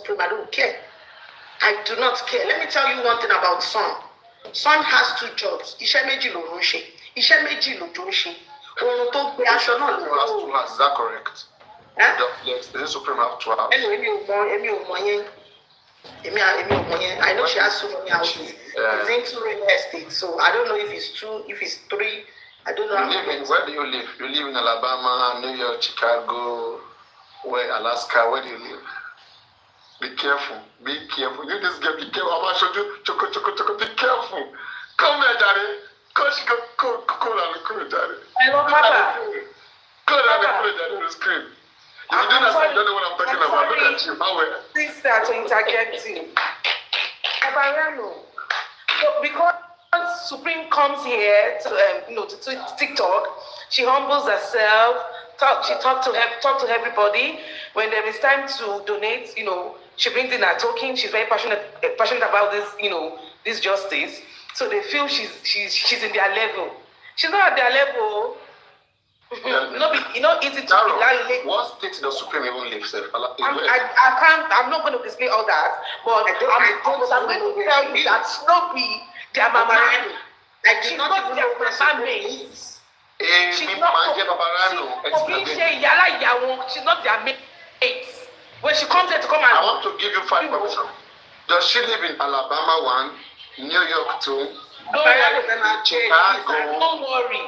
Supreme. I don't care. I do not care. Let me tell you one thing about Son. Son has 2 jobs. Iṣẹ́ méjì ló ń ṣe. Iṣẹ́ méjì ló ń ṣe. Ohun tó gbé aṣọ náà ló. Is that correct? Yes, the Supreme have 2 houses. Anyway, èmi ò mọ̀ yẹn. I know she has so many houses. It's into real estate, so I don't know if it's 2, if it's 3. I don't know. Where do you live? You live in Alabama, New York, Chicago, Alaska. Where do you live? Be careful. Be careful. You just get be careful. I'm gonna show you. Choco. Be careful. Come here, Daddy. Come, Daddy. I love Papa. Come down, Daddy. The screen. If you don't know what I'm talking about, look at you. How well? Sister, to interject you. Paparino. So because Supreme comes here to TikTok, she humbles herself. She talk to everybody. When there is time to donate, she brings in her token. She's very passionate about this, this justice. So they feel she's in their level. She's not at their level. Easy to be. What state does Supreme even live, sir? I'm not going to display all that, but I'm going to tell you that Snoopy, their mama, she's not their mama mate. She's not their mate. When she comes here to come and I want to give you 5 permission. Does she live in Alabama 1, New York 2, Chicago? Don't worry.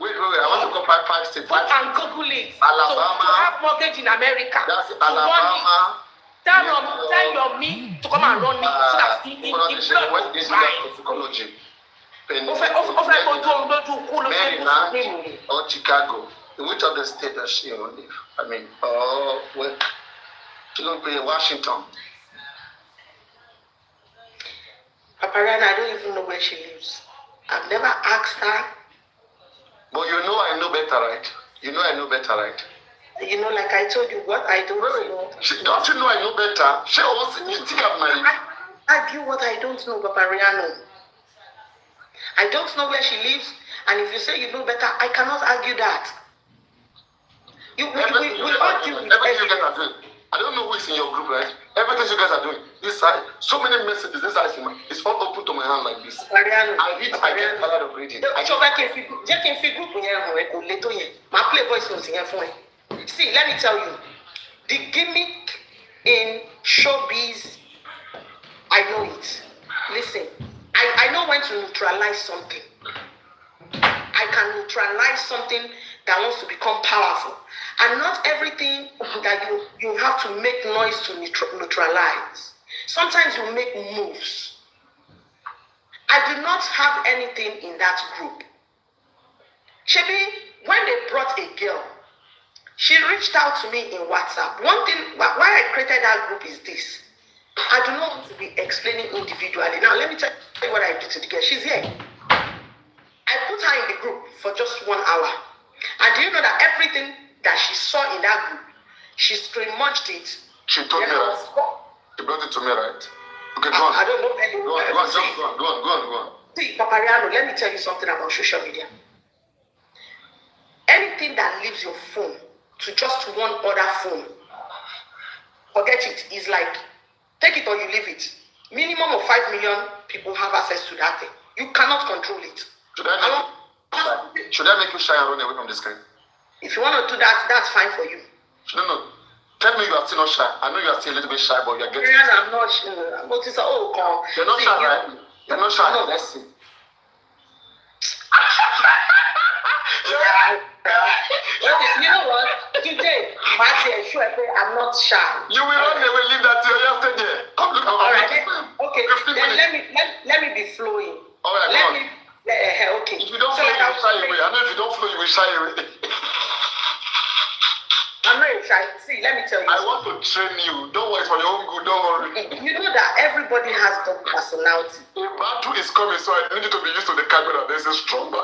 Wait. I want to go 5 states. Go and Google it. Alabama. To have mortgage in America. That's Alabama. Tell Yomi to come and run it so that he Maryland or Chicago. In which of the states does she live? She don't play Washington. Paparino, I don't even know where she lives. I've never asked her. But I know better, right? Like I told you, what I don't know. Don't you know I know better? She also you think I'm naive. I argue what I don't know, Paparino. I don't know where she lives, and if you say you know better, I cannot argue that. We argue with everything. I don't know who is in your group, right? Everything you guys are doing. This side, so many messages. This side, it's all open to my hand like this. I get tired of reading. My voice was here for it. See, let me tell you, the gimmick in showbiz, I know it. Listen, I know when to neutralize something. I can neutralize something that wants to become powerful. And not everything that you have to make noise to neutralize. Sometimes you make moves. I do not have anything in that group. Shebi, when they brought a girl, she reached out to me in WhatsApp. One thing, why I created that group is this. I do not want to be explaining individually. Now, let me tell you what I did to the girl. She's here. I put her in the group for just 1 hour. And do you know that everything that she saw in that group, she screen-munched it. She told me right. She brought it to me, right? Okay, go on. I don't know. Go on. See, Paparino, let me tell you something about social media. Anything that leaves your phone to just one other phone, forget it. It's like, take it or you leave it. Minimum of 5 million people have access to that thing. You cannot control it. Should I make you shy and run away from the screen? If you want to do that, that's fine for you. No. Tell me you are still not shy. I know you are still a little bit shy, but you are getting it. I'm not sure. I'm not sure. You're not shy, right? You're not shy. No. Let's see. You know what? Today, I'm not shy. You will run away, leave that till yesterday. Come look at all right. Okay. Then let me be flowing. All right. Okay. If you don't flow, you will shy away. I know if you don't flow, you will shy away. I'm not shy. See, let me tell you. I want to train you. Don't worry, for your own good. Don't worry. You know that everybody has double personality. Battle is coming, so I need you to be used to the camera. There's a stronger.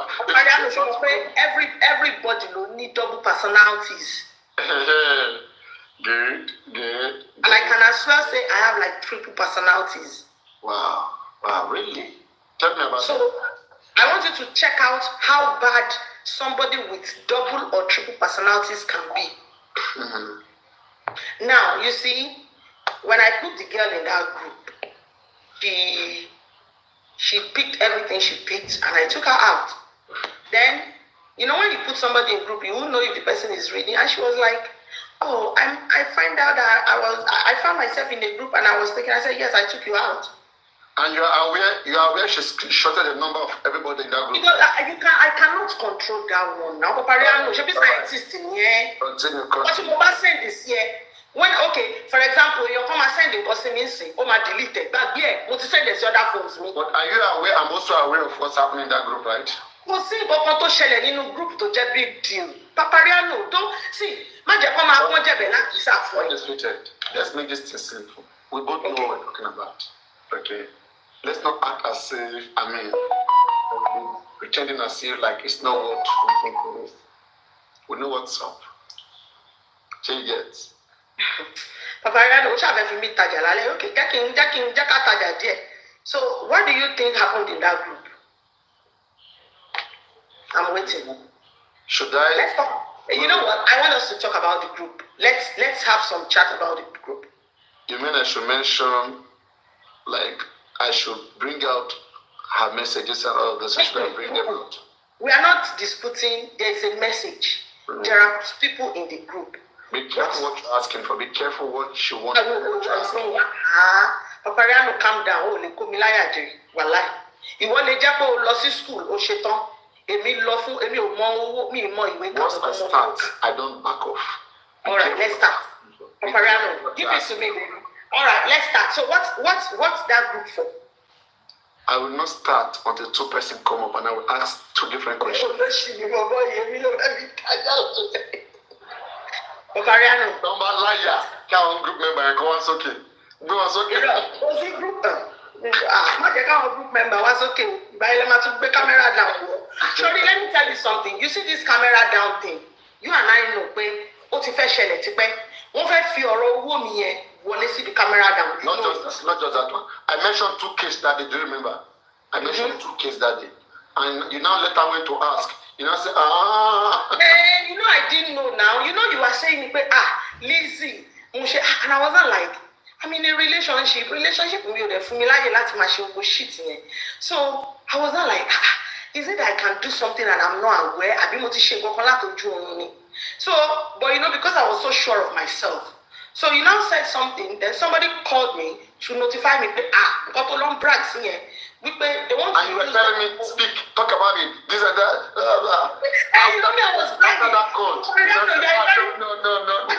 Everybody will need double personalities. Good. And I can as well say I have like triple personalities. Wow, really? Tell me about that. So I want you to check out how bad somebody with double or triple personalities can be. Now, you see, when I put the girl in that group, she picked everything she picked, and I took her out. Then, you know, when you put somebody in a group, you won't know if the person is reading. And she was like, "Oh, I find out that I found myself in a group and I was thinking." I said, "Yes, I took you out." And you are aware she screenshotted the number of everybody in that group. Because I cannot control that one now. Paparino, she be scientist in here. Continue. But you must send this here. When, okay, for example, you come and send the person missing, my deleted. But yeah, what to send this other phones me. But are you aware? I'm also aware of what's happening in that group, right? Well, see, but what to share in a group to just big deal. Paparino, don't see. Magic come out one job and that is after. Let's make this thing simple. We both know what we're talking about. Okay. Let's not act as if, pretending as if like it's not what we think it is. We know what's up. Change it. Paparino, which have every meet Tajalale. Okay, Jackie, dear. So, what do you think happened in that group? I'm waiting. Should I? Let's talk. You know what? I want us to talk about the group. Let's have some chat about the group. You mean I should mention, like, I should bring out her messages and all of this? Should I bring them out? We are not disputing. There is a message. There are people in the group. Be careful what you're asking for. Be careful what you want. Paparino, calm down. Oh, le ko mi láyà jẹ. Wàláì. Ìwọ lè jẹ́ pé o lọ sí school, o ṣe tán. Èmi lọ fún èmi ò mọ owó mi mọ ìwé kan. Once I start, I don't back off. All right, let's start. Paparino, give it to me. All right, let's start. So what's that group for? I will not start until two persons come up and I will ask two different questions. Paparino. Number liar. Can group member and come on okay. Go on okay. Was it group? Group member was okay. But the camera down. Sorry, let me tell you something. You see this camera down thing. You and I know pé ó ti fẹ́ ṣẹlẹ̀ tipẹ́. Wọ́n fẹ́ fi ọ̀rọ̀ owó mi yẹn wọlé sí the camera down. Not just that one. I mentioned two cases that day. Do you remember? I mentioned two cases that day. And you now later went to ask. You know, say, you know, I didn't know now. You know, you were saying, Lizzie, and I wasn't like, I'm in a relationship with you, the familiar shit. So I was not like, is it that I can do something and I'm not aware? So, but you know, because I was so sure of myself. So you now said something, then somebody called me to notify me, got a long brag here. They want and you were telling me, speak, talk about it, this and that. And you know me, I was bragging. No.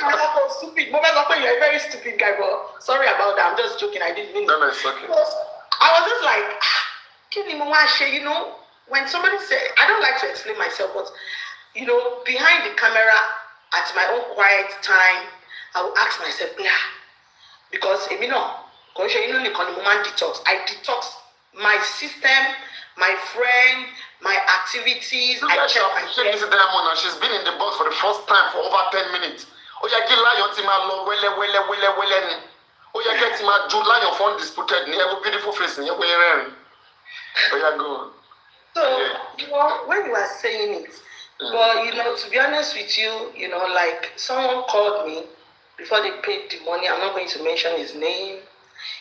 I was stupid. You're a very stupid guy, but sorry about that. I'm just joking. I didn't mean it. No, it's okay. I was just like, you know, when somebody said, I don't like to explain myself, but, you know, behind the camera, at my own quiet time, I will ask myself, because, you know, I detox my system, my friend, my activities. I check my she's been in the box for the first time for over 10 minutes. Oh, yeah, get lion team along, oh, yeah, get him a lion phone disputed near a beautiful face in your way. Oh, yeah, go. So, you know, when you are saying it, but, you know, to be honest with you, you know, like someone called me before they paid the money. I'm not going to mention his name.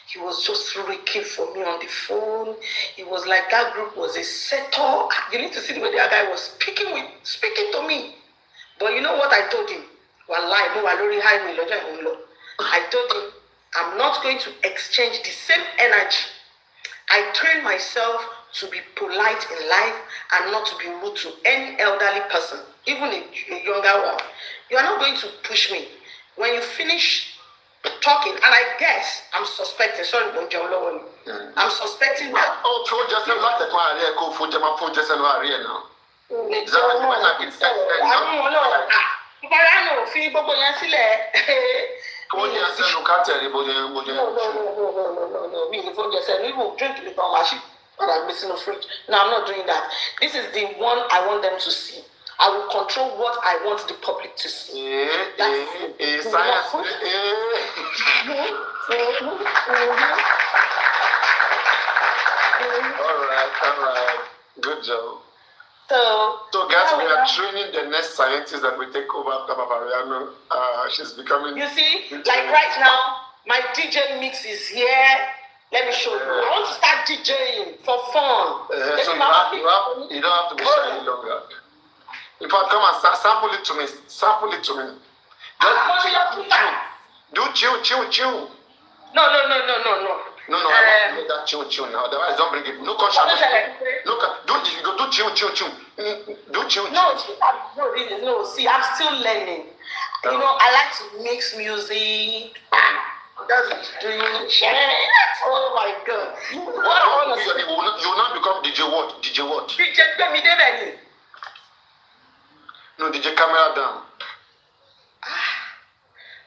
He was just reeking for me on the phone. It was like that group was a setup. You need to see the way the other guy was speaking to me. But you know what I told him? I told him, I'm not going to exchange the same energy. I train myself to be polite in life and not to be rude to any elderly person, even a younger one. You are not going to push me. When you finish talking, and I guess I'm suspecting, sorry, I'm suspecting that. Oh, phone just not the car, go for Jama phone just now. I don't know. If I know, feel Bobo Yansile. No. We phone just said we will drink the machine, but I'm missing a fridge. No, I'm not doing that. This is the one I want them to see. I will control what I want the public to see. Science. All right. Good job. So guys, we are training the next scientist that we take over after Paparino. She's becoming. You see, like right now, My DJ mix is here. Let me show you. I want to start DJing for fun. So you don't have to be shy any longer. In fact, come and sample it to me. Sample it to me. Do chill. No. No, I don't need that chill now. Otherwise, don't bring it. No conscious. Look, if you go do chill. Do chill. No. See, I'm still learning. You know, I like to mix music. That's doing. Oh my God! You will not become DJ what? DJ Yomi Debeni. No, DJ camera down.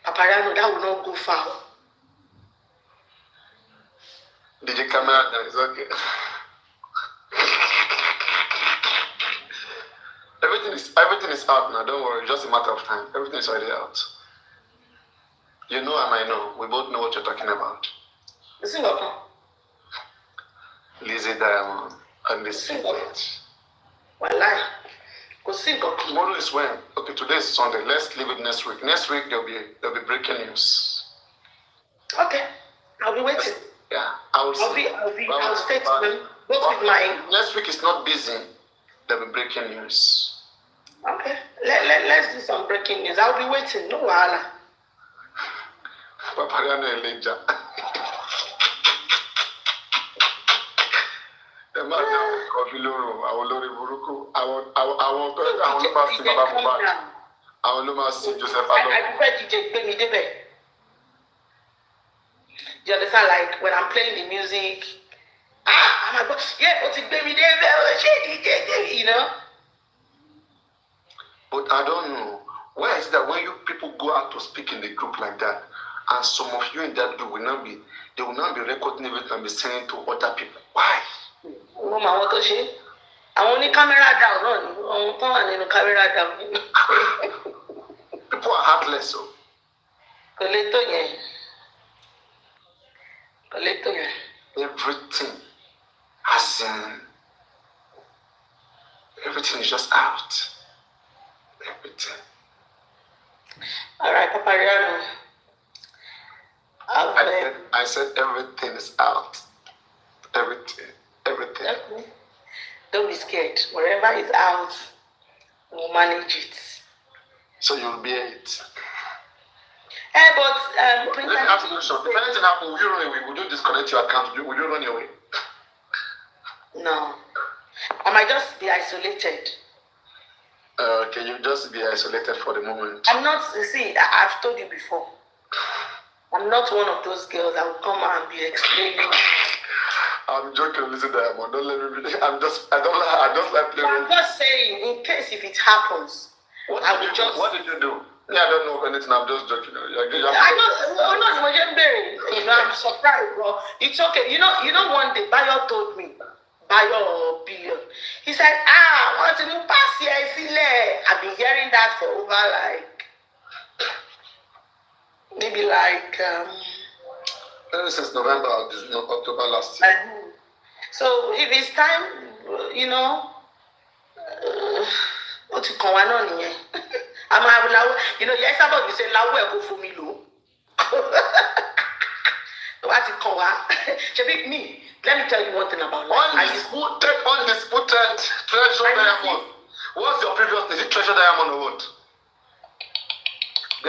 Paparino, that will not go far. DJ camera down is okay. Everything is out now. Don't worry, just a matter of time. Everything is already out. You know and I know. We both know what you're talking about. Listen up. Lizzie Diamond and the secret. Wallahi. Go sing up. Tomorrow is when? Okay, today is Sunday. Let's leave it next week. Next week there'll be breaking news. Okay. I'll be waiting. Yeah, I'll stay tuned. Both with my. Next week is not busy. There'll be breaking news. Okay. Let's do some breaking news. I'll be waiting. No wahala. Paparino Elijah. The man of Iloro, our Lori Buruku, our Joseph. I prefer DJ Yomi Debeni. You understand? Like when I'm playing the music, oh my God, yeah, what's it, Yomi Debeni, you know? But I don't know. Why is that when you people go out to speak in the group like that, and some of you in that group will not be recording it and be sending to other people? Why? No, ma, what to say? I only camera down, no, camera down. People are heartless, so. Everything, as in, everything is just out. Everything. All right, Paparino. I said everything is out. Everything. Okay. Don't be scared. Wherever is out, we'll manage it. So you'll be it. But let me ask you a question. If anything happens, will you run away? Would you disconnect your account? Would you run away? No. I might just be isolated. Okay, you just be isolated for the moment. I'm not, see, I've told you before. I'm not one of those girls that will come and be explaining. I'm joking, listen, Diamond. Don't let me be. I just like playing. I'm just saying, in case if it happens, what did you do? Yeah, I don't know anything. I'm just joking. I'm surprised, bro. It's okay. You know, one day Bayo told me, Bayo Billion. He said, what's in the past year? I've been hearing that for over maybe since November or October last year. So if it's time, what you call on here? I'm having yes, about you say law go for me low. What you call me? Let me tell you one thing about life. Undisputed treasure diamond. What's your previous name? Is it treasure diamond or what? I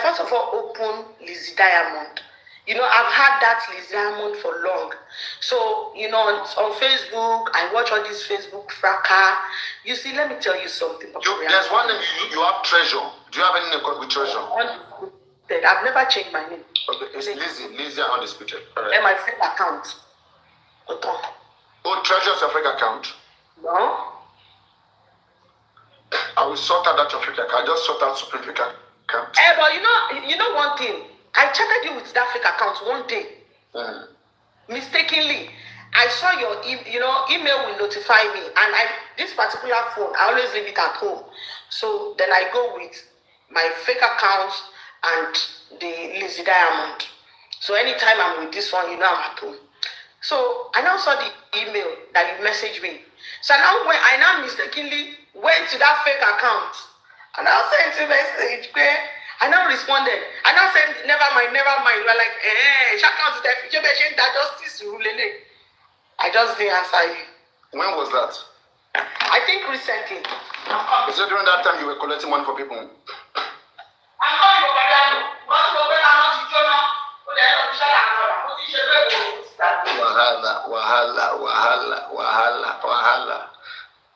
first of all opened Lizzie Diamond. I've had that Lizzie Diamond for long. So, on Facebook, I watch all this Facebook fracas. You see, let me tell you something. There's one name you have treasure. Do you have any name with treasure? Undisputed. I've never changed my name. Okay, it's Lizzie and Undisputed. All right. And my fake account. Oh, treasure's your fake account? No. I will sort out that your fake account. I just sort out Supreme fake account. But you know one thing. I chatted you with that fake account one day. Mistakenly, I saw your email will notify me, and this particular phone, I always leave it at home. So then I go with my fake account and the Lizzie Diamond. So anytime I'm with this one, I'm at home. So I now saw the email that you messaged me. So now when I mistakenly went to that fake account and I sent a message, I now responded. I now said, never mind, never mind. You are like, shout out to the future patient that justice rule. I just didn't answer you. When was that? I think recently. Is it during that time you were collecting money for people? I'm calling Paparino. Wahala.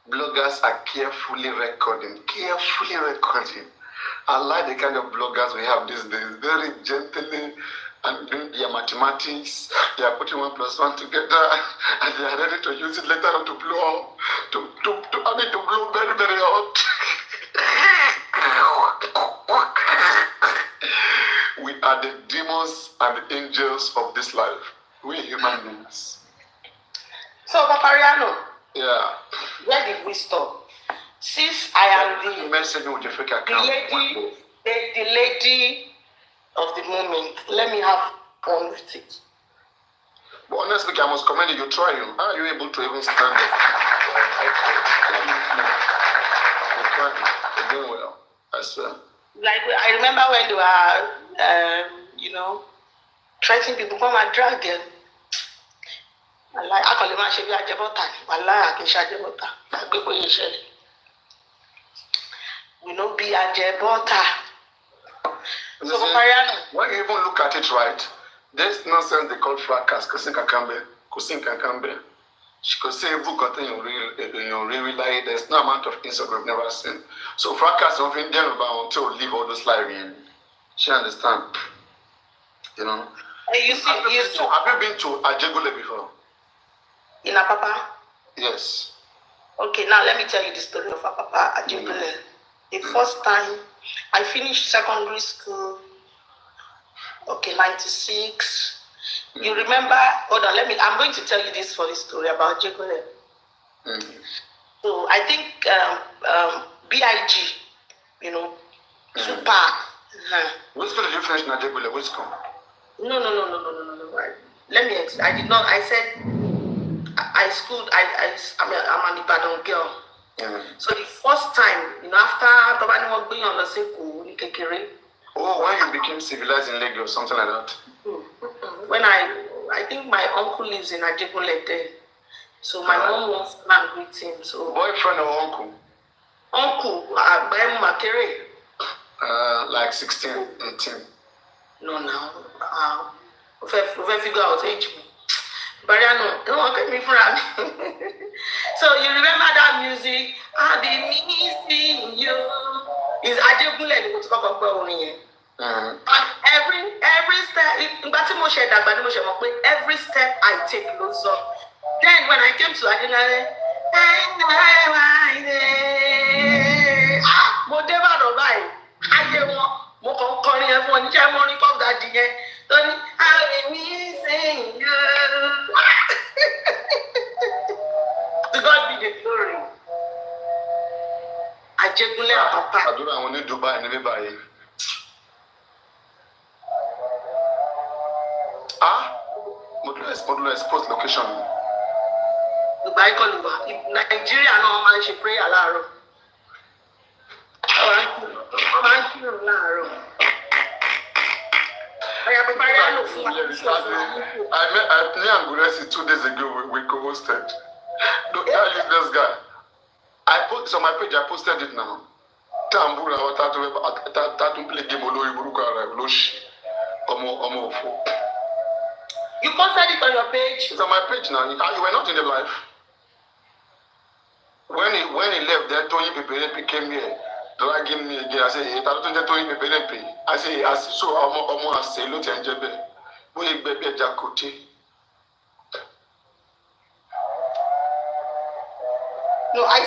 Bloggers are carefully recording. I like the kind of bloggers we have these days. Very gently and doing their mathematics. They are putting 1 + 1 together and they are ready to use it later on to blow up. To blow very, very hot. We are the demons and the angels of this life. We human beings. So, Paparino. Yeah. Where did we stop? Since I am the lady of the moment, let me have fun with it. But honestly, I must commend you. You try. How are you able to even stand up? You're trying. You're doing well. I swear. Like, I remember when they were, threatening people, come and drag them. I call him Ashebi Ajebota. I can Ajebota. We know be Ajebota. So, when you even look at it right, there's nonsense they call fracas. Kusinka Kambe. She could say book contain really like there's no amount of insult we've never seen. So fracas of Indian about until leave all those life in. She understand. You know. Have you been to Ajegule before? In Apapa? Yes. Okay, now let me tell you the story of Apapa Ajegule. The first time I finished secondary school, 96. You remember, hold on, I'm going to tell you this funny story about Ajegule. So I think BIG, Super. Which school did you finish in Ajegule? Which school? No. Let me explain. I did not. I said I schooled. I'm an Ibadan girl. So the first time, after Paparino being on the Seku, when you became civilized in Lagos, something like that. When I think my uncle lives in Ajegule there. So my mom wants to come and greet him. So boyfriend or uncle? Uncle, like 16, 18. No. We figure out age. Paparino, don't get me from. So you remember that music? I've been missing you. Is Ajegule and we talk about every step, every step I take closer. Then when I came to Ajegule, to God be the glory. Ajegule Papa. I don't want to Dubai and everybody. Modular post location. Dubai call Nigeria no man she pray alaro. I met Anguresi 2 days ago. We co-hosted. Don't use this guy. I put this on my page. I posted it now. Tambura tatu play game olori buruka loshi. You posted it on your page. It's on my page now. You were not in the live. When he left, then Tony Pepe came here, dragging me again. I said, "Hey, Tony Pepe." I say, "So I'm say look and jebe. We baby Jacote." No, I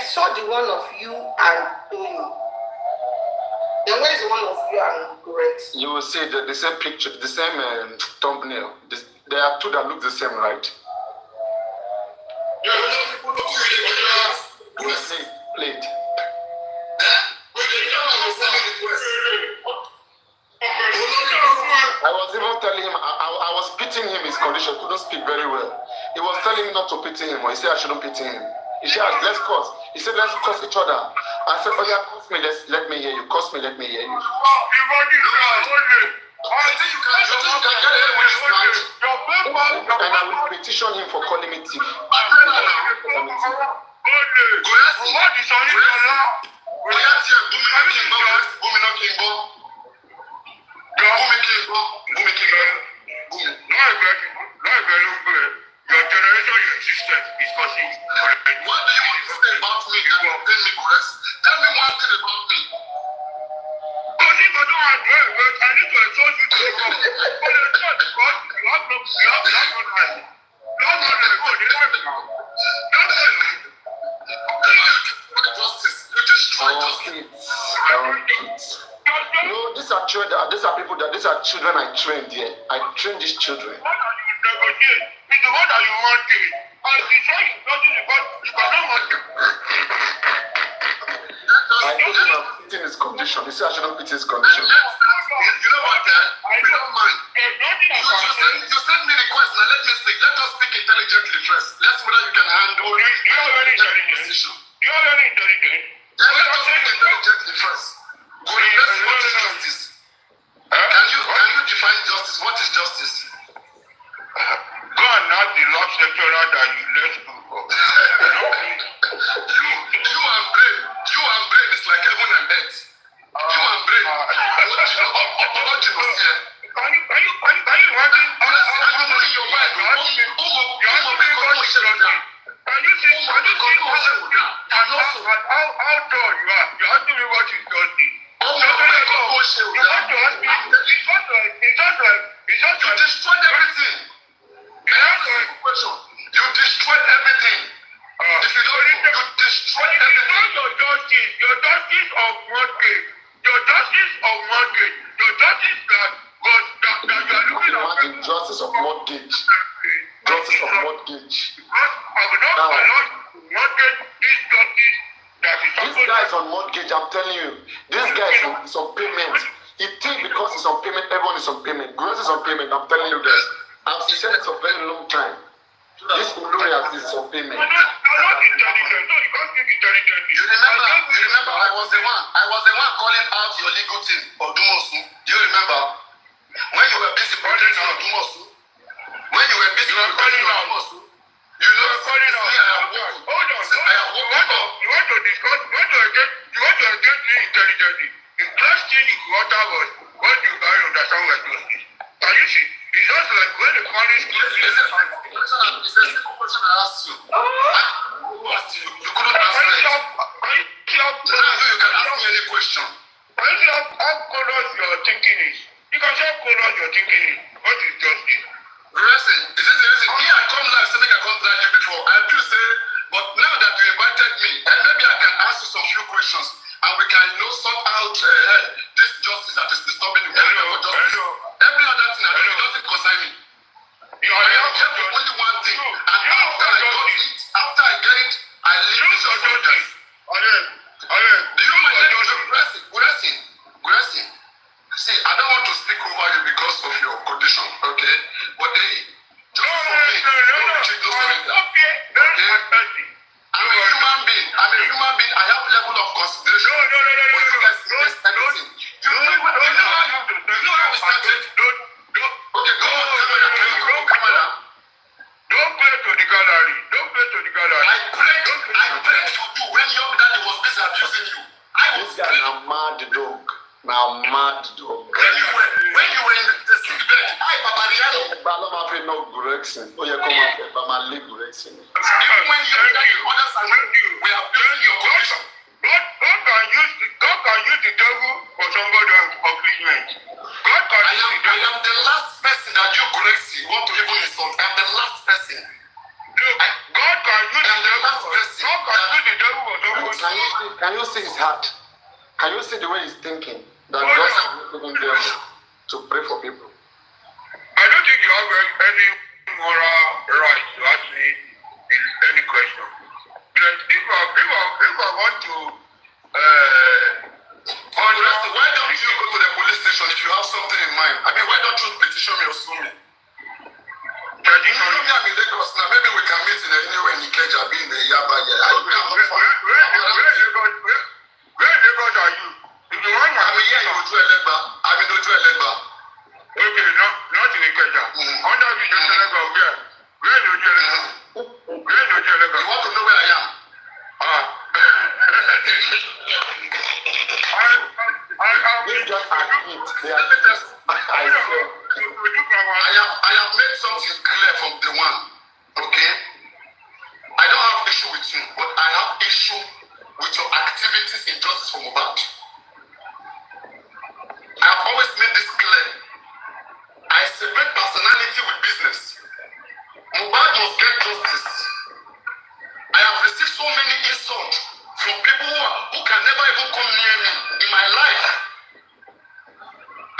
saw the one of you and Yomi. Then where is the one of you and Grace? You will see the same picture, the same thumbnail. There are two that look the same, right? You will see, played. I was even telling him, I was pitying him, his condition, couldn't speak very well. He was telling me not to pity him, or he said I shouldn't pity him. He said, let's curse. He said, let's curse each other. I said, oh yeah, cost me, let me hear you. Cost me, let me hear you. And I will petition him for calling me thief. Your generation, your system is causing. What do you want to say about me? Tell me one thing about me. Because if I don't agree, but I need to expose you to the world. But it's not because you have no life. You have no life. Oh, they have it now. That's it. Justice. You destroy justice. No, these are children. These are people these are children I trained here. I train these children. What are you negotiate? It's the one that you want to. And destroy it doesn't because you cannot want to. I told him I'm fitting his condition. He said I shouldn't fit his condition. You know what, Dad? If you don't mind, you send me the question. Now let me speak. Let us speak intelligently first. Let's see whether you can handle you are very intelligent. position. You are very intelligent. Then let us speak intelligently first. What is justice? Can you define justice? What is justice? Go and ask the law lecturer that you left to. You and brain is like heaven and earth. You and brain. What you know here? Can you imagine? I know in your mind. Can you see how tall you are? You ask me what is justice. You destroyed everything. You destroyed everything. If you don't know, you destroyed everything. Your justice of mortgage. Your justice of mortgage. Your justice that you are looking at. Justice of mortgage. Justice of mortgage. I will not allow you to mortgage this justice that is supposed to. This guy is on mortgage, I'm telling you. This guy is on payment. He thinks because he's on payment, everyone is on payment. Grace is on payment, I'm telling you guys. I've said it for a very long time. This Olorias is on payment. You're not intelligent. No, you can't think intelligently. You remember, I was the one calling out your legal team, Odumosu. Do you remember? When you were busy protecting Odumosu. When you were busy protecting Odumosu. You know, calling out. Hold on. You want to discuss, you want to engage me intelligently. The first thing you utter was, what do I understand what justice? Can you see? It's just like when the police It's a simple question I asked you. You couldn't answer it. Now you can ask me any question. Can you see how colors your thinking is? You can see how colors your thinking is. What is justice? Listen, this is the reason. Me, I come live, so I come live you before. I feel say, but now that you invited me, and maybe I can ask you some few questions, and we can, sort out this justice that is disturbing you. Every other thing I do, it doesn't concern me. I am here for only one thing, and after I get it, I leave this justice. Do you mind? Gracie, see, I don't want to speak over you because of your condition, okay? But hey, just for me, don't retreat, no surrender. Okay? I'm a human being. I have level of consideration. But you guys invest anything. You know how we started? Okay, go on, camera. Can you go on camera? Don't play to the gallery. I prayed for you when your daddy was busy abusing you. This guy now mad dog. When you were in the sick bed, Paparino. Baloma no Gregson. Oh, you come up with Bama Lee Gregson. Even when you others are with you, we are building your condition. God can use the devil for somebody else's upliftment. I am the last person that you Gregson want to even insult. I'm the last person. God can use the devil for somebody. Can you see his heart? Can you see the way he's thinking? That God is even there to pray for people. I don't think you have any moral right to ask me any question. But if I want to why don't you go to the police station if you have something in mind? Why don't you petition me or sue me? You know me, I'm in Lagos now. Maybe we can meet in anywhere in Ikeja, in the Yaba. Where in Lagos are you? If you want my I'm here in Ojú Ẹlẹ́gbà. I'm in Ojú Ẹlẹ́gbà. Okay, not in Ikeja. Under the Ojú Ẹlẹ́gbà, where? Where in Ojú Ẹlẹ́gbà? Where in Ojú Ẹlẹ́gbà? You want to know where I am? This just I have made something clear from the one. Okay? I don't have issue with you, but I have issue with your activities in justice for Mohbad. I have always made this clear. I separate personality with business. Mohbad must get justice. I have received so many insults from people who can never even come near me in my life.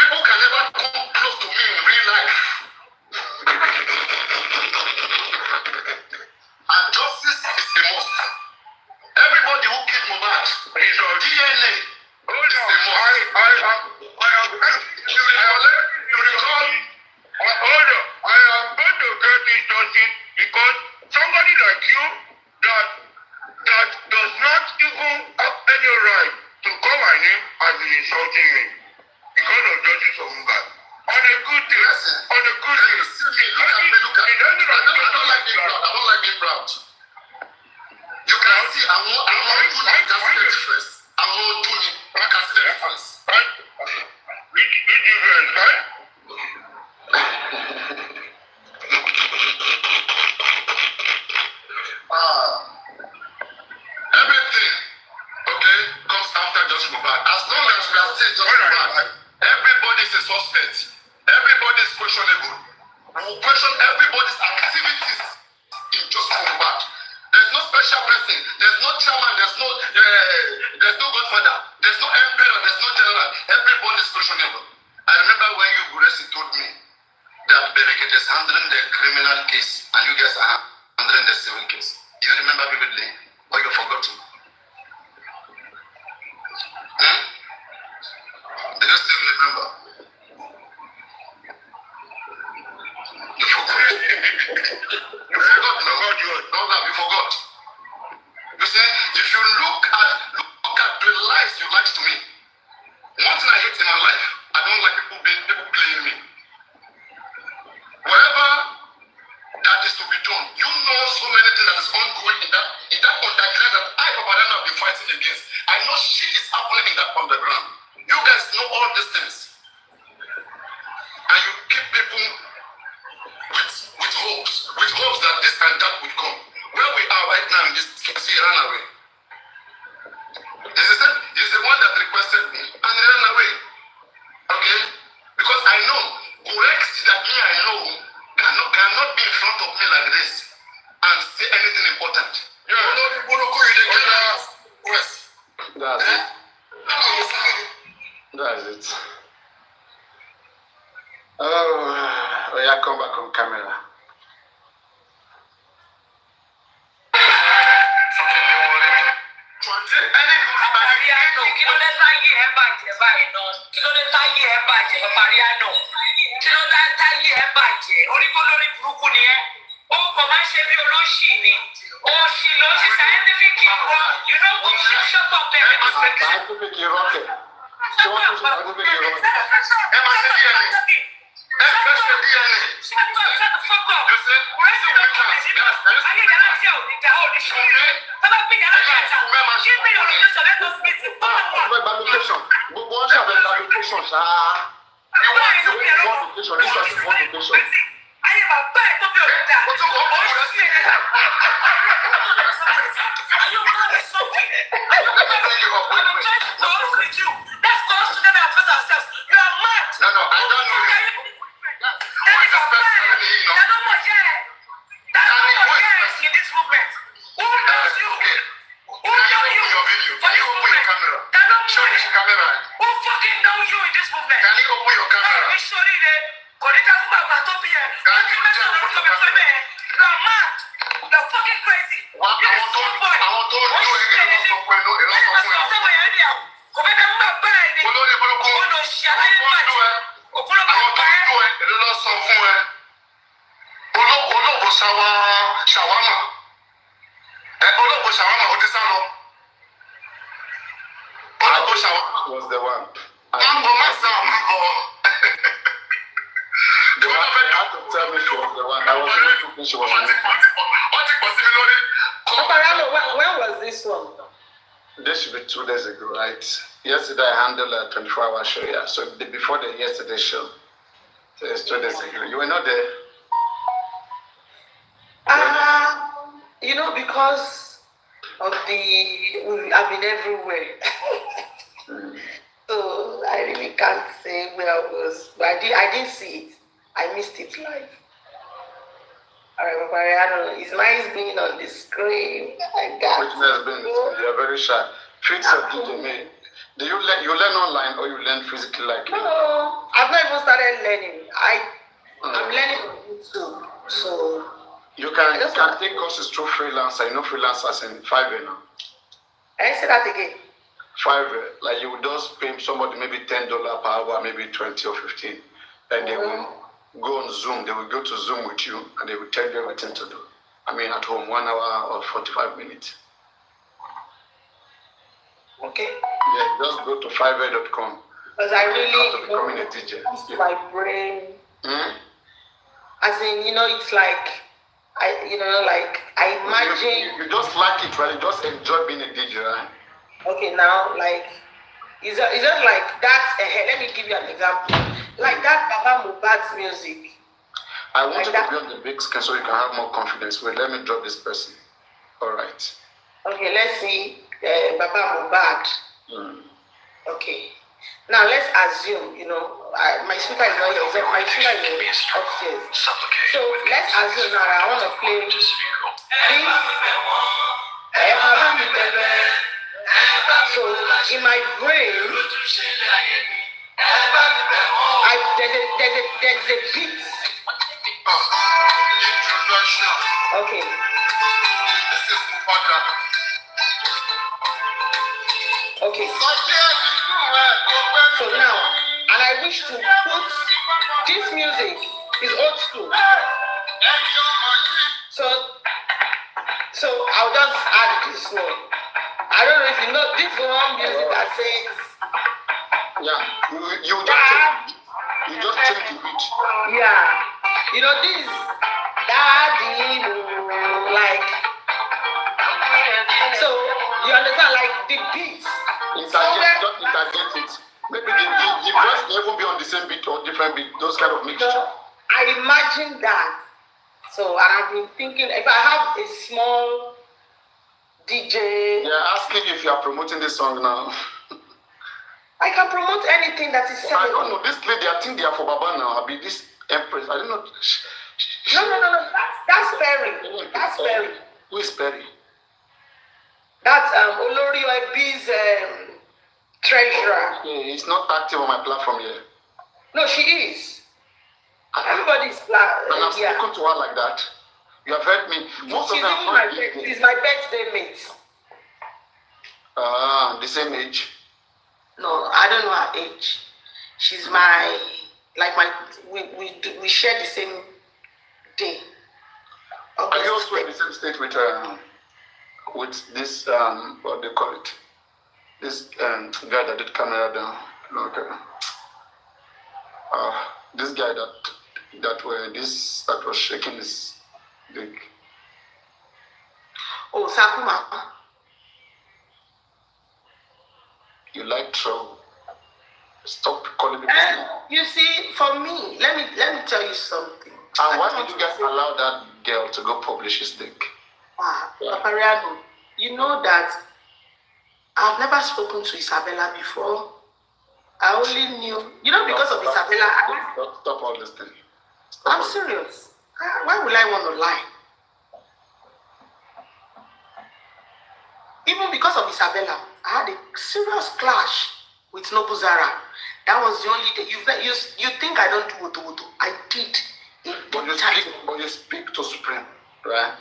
People can never come close to me in real life. And justice is a must. Everybody who killed Mohbad is your DNA. Is a must. You recall? Hold on. I am going to get this justice because somebody like you that does not even have any right to call my name has been insulting me because of justice for Mohbad. On a good day, Listen, on a good day. See me, look at me, look at me. I don't like being proud. I don't like being proud. You can see, I want to do it. You can see the difference. I want to do it. You can see the difference. Right? Which difference, right? Everything, okay, comes after just Mohbad. As long as we are still just Mohbad, everybody is a suspect. Everybody is questionable. We will question everybody's activities in just Mohbad. There's no special person. There's no chairman. There's no godfather. There's no emperor. There's no general. Everybody is questionable. I remember when you Guresi told me that Bereket is handling the criminal case and you guys are handling the civil case. You remember vividly, or you forgot? Do you still remember? You forgot. You forgot. No, God, you forgot. You see, if you look at the lies you lied to me, one thing I hate in my life, I don't like people playing me. Whatever that is to be done, you know so many things that is ongoing in that underground that I, Paparino, have been fighting against. I know shit is happening in that underground. You guys know all these things. And you keep people with hopes that this and that will come. Where we are right now in this case, he ran away. He's the one that requested me and he ran away. Okay? Because I know, Rex that me I know cannot be in front of me like this and say anything important. Yeah. That's it. That's it. Oh, yeah, come back on camera. Kí ló dé táyé ẹ bàjẹ́ báyìí náà? Kí ló dé táyé ẹ bàjẹ́ Paparino? Kí ló dé táyé ẹ bàjẹ́? Orígbó lórí burúkú ni ẹ́. Ó kò máa ṣe bí olóṣì ni. Òṣì ló ṣe scientific irọ́. You know go shut up there. Scientific irọ́ kẹ̀. Ṣé wọ́n tún ṣe scientific irọ́? Ẹ máa ṣe DNA. Ẹ fẹ́ ṣe DNA. Shut the fuck up. You see? Rest of the comments. Ayé ìdáná sí òní dá òní ṣòro. Tọ́lá bí ìdáná sí àṣà. Give me your location. Let us meet. Ọgbẹ́ gbàgbécation. Gbogbo wọn ṣàbẹ̀ gbàgbécation ṣáá. Ìwọ́n ti wọ́n location. This one is one location. Ayé bàbá ẹ̀ tó bí òní dá. Ó tún wọ́n kọ́ ọ̀rẹ́ sí i. Are you mad or something? I'm trying to talk with you. Let's go to them and face ourselves. You are mad. No, I don't know you. That is a man. They're not more here. They're not more here in this movement. Who knows you? Who know you? Can you open your camera? They're not Show more this camera. Who fucking know you in this movement? Can you open your camera? I'm sorry, Konita fún bàbá tó bí ẹ. Wọ́n ti mẹ́sàn-án lórúkọ mi fún mi. You are mad. You are fucking crazy. Àwọn tó ń lo ẹgbẹ́ ló sọ fún ẹ ló sọ fún ẹ. Kò fẹ́ bẹ́ẹ̀ mú bàbá ẹ ni. Olórí burúkú. Olóṣì aláyé bàjẹ́. Òkúlọ̀ Àwọn tó bàbá ń ẹ. lo ẹ ló sọ fún ẹ. Olóògbé ṣàwámà. Olóògbé ṣàwámà ó ti sá lọ. was the one. Mango, Mango. You had to tell me she was the one. I was really thinking she was the one. Paparino, when was this one? This should be 2 days ago, right? Yesterday I handled a 24-hour show, yeah. So before the yesterday show. So it's 2 days ago. You were not there? You know, because of I've been everywhere. So I really can't say where I was. But I didn't see it. I missed it live. Alright, Paparino, it's nice being on the screen. I got Witness being you're very shy. Fix something to me. Do you learn online or you learn physically like you? No, I've not even started learning. I'm learning on YouTube. So you can take courses through freelancer. You know freelancers in Fiverr now. I say that again. Fiverr, like you would just pay somebody maybe $10 per hour, maybe 20 or 15, and they will go on Zoom. They will go to Zoom with you, and they will tell you everything to do. I mean, at home, 1 hour or 45 minutes. Okay. Yeah, just go to fiverr.com. Because I really becoming a DJ. comes to my brain. Hmm? As in, you know, it's like I imagine. You just like it, right? You just enjoy being a DJ, right? Okay, now like it's just like that. Let me give you an example. Like that Baba Mohbad's music. I want Like you that. to be on the big screen so you can have more confidence. Wait, let me drop this person. All right. Okay, let's see Baba Mohbad. Okay. Now let's assume, you know, my speaker is not here. My speaker is upstairs. So let's assume that I want to play this. So in my brain, there's a beat. Okay. Okay. So now, and I wish to put this music is old school. So I'll just add this one. I don't know if you know this one music that says. Yeah, you just change the beat. Yeah, you know this daddy like. So you understand, like the beats. Don't interject it. Maybe the voice may even be on the same beat or different beat. Those kind of mixture. I imagine that. So I've been thinking if I have a small DJ. They're asking if you are promoting this song now. I can promote anything that is selling. I don't know. This lady, I think they are for Baba now. I'll be this Empress. I don't know. No. That's Perry. That's Perry. Who is Perry? That's Olori Oebi's treasurer. Yeah, he's not active on my platform yet. No, she is. Everybody's and I've spoken to her like that. You have heard me. Most She's of them she's my birthday mate. The same age. No, I don't know her age. She's my we share the same day. Are you also in the same state with this what they call it? This guy that did camera down. Okay. This guy that was shaking his leg. Oh, Sakuma. You like trouble. Stop calling me this name. You see, for me, let me tell you something. And why did you guys allow that girl to go publish his dick? Paparino, you know that I've never spoken to Isabella before. I only knew, because of Isabella. Stop all this thing. I'm serious. Why would I want to lie? Even because of Isabella, I had a serious clash with Nobuzara. That was the only day. You think I don't do wudu? I did. But you speak to Supreme, right?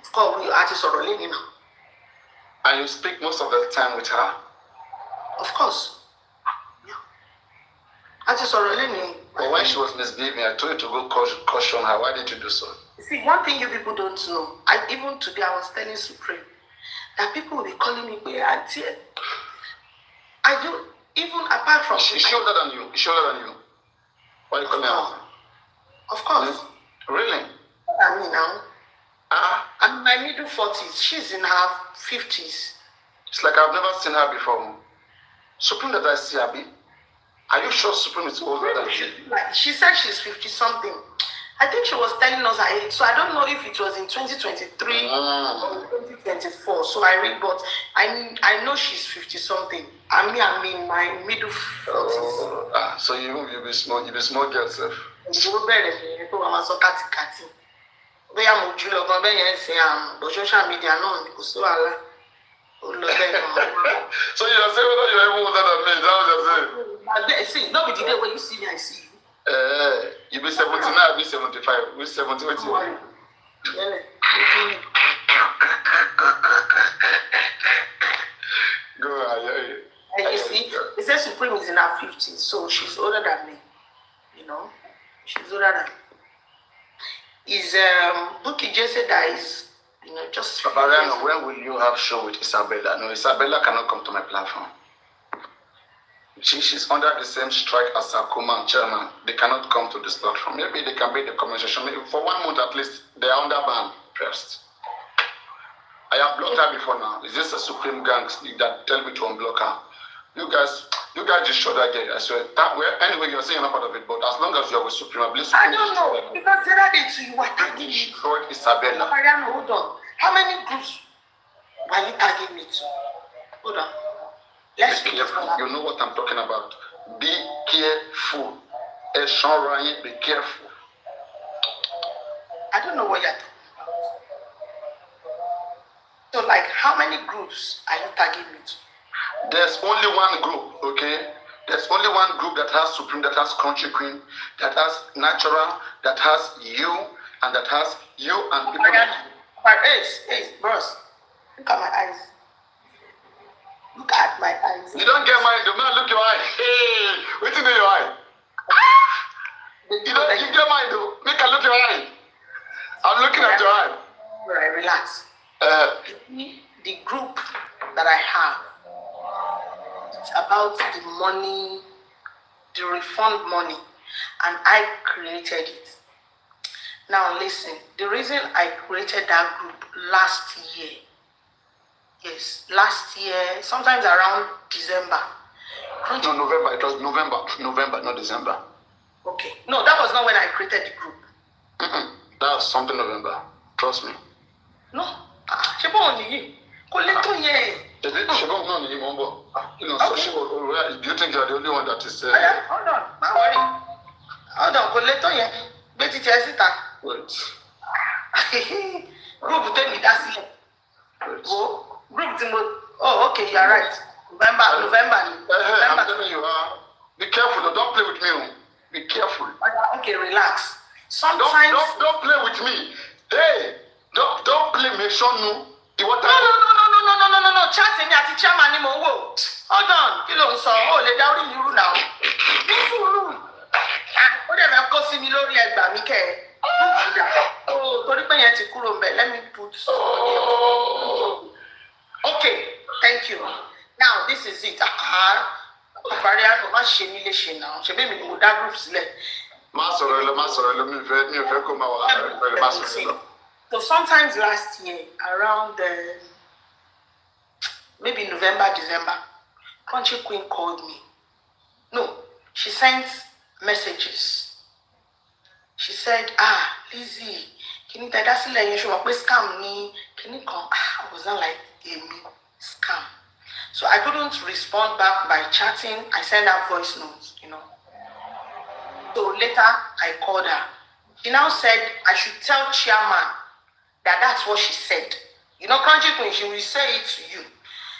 Of course, we artists are rolling now. And you speak most of the time with her. Of course. Yeah. Artists are rolling. But when she was misbehaving, I told you to go caution her. Why did you do so? See, one thing you people don't know. Even today, I was telling Supreme that people will be calling me, Auntie. Even apart from... She's older than you. She's older than you. Why you calling her? Of course. Really? I mean now. Ah. I'm in my middle 40s. She's in her 50s. It's like I've never seen her before. Supreme that I see, Abby. Are you sure Supreme is older than you? She said she's 50 something. I think she was telling us her age. So I don't know if it was in 2023 or 2024. So I read, but I know she's 50 something. I'm in my middle 40s. So you be small girl, sir. Bóyá mo jù lọ gan bẹ́ẹ̀ yẹn sin but social media náà ni kò sí wàhálà ó lọ bẹ́ẹ̀ gan. So you are saying whether you are even older than me, is that what you're saying? See, no be the day when you see me, I see you. You be 79, I be 75. We 70, what you want? Go ahead. And you see, they say Supreme is in her 50s, so she's older than me. You know, she's older than me. Is Buki just said that is, just... Paparino, when will you have show with Isabella? No, Isabella cannot come to my platform. She's under the same strike as Sakuma and Chairman. They cannot come to this platform. Maybe they can be the conversation. Maybe for 1 month at least, they are under ban first. I have blocked her before now. Is this a Supreme gang that tell me to unblock her? You guys just showed that girl. I swear. Anyway, you're saying you're not part of it, but as long as you're with Supreme, I believe Supreme. I don't know, because the other day too, you were tagging me. Destroyed Isabella. Paparino, hold on. How many groups were you tagging me to? Hold on. Let's be careful. You know what I'm talking about. Be careful. Be careful. I don't know what you're talking about. So, like, how many groups are you tagging me to? There's only one group, okay? There's only one group that has Supreme, that has Country Queen, that has Natural, that has you, and that has you and people. Hey, bros. Look at my eyes. Look at my eyes. You don't get mine, the man look your eye. Hey, what's in your eye? You get mine though. Make a look your eye. I'm looking at your eye. Right, relax. The group that I have, it's about the money, the refund money, and I created it. Now listen, the reason I created that group last year, sometimes around December. No, November. It was November, not December. Okay. No, that was not when I created the group. That was something November. Trust me. No. Do you think you're the only one that is... Hold on. Don't worry. Hold on. Wait. Group, tell me that's it. Oh, group, oh, okay, you're right. November. I'm telling you, be careful. Don't play with me. Be careful. Okay, relax. Sometimes... Don't play with me. Hey, don't play me. Show no. No. Chatting at the chairman. Hold on. Oh, let down in you now. Whatever, cause me lori egba mi ke. Oh, let me put. Okay, thank you. Now this is it. Paparino, ma ṣe mi léṣe now. Ṣe be mi mo da group sílẹ̀. Ma sọ̀rọ̀ mi fẹ́ kó ma wà. So sometimes last year, around maybe November, December, Country Queen called me. No, she sent messages. She said, Lizzie, can you tell us you scam me? Can you come? I was not like a scam. So I couldn't respond back by chatting. I sent her voice notes, So later I called her. She now said I should tell chairman that that's what she said. Country Queen, she will say it to you.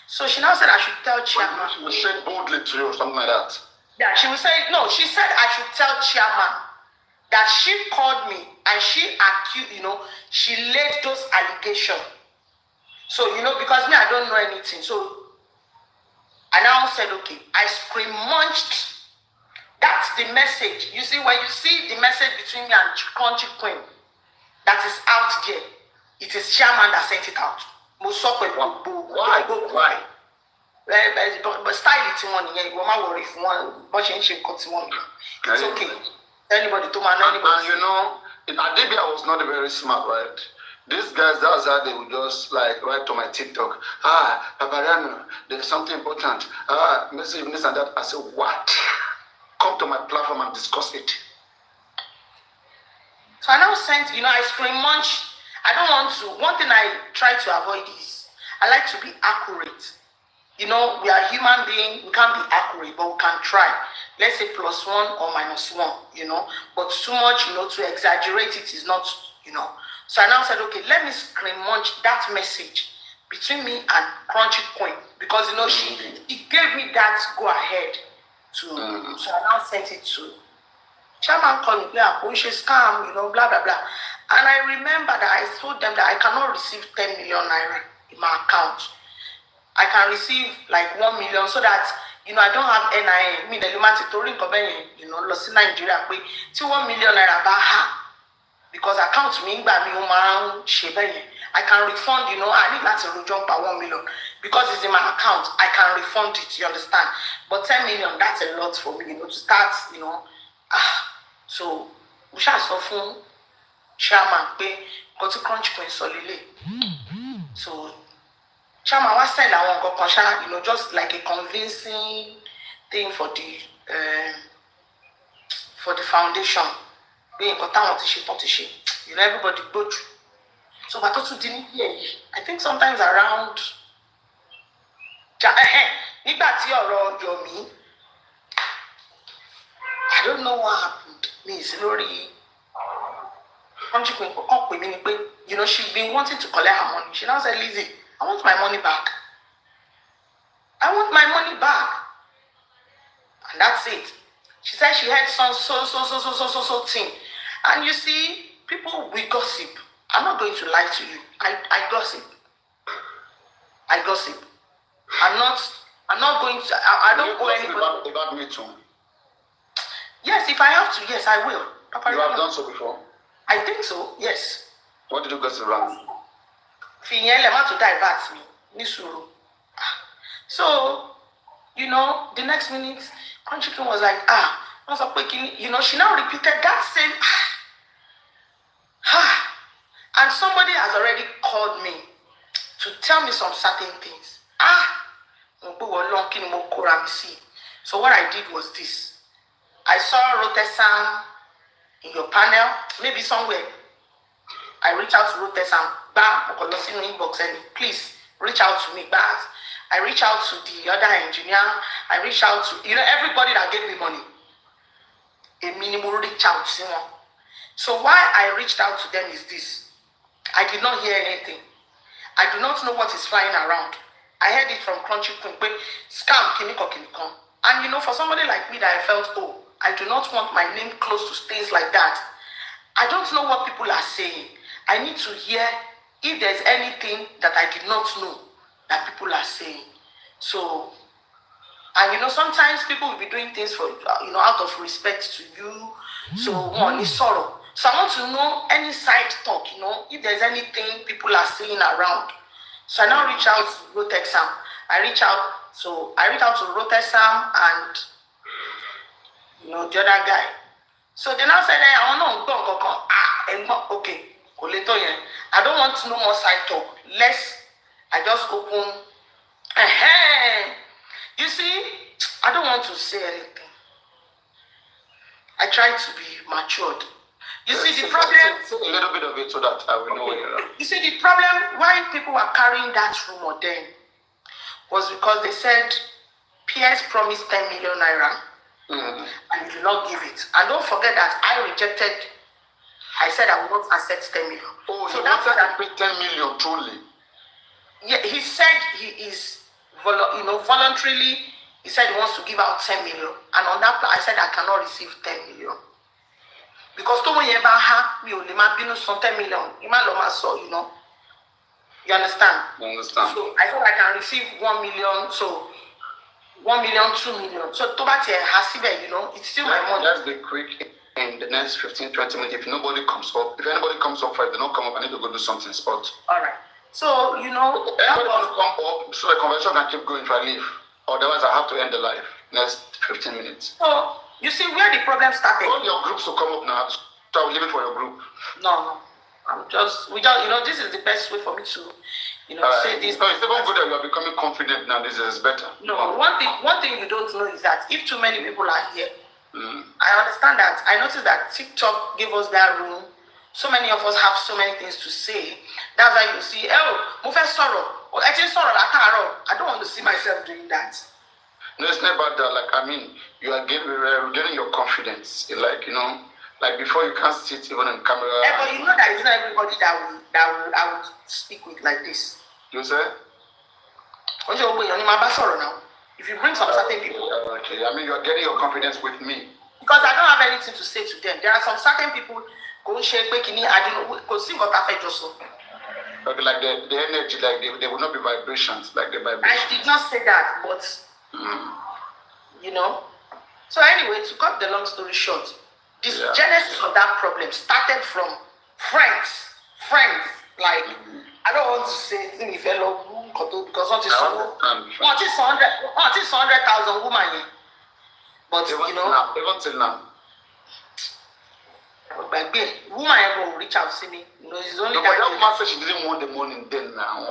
So she now said I should tell chairman. She will say it boldly to you or something like that. Yeah, she will say, no, she said I should tell chairman that she called me and she accused, she laid those allegations. So, because me, I don't know anything. So I now said, okay, I scream munched. That's the message. You see, when you see the message between me and Country Queen that is out there, it is chairman that sent it out. Why? But style it one, you won't worry if one, but change cut one. It's okay. Anybody to man, anybody. And you know, Adibia was not very smart, right? These guys, that's how they would just like write to my TikTok. Paparino, there's something important. Message this and that. I said, what? Come to my platform and discuss it. So I now sent, ice cream munch. I don't want to. One thing I try to avoid is I like to be accurate. We are human beings. We can't be accurate, but we can try. Let's say +1 or -1. But too much, to exaggerate it is not, So I now said, okay, let me screen munch that message between me and Crunchy Queen because she gave me that go ahead to. So I now sent it to Chairman called me, scam, blah blah blah. And I remember that I told them that I cannot receive 10 million naira in my account. I can receive like 1 million so that I don't have NIN. Me, the Lumatitorin lost in Nigeria, but 1 million naira baha because account me I can refund, I need to jump by 1 million because it's in my account. I can refund it, you understand? But 10 million, that's a lot for me, to start, So we shall suffer chairman pay go to Crunch Queen Solile. So chairman was said I want just like a convincing thing for the foundation. Being everybody go through. So but also didn't hear. I think sometimes around Yomi, I don't know what happened. Miss Lori she's been wanting to collect her money. She now said, Lizzie, I want my money back. I want my money back. And that's it. She said she had some so thing. And you see, people will gossip. I'm not going to lie to you. I gossip. I gossip. I'm not going to I don't go anybody. About me too. Yes, if I have to, yes, I will. You have done so before? I think so, yes. What did you gossip around? To divert me. Nisuru. So, the next minute, Crunchy King was like, she now repeated that same and somebody has already called me to tell me some certain things. So what I did was this. I saw Rotesam in your panel, maybe somewhere. I reached out to Rotesam, inbox, and please reach out to me, Baz. I reached out to the other engineer. I reached out to everybody that gave me money. A minimum reach out to them. So why I reached out to them is this. I did not hear anything. I do not know what is flying around. I heard it from Crunchy Queen, scam, kimiko. And for somebody like me that I felt, I do not want my name close to things like that. I don't know what people are saying. I need to hear if there's anything that I did not know that people are saying. So, and sometimes people will be doing things for, out of respect to you. So, one is sorrow. So I want to know any side talk, if there's anything people are saying around. So I now reach out to Rotexam. I reach out to Rotesam and the other guy. So they now said, I want to go. Okay, I don't want to know more side talk. I just open. You see, I don't want to say anything. I try to be matured. You see the problem. Say a little bit of it so that I will know. You see the problem why people were carrying that rumor then was because they said PS promised 10 million naira and did not give it. And don't forget that I rejected. I said I will not accept 10 million. Oh, so that's why I paid 10 million truly. Yeah, he said he is voluntarily. He said he wants to give out 10 million, and on that plan, I said I cannot receive 10 million. Because to me, me only my business 10 million. You understand? I understand. So I thought I can receive 1 million. So 1 million, 2 million. So to that it's still my money. Let's be quick in the next 15-20 minutes. If anybody comes up first, they don't come up, I need to go do something spot. All right. So, you know, that Anybody was, will come up so the conversation can keep going if I leave. Otherwise, I have to end the live next 15 minutes. so you see where the problem started. All your groups will come up now, so I will leave it for your group. No, we just, you know, this is the best way for me to, you know, say this. No, it's even good that you are becoming confident now. This is better. No, one thing you don't know is that if too many people are here, I understand that. I noticed that TikTok gave us that room. So many of us have so many things to say. That's why you see, oh, I don't want to see myself doing that. No, it's not about that. Like, I mean, you are getting your confidence. Like, you know, like before you can't sit even in camera. Yeah, but you know that it's not everybody I will speak with like this. You say? Now. If you bring some certain people. Okay. I mean, you are getting your confidence with me. Because I don't have anything to say to them. There are some certain people go shake bikini, I don't know, go sing what I felt just so. Okay, like the energy, like they will not be vibrations, like the vibrations. I did not say that, but you know. So anyway, to cut the long story short, this genesis of that problem started from friends. Like I don't want to say any fellow because not is 100,000 women. But even you know, even till now. But woman ever reach out to me. You know, it's only no, that woman said she didn't want the money then now.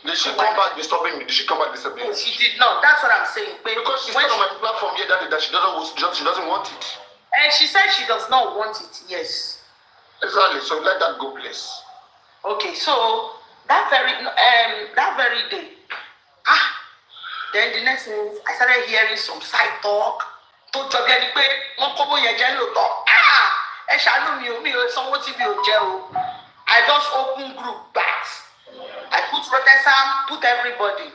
Did she come back disturbing me? Did she come back disturbing me? No, she did not. That's what I'm saying. Because she said on my platform here that she doesn't want it. And she said she does not want it, yes. Exactly. So let that go, please. Okay, so that very day, then the next thing I started hearing some side talk. I just opened group back. I put Rotterdam, put everybody.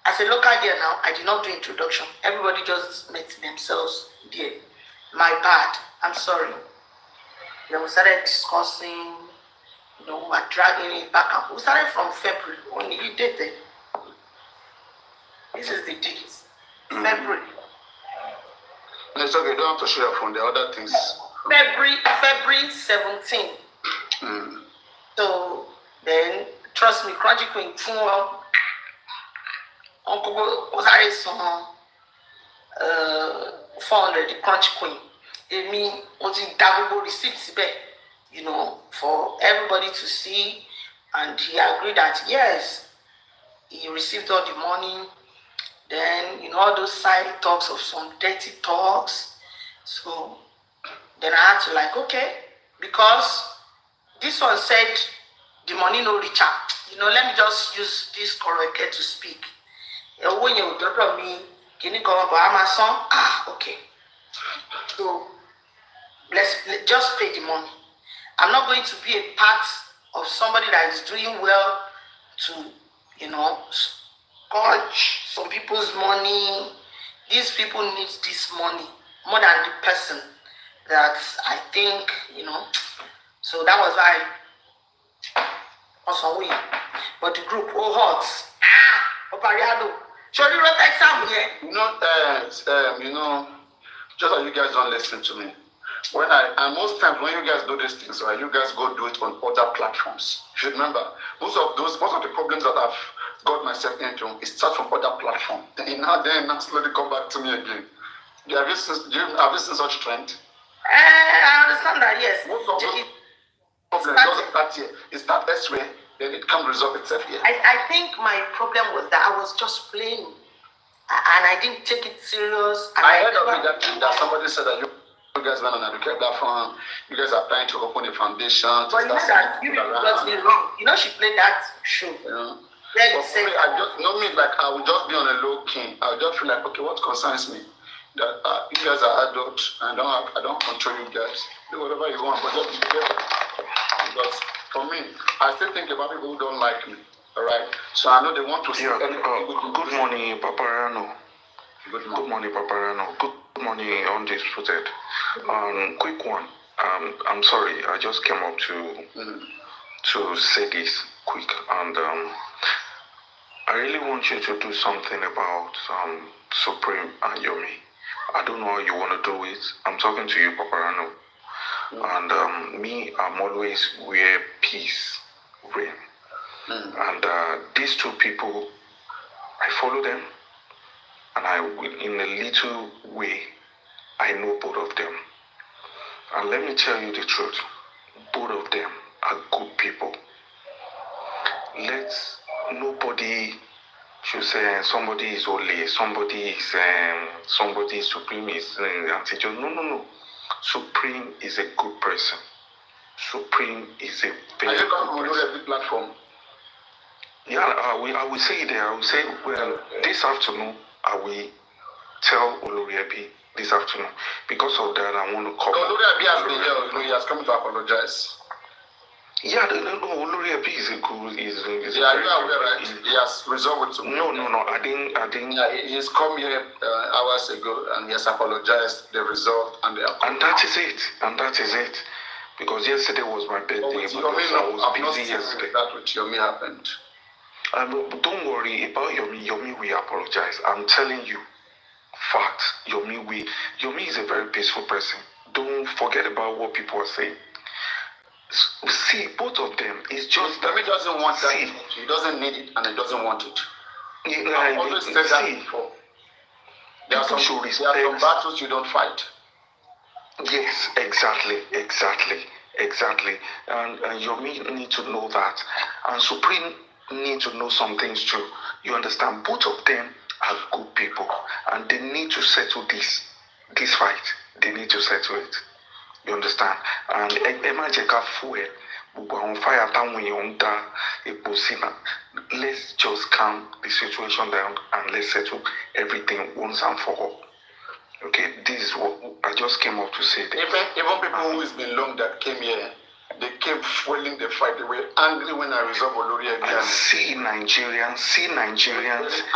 As a local girl now, I did not do introduction. Everybody just met themselves there. My bad. I'm sorry. Then we started discussing, you know, we were dragging it back up. We started from February. Only you dated. This is the date. February. It's okay, you don't have to show your phone. The other things. February 17. So then, trust me, Crunchy Queen, Uncle was already some 400, the Crunchy Queen. It means wanting double receipts back, you know, for everybody to see. And he agreed that yes, he received all the money. Then, you know, all those side talks of some dirty talks. So then I had to like, okay, because this one said the money no reach out. You know, let me just use this correct to speak. When you drop me, can you come up Amazon? Okay. So let's just pay the money. I'm not going to be a part of somebody that is doing well to, you know, scorch some people's money. These people need this money more than the person that I think, you know. So that was why also we. But the group all hot. Paparino. Show you wrote exam here. You know, just that you guys don't listen to me. And most times when you guys do these things, right, you guys go do it on other platforms. You should remember, most of the problems that I've got myself into, it starts from other platforms. Then now slowly come back to me again. Have you seen such trend? I understand that, yes. Most of those problems doesn't start here. It starts elsewhere, then it can resolve itself here. I think my problem was that I was just playing. And I didn't take it serious. And I heard of it that somebody said that you guys went on a educated platform, you guys are trying to open a foundation. But you know that you got me wrong. You know she played that show. Yeah. Then but for me, I will just be on a low key. I will just feel like, okay, what concerns me? That you guys are adults, and I don't control you guys. Do whatever you want, but just be careful. Because for me, I still think about people who don't like me. Alright? So I know they want to see anything. Good morning, Paparino. Good morning, Paparino. Good morning, Undisputed. Quick one. I'm sorry, I just came up to say this quick, and I really want you to do something about Supreme and Yomi. I don't know how you want to do it. I'm talking to you, Paparino. And me, I'm always where peace reign. And these two people, I follow them, and in a little way, I know both of them. And let me tell you the truth, both of them are good people. Nobody should say somebody is holy, somebody is supreme, is anti-just. No. Supreme is a good person. Supreme is a very good person. Every platform. Yeah, I will say there. I will say, well, this afternoon, I will tell Oloriebi this afternoon. Because of that, I want to come. Oloriebi has been here. He has come to apologize. Yeah, Oloriebi is a good. Is you are aware, right? He has resolved to. No. I didn't. Yeah, he's come here hours ago and he has apologized. The result and the. And that is it. Because yesterday was my birthday. I was busy yesterday. That with Yomi happened. Don't worry about Yomi. Yomi will apologize. I'm telling you, fact. Yomi is a very peaceful person. Don't forget about what people are saying. See, both of them. It's just Yomi doesn't want that. He doesn't need it and he doesn't want it. I always said that before. There are some battles you don't fight. Yes, exactly. And Yomi need to know that. And Supreme need to know some things too. You understand? Both of them are good people. And they need to settle this fight. They need to settle it. You understand? And let's just calm the situation down and let's settle everything once and for all. Okay, this is what I just came up to say. Even people who has been long that came here, they came fueling the fight. They were angry when I resolved Oloriebi. And see Nigerians.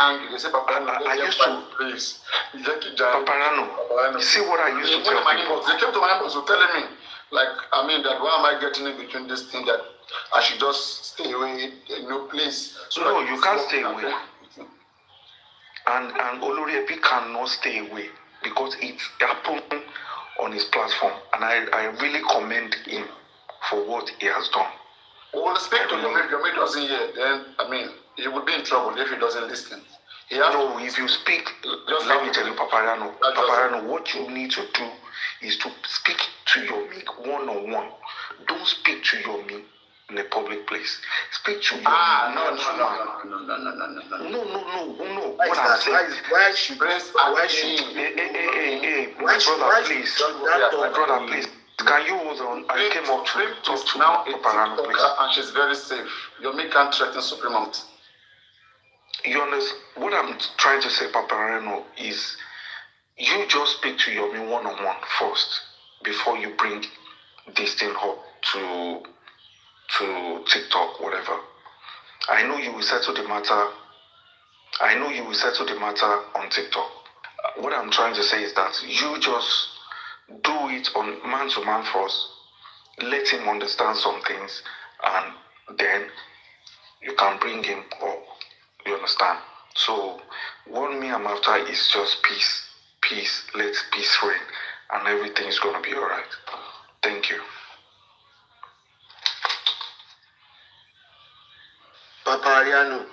Angry. They say, I used to. Paparino. See what I used to tell people. They came to my house telling me, that why am I getting in between this thing that I should just stay away, no place. So no, you can't stay away. And Oloriebi cannot stay away because it happened on his platform, and I really commend him for what he has done. We'll speak to Yomi. If Yomi doesn't hear, then he would be in trouble if he doesn't listen. If you speak, let me tell you, Paparino, what you need to do is to speak to Yomi one-on-one. Don't speak to Yomi in a public place. Speak to Yomi No. What I'm saying. Why should my brother, please. Can you hold on? I came up to talk to Paparino, please. And she's very safe. Yomi can't threaten Supreme. You understand? What I'm trying to say, Paparino, is you just speak to Yomi one-on-one first before you bring this thing up to TikTok, whatever. I know you will settle the matter. On TikTok. What I'm trying to say is that you just do it on man-to-man first. Let him understand some things, and then you can bring him up. You understand? So what me I'm after is just peace. Let peace reign, and everything is gonna be alright. Thank you. Paparino,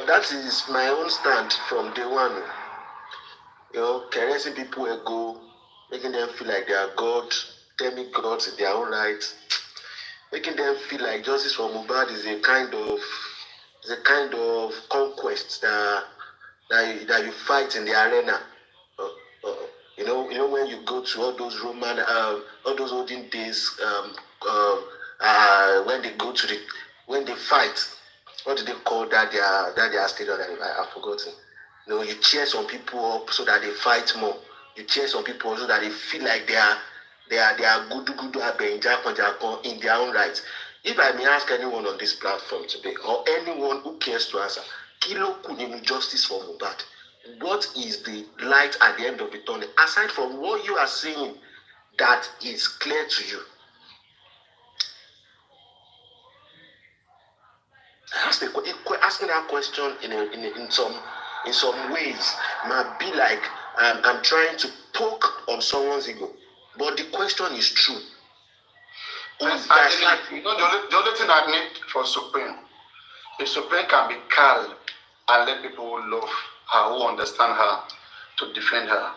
that is my own stand from day one. Caressing people ago, making them feel like they are God, demigods in their own right, making them feel like justice for Mohbad is a kind of conquest that you fight in the arena. When you go to all those Roman, all those olden days, when they fight, what do they call that? Their stadium. I've forgotten. You cheer some people up so that they fight more. You cheer some people up so that they feel like they are good in their own right. If I may ask anyone on this platform today, or anyone who cares to answer, Kilo Kuninu justice for Mohbad, what is the light at the end of the tunnel, aside from what you are saying that is clear to you? Asking that question in some ways might be like I'm trying to poke on someone's ego. But the question is true. Yes, the only thing I need for Supreme, if Supreme can be calm and let people who love her, who understand her, to defend her.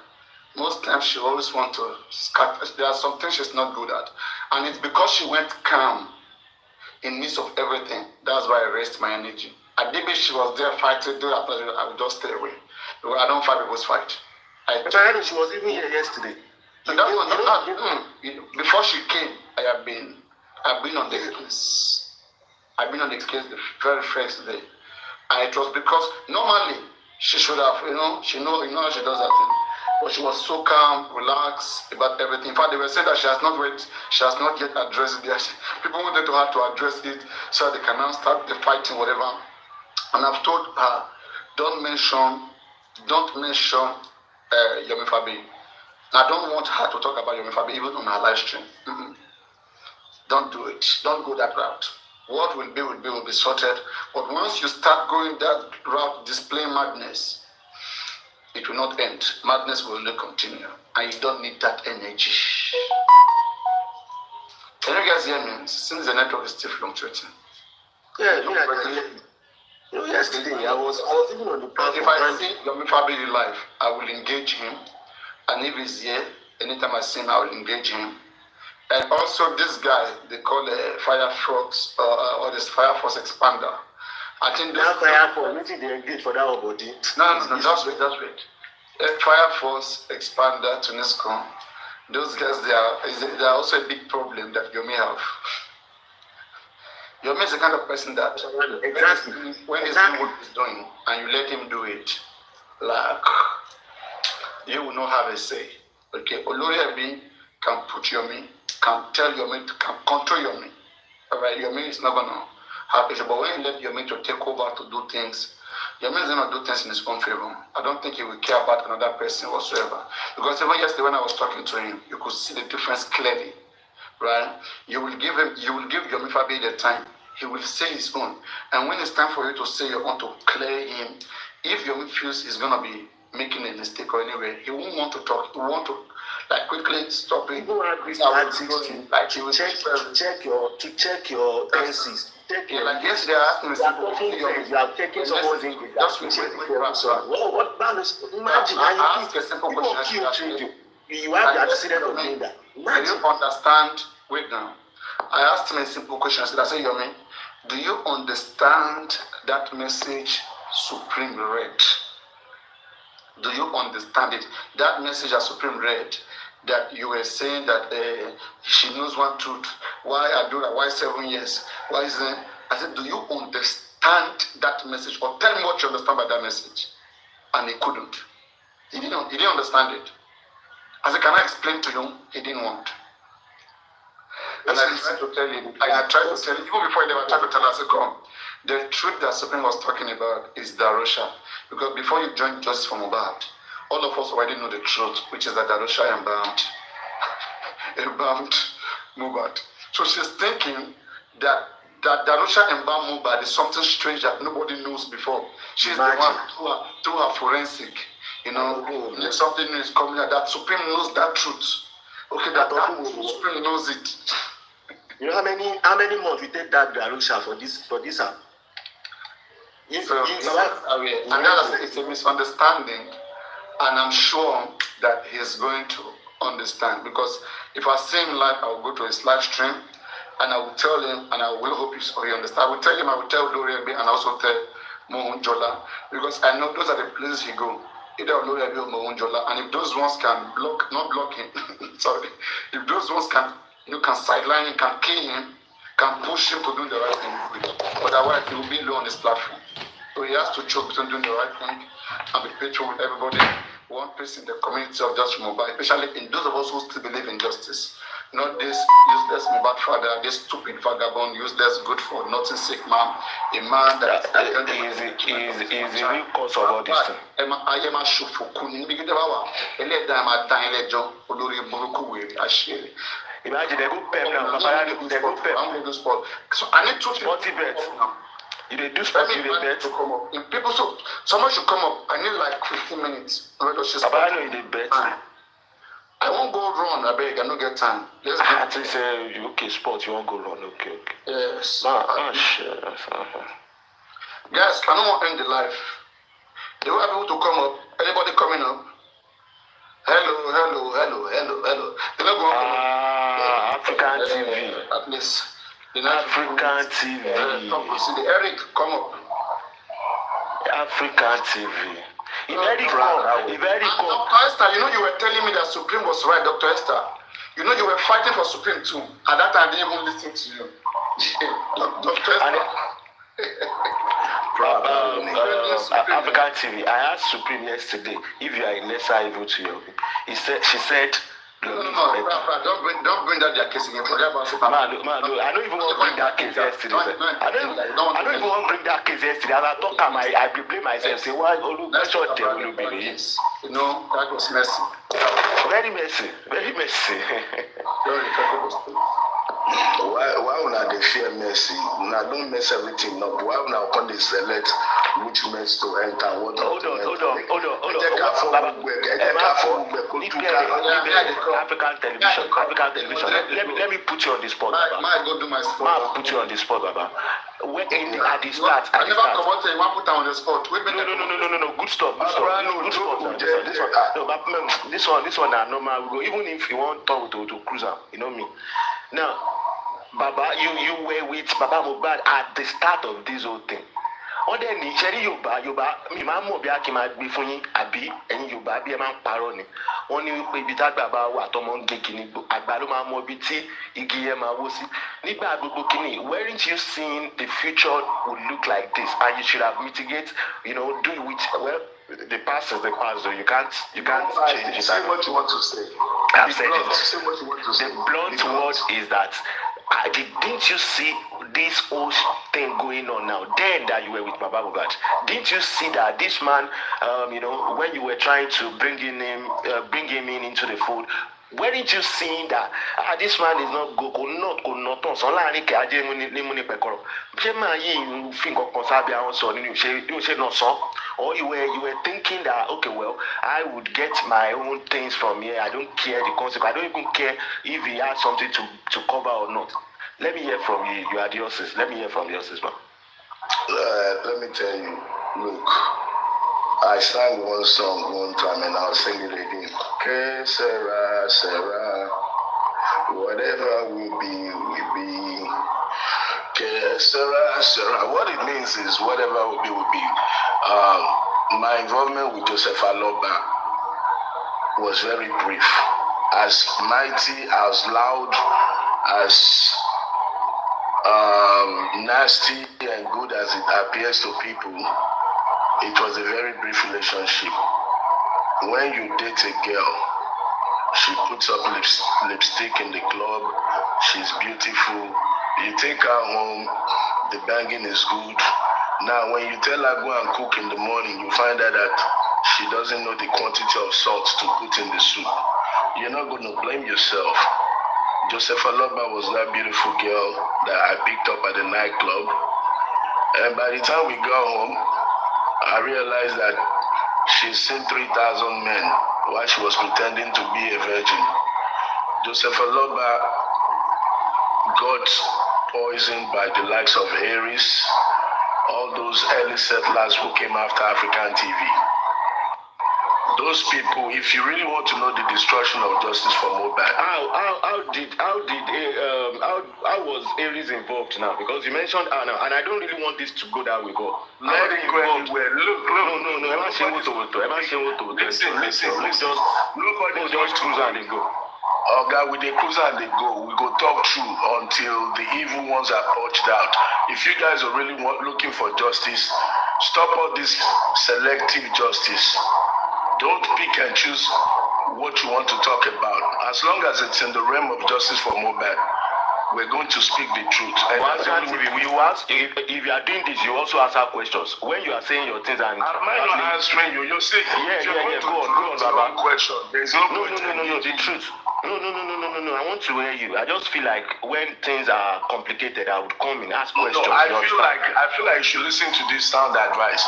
Most times she always wants to scatter. There are some things she's not good at. And it's because she went calm in midst of everything. That's why I raised my energy. At DB, she was there fighting, I would just stay away. Because I don't fight people's fight. Paparino, she was even here yesterday. Before she came, I've been on the case. I've been on the case the very first day. And it was because normally she should have, she know how she does that thing. But she was so calm, relaxed about everything. In fact, they were saying that she has not yet addressed it. People wanted her to address it so they can now start the fighting, whatever. And I've told her, don't mention Yomi Fabayi. I don't want her to talk about Yomi Fabayi even on her live stream. Don't do it. Don't go that route. What will be sorted. But once you start going that route, displaying madness, it will not end. Madness will only continue. And you don't need that energy. Can you guys hear me? Since the network is still fluctuating. Yeah. Yesterday I was even on the platform. If I see Yomi Fabayi live, I will engage him. And if he's here, anytime I see him, I will engage him. And also this guy, they call Firefox, or this Firefox expander. I think that Firefox, maybe they engage for that body. No, just wait. Firefox expander, Tunesco, those guys, they are also a big problem that Yomi have. Yomi is the kind of person that when he's doing what he's doing and you let him do it, like, you will not have a say. Okay, Olori can put Yomi, can tell Yomi, can control Yomi. Alright, Yomi is not gonna have it. But when you let Yomi to take over to do things, Yomi is gonna do things in his own favor. I don't think he will care about another person whatsoever. Because even yesterday when I was talking to him, you could see the difference clearly. Right? You will give Yomi Fabayi the time. He will say his own. And when it's time for you to say your own to clear him, if Yomi feels he's gonna be making a mistake or anyway, he won't want to talk. He will want to quickly stop it. Check your tenses. Like yesterday I asked him you are taking someone's English. Just what balance? Imagine I asked a simple question. You have the accident of doing that. Do you understand? Wait now. I asked him a simple question. I said, Yomi, do you understand that message Supreme read? Do you understand it? That message that Supreme read, that you were saying that she knows one truth. Why I do that? Why 7 years? Why is it? I said, do you understand that message? Or tell me what you understand by that message. And he couldn't. He didn't understand it. I said, can I explain to you? He didn't want. And I tried to tell him, even before he never tried to tell us, I said, come. The truth that Supreme was talking about is Darusha. Because before you joined Justice for Mohbad, all of us already know the truth, which is that Darusha embalmed Mohbad. So she's thinking that Darusha embalmed Mohbad is something strange that nobody knows before. She's the one through her forensic, something is coming out that Supreme knows that truth. Okay, that Supreme knows it. You know how many months we take that Darusha for this app? It's a misunderstanding, and I'm sure that he's going to understand. Because if I see him live, I will go to his live stream and I will tell him, and I will hope he understands. I will tell him, I will tell Loriabi, and also tell Mohunjola, because I know those are the places he go. Either Loriabi or Mohunjola, and if those ones can not block him, sorry, if those ones can sideline him, can kill him, can push him to do the right thing, otherwise he will be low on his platform. So he has to choose between doing the right thing and be faithful with everybody. One person in the community of Justice Mohbad, especially in those of us who still believe in justice. Not this useless Mohbad father, this stupid vagabond, useless, good for nothing sick man, a man that is the real cause of all this thing. I am a shufukuni. Imagine they go pay now. They go pay. So I need to 40 bets. You they do spot you the bet to come up. If people someone should come up. I need like 15 minutes. Paparino in the bet. I I won't go run. I beg. I don't get time. Let's go. At least okay, sports. You won't go run. Okay. Yes. Shit. Guys, I don't want to end the life. Do you have people to come up? Anybody coming up? Hello. They're not going to come up. African TV. At least. African TV. See the Eric, come up. African TV. If Eric come. Dr. Esther, you know you were telling me that Supreme was right, Dr. Esther. You know you were fighting for Supreme too. At that time, I didn't even listen to you. Dr. Esther. African TV. I asked Supreme yesterday if you are a lesser evil to Yomi. She said. No, don't bring that their case again. Forget about it. Man, I don't even want to bring that case yesterday. I don't even want to bring that case yesterday. As I talk, I blame myself. Say, why? That's what they will believe. You know, that was messy. Very messy. Why una dey fear mercy? Una don't mess everything up. Why una come dey select which mess to enter? What Hold on. African television. Let me put you on the spot, Baba. Might go do my spot. Put you on the spot, Baba. At the start. I never come out and put on the spot. No. Good stuff. This one are normal. We go even if you want to cruise up, you know me. Now, Baba, you were with Baba Mohbad at the start of this whole thing. On the Nigeri Yoba, mi máa mọ̀ bí a kì í máa gbé fún yín àbí ẹ̀yin Yorùbá bí ẹ máa ń parọ́ ni. Wọ́n ní wípé ibi tágbà bá wà tọmọ ń gé kìíní àgbà ló máa mọ ibi tí igi yẹn máa wó sí. Nígbà gbogbo kìíní, weren't you seeing the future would look like this and you should have mitigated, do which, well, the past is the past, so you can't change it. Say what you want to say. I've said it. Say what you want to say. The blunt word is that didn't you see this whole thing going on now? Then that you were with Baba Mohbad, didn't you see that this man, when you were trying to bring him in into the fold, weren't you seeing that this man is not not so láàrin kẹ ajé ní múni pẹkọrọ ṣé máa yí ìlú fi nǹkan kan sábẹ́ àwọn sọ nínú ṣe náà sọ, or you were thinking that okay, well, I would get my own things from here, I don't care the consequence, I don't even care if he has something to cover or not. Let me hear from you. You are the horses. Let me hear from the horses, man. Let me tell you, look, I sang one song one time and I'll sing it again. Que sera, sera, whatever will be. Que sera, sera. What it means is whatever will be. My involvement with Joseph Aloba was very brief. As mighty, as loud, as nasty and good as it appears to people, it was a very brief relationship. When you date a girl, she puts up lipstick in the club, she's beautiful, you take her home, the banging is good. Now when you tell her go and cook in the morning, you find out that she doesn't know the quantity of salt to put in the soup. You're not going to blame yourself. Joseph Aloba was that beautiful girl that I picked up at the nightclub. And by the time we got home, I realized that she's seen 3,000 men while she was pretending to be a virgin. Joseph Aloba got poisoned by the likes of Aries, all those early settlers who came after African TV. Those people, if you really want to know the destruction of justice for Mohbad, how was Aries involved now? Because you mentioned Anna, and I don't really want this to go that way. Go. Let it go anywhere. Look. No. Listen. Nobody just cruise and they go. Oh God, with the cruiser and they go. We go talk through until the evil ones are purged out. If you guys are really looking for justice, stop all this selective justice. Don't pick and choose what you want to talk about. As long as it's in the realm of justice for Mohbad, we're going to speak the truth. And if you are doing this, you also answer questions. When you are saying your things and... Am I not answering you? You're saying... Yeah. Go on, Baba. Question. There's no... No, the truth. No. I want to hear you. I just feel like when things are complicated, I would come and ask questions. No, I feel like you should listen to this sound advice.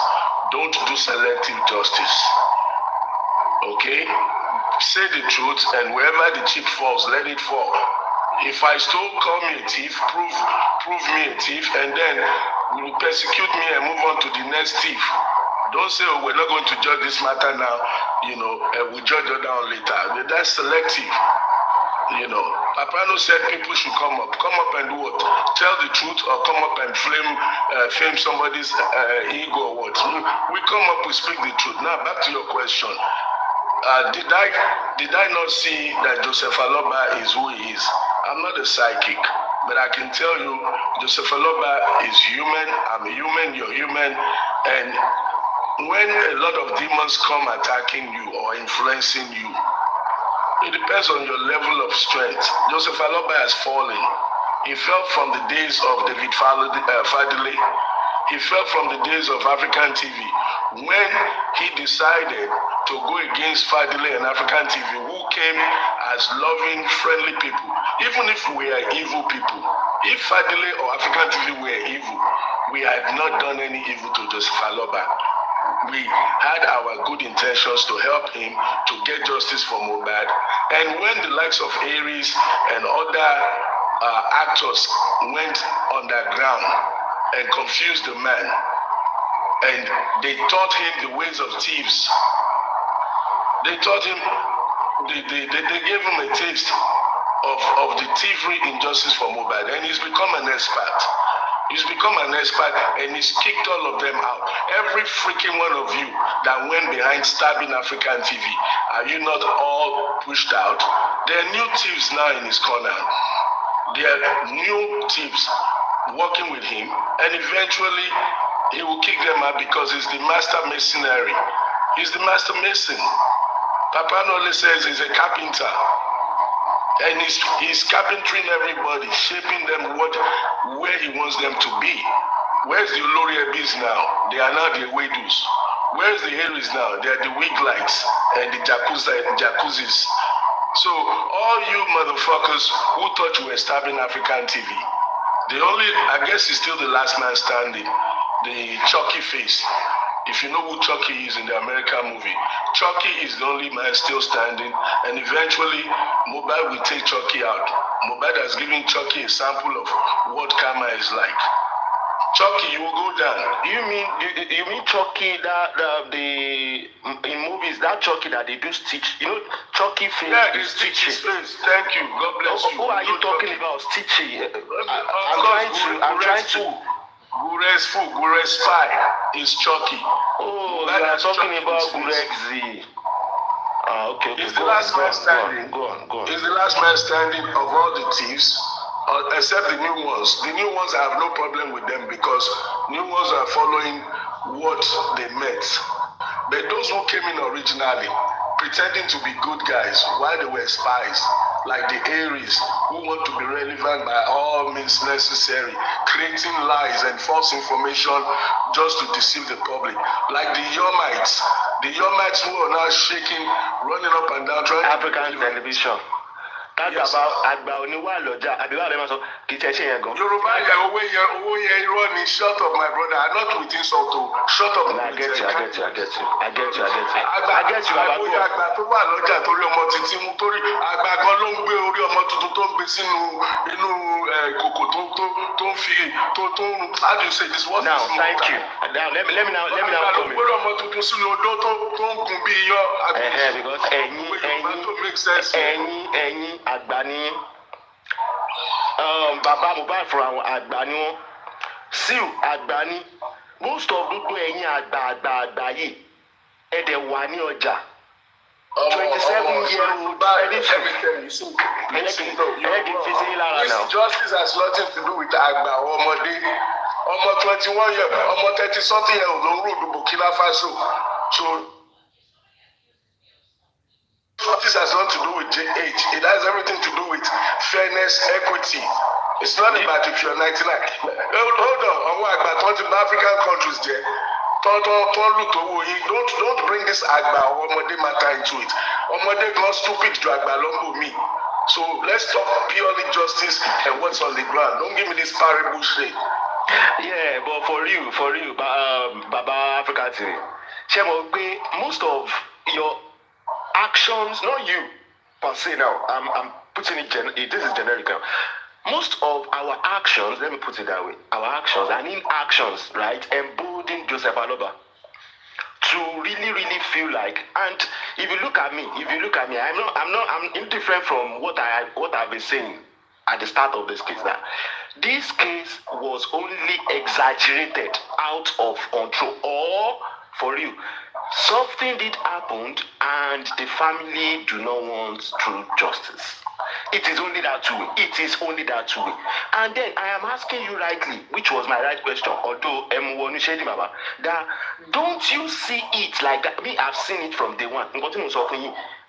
Don't do selective justice. Okay? say the truth, and wherever the chip falls, let it fall. If I stole, call me a thief, prove me a thief, and then you persecute me and move on to the next thief. Don't say, oh, we're not going to judge this matter now, and we'll judge it down later. That's selective. Paparino said people should come up and do what? Tell the truth, or come up and flame somebody's ego or what? We come up, we speak the truth. Now back to your question. Did I not see that Joseph Aloba is who he is? I'm not a psychic, but I can tell you Joseph Aloba is human. I'm a human, you're human, and when a lot of demons come attacking you or influencing you, it depends on your level of strength. Joseph Aloba has fallen. He fell from the days of David Fadile. He fell from the days of African TV. When he decided to go against Fadile and African TV, who came as loving, friendly people, even if we are evil people. If Fadile or African TV were evil, we had not done any evil to Joseph Aloba. We had our good intentions to help him to get justice for Mohbad. And when the likes of Aries and other actors went underground and confused the man, and they taught him the ways of thieves, they taught him, they gave him a taste of the thievery injustice for Mohbad, and he's become an expert. He's become an expert, and he's kicked all of them out. Every freaking one of you that went behind stabbing African TV, are you not all pushed out? There are new thieves now in his corner. There are new thieves working with him, and eventually he will kick them out because he's the master masonry. He's the master mason. Paparino only says he's a carpenter. And he's carpentering everybody, shaping them where he wants them to be. Where's the Olori Ebis now? They are now the Wedus. Where's the Harris now? They are the wig lights and the jacuzzis. So all you motherfuckers who thought you were stabbing African TV, I guess he's still the last man standing. The Chucky face. If you know who Chucky is in the American movie, Chucky is the only man still standing, and eventually Mohbad will take Chucky out. Mohbad has given Chucky a sample of what karma is like. Chucky, you will go down. You mean Chucky in movies, that Chucky that they do stitch, Chucky face? Yeah, they stitch his face. Thank you. God bless you. Who are you talking about? Stitchy? I'm trying to. Gure's spy is Chucky. Oh, you are talking about Gurexi. Okay. He's the last man standing. Go on. He's the last man standing of all the thieves, except the new ones. The new ones, I have no problem with them because new ones are following what they met. But those who came in originally, pretending to be good guys while they were spies, like the Aries, who want to be relevant by all means necessary, creating lies and false information just to deceive the public, like the Yomites who are now shaking, running up and down, trying African television. Talk about Agba Oniwa Loja. Abiwa Ademaso, Kiteche Yego. Yoruba, Owó shut up, my brother. I'm not with insult. Shut up. I get you. Agba tó wà lọ́jà torí ọmọ títí mú torí àgbà gan ló ń gbé orí ọmọ tuntun tó ń gbé sínú inú kòkò tó ń fi tó ń how do you say this? What now, is thank you. Now, let me now come in. Àgbà ló gbé ọmọ tuntun sínú odó tó ń gùn bí iyọ̀. Because ẹ̀yin àgbà ni bàbá Mohbad fún àwọn àgbà ni wọ́n still àgbà ni most of gbogbo ẹ̀yin àgbà yìí ẹ̀dẹ̀ wà ní ọjà 27-year-old this justice has nothing to do with àgbà ọmọdé ọmọ 21 year ọmọ 30-something year old ló ń rúdù Burkina Faso so. This has nothing to do with age. It has everything to do with fairness, equity. It's not about if you're 99. Hold on. Àwọn àgbà tó ti bá African countries jẹ́. Don't bring this àgbà ọmọdé matter into it. Ọmọdé gan stupid ju àgbà lọ́mbò mi. So let's talk purely justice and what's on the ground. Don't give me this parable shit. Yeah, but for you, Baba Africa TV. Ṣé mo gbé most of your action actions, not you per se now, I'm putting it, this is generic now. Most of our actions, let me put it that way, our actions and inactions, right, embolden Joseph Aloba to really feel like, and if you look at me, I'm indifferent from what I've been saying at the start of this case. That this case was only exaggerated out of control, or for real, something did happen and the family do not want true justice. It is only that way. It is only that way. And then I am asking you rightly, which was my right question, although that don't you see it like that? Me, I've seen it from day one.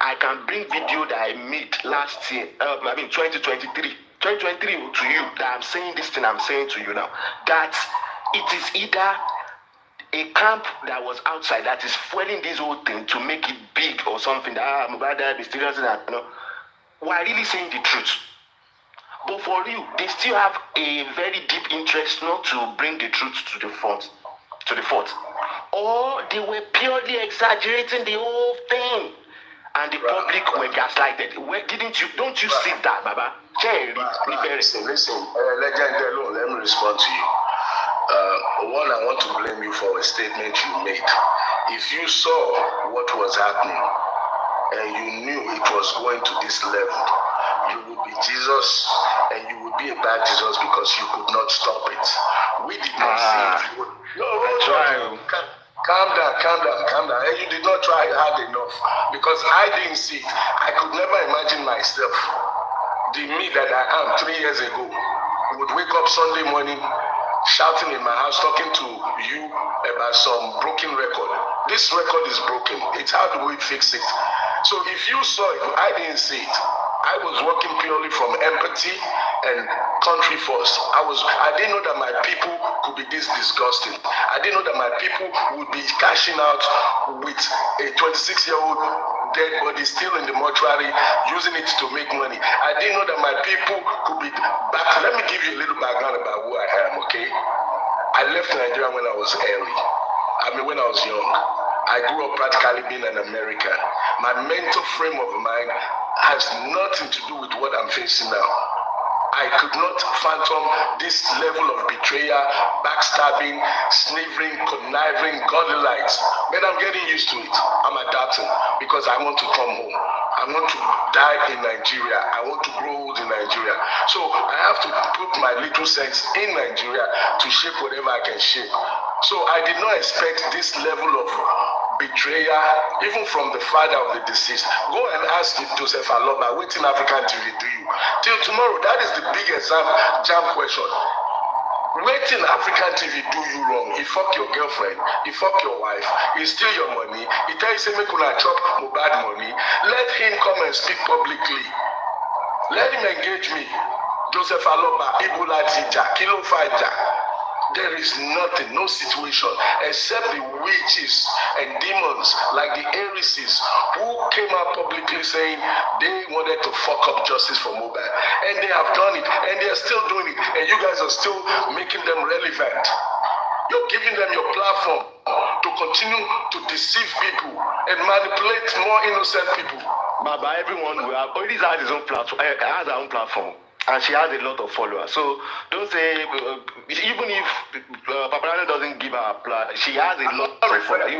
I can bring video that I made last year, 2023 to you, that I'm saying this thing I'm saying to you now, that it is either a camp that was outside that is fueling this whole thing to make it big or something, that Mubada mysterious, we're really saying the truth. But for you, they still have a very deep interest not to bring the truth to the front, or they were purely exaggerating the whole thing, and the public were gaslighted. Don't you see that, Baba? Listen, legend alone, let me respond to you. One, I want to blame you for a statement you made. If you saw what was happening and you knew it was going to this level, you would be Jesus, and you would be a bad Jesus because you could not stop it. We did not see it. No. Calm down. And you did not try hard enough because I didn't see it. I could never imagine myself, the me that I am 3 years ago, would wake up Sunday morning shouting in my house, talking to you about some broken record. This record is broken. It's how do we fix it? So if you saw it, I didn't see it. I was working purely from empathy and country first. I didn't know that my people could be this disgusting. I didn't know that my people would be cashing out with a 26-year-old dead body still in the mortuary, using it to make money. I didn't know that my people could be back. Let me give you a little background about who I am, okay? I left Nigeria when I was when I was young. I grew up practically being an American. My mental frame of mind has nothing to do with what I'm facing now. I could not fathom this level of betrayal, backstabbing, sniveling, conniving, godly lights. But I'm getting used to it. I'm adapting because I want to come home. I want to die in Nigeria. I want to grow old in Nigeria. So I have to put my little sense in Nigeria to shape whatever I can shape. So I did not expect this level of betrayal, even from the father of the deceased. Go and ask Joseph Aloba, what in African TV do you? Till tomorrow, that is the big jam question. What in African TV do you wrong? He fuck your girlfriend, he fuck your wife, he steal your money, he tell you say make una chop bad money. Let him come and speak publicly. Let him engage me. Joseph Aloba, Ebola Tija, Kilo Faja. There is nothing, no situation, except the witches and demons like the Arises who came out publicly saying they wanted to fuck up justice for Mobile. And they have done it, and they are still doing it, and you guys are still making them relevant. You're giving them your platform to continue to deceive people and manipulate more innocent people. Baba, everyone will have, already has his own platform, has her own platform. And she has a lot of followers. So don't say, even if Paparino doesn't give her a plan, she has a lot of followers.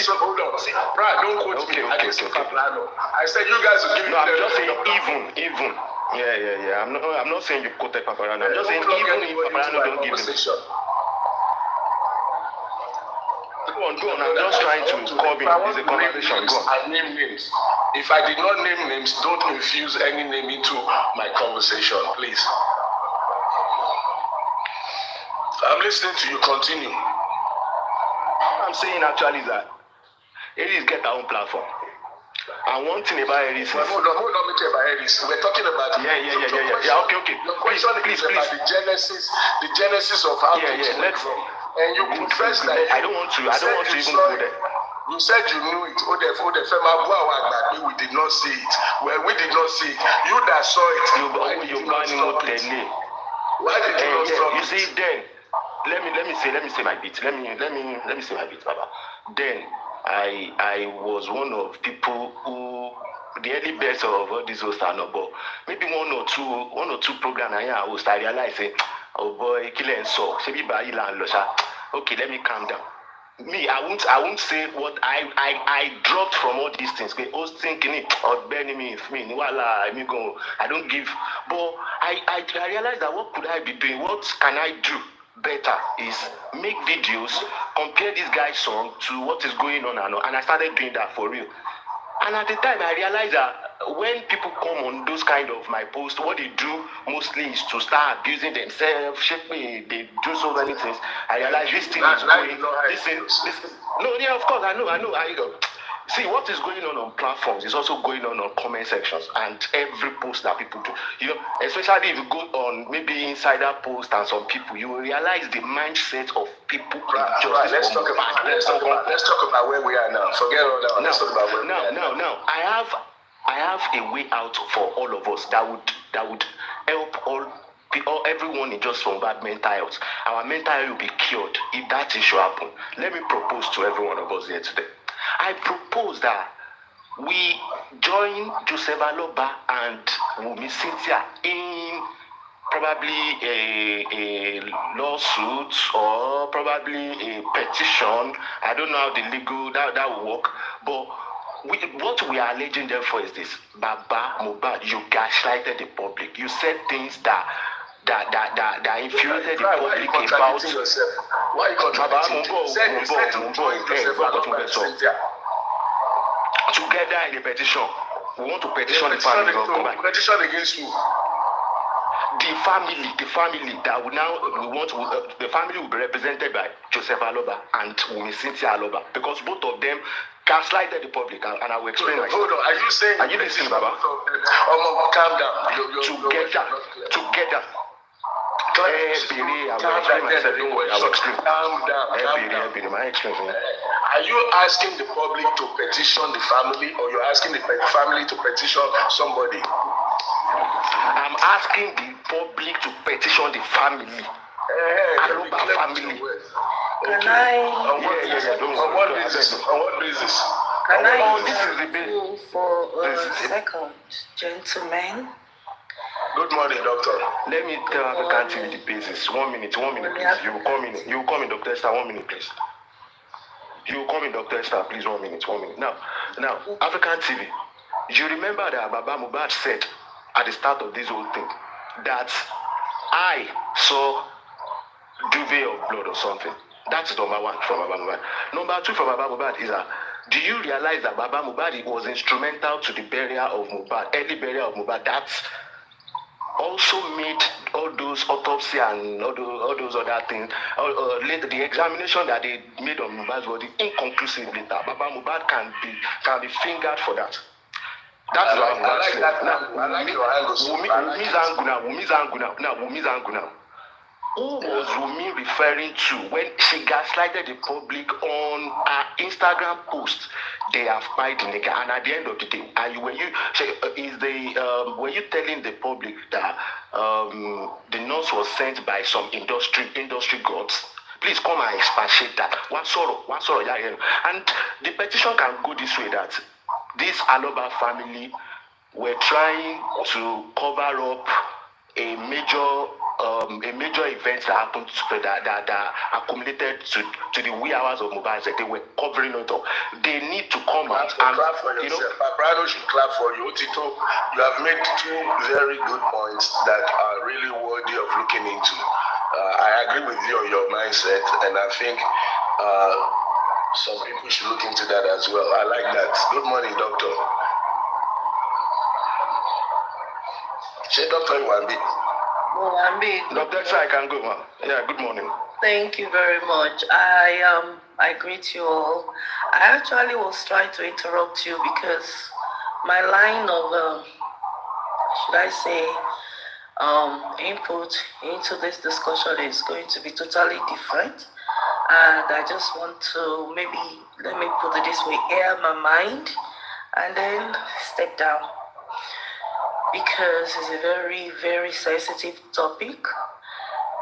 So hold on. Brad, don't quote me. Okay. Paparino. I said you guys are giving. No, I'm just saying even. Yeah. I'm not saying you quoted Paparino. I'm just saying even if Paparino don't give him. Go on. I'm just trying to curb it. It's a conversation. Go on. I name names. If I did not name names, don't infuse any name into my conversation, please. I'm listening to you. Continue. I'm saying actually that Aries get our own platform. And one thing about Aries is... Hold on, Mr. Aries. We're talking about... Yeah, okay. Your question is about the genesis of how things went wrong. And you confess that... I don't want to even go there. You said you knew it. We did not see it. Well, we did not see it. You that saw it. Why did you not stop it? You see, then let me say my bit. Let me say my bit, Baba. Then I was one of people who the early best of all these hosts are not, but maybe one or two programs I host, I realize, oh boy, kill and so, okay, let me calm down. Me, I won't say what I dropped from all these things. Okay, I was thinking or burning me, I don't give. But I realized that what could I be doing? What can I do better is make videos, compare this guy's song to what is going on, and I started doing that for real. And at the time, I realized that when people come on those kind of my posts, what they do mostly is to start abusing themselves, shape me, they do so many things. I realized this thing is going. No, yeah, of course, I know. See, what is going on platforms is also going on comment sections and every post that people do. Especially if you go on maybe insider posts and some people, you will realize the mindset of people. Right. Let's talk about where we are now. Forget all that. Let's talk about where we are now. Now, I have a way out for all of us that would help everyone in just from bad mental health. Our mental health will be cured if that issue happen. Let me propose to every one of us here today. I propose that we join Joseph Aloba and Wumi Cynthia in probably a lawsuit or probably a petition. I don't know how the legal that will work, but what we are alleging them for is this: Baba Mohbad, you gaslighted the public. You said things that infuriated the public about. Why you contradicting yourself? Together in a petition, we want to petition the family of Mohbad. Petition against who? The family that the family will be represented by Joseph Aloba and Wumi Cynthia Aloba, because both of them gaslighted the public, and I will explain myself. Hold on, are you saying? Are you listening, Baba? Calm down. Together. Are you asking the public to petition the family, or you're asking the family to petition somebody? I'm asking the public to petition the family. Aloba family. Can I? On what basis? Can I this is the you for a second, gentlemen? Good morning, doctor. Let me tell African TV the basis. 1 minute, please. You will come in, Dr. Esther. 1 minute, please. You will come in, Dr. Esther, please. 1 minute. Now, African TV. You remember that Baba Mohbad said at the start of this whole thing that I saw duvet of blood or something. That's number one from Baba Mohbad. Number two from Baba Mohbad is that, do you realize that Baba Mohbad was instrumental to the burial of Mohbad, early burial of Mohbad? That also made all those autopsy and all those other things, the examination that they made on Mohbad's body inconclusive later. Baba Mohbad can be fingered for that. That's what I'm saying. Wumi's angle now. Who was Wumi referring to when she gaslighted the public on her Instagram post? They have fight the nigga, and at the end of the day, were you telling the public that the nurse was sent by some industry gods? Please come and expatiate that. One sorrow, yeah. And the petition can go this way, that this Aloba family were trying to cover up a major event that happened that accumulated to the wee hours of Mohbad. They were covering it up. They need to come out and clap for yourself. Paparino should clap for you. Tito, you have made two very good points that are really worthy of looking into. I agree with you on your mindset, and I think some people should look into that as well. I like that. Good morning, doctor. Dr. Iwambi. Dr. I can go, man. Yeah, good morning. Thank you very much. I greet you all. I actually was trying to interrupt you because my line of, input into this discussion is going to be totally different. And I just want to let me put it this way, air my mind and then step down. Because it's a very, very sensitive topic.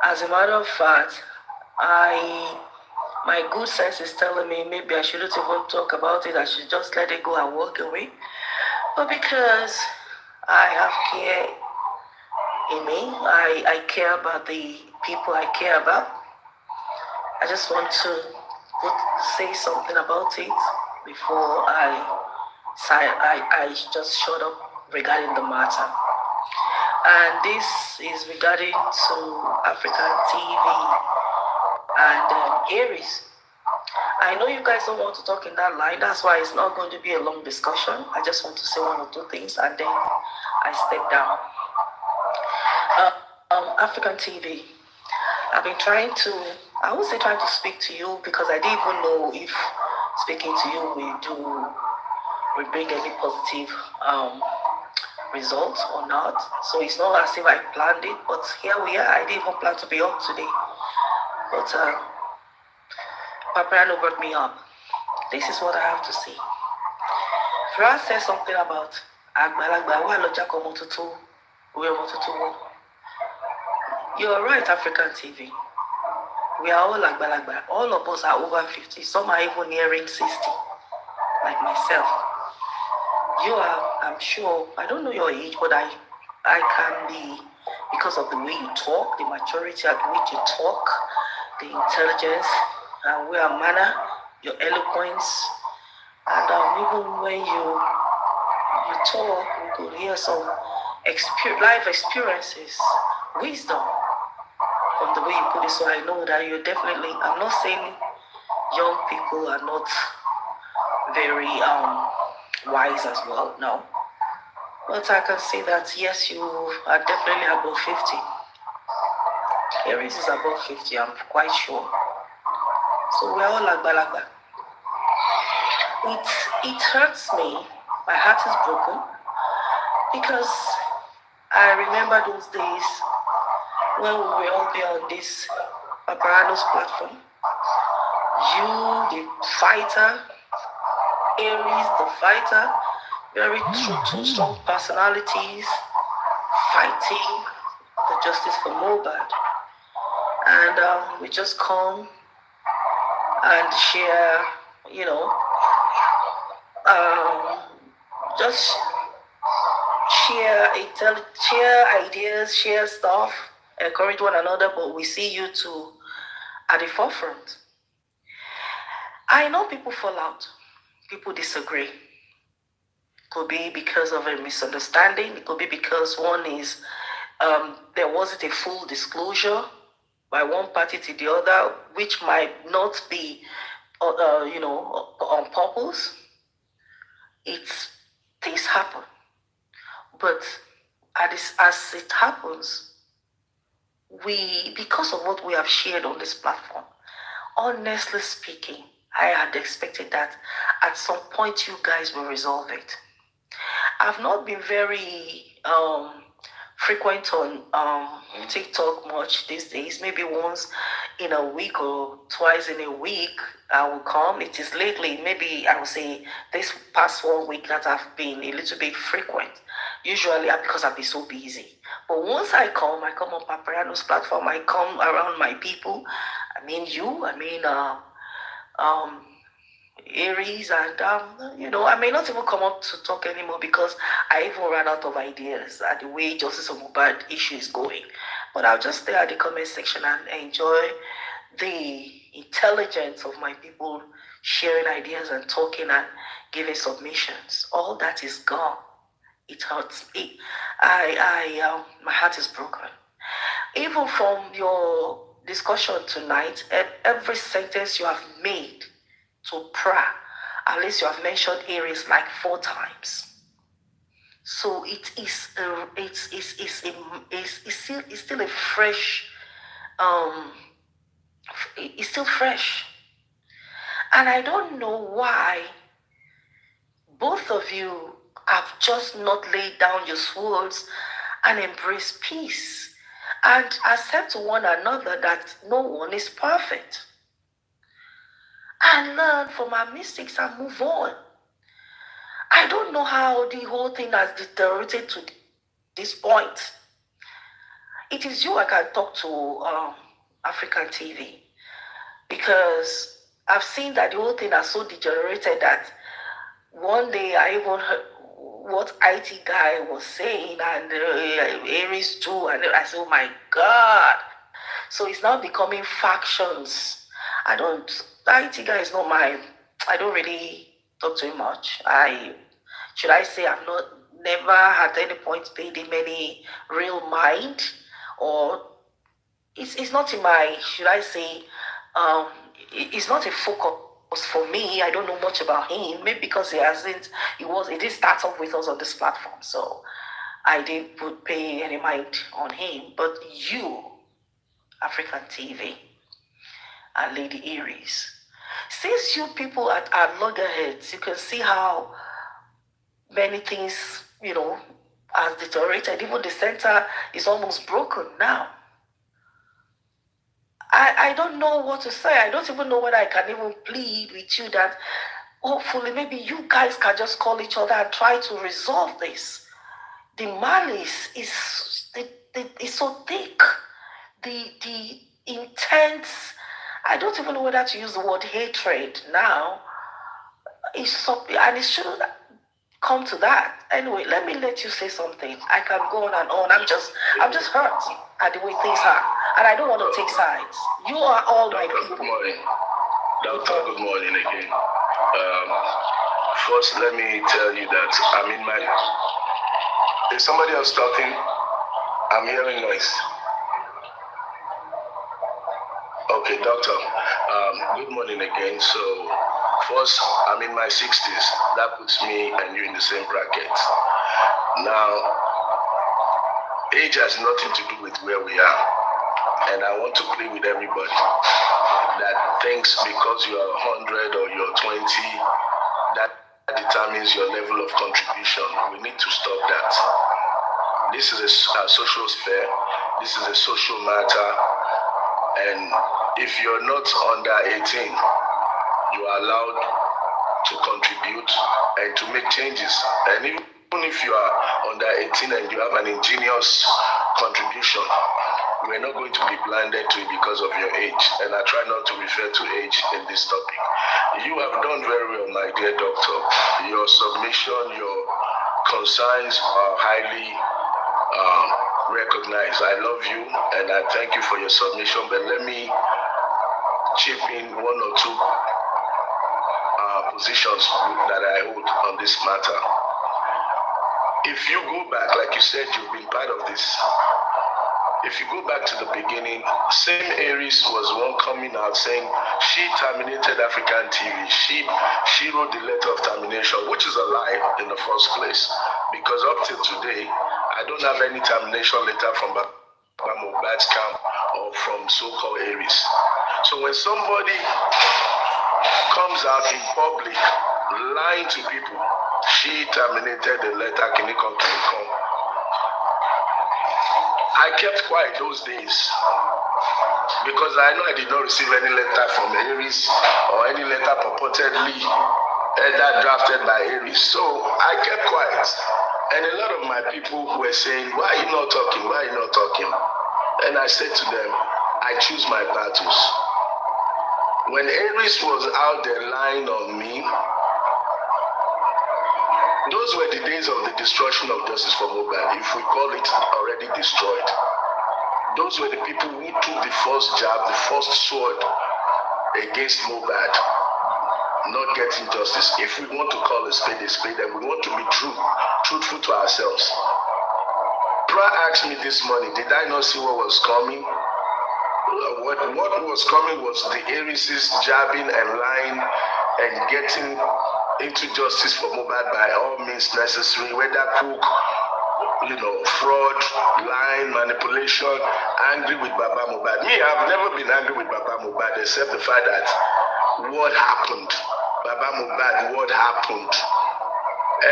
As a matter of fact, my good sense is telling me maybe I shouldn't even talk about it. I should just let it go and walk away. But because I have care in me, I care about the people I care about. I just want to say something about it before I just shut up regarding the matter. And this is regarding to African TV and Aries. I know you guys don't want to talk in that line. That's why it's not going to be a long discussion. I just want to say one or two things and then I step down. African TV. I've been trying to, I would say trying to speak to you because I didn't even know if speaking to you will bring any positive results or not. So it's not as if I planned it, but here we are. I didn't even plan to be up today. But Paparino brought me up. This is what I have to say. Fra said something about you're right, African TV. We are all Agbalagba. All of us are over 50. Some are even nearing 60, like myself. You are, I'm sure, I don't know your age, but I can be, because of the way you talk, the maturity at which you talk, the intelligence, and your manner, your eloquence, and even when you talk, we could hear some life experiences, wisdom from the way you put it. So I know that you're definitely, I'm not saying young people are not very wise as well, no. But I can say that yes, you are definitely above 50. Aries is above 50, I'm quite sure. So we're all Agbalagba. It hurts me. My heart is broken because I remember those days when we will all be on this Paparino's platform. You, the fighter, Aries, the fighter, very two strong personalities fighting for justice for Mohbad. And we just come and share, just share ideas, share stuff, encourage one another, but we see you two at the forefront. I know people fall out, people disagree. Could be because of a misunderstanding. It could be because one is there wasn't a full disclosure by one party to the other, which might not be, on purpose. Things happen, but as it happens, because of what we have shared on this platform, honestly speaking, I had expected that at some point you guys will resolve it. I've not been very frequent on TikTok much these days. Maybe once in a week or twice in a week I will come. It is lately, maybe I would say this past 1 week that I've been a little bit frequent. Usually because I've been so busy. But once I come on Paparino's platform, I come around my people. I mean you, Aries, and I may not even come up to talk anymore because I even ran out of ideas at the way Justice of Mohbad issue is going. But I'll just stay at the comment section and enjoy the intelligence of my people sharing ideas and talking and giving submissions. All that is gone. It hurts me. My heart is broken. Even from your discussion tonight, every sentence you have made to pra, at least you have mentioned Aries like 4 times. So it's still a fresh, it's still fresh. And I don't know why both of you have just not laid down your swords and embraced peace and accept one another that no one is perfect. And learn from our mistakes and move on. I don't know how the whole thing has deteriorated to this point. It is you I can talk to, African TV, because I've seen that the whole thing has so degenerated that one day I even what IT guy was saying, and Aries too, and I said, oh my God. So it's now becoming factions. IT guy is not I don't really talk to him much. Should I say I've never at any point paid him any real mind, or it's not in my, should I say, it's not a focus for me. I don't know much about him, maybe because he didn't start off with us on this platform, so I didn't pay any mind on him. But you, African TV, and Lady Aries, since you people are loggerheads, you can see how many things, has deteriorated. Even the center is almost broken now. I don't know what to say. I don't even know whether I can even plead with you that hopefully maybe you guys can just call each other and try to resolve this. The malice is so thick. The intense, I don't even know whether to use the word hatred now. It's so, and it shouldn't come to that. Anyway, let me let you say something. I can go on and on. I'm just hurt at the way things are, and I don't want to take sides. You are all my people. Good morning. Doctor, good morning again. First, let me tell you that I'm in my... Is somebody else talking? I'm hearing noise. Okay, doctor. Good morning again. So, first, I'm in my 60s. That puts me and you in the same bracket. Now, age has nothing to do with where we are. And I want to play with everybody that thinks because you are 100 or you're 20, that determines your level of contribution. We need to stop that. This is a social sphere. This is a social matter. And if you're not under 18, you are allowed to contribute and to make changes. And even if you are under 18 and you have an ingenious contribution, we're not going to be blinded to it because of your age. And I try not to refer to age in this topic. You have done very well, my dear doctor. Your submission, your concerns are highly recognized. I love you and I thank you for your submission, but let me chip in one or two positions that I hold on this matter. If you go back, like you said, you've been part of this. If you go back to the beginning, same Aries was one coming out saying she terminated African TV. She wrote the letter of termination, which is a lie in the first place. Because up till today, I don't have any termination letter from Mohbad's camp or from so-called Aries. So when somebody comes out in public lying to people, she terminated the letter, can you come? I kept quiet those days because I know I did not receive any letter from Aries or any letter purportedly either drafted by Aries. So I kept quiet. And a lot of my people were saying, why are you not talking? Why are you not talking? And I said to them, I choose my battles. When Aries was out there lying on me, those were the days of the destruction of justice for Mohbad, if we call it already destroyed. Those were the people who took the first jab, the first sword against Mohbad, not getting justice. If we want to call a spade, and we want to be truthful to ourselves. Pra asked me this morning, did I not see what was coming? What was coming was the Aries jabbing and lying and getting into justice for Mohbad by all means necessary, whether crook, fraud, lying, manipulation, angry with Baba Mohbad. Me, I've never been angry with Baba Mohbad except the fact that what happened? Baba Mohbad, what happened?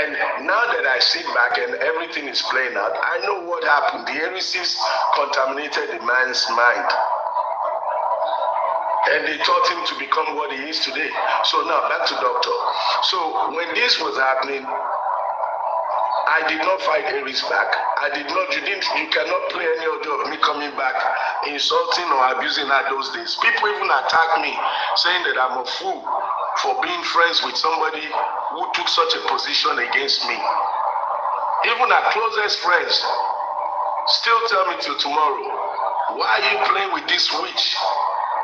And now that I sit back and everything is playing out, I know what happened. The heresies contaminated the man's mind. And they taught him to become what he is today. So now, back to doctor. So when this was happening, I did not fight Aries back. You cannot play any audio of me coming back, insulting or abusing her those days. People even attack me, saying that I'm a fool for being friends with somebody who took such a position against me. Even our closest friends still tell me till tomorrow, why are you playing with this witch?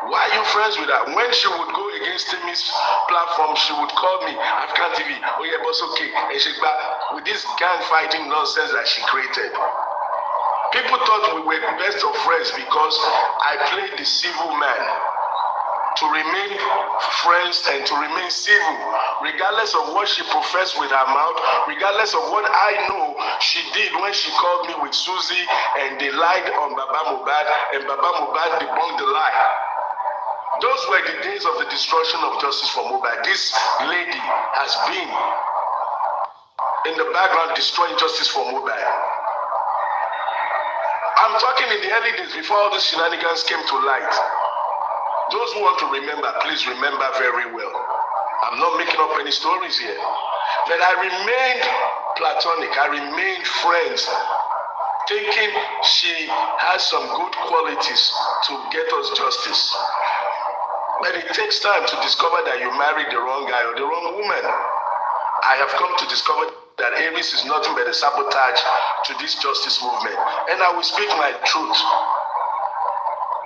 Why are you friends with her? When she would go against Timmy's platform, she would call me, African TV, oh yeah, boss, okay. And she back with this gang fighting nonsense that she created. People thought we were best of friends because I played the civil man to remain friends and to remain civil, regardless of what she professed with her mouth, regardless of what I know she did when she called me with Susie and they lied on Baba Mohbad and Baba Mohbad debunked the lie. Those were the days of the destruction of justice for Mohbad. This lady has been in the background destroying justice for Mohbad. I'm talking in the early days before all these shenanigans came to light. Those who want to remember, please remember very well. I'm not making up any stories here. But I remained platonic. I remained friends, thinking she has some good qualities to get us justice. But it takes time to discover that you married the wrong guy or the wrong woman. I have come to discover that Aries is nothing but a sabotage to this justice movement. And I will speak my truth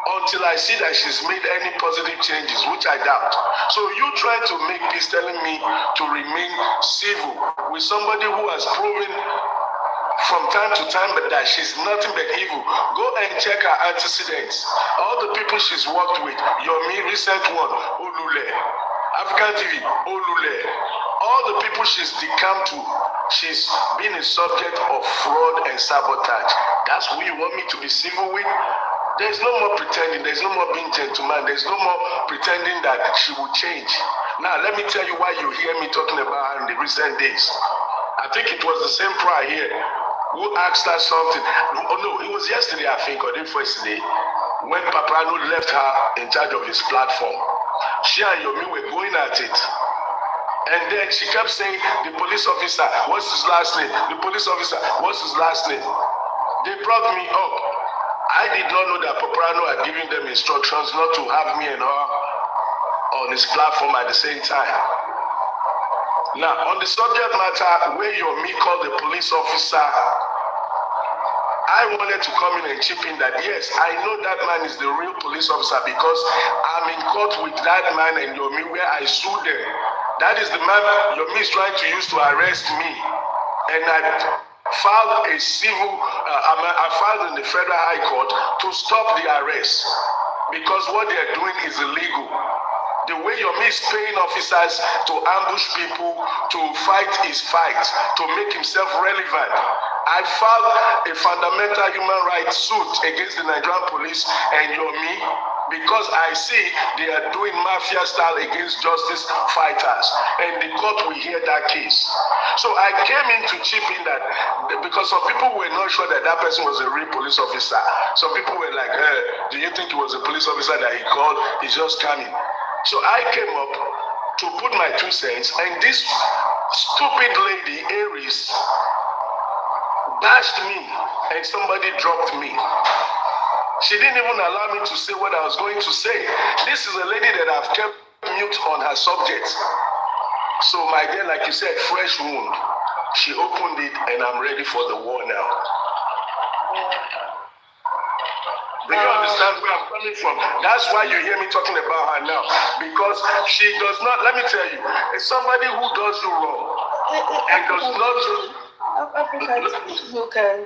until I see that she's made any positive changes, which I doubt. So you trying to make peace, telling me to remain civil with somebody who has proven from time to time but that she's nothing but evil. Go and check her antecedents. All the people she's worked with, Yomi, recent one, Olule, African TV, Olule. All the people she's decamped to, she's been a subject of fraud and sabotage. That's who you want me to be civil with? There's no more pretending. There's no more being gentleman. There's no more pretending that she will change. Now, let me tell you why you hear me talking about her in the recent days. I think it was the same prior here who asked her something. Oh no, it was yesterday, I think, or the first day, when Paparino left her in charge of his platform. She and Yomi were going at it. And then she kept saying, the police officer, what's his last name? The police officer, what's his last name? They brought me up. I did not know that Paparino had given them instructions not to have me and her on his platform at the same time. Now, on the subject matter where Yomi called the police officer, I wanted to come in and chip in that, yes, I know that man is the real police officer because I'm in court with that man and Yomi where I sued them. That is the man Yomi is trying to use to arrest me. And I filed a civil, I filed in the Federal High Court to stop the arrest because what they are doing is illegal. The way Yomi is paying officers to ambush people to fight his fight, to make himself relevant. I filed a fundamental human rights suit against the Nigerian police and Yomi because I see they are doing mafia style against justice fighters, and the court will hear that case. So I came in to chip in that because some people were not sure that that person was a real police officer. Some people were like, do you think he was a police officer that he called? He's just coming. So I came up to put my 2 cents, and this stupid lady, Aries, bashed me, and somebody dropped me. She didn't even allow me to say what I was going to say. This is a lady that I've kept mute on her subject. So my dear, like you said, fresh wound. She opened it, and I'm ready for the war now. Do you understand where I'm coming from? That's why you hear me talking about her now. Because she does not, let me tell you, it's somebody who does you wrong and does not do. African, you can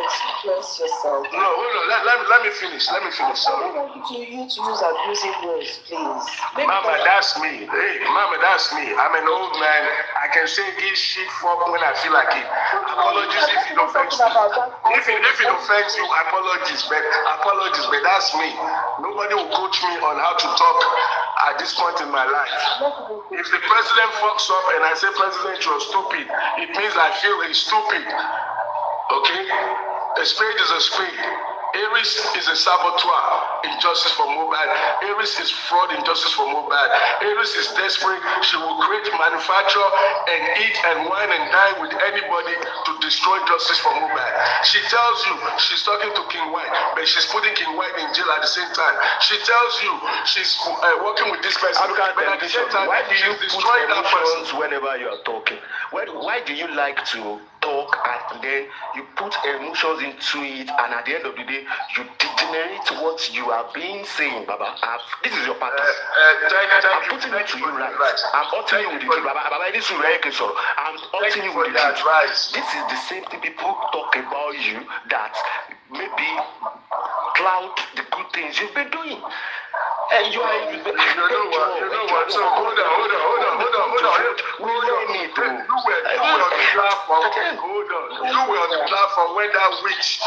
express yourself. No, hold on. Let me finish. Sorry. I don't want you to use abusive words, please. Mama, that's me. Hey, Mama, that's me. I'm an old man. I can say this shit fuck when I feel like it. Apologies if it offends you. If it offends you, apologies, but that's me. Nobody will coach me on how to talk at this point in my life. If the president fucks up and I say, President, you're stupid, it means I feel he's stupid. Okay? A spade is a spade. Aries is a saboteur in justice for Mohbad. Aries is fraud in justice for Mohbad. Aries is desperate. She will create, manufacture, and eat and wine and dine with anybody to destroy justice for Mohbad. She tells you she's talking to King White, but she's putting King White in jail at the same time. She tells you she's working with this person, but at the same time, why do you destroy that person whenever you are talking? Why do you like to talk, and then you put emotions into it, and at the end of the day, you degenerate what you are being saying, Baba. This is your pattern. I'm putting it to you right. I'm altering you with the truth, Baba. I'm altering you with the truth. This is the same thing people talk about you that maybe cloud the good things you've been doing. And you are you know what? So hold on. You were on the platform. Hold on. You were on the platform when that witch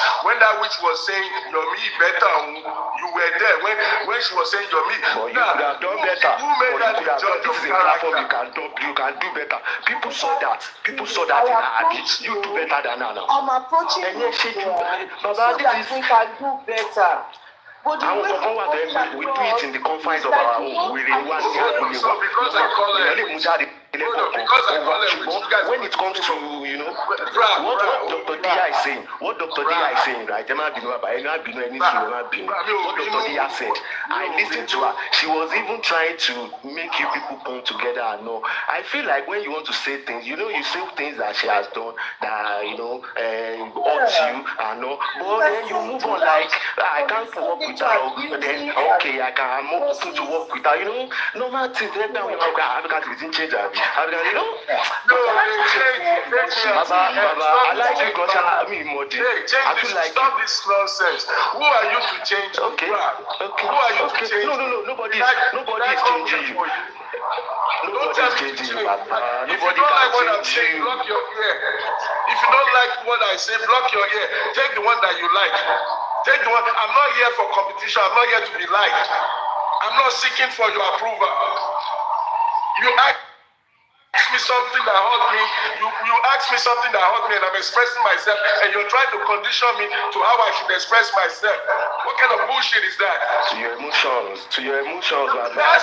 was saying Yomi better. You were there when she was saying Yomi. Well, you could have done better. Who made that the judge of this is a platform character? you can do better. People saw that in Adi. You do better than her now. I'm approaching you Baba, so that we can do better. But the way we do it in the confines of our home. We really want so because I call her when it comes to, what Dr. Dia is saying, right? What Dr. Dia said, I listened to her. She was even trying to make you people come together and know. I feel like when you want to say things, you say things that she has done that, hurt you and know. But then you move on like, I can't work with her. Then, okay, I'm open to work with her. Normal things. Then now we're like, African didn't change her. Baba, I like you because I mean, I feel like stop this nonsense. Who are you to change? Okay. Who are you to change? No. Nobody is changing you. Nobody is changing you, Baba. If you don't like what I'm saying, block your ear. If you don't like what I say, block your ear. Take the one that you like. Take the one. I'm not here for competition. I'm not here to be liked. I'm not seeking for your approval. You ask me something that hurt me. You ask me something that hurt me, and I'm expressing myself, and you're trying to condition me to how I should express myself. What kind of bullshit is that? To your emotions, Baba.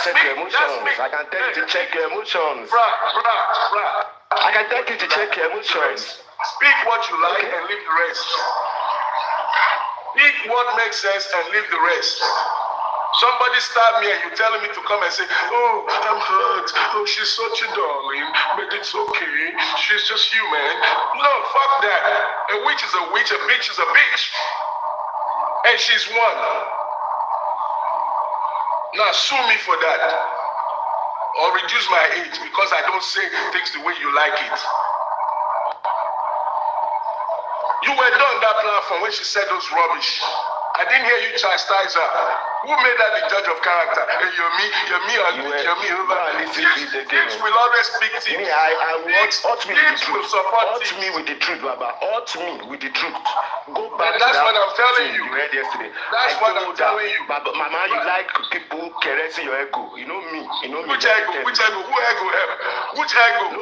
Check your emotions. I can tell you to check your emotions. I can tell you to check your emotions. Speak what you like and leave the rest. Pick what makes sense and leave the rest. Somebody stabbed me and you're telling me to come and say, oh, I'm hurt. Oh, she's such a darling, but it's okay. She's just human. No, fuck that. A witch is a witch, a bitch is a bitch. And she's one. Now sue me for that. Or reduce my age because I don't say things the way you like it. You were done that platform when she said those rubbish. I didn't hear you chastise her. Who made her the judge of character? Yomi over. Things will always speak to you. Things will support you. Me with the truth, Baba. Ought me with the truth. Go back. That's what I'm telling you. You read yesterday. That's what I'm telling you. Baba, Mama, you like people caressing your ego. You know me. Which ego? Who ego? Which ego?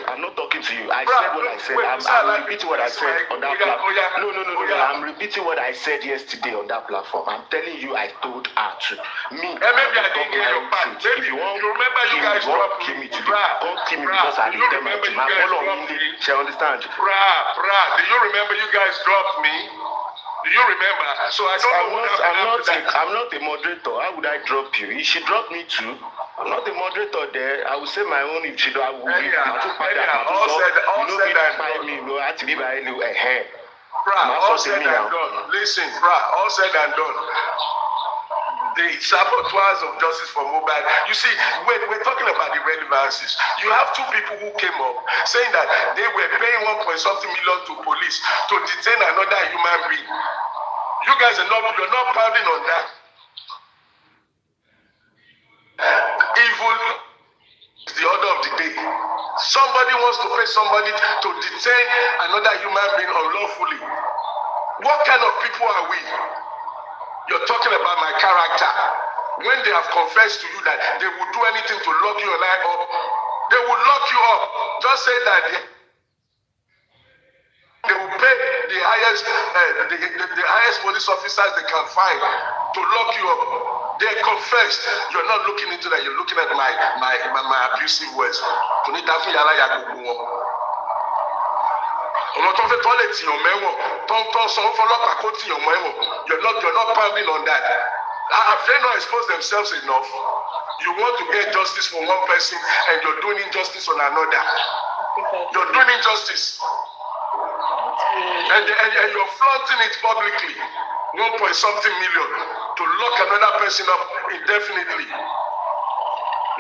I'm not talking to you. I said what I said. I'm repeating what I said on that platform. No. I'm repeating what I said yesterday on that platform. I'm telling you, I told her to me. And maybe I didn't hear your part. Maybe you remember you guys dropped me. Don't kill me because I didn't remember you guys dropped me. She understand? Do you remember you guys dropped me? Do you remember? So I don't know. I'm not a moderator. How would I drop you? If she dropped me too. I'm not a moderator there. I will say my own if she don't. I will all said and done. Listen, all said and done. The saboteurs of justice for mobile. You see, we're talking about the relevances. You have two people who came up saying that they were paying 1.something million to police to detain another human being. You guys you're not pounding on that. Evil is the order of the day. Somebody wants to pay somebody to detain another human being unlawfully. What kind of people are we? You're talking about my character. When they have confessed to you that they will do anything to lock you and I up, they will lock you up. Just say that they will pay the highest police officers they can find to lock you up. They confessed. You're not looking into that. You're looking at my abusive words. You're not pounding on that. Have they not exposed themselves enough? You want to get justice for one person and you're doing injustice on another. You're doing injustice. And you're flaunting it publicly. 1 point something million to lock another person up indefinitely.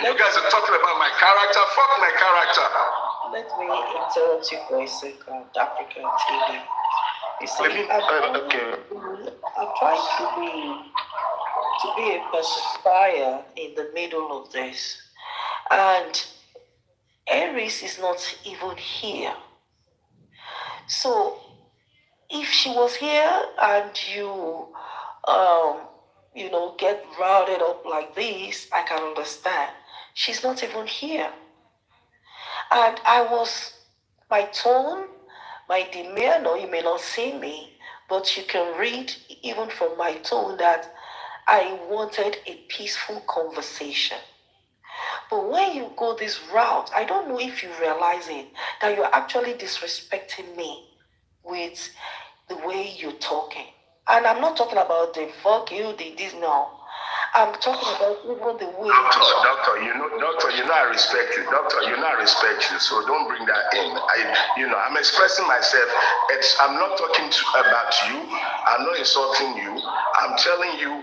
You guys are talking about my character. Fuck my character. Let me interrupt you for a second, African TV. You see, I'm trying to be a pacifier in the middle of this. And Aries is not even here. So if she was here and you get routed up like this, I can understand. She's not even here. And my tone, my demeanor, you may not see me, but you can read even from my tone that I wanted a peaceful conversation. But when you go this route, I don't know if you realize it, that you're actually disrespecting me with the way you're talking. And I'm not talking about the fuck you, the this, no. I'm talking about even the way. Doctor, I respect you. I respect you. So don't bring that in. I'm expressing myself. I'm not talking about you. I'm not insulting you. I'm telling you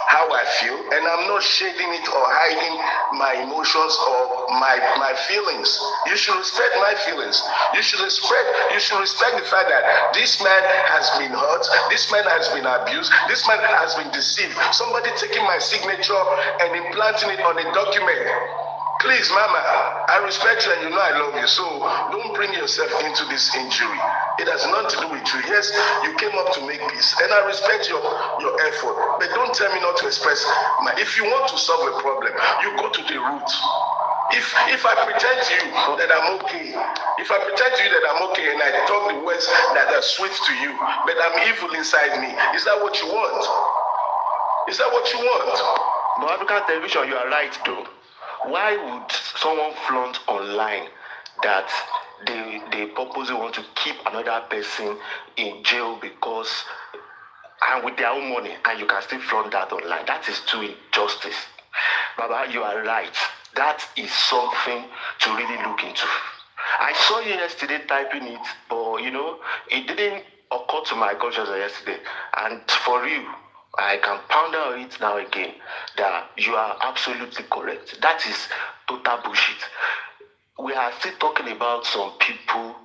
how I feel, and I'm not shading it or hiding my emotions or my feelings. You should respect my feelings. You should respect the fact that this man has been hurt. This man has been abused. This man has been deceived. Somebody taking my signature and implanting it on a document. Please, Mama, I respect you and you know I love you. So don't bring yourself into this injury. It has nothing to do with you. Yes, you came up to make peace, and I respect your effort. But don't tell me not to express if you want to solve a problem, you go to the root. If I pretend to you that I'm okay, and I talk the words that are sweet to you, but I'm evil inside me, is that what you want? Is that what you want? But African television, you are right though. Why would someone flaunt online that they purposely want to keep another person in jail because and with their own money, and you can still flaunt that online? That is too injustice. Baba, you are right. That is something to really look into. I saw you yesterday typing it, but it didn't occur to my consciousness yesterday. And for you, I can ponder on it now again that you are absolutely correct. That is total bullshit. We are still talking about some people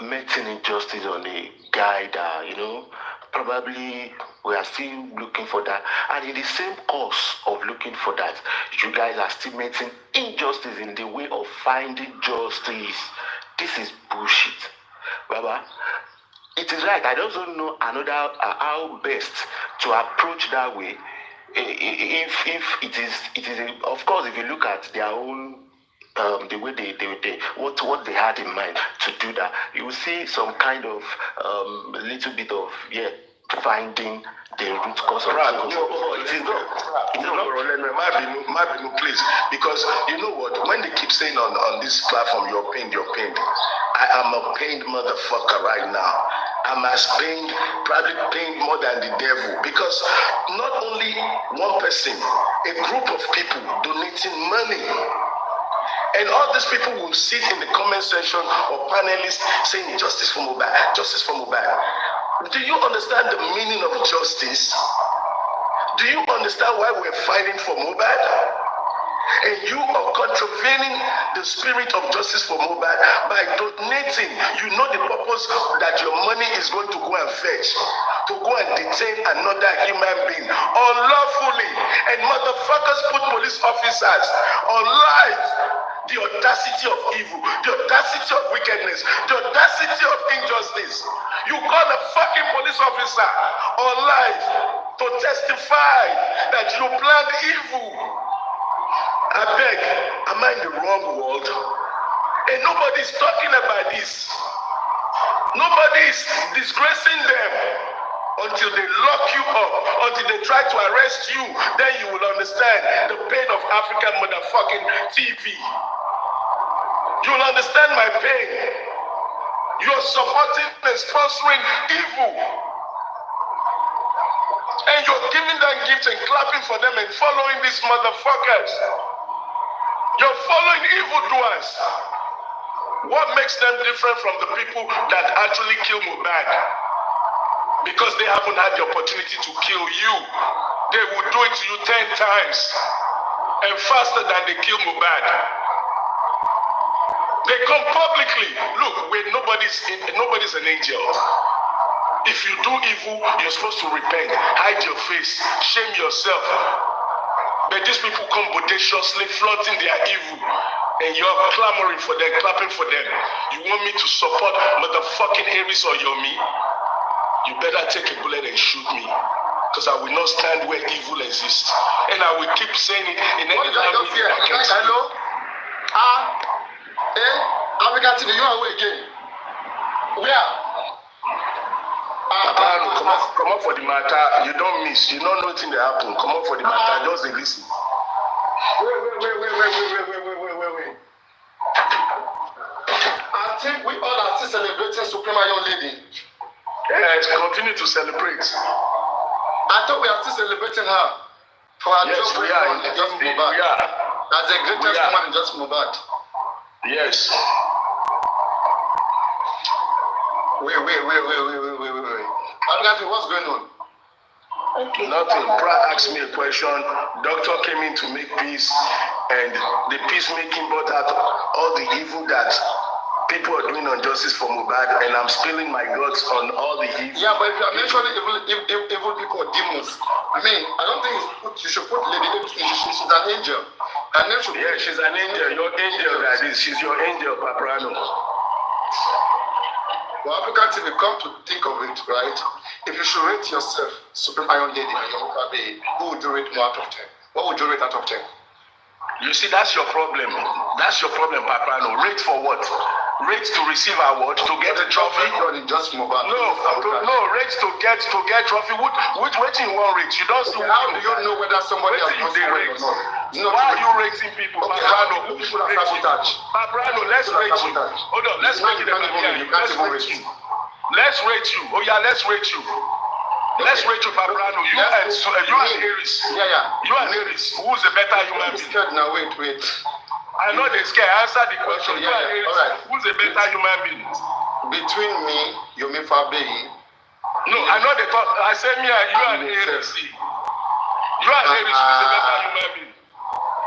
meting injustice on a guy that, probably we are still looking for that. And in the same course of looking for that, you guys are still meting injustice in the way of finding justice. This is bullshit. Baba, it is right. I don't know how best to approach that way. If it is of course, if you look at their own the way they what they had in mind to do that, you will see some kind of little bit of finding the root cause of please, because you know what, when they keep saying on this platform, you're pained, I am a pained motherfucker right now. I'm probably pained more than the devil, because not only one person, a group of people donating money. And all these people will sit in the comment section or panelists saying justice for Mohbad, justice for Mohbad. Do you understand the meaning of justice? Do you understand why we're fighting for Mohbad? And you are contravening the spirit of justice for Mohbad by donating. You know the purpose that your money is going to go and fetch, to go and detain another human being unlawfully. And motherfuckers put police officers on life. The audacity of evil, the audacity of wickedness, the audacity of injustice. You call a fucking police officer on life to testify that you planned evil. I beg, am I in the wrong world? And nobody's talking about this. Nobody is disgracing them until they lock you up, until they try to arrest you. Then you will understand the pain of African motherfucking TV. You will understand my pain. You're supporting and sponsoring evil. And you're giving them gifts and clapping for them and following these motherfuckers. You're following evildoers. What makes them different from the people that actually kill Mohbad? Because they haven't had the opportunity to kill you. They will do it to you 10 times and faster than they kill Mohbad. They come publicly. Look, nobody's an angel. If you do evil, you're supposed to repent, hide your face, shame yourself. But these people come bodaciously flaunting their evil, and you're clamoring for them, clapping for them. You want me to support motherfucking Aries or Yomi? You better take a bullet and shoot me, because I will not stand where evil exists. And I will keep saying it in any language I can speak. Hello? African TV, you are away again. Where? Come up for the matter. You don't miss. You don't know nothing that happen. Come up for the matter. Just listen. Wait. I think we all are still celebrating Suprema Young Lady. Yes, continue to celebrate. I thought we are still celebrating her for her Yes, job we are. in Just Indeed, Mohbad. we are. As the greatest woman in Just Mohbad. Yes. Wait. African, what's going on? Okay. Nothing. Pra asked me a question. Doctor came in to make peace, and the peacemaking brought out all the evil that people are doing injustice for Mohbad, and I'm spilling my guts on all the evil. Yeah, but if you are mentioning evil people or demons, I mean, I don't think you should put Lady Davis. She's an angel. Her name should Yeah, she's an angel. Your angel, that is. She's your angel, Paparino. Well, African TV, come to think of it, right? If you should rate yourself, Supreme Iron Lady and your Fabayi, who would you rate more out of 10? What would you rate out of 10? You see, that's your problem. That's your problem, Paparino. Rate for what? Rate to receive award, to get a trophy? Just Mohbad. No, rate to get trophy. Which rating you want rate? You don't see. How do you know whether somebody has you done something or not? Why are you rating people? Okay, Paparino, people are sabotage. Paparino, let's rate you. Hold on, let's make it a Let's rate you. Let's rate you. Oh yeah, let's rate you. Let's rate you, Paparino. You and Aries. Yeah. You and Aries. Who's the better human being? Scared now. Wait. I know they're scared. Answer the question. Okay, You and Aries. all right. Who's a better human being? Between me, Yomi Fabayi. No, I know they talk. I said me and you and Aries. You and Aries. Who's a better human being?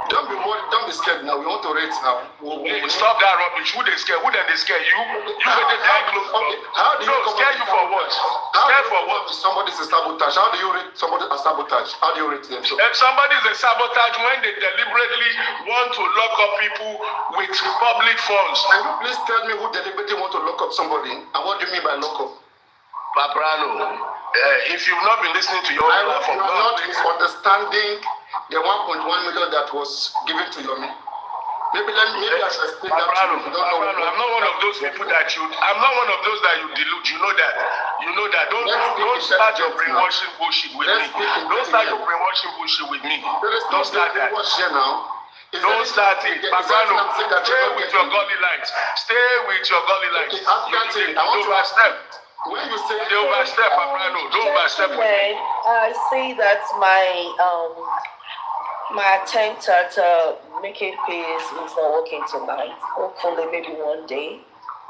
Don't be worried. Don't be scared now. We want to rate now. Hey, stop that rubbish. Who they scare? Who then they scare? You made the damn close. Okay. How do you scare you for what? Scare for what? Somebody's a sabotage. How do you rate somebody a sabotage? How do you rate them? So, if somebody is a sabotage when they deliberately want to lock up people with public funds. Can you please tell me who deliberately want to lock up somebody? And what do you mean by lock up? Paparino, if you've not been listening to your I hope from you are not misunderstanding the 1.1 million that was given to Yomi. Maybe I should explain that to you. I'm not one of those people that you. I'm not one of those that you delude. You know that. Don't start your brainwashing bullshit with me. Don't start your brainwashing bullshit with me. Don't start that. Don't start it. Paparino, stay with your gully lights. Stay with your gully lights. Okay, I want to overstep. When you say don't overstep, Paparino, don't overstep with me. I say that my attempt at making peace is not working tonight. Hopefully, maybe one day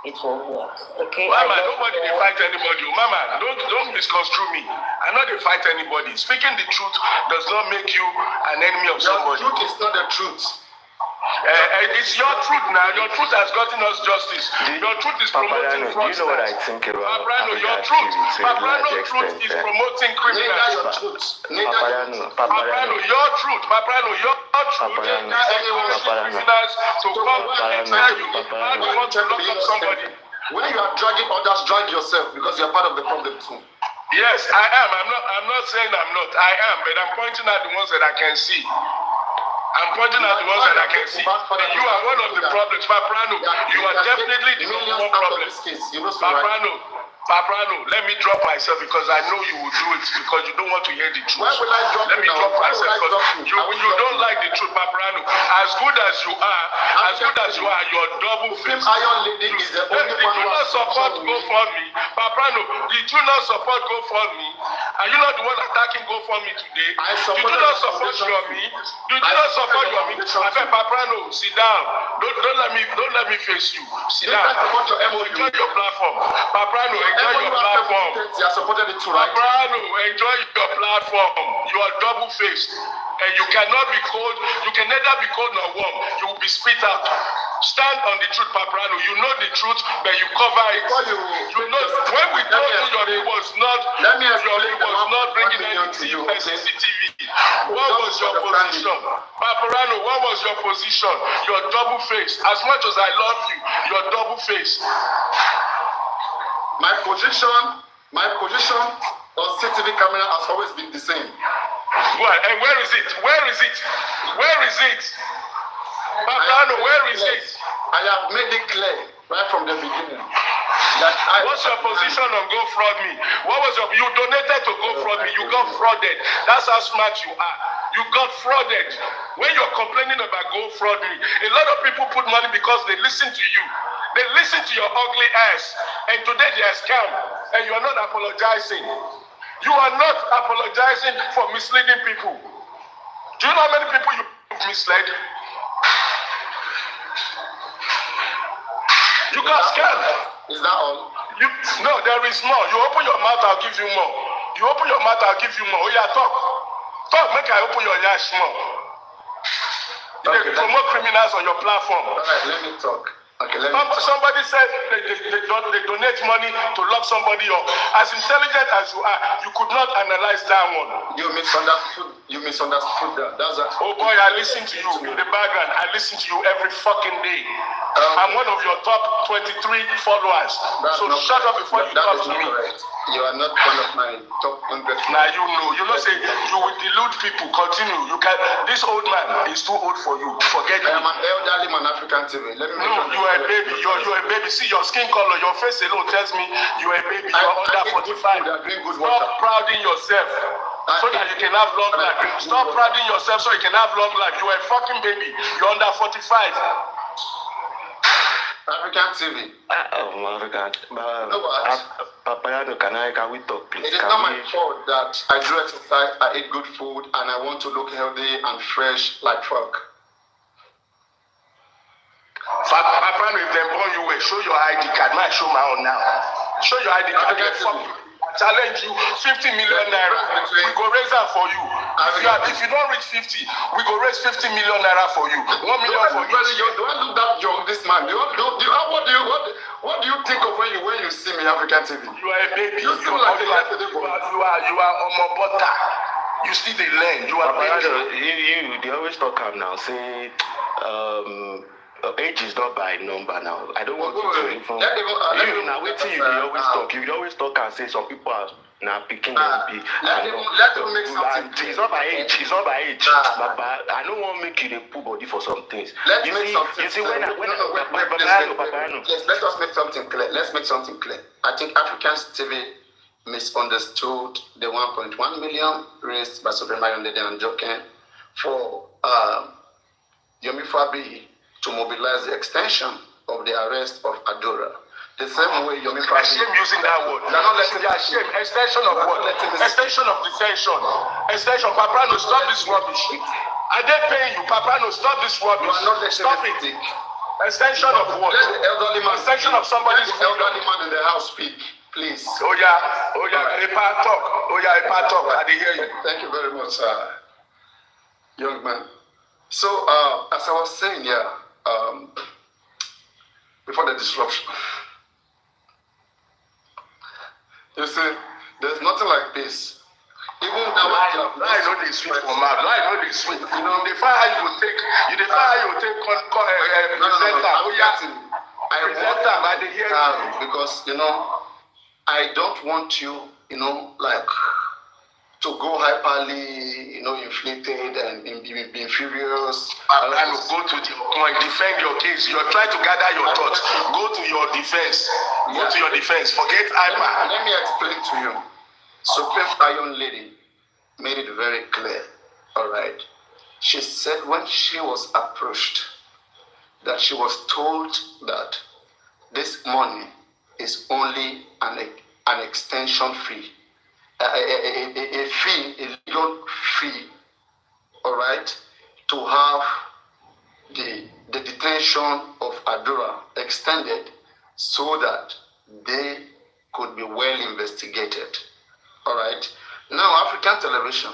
it will work. Okay. Mama, nobody dey fight anybody. Mama, don't misconstrue me. I know they fight anybody. Speaking the truth does not make you an enemy of somebody. The truth is not the truth. It's your truth now. Your truth has gotten us justice. Your truth is promoting fraudsters. You know what I think about Paparino, your truth. Paparino, truth is promoting criminals. Paparino, your truth. Paparino, your truth. Criminals to come and tell you how you want to lock up somebody. When you are dragging others, drag yourself because you are part of the problem too. Yes, I am. I'm not saying I'm not. I am, but I'm pointing out the ones that I can see. I'm pointing out the ones that I can see. And you are one of the problems, Paparino. You are definitely the number one problem. Paparino, let me drop myself because I know you will do it because you don't want to hear the truth. Why will I drop Let me drop myself because you don't like the truth, Paparino. As good as you are, you're double faced. Iron Lady is the only one who support GoFundMe. Paparino, did you not support GoFundMe? Are you not the one attacking GoFundMe today? I Did you supported not the support foundation Yomi? too. Did you I not support supported the Yomi? foundation I too. beg Paparino, sit down. Don't let me face you. Sit Did I down. support your MOU? Enjoy your platform. Paparino, enjoy your MOU has platform. 70-30. I supported it too, right? Paparino, enjoy your platform. You are double-faced. And you cannot be cold. You can neither be cold nor warm. You will be spit out. Stand on the truth, Paparino. You know the truth, but you cover it. You know when we told you your was not bringing anything by CCTV. What was your position? Paparino, what was your position? You're double-faced. As much as I love you, you're double-faced. My position on CCTV camera has always been the same. Well, and where is it? Where is it? Where is it? Paparino, where is it? I have made it clear right from the beginning. What's your position on GoFraudMe? What was you donated to GoFraudMe? You got frauded. That's how smart you are. You got frauded. When you're complaining about GoFraudMe, a lot of people put money because they listen to you. They listen to your ugly ass. And today they are scammed. And you are not apologizing. You are not apologizing for misleading people. Do you know how many people you've misled? You got scammed. Is that all? No, there is more. You open your mouth, I'll give you more. You open your mouth, I'll give you more. Oh yeah, talk. Talk, make I open your yash more. Okay, They promote criminals on your platform. All right, let me talk. Okay, let me talk. Somebody said they donate money to lock somebody up. As intelligent as you are, you could not analyze that one. You misunderstood that. That's a, Oh boy, I listen to you in the background. I listen to you every fucking day. I'm one of your top 23 followers. So shut up before you talk to me. Correct. You are not one of my top 100. Now you know say you will delude people. Continue. You can. This old man is too old for you. Forget I am me. an elderly man, African TV. Let me No, you are a baby. You're a baby. See your skin color, your face alone tells me you're a baby. You're under 45. Stop prouding yourself so that you can have long life. Stop prouding yourself so you can have long life. You are a fucking baby. You're under 45. African TV. Paparino, can we talk, please? It is not my fault that I do exercise, I eat good food, and I want to look healthy and fresh like fuck. Paparino, if they born you well, show your ID card. Now show my own now. Show your ID card. I challenge you, 50 million naira. We go raise that for you. If you don't reach 50, we go raise 50 million naira for you. 1 million for you. Do I look that young, this man? What do you think of when you see me, African TV? You are a baby. You seem like a yesterday boy. You are omobota. You still dey learn. You are Paparino, they always talk am now. Say, age is not by number now. I don't want you to even. Now wait till you always talk. You always talk and say some people are now picking let him make something. It's not by age. It's not by age. But I don't want to make you the poor body for some things. Let's you make see, something you see clear. Paparino. Let us make something clear. Let's make something clear. I think Africans TV misunderstood the 1.1 million raised by Supremayo Ndede and Joken for Yomi Fabayi to mobilize the extension of the arrest of Adora. The same way Yomi Fabayi. Shame using that word. They're not letting you shame. Extension of what? Extension of detention. Extension. Paparino, stop this rubbish. Are they paying you? Paparino, stop this rubbish. You are not Stop it. Extension of what? Let the elderly man. Extension of somebody's Let the elderly man in the house speak, please. Oh yeah, Epa talk. Oh yeah, Epa talk. I did hear you. Thank you very much, young man. So, as I was saying, before the disruption, you see, there's nothing like peace. Even lie no dey sweet for mouth. Lie no dey sweet. You know, the fire you will take. Presenter. Oh yeah, presenter. I dey hear you. Because I don't want you, like to go hyperly, inflated and be furious. I will go to the point, defend your case. You're trying to gather your thoughts. Go to your defense. Go to your defense. Forget hyper. Let me explain to you. Supreme Iron Lady made it very clear. All right. She said when she was approached that she was told that this money is only an extension fee. a fee, a legal fee, all right, to have the detention of Adura extended so that they could be well investigated. All right. Now, African television,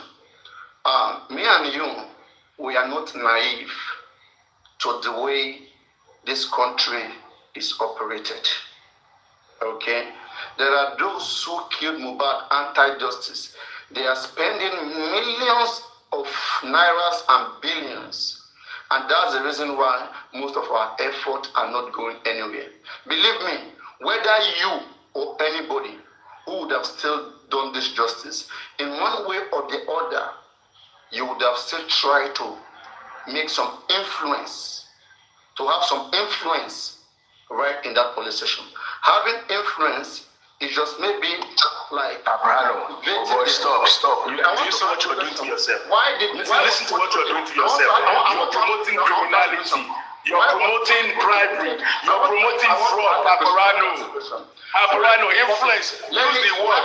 me and you, we are not naive to the way this country is operated. Okay. There are those who killed Mohbad anti-justice. They are spending millions of nairas and billions. And that's the reason why most of our efforts are not going anywhere. Believe me, whether you or anybody who would have still done this justice, in one way or the other, you would have still tried to make some influence, to have some influence right in that police station. Having influence is just maybe like Paparino, boy, stop. You see what you're doing to yourself. Listen to what you're doing to yourself. You're promoting criminality. You're promoting bribery. You're promoting fraud, Paparino, influence. Use the word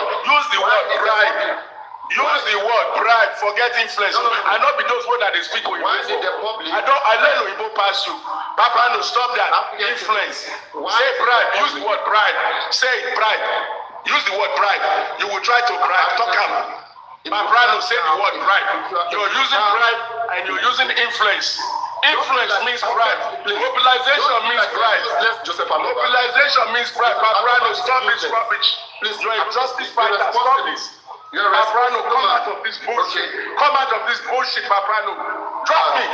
bribe. Use the word bribe. Forget influence. I not be those words that they speak with. Why did the public? I let Oyibo pass you. Paparino, stop that. Influence. Say bribe. Use the word bribe. Say bribe. Use the word bribe. You will try to bribe. Talk about. Paparino, say the word bribe. You're using bribe and you're using influence. Influence means bribe. Mobilization means bribe. Mobilization means bribe. Paparino, stop this rubbish. You're a justice fighter. Stop this. Paparino, come out of this bullshit. Come out of this bullshit, Paparino. Drop me,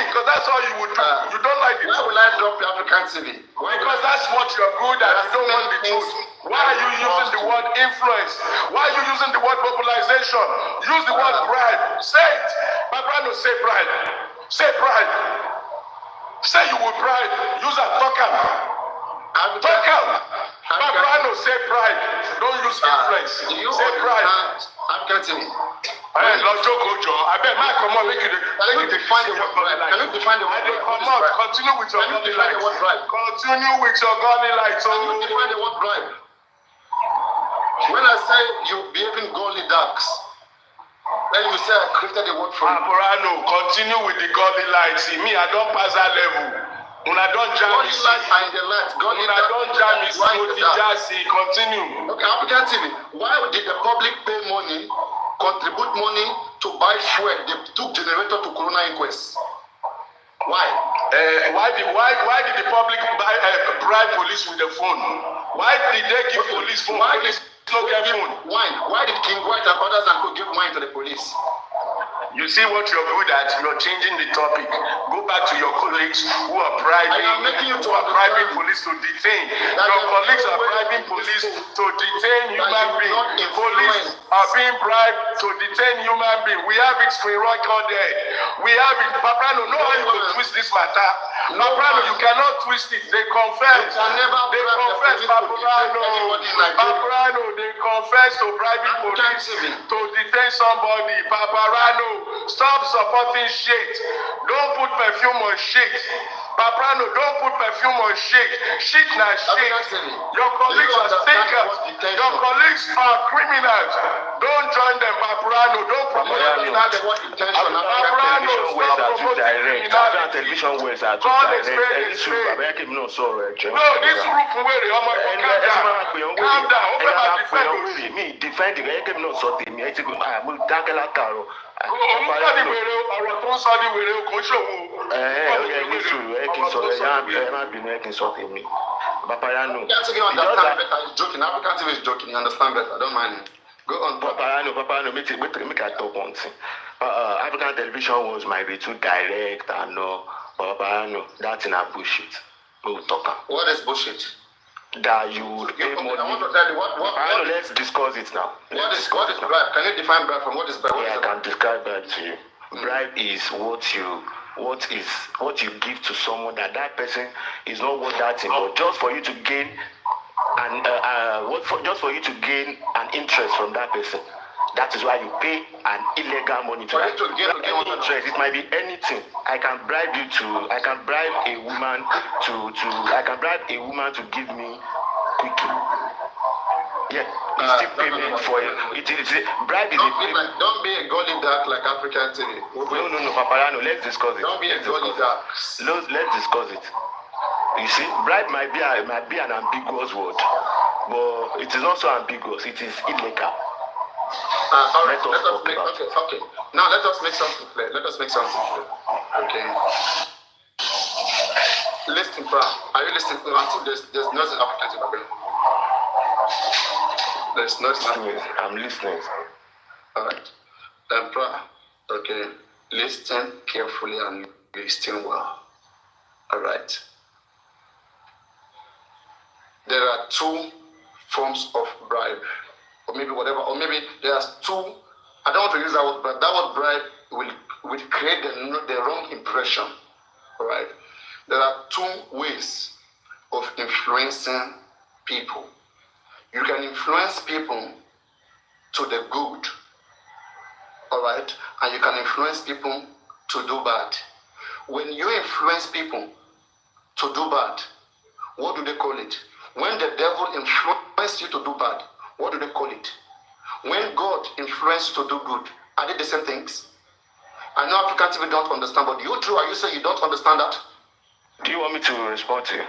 because that's all you would do. You don't like it. Why will I drop the African TV? Because that's what you're good at. You don't want the truth. Why are you using the word influence? Why are you using the word mobilization? Use the word bribe. Say it. Paparino, say bribe. Say bribe. Say you will bribe. Use a talker. Paparino, say pride. Don't use influence. Say pride. African TV. I bet my come on, make it. Can you define the word bribe? Can you define the word bribe? Continue with your godly light. Continue with your godly light. Can you define the word bribe? When I say you behaving godly darks, then you say I created the word for you. Paparino, continue with the godly light. See me, I don't pass that level. When I don't jam godly light and the light. When I don't jam is continue. Okay, African TV. Why did the public pay money, contribute money to buy fuel? They took generator to Corona inquest. Why? Why did the public bribe police with the phone? Why did they give police phone? Why police no get phone? Why did King White and others and could give wine to the police? You see what you're good at? You're changing the topic. Go back to your colleagues who are bribing police to detain. Your colleagues are bribing police to detain human beings. Police are being bribed to detain human beings. We have it screen record there. We have it. Paparino, know how you will twist this matter. Paparino, you cannot twist it. They confess. They confess, Paparino, they confess to bribing police to detain somebody. Paparino, stop supporting shit. Don't put perfume on shit. Paparino, don't put perfume on shit. Shit na shit. Your colleagues are stinkers. Your colleagues are criminals. Don't join them, Paparino. Don't promote criminality. Paparino, stop promoting criminality. Television ways are too God direct. is No, this roof where calm down. Open my defend. Me defend the guy no so tell me I take I'm takala karo. Ọ̀rọ̀ tó ń sọ ní wèrè kò ṣòwò. Paparino. Joking. African TV is joking. You understand better. Don't mind him. Go on, Paparino, make I talk one thing. African television was might be too direct and no, Paparino, that's in a bullshit. We'll talk. What is bullshit? That you would pay money. I want to tell you what Let's discuss it now. What is bribe? Can you define bribe from what is bribe? I can describe that to you. Bribe is what you give to someone that person is not worth that thing, but just for you to gain just for you to gain an interest from that person. That is why you pay an illegal money to that. Any interest, it might be anything. I can bribe a woman to give me quickie. Yeah, it's still payment for it. Bribe is don't be a golly duck like African TV. No, Paparino, let's discuss it. Don't be a golly duck. Let's discuss it. You see, bribe might be an ambiguous word, but it is not so ambiguous. It is illegal. All right, okay. Now let us make something clear. Okay. Listen, bro. Are you listening? Until there's nothing African TV. There's nothing. I'm listening. All right. Okay. Listen carefully and listen well. All right. There are two forms of bribe, or maybe whatever, or maybe there are two. I don't want to use that word, but that word bribe will create the wrong impression. All right. There are two ways of influencing people. You can influence people to the good, all right, and you can influence people to do bad. When you influence people to do bad, what do they call it? When the devil influences you to do bad, what do they call it? When God influences you to do good, are they the same things? I know African TV don't understand, but you too, are you saying you don't understand that? Do you want me to respond to you?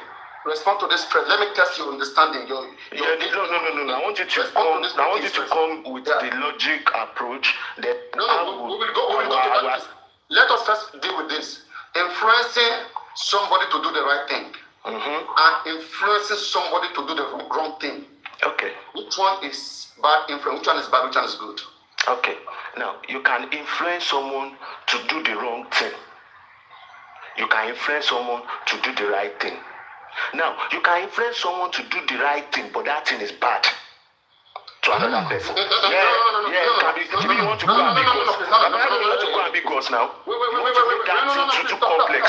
Respond to this threat. Let me test your understanding. No. I want you to come with the logic approach that. We will go to that. Let us first deal with this. Influencing somebody to do the right thing, and influencing somebody to do the wrong thing. Okay. Which one is bad influence? Which one is bad? Which one is good? Okay. Now you can influence someone to do the wrong thing. You can influence someone to do the right thing. Now, you can influence someone to do the right thing, but that thing is bad to another person. You want to go and be ghost now? Wait.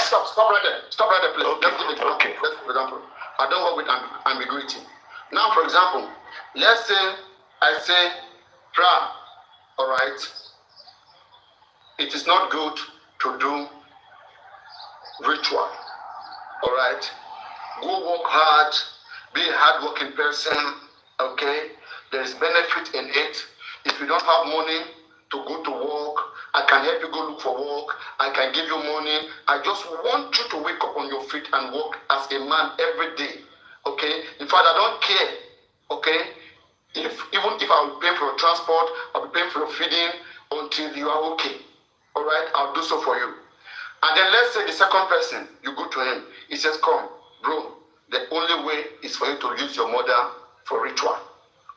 Stop right there, please. Okay. Let's give it an example. I don't work with ambiguity. Now, for example, let's say I say, Pra, all right, it is not good to do ritual, all right? Go work hard, be a hard-working person, okay? There is benefit in it. If you don't have money to go to work, I can help you go look for work. I can give you money. I just want you to wake up on your feet and work as a man every day, okay? In fact, I don't care, okay? Even if I will pay for your transport, I'll be paying for your feeding until you are okay, all right? I'll do so for you. And then let's say the second person, you go to him, he says, come, bro, the only way is for you to use your mother for ritual.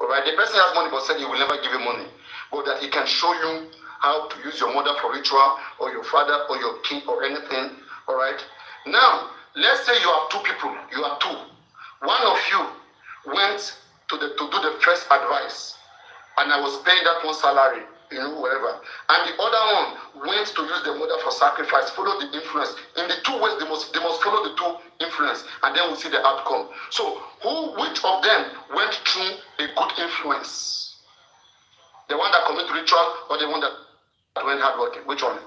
All right, the person has money but said he will never give you money, but that he can show you how to use your mother for ritual, or your father, or your kid, or anything. All right. Now, let's say you are two people. You are two. One of you went to do the first advice, and I was paying that one salary, whatever. And the other one went to use the mother for sacrifice, follow the influence. In the two ways, they must follow the two influence, and then we'll see the outcome. So, which of them went through a good influence? The one that committed ritual, or the one that went hardworking? Which one?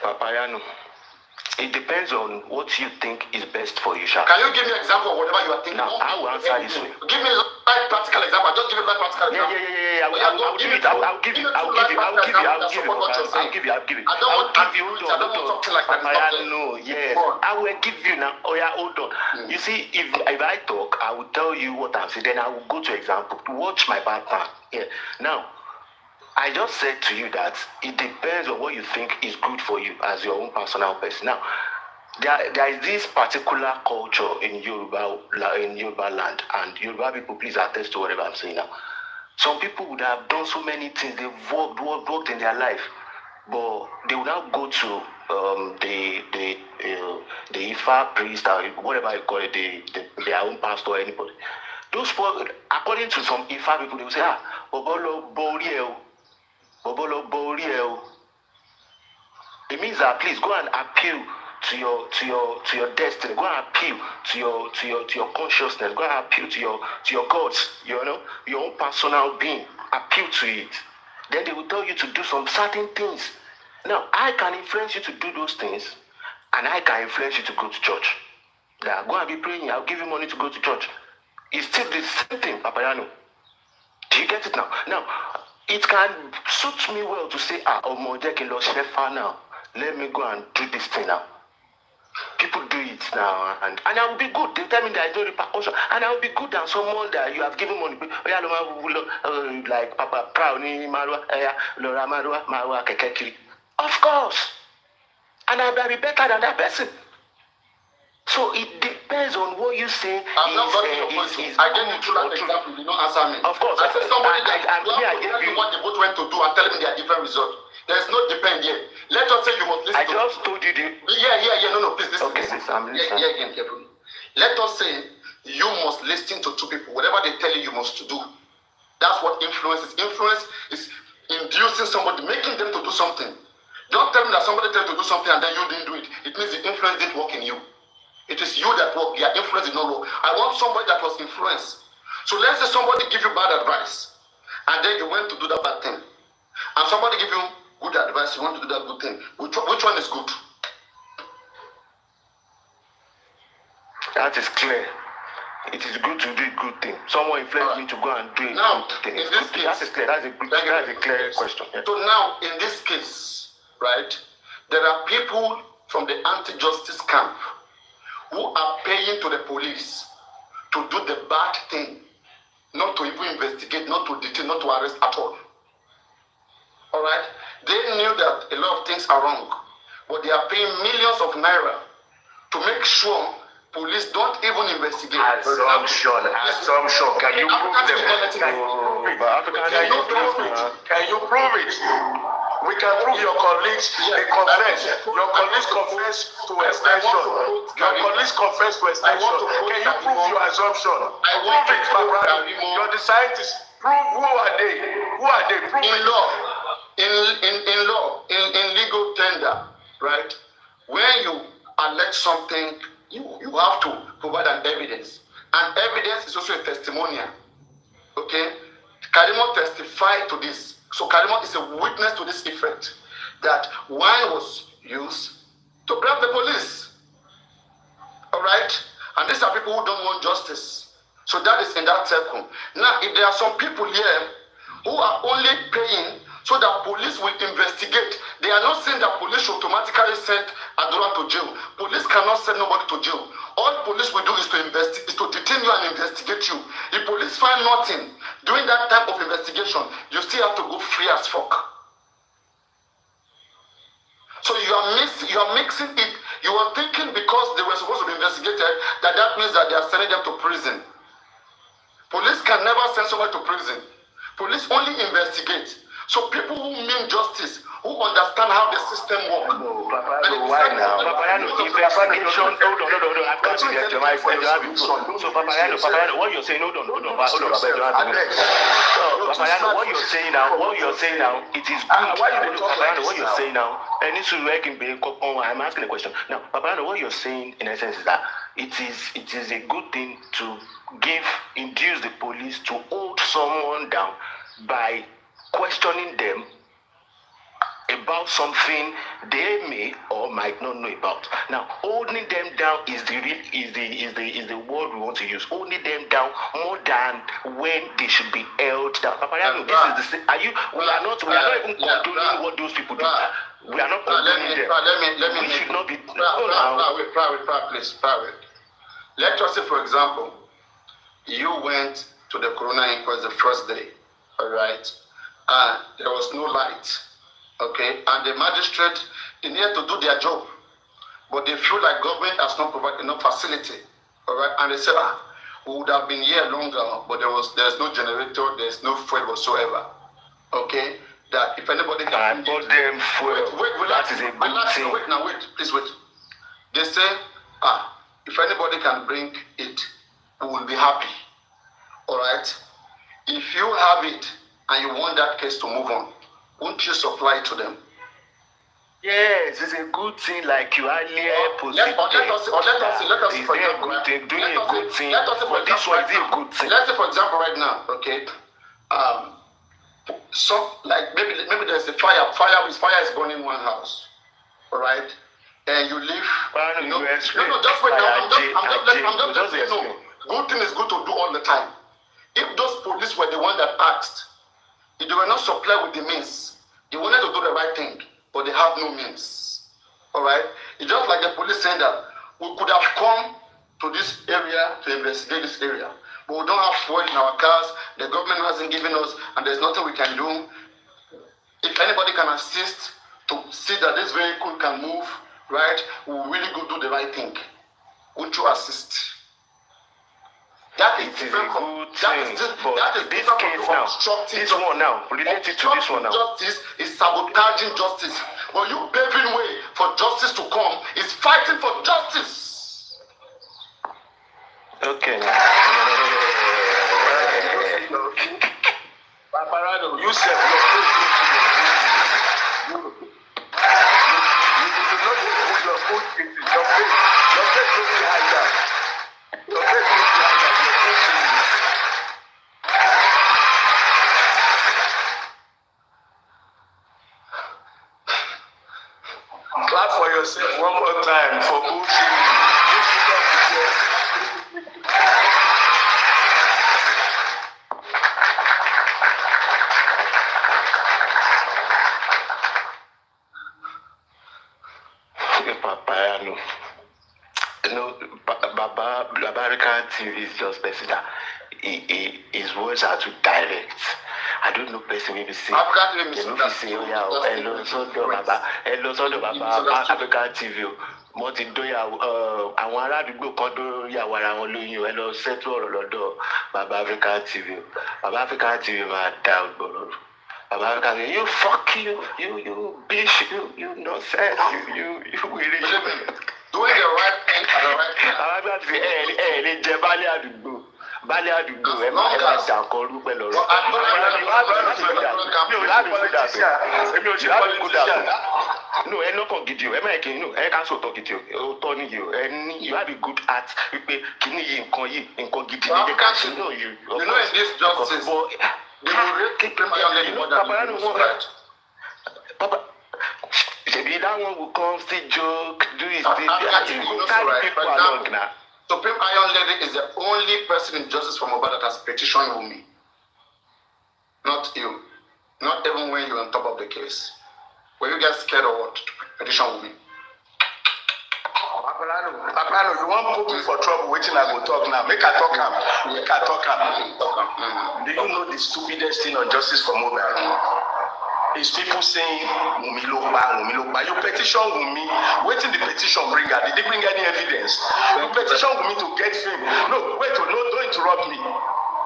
Paparino, it depends on what you think is best for you, Sha. Can you give me an example of whatever you are thinking? Now, I will answer this way. Give me a live practical example. Just give me a live practical example. Yeah. I'll give it. I'll give you. I don't want something like that. No, yes. I will give you now. Oh yeah, hold on. You see, if I talk, I will tell you what I'm saying. Then I will go to example. Watch my pattern. Yeah. Now, I just said to you that it depends on what you think is good for you as your own personal person. Now, there is this particular culture in Yoruba land, and Yoruba people, please attest to whatever I'm saying now. Some people would have done so many things, they've worked in their life, but they would now go to the Ifa priest, or whatever you call it, their own pastor or anybody. Those people, according to some Ifa people, they will say, Bobolo Boriel. It means that please go and appeal to your destiny. Go and appeal to your consciousness. Go and appeal to your gods. Your own personal being. Appeal to it. Then they will tell you to do some certain things. Now I can influence you to do those things, and I can influence you to go to church. that go and be praying, I'll give you money to go to church. It's still the same thing, Paparino. Do you get it now? Now, it can suit me well to say, now. Let me go and do this thing now. People do it now, and I will be good. They tell me there is no repercussion, and I will be good than someone that you have given money. Like Papa Proudly, of course. And I'll be better than that person. So it depends on what you say. I'm not getting your question. I gave you two example. You did not answer me. Of course. I said somebody I tell me what they both went to do and tell me their different results. There is no depend here. Let us say you must listen. I just told you the. Yeah. No, please listen. Okay, I'm listening. Yeah, carefully. Let us say you must listen to two people. Whatever they tell you must do. That's what influence is. Influence is inducing somebody, making them to do something. Don't tell me that somebody tells you to do something and then you didn't do it. It means the influence didn't work in you. It is you that work. Your influence did not work. I want somebody that was influenced. So let's say somebody give you bad advice and then you went to do that bad thing. And somebody give you good advice, you want to do that good thing. Which one is good? That is clear. It is good to do a good thing. Someone influenced me to go and do a now, good thing. In this case, that is clear. That's a clear question. Yeah. So now, in this case, right, there are people from the anti-justice camp who are paying to the police to do the bad thing, not to even investigate, not to detain, not to arrest at all. All right? They knew that a lot of things are wrong, but they are paying millions of naira to make sure police don't even investigate. Assumption. Can you prove them? Can you prove it? We can prove your colleagues, they confess. Your colleagues confess to extension. Your colleagues confess to extension. Can you prove your assumption? Prove it, Papa. You're the scientist. Prove who are they? Who are they? Prove it. In legal tender, right? When you allege something, you have to provide an evidence. And evidence is also a testimonial. Okay? Karimo testified to this. So Karimo is a witness to this effect that wine was used to grab the police. Alright? And these are people who don't want justice. So that is in that circle. Now, if there are some people here who are only paying so that police will investigate, they are not saying that police should automatically send Adora to jail. Police cannot send nobody to jail. All police will do is to detain you and investigate you. If police find nothing during that type of investigation, you still have to go free as fuck. So you are mixing it. You are thinking because they were supposed to be investigated that means that they are sending them to prison. Police can never send somebody to prison. Police only investigate. So people who mean justice, who understand how the system works. No, why now? Paparino, investigation. Hold on. I've got to get your mic. So, Paparino, what you're saying? Hold on. Paparino, what you're saying now, it is good. Paparino, what you're saying now, I'm asking a question. Now, Paparino, what you're saying in essence is that it is a good thing to induce the police to hold someone down by questioning them about something they may or might not know about. Now, holding them down is the word we want to use. Holding them down more than when they should be held down. Paparino, this is the same. We are not even condoning what those people do. We are not condoning them. We should not be. Please. Let us say, for example, you went to the Corona inquest the first day, all right? There was no light, okay? And the magistrate, they needed to do their job, but they feel like government has not provided enough facility, all right? And they said, we would have been here longer, but there's no generator, there's no fuel whatsoever, okay? That if anybody can put them fuel, that is a good thing. Please wait. They say, if anybody can bring it, we will be happy, all right? If you have it, and you want that case to move on, won't you supply it to them? Yes, it's a good thing like you earlier posited. Let us say, for example, but this one is a good thing. Let's say, for example, right now, okay, maybe there's a fire. Fire is burning one house, all right? and you live. Paparino, No, you explain. just wait now. I'm Just just letting you know. explain. Good thing is good to do all the time. If those police were the one that asked, if they were not supplied with the means, they wanted to do the right thing, but they have no means. All right? It's just like the police saying that we could have come to this area to investigate this area, but we don't have fuel in our cars, the government hasn't given us, and there's nothing we can do. If anybody can assist to see that this vehicle can move, right, we'll really go do the right thing. Won't you assist? That is different from this case now. This one now, related to this one now. Justice is sabotaging justice. But you paving way for justice to come is fighting for justice. Okay. Paparino, you said your face you know your food is your face looks behind that. Your face looks behind that. Clap for yourself one more time for bullshit. Paparino. Babarican TV is just person that his words are too direct. I don't know person maybe say. Maybe say, oh yeah, hello, so Baba African TV. Mo ti dóyà àwọn ará àdúgbò kan dóyàwó ara wọn lóyún ẹ lọ ṣètò ọ̀rọ̀ lọ́dọ̀ Baba African TV. Baba African TV máa dá ọgbọ̀rọ̀. Baba African TV, you fuck you bitch, you nonsense, you really. Doing the right thing at the right time. Baba African TV lè jẹ baálé àdúgbò. Baálé àdúgbò ẹ máa jà nǹkan rú pẹ̀lú ọ̀rọ̀. Èmi ò ṣe láti kú dà. No, ẹ lọ́kàn gidi o, ẹ máa kí n ẹ ká sọ̀tọ̀ gidi o, ó tọ́ níyì o, ẹ ní you have a good heart wípé kíní yìí nǹkan gidi ní ẹ̀ka sí náà yìí. You know in this justice, they will really keep him more than you, right? Papa, maybe that one will come, still joke, do his thing. Carry people along now. Supreme Iron Lady is the only person in justice for Mohbad that has petitioned Yomi. Not you. Not even when you're on top of the case. Were you guys scared or what? Petition Yomi. Paparino, you want to put me for trouble, waiting I go talk now. Make I talk am. Do you know the stupidest thing on justice for Mohbad? Is people saying Wunmi lo pa. You petition Wunmi. Waiting the petition bring her. Did they bring any evidence? You petition Wunmi to get fame. No, wait, no, don't interrupt me.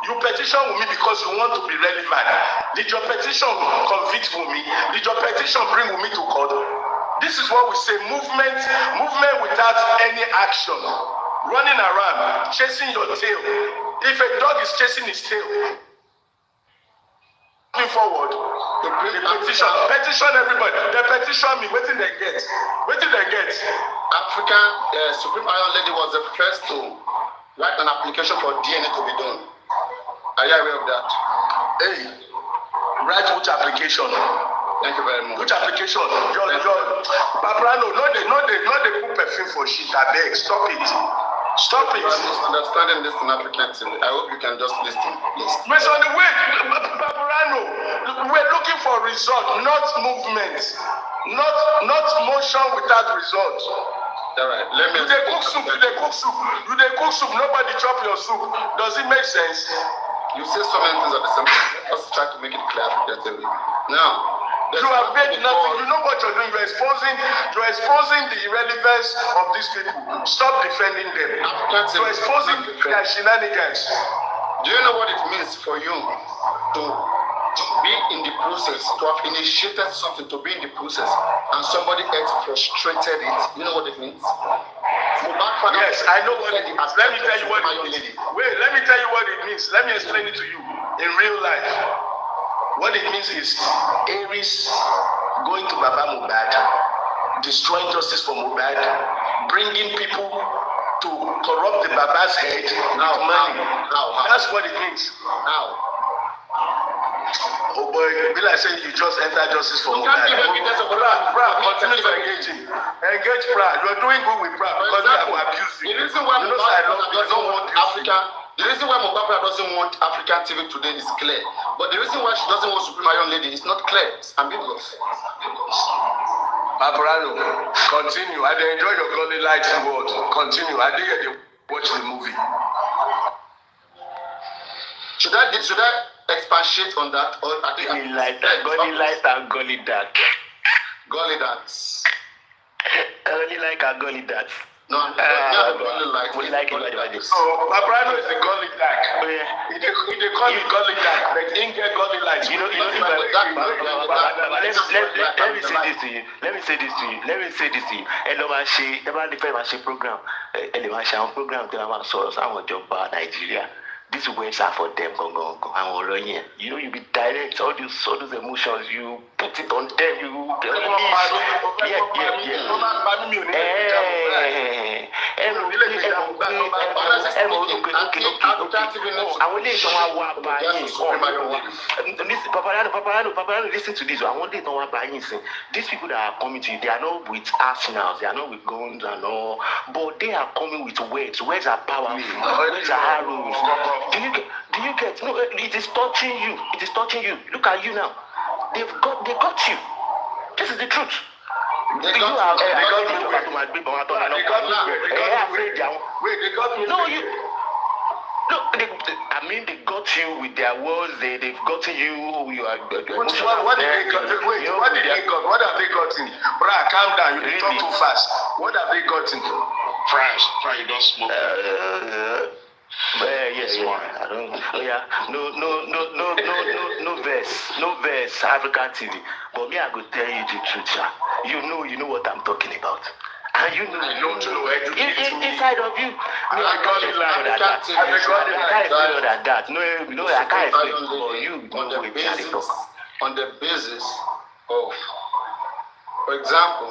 You petition Wunmi because you want to be relevant. Did your petition convict Wunmi? Did your petition bring Wunmi to court? This is what we say, movement without any action. Running around, chasing your tail. If a dog is chasing his tail, moving forward, the petition everybody. They petition me, waiting they get. African Supreme Iron Lady was the first to write an application for DNA to be done. Are you aware of that? Hey, write which application? Thank you very much. Which application? Your Paparino, no they put perfume for shit. I beg, stop it. Understanding this in African TV. I hope you can just listen. But on the way, Paparino, we're looking for result, not movement, not motion without result. All right. Let me. You dey cook soup. Nobody chop your soup. Does it make sense? You say so many things at the same time. Let's try to make it clear. Now. You have made nothing. You know what you're doing. You're exposing the irrelevance of these people. Stop defending them. You're exposing their shenanigans. Do you know what it means for you to be in the process, to have initiated something, to be in the process, and somebody else frustrated it? You know what it means? Yes, I know what it means. Let me tell you what it means. Wait, let me tell you what it means. Let me explain it to you in real life. What it means is Aries going to Baba Mohbad, destroying justice for Mohbad, bringing people to corrupt the Baba's head with money. That's what it means. Oh boy, be like saying you just enter justice for You can't give Mohbad. evidence of Pra, continue to engage him. Engage Pra. You're doing good with Pra because we have abused the you. reason why You know, I doesn't don't want want Africa, the reason why Mohbad doesn't want African TV today is clear. But the reason why she doesn't want Supreme Iron Lady is not clear. It's ambiguous. Paparino, continue. I dey enjoy your golden light word. Continue. I dey hear you watch the movie. Should I expatiate on that? Or I think Golly light and golly dark. golly dance. Golly like and golly dark. No, golly light. We like it like this. So Paparino is the golden dark. Oh, yeah. He call it golden dark, but he get golden light. You know, let me say this to you. Program. Program Nigeria. These words are for them. You know, you be direct. All those emotions, you put it on them. You Paparino, listen to this. I want to know about these people that are coming to you, they are not with arsenals, they are not with guns and all, but they are coming with words. Words are powerful. Words are arrows. Do you get? No, it is touching you. It is touching you. Look at you now. They got you. This is the truth. They got me. No, you. Look, I mean, they got you with their words. They've gotten you. You are. What did they got? Wait, what did they got? What have they gotten? Bra, calm down. You talk too fast. What have they gotten? Try you don't smoke. Yes. I don't. Yeah. No verse. African TV. But me, I go tell you the truth, sir. You know what I'm talking about. And you know, inside of you. No, I can't explain that. No, I can't explain. But you know it. On the basis of, for example,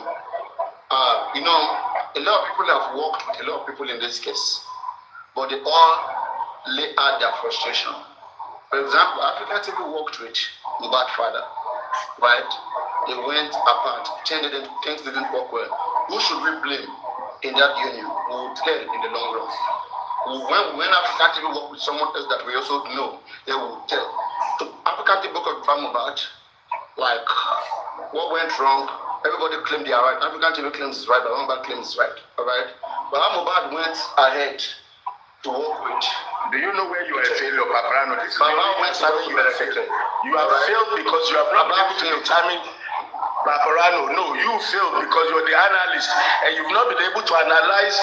you know, a lot of people have worked with a lot of people in this case, but they all lay out their frustration. For example, African TV worked with Mohbad's father, right? They went apart. Things didn't work well. Who should we blame in that union? We will tell in the long run. When African TV work with someone else that we also know, they will tell. So African TV worked with Mohbad, like what went wrong? Everybody claimed they are right. African TV claims it's right, but Mohbad claims it's right. All right. But Mohbad went ahead to work with. Do you know where you are a failure, Paparino? This is you are a failure. You have failed because you have not been able to determine. Paparino, no, you failed because you're the analyst and you've not been able to analyze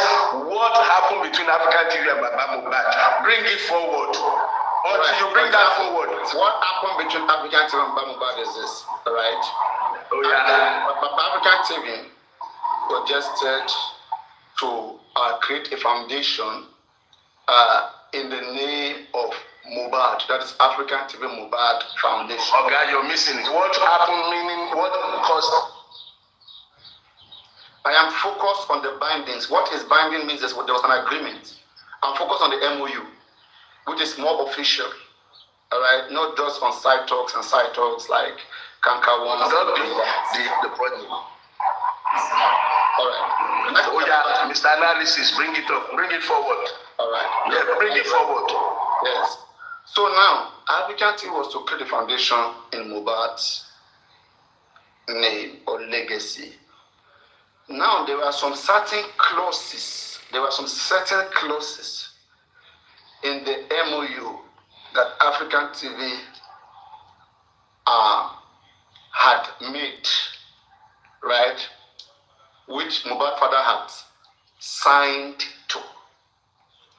what happened between African TV and Mohbad. Bring it forward. Until you bring that forward. What happened between African TV and Mohbad is this, right? Oh yeah. African TV suggested to create a foundation in the name of Mohbad. That is African TV Mohbad Foundation. Okay, you're missing it. What happened, meaning what caused? I am focused on the bindings. What is binding means is there was an agreement. I'm focused on the MOU, which is more official. All right, not just on side talks like Kanka ones. The project. All right. Oh yeah, Mr. Analysis, bring it up, bring it forward. All right. Yeah, bring it forward. Yes. So now, African TV was to create a foundation in Mohbad's name or legacy. Now, there were some certain clauses. In the MOU that African TV had made, right, which Mohbad father had signed to.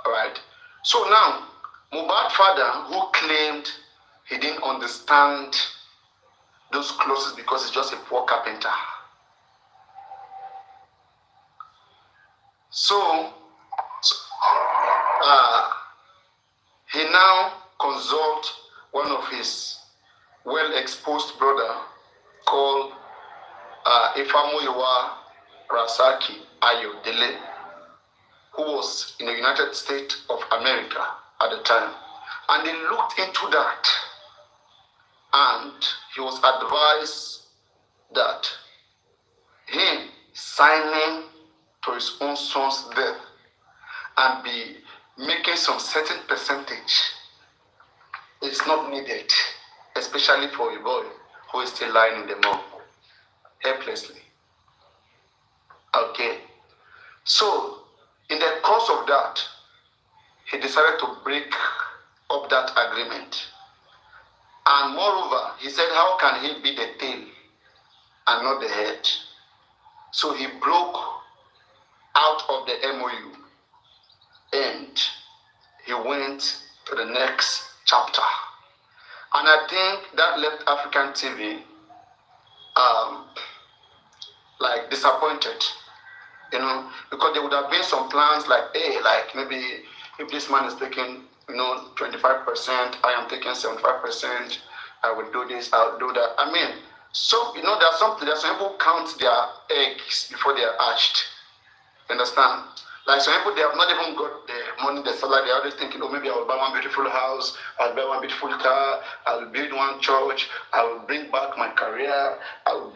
All right. So now, Mohbad father, who claimed he didn't understand those clauses because he's just a poor carpenter. So, he now consult one of his well-exposed brother called Ifamuyiwa Rasaki Ayodele, who was in the United States of America at the time. And they looked into that. and he was advised that him signing to his own son's death and be making some certain percentage is not needed, especially for a boy who is still lying in the morgue helplessly. Okay, so in the course of that, he decided to break up that agreement. And moreover, he said, how can he be the tail and not the head? So he broke out of the MOU and he went to the next chapter. And I think that left African TV like disappointed, you know, because there would have been some plans like, hey, like maybe if this man is taking, 25%, I am taking 75%, I will do this, I'll do that. I mean, so, there's some people count their eggs before they are hatched. You understand? Like some people, they have not even got the money, the salary. They are always thinking, oh, maybe I will buy one beautiful house, I'll buy one beautiful car, I will build one church, I will bring back my career, I will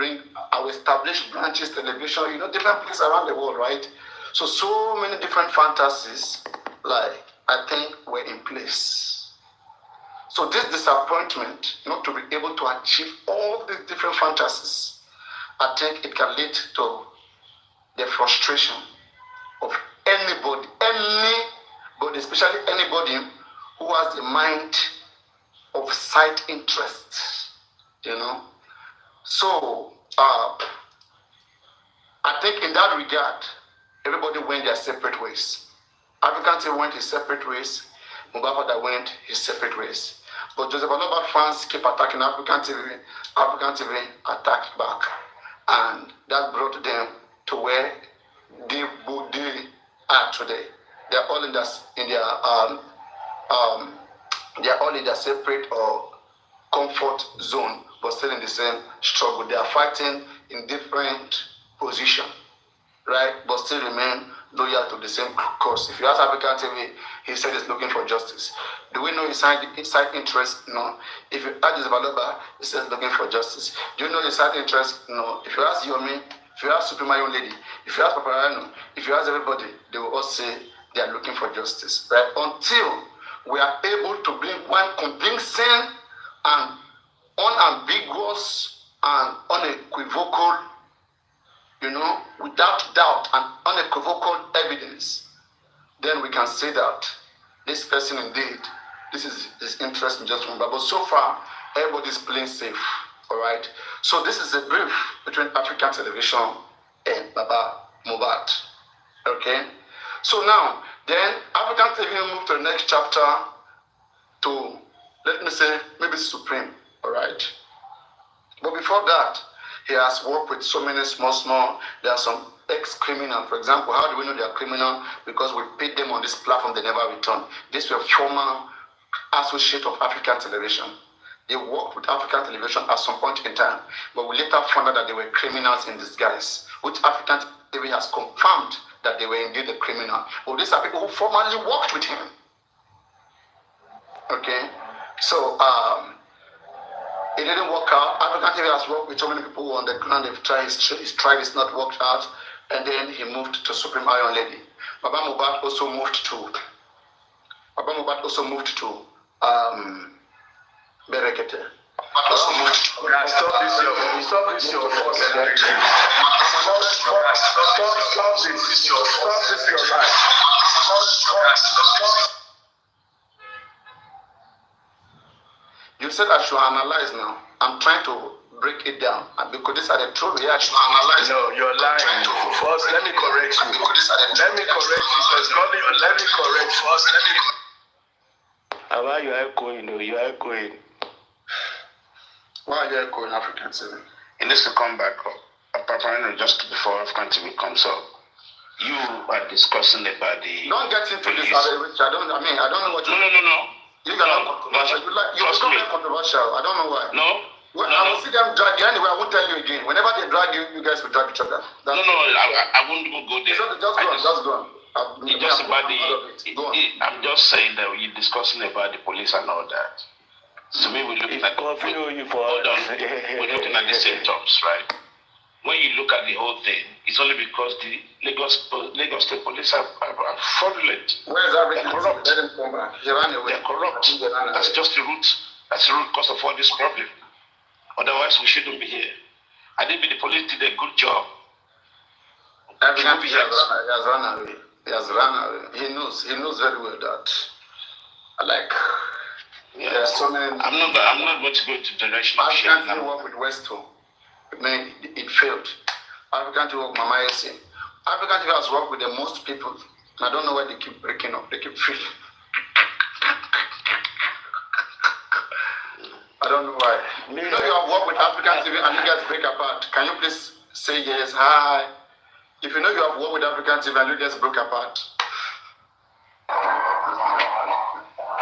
establish branches, television, different places around the world, right? So many different fantasies, like, I think were in place. So this disappointment, not to be able to achieve all these different fantasies, I think it can lead to the frustration of anybody, especially anybody who has the mind of side interest, So I think in that regard, everybody went their separate ways. African TV went his separate ways. Mubafada went his separate ways. But Joseph Aloba fans keep attacking African TV. African TV attacked back. And that brought them to where they are today. They are all they are all in their separate or comfort zone, but still in the same struggle. They are fighting in different positions, right? But still remain loyal to the same cause. If you ask African TV, he said he's looking for justice. Do we know his side interest? No. If you ask Baloba, he says looking for justice. Do you know his side interest? No. If you ask Yomi, if you ask Supreme Young Lady, if you ask Paparino, if you ask everybody, they will all say they are looking for justice, right? Until we are able to bring one convincing and unambiguous and unequivocal, without doubt and unequivocal evidence, then we can say that this person indeed, this is his interest in just one. But so far, everybody's playing safe, all right? So this is a brief between African Television and Baba Mohbad, okay? So now, then African Television moved to the next chapter to, let me say, maybe Supreme, all right? But before that, he has worked with so many small, there are some ex-criminals. For example, how do we know they are criminal? Because we paid them on this platform, they never returned. These were former associates of African Television. They worked with African Television at some point in time, but we later found out that they were criminals in disguise, which African TV has confirmed that they were indeed a criminal. Well, these are people who formerly worked with him. Okay? So, it didn't work out. African TV has worked with so many people on the ground. They've tried, it's not worked out. And then he moved to Supreme Iron Lady. Baba Mohbad also moved to Berekete. Stop this your false energy. Stop this your life. You said I should analyze now. I'm trying to break it down. And because these are the true reactions. Analyze. No, you're lying. First, let me correct you. Let me correct you. Why you are echoing? You are echoing. Why are you echoing African TV? He needs to come back up. Paparino, just before African TV comes up. You are discussing about the... Don't get into this, Rich. I don't know what you... No. You are not controversial. You become very controversial. I don't know why. No. I will see them drag you anyway. I won't tell you again. Whenever they drag you, you guys will drag each other. I won't even go there. Just go on. I'm just saying that you're discussing about the police and all that. To me, we're looking at hold on. We're looking at the same terms, right? When you look at the whole thing, it's only because the Lagos State Police are fraudulent. Where is everything? They're corrupt. Let him come back. He ran away. They're corrupt. That's just the root. That's the root cause of all this problem. Otherwise, we shouldn't be here. I think the police did a good job. Everything he has run away. He has run away. He knows very well that. Like, there are so many. I'm not going to go into the direction of African TV work with Weston. It failed. African TV work Mama Essay. African TV has worked with the most people. I don't know why they keep breaking up. They keep feeling. I don't know why. You know you have worked with African TV and you guys break apart. Can you please say yes, hi? If you know you have worked with African TV and you guys broke apart.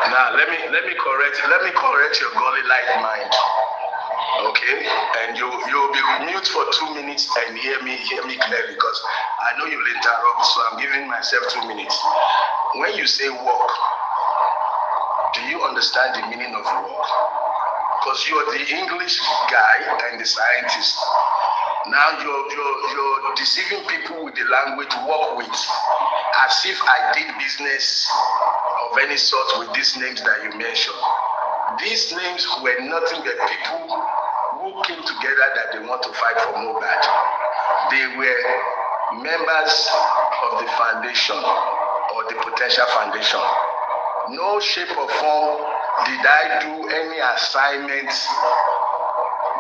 Now let me correct your gully like mind. Okay, and you'll be mute for 2 minutes and hear me clearly because I know you'll interrupt, so I'm giving myself 2 minutes. When you say walk, do you understand the meaning of walk? Because you're the English guy and the scientist. Now you're deceiving people with the language walk with, as if I did business of any sort with these names that you mentioned. These names were nothing but people who came together that they want to fight for Mohbad. They were members of the foundation or the potential foundation. No shape or form did I do any assignments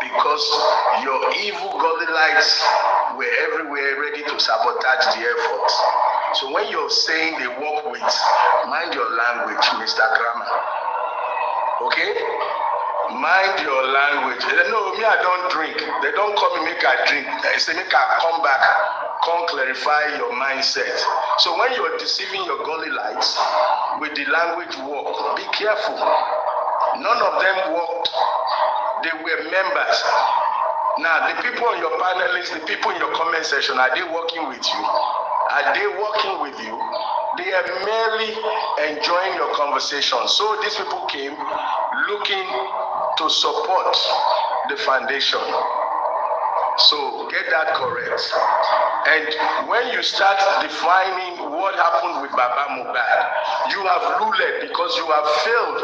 because your evil godlights were everywhere ready to sabotage the effort. So when you're saying they work with, mind your language, Mr. Grammar. Okay? Mind your language. No, me, I don't drink. They don't call me make I drink. They say make I come back, come clarify your mindset. So when you're deceiving your gully lights with the language walk, be careful. None of them walked. They were members. Now, the people on your panelists, the people in your comment section, are they working with you? Are they working with you? They are merely enjoying your conversation. So these people came looking to support the foundation. So get that correct. And when you start defining what happened with Baba Mohbad, you have ruled because you have failed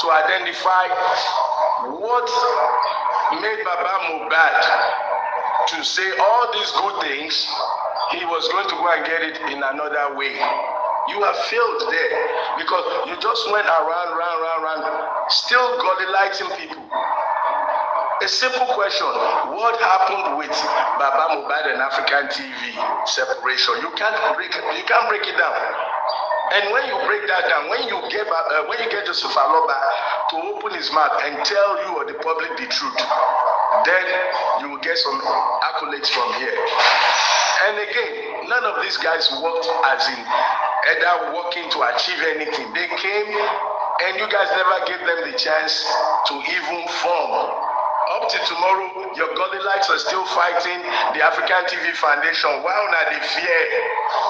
to identify what made Baba Mohbad to say all these good things. He was going to go and get it in another way. You have failed there because you just went around, still godlighting people. A simple question: what happened with Baba Mohbad and African TV separation? You can't break it down. And when you break that down, when you get Joseph Aloba to open his mouth and tell you or the public the truth, then you will get some accolades from here. And again, none of these guys worked as in either working to achieve anything. They came and you guys never gave them the chance to even form. Up to tomorrow, your godly lights are still fighting the African TV Foundation. Why not they fear?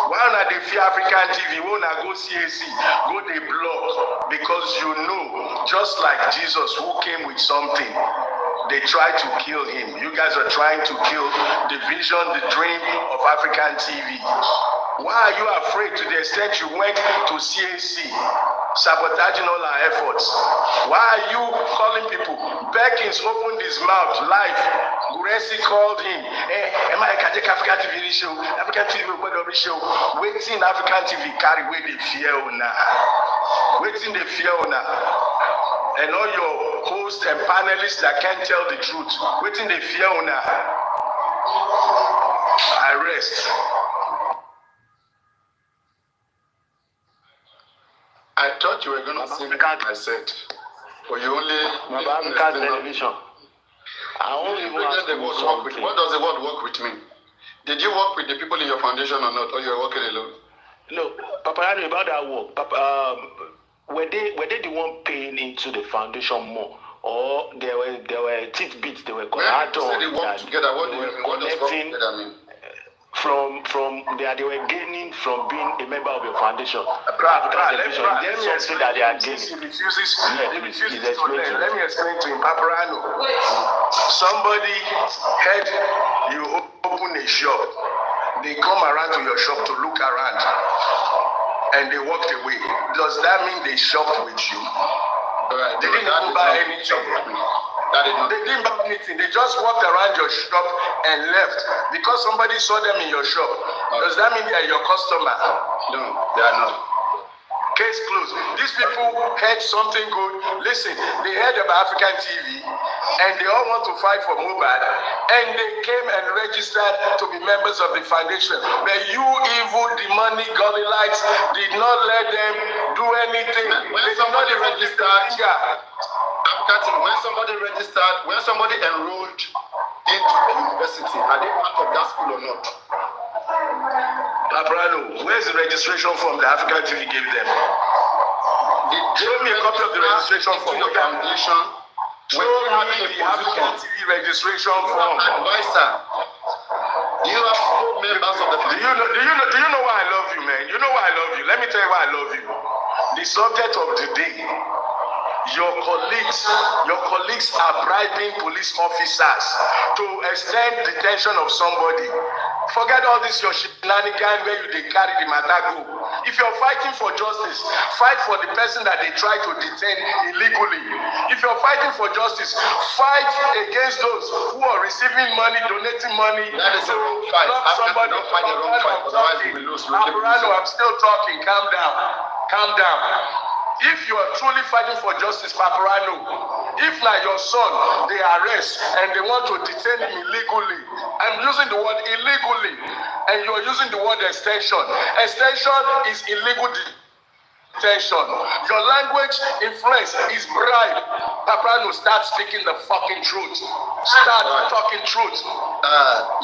Why not they fear African TV? Why not go CAC? Go they block? Because you know, just like Jesus who came with something, they tried to kill him. You guys are trying to kill the vision, the dream of African TV. Why are you afraid to the extent you went to CAC, sabotaging all our efforts? Why are you calling people? Beckins opened his mouth live. Guresi called him. Am I African TV show? African TV show. Waiting African TV carry where they fear now. Waiting they fear now. And all your hosts and panelists that can't tell the truth. Waiting they fear now. I rest. I thought you were going to say what I said, but you only television. I only want to work with. What does the word work with mean? Did you work with the people in your foundation or not, or you were working alone? No, Paparino, about that work. Were they the one paying into the foundation more, or there were tidbits they were When you say they work together, what does work together mean? from they were gaining from being a member of your foundation. Let me something that they are gaining. He refuses to learn. Let me explain to him, Paparino. Somebody had you open a shop. They come around to your shop to look around, and they walked away. Does that mean they shopped with you? They didn't even buy anything. They didn't buy anything. They just walked around your shop and left because somebody saw them in your shop. Does that mean they are your customer? No, they are not. Case closed. These people heard something good. Listen, they heard about African TV and they all want to fight for Mobad, and they came and registered to be members of the foundation. But you evil, demonic Goliaths did not let them do anything. When somebody registered, when somebody enrolled into the university, are they part of that school or not? Paparino, where's the registration form the African TV gave them? Show me a copy of the registration form. Your foundation. Show me the African TV registration form. Advisor, you have four members of the foundation. Do you know why I love you, man? You know why I love you. Let me tell you why I love you. The subject of the day. Your colleagues are bribing police officers to extend detention of somebody. Forget all this your shenanigans where you they carry the matter go. If you're fighting for justice, fight for the person that they try to detain illegally. If you're fighting for justice, fight against those who are receiving money, donating money. That is a wrong fight. Somebody don't fight the wrong fight, otherwise we will lose. I'm still talking. Calm down. Calm down. If you are truly fighting for justice, Paparino, if like your son, they arrest and they want to detain him illegally, I'm using the word illegally, and you are using the word extension. Extension is illegal detention. Your language influence is bribe. Paparino, start speaking the fucking truth. Start talking truth.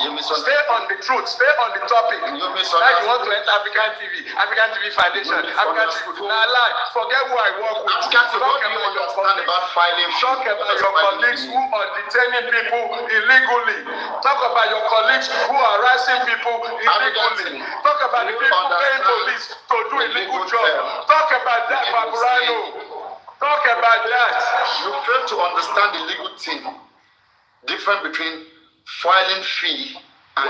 You misunderstood. Stay on the truth. Stay on the topic. You now you want to enter African TV Foundation, African TV. Now lie. Forget who I work with. Talk about your colleagues. Talk about your colleagues who are detaining people illegally. Talk about your colleagues who are harassing people illegally. Talk about the people paying police to do illegal job. Talk about that, Paparino. Talk about that. You fail to understand the legal thing. Difference between filing fee and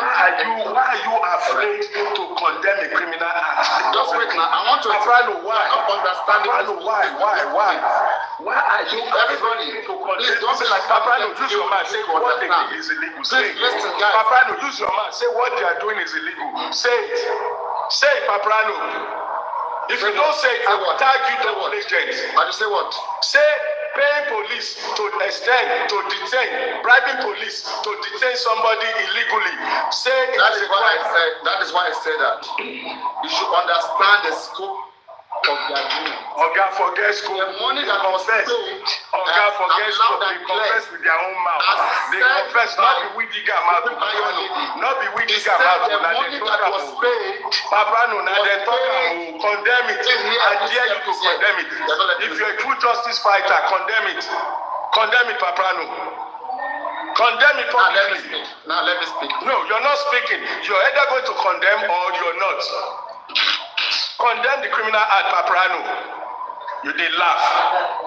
why are you afraid to condemn a criminal act? Just wait now. I want to Paparino, why? Why are you everybody to condemn? Don't say like Paparino, use your mouth. Say what they do is illegal. Say it. Paparino, use your mouth. Say what they are doing is illegal. Say it. Say it, Paparino. If you don't say it, I will tag you double agent. How do you say what? Say paying police to extend, to detain, bribing police to detain somebody illegally. Say it is a crime. That is why I said that. You should understand the scope of the agreement. Oga, forget school. The money that was paid. Oga, forget school. They confess with their own mouth. They confess, not be we dig am out. Not be we dig am out. The money that was paid. Paparino, now they talk and condemn it. I dare you to condemn it. If you're a true justice fighter, condemn it. Condemn it, Paparino. Condemn it publicly. Now let me speak. No, you're not speaking. You're either going to condemn or you're not. Condemn the criminal act, Paparino. You did laugh.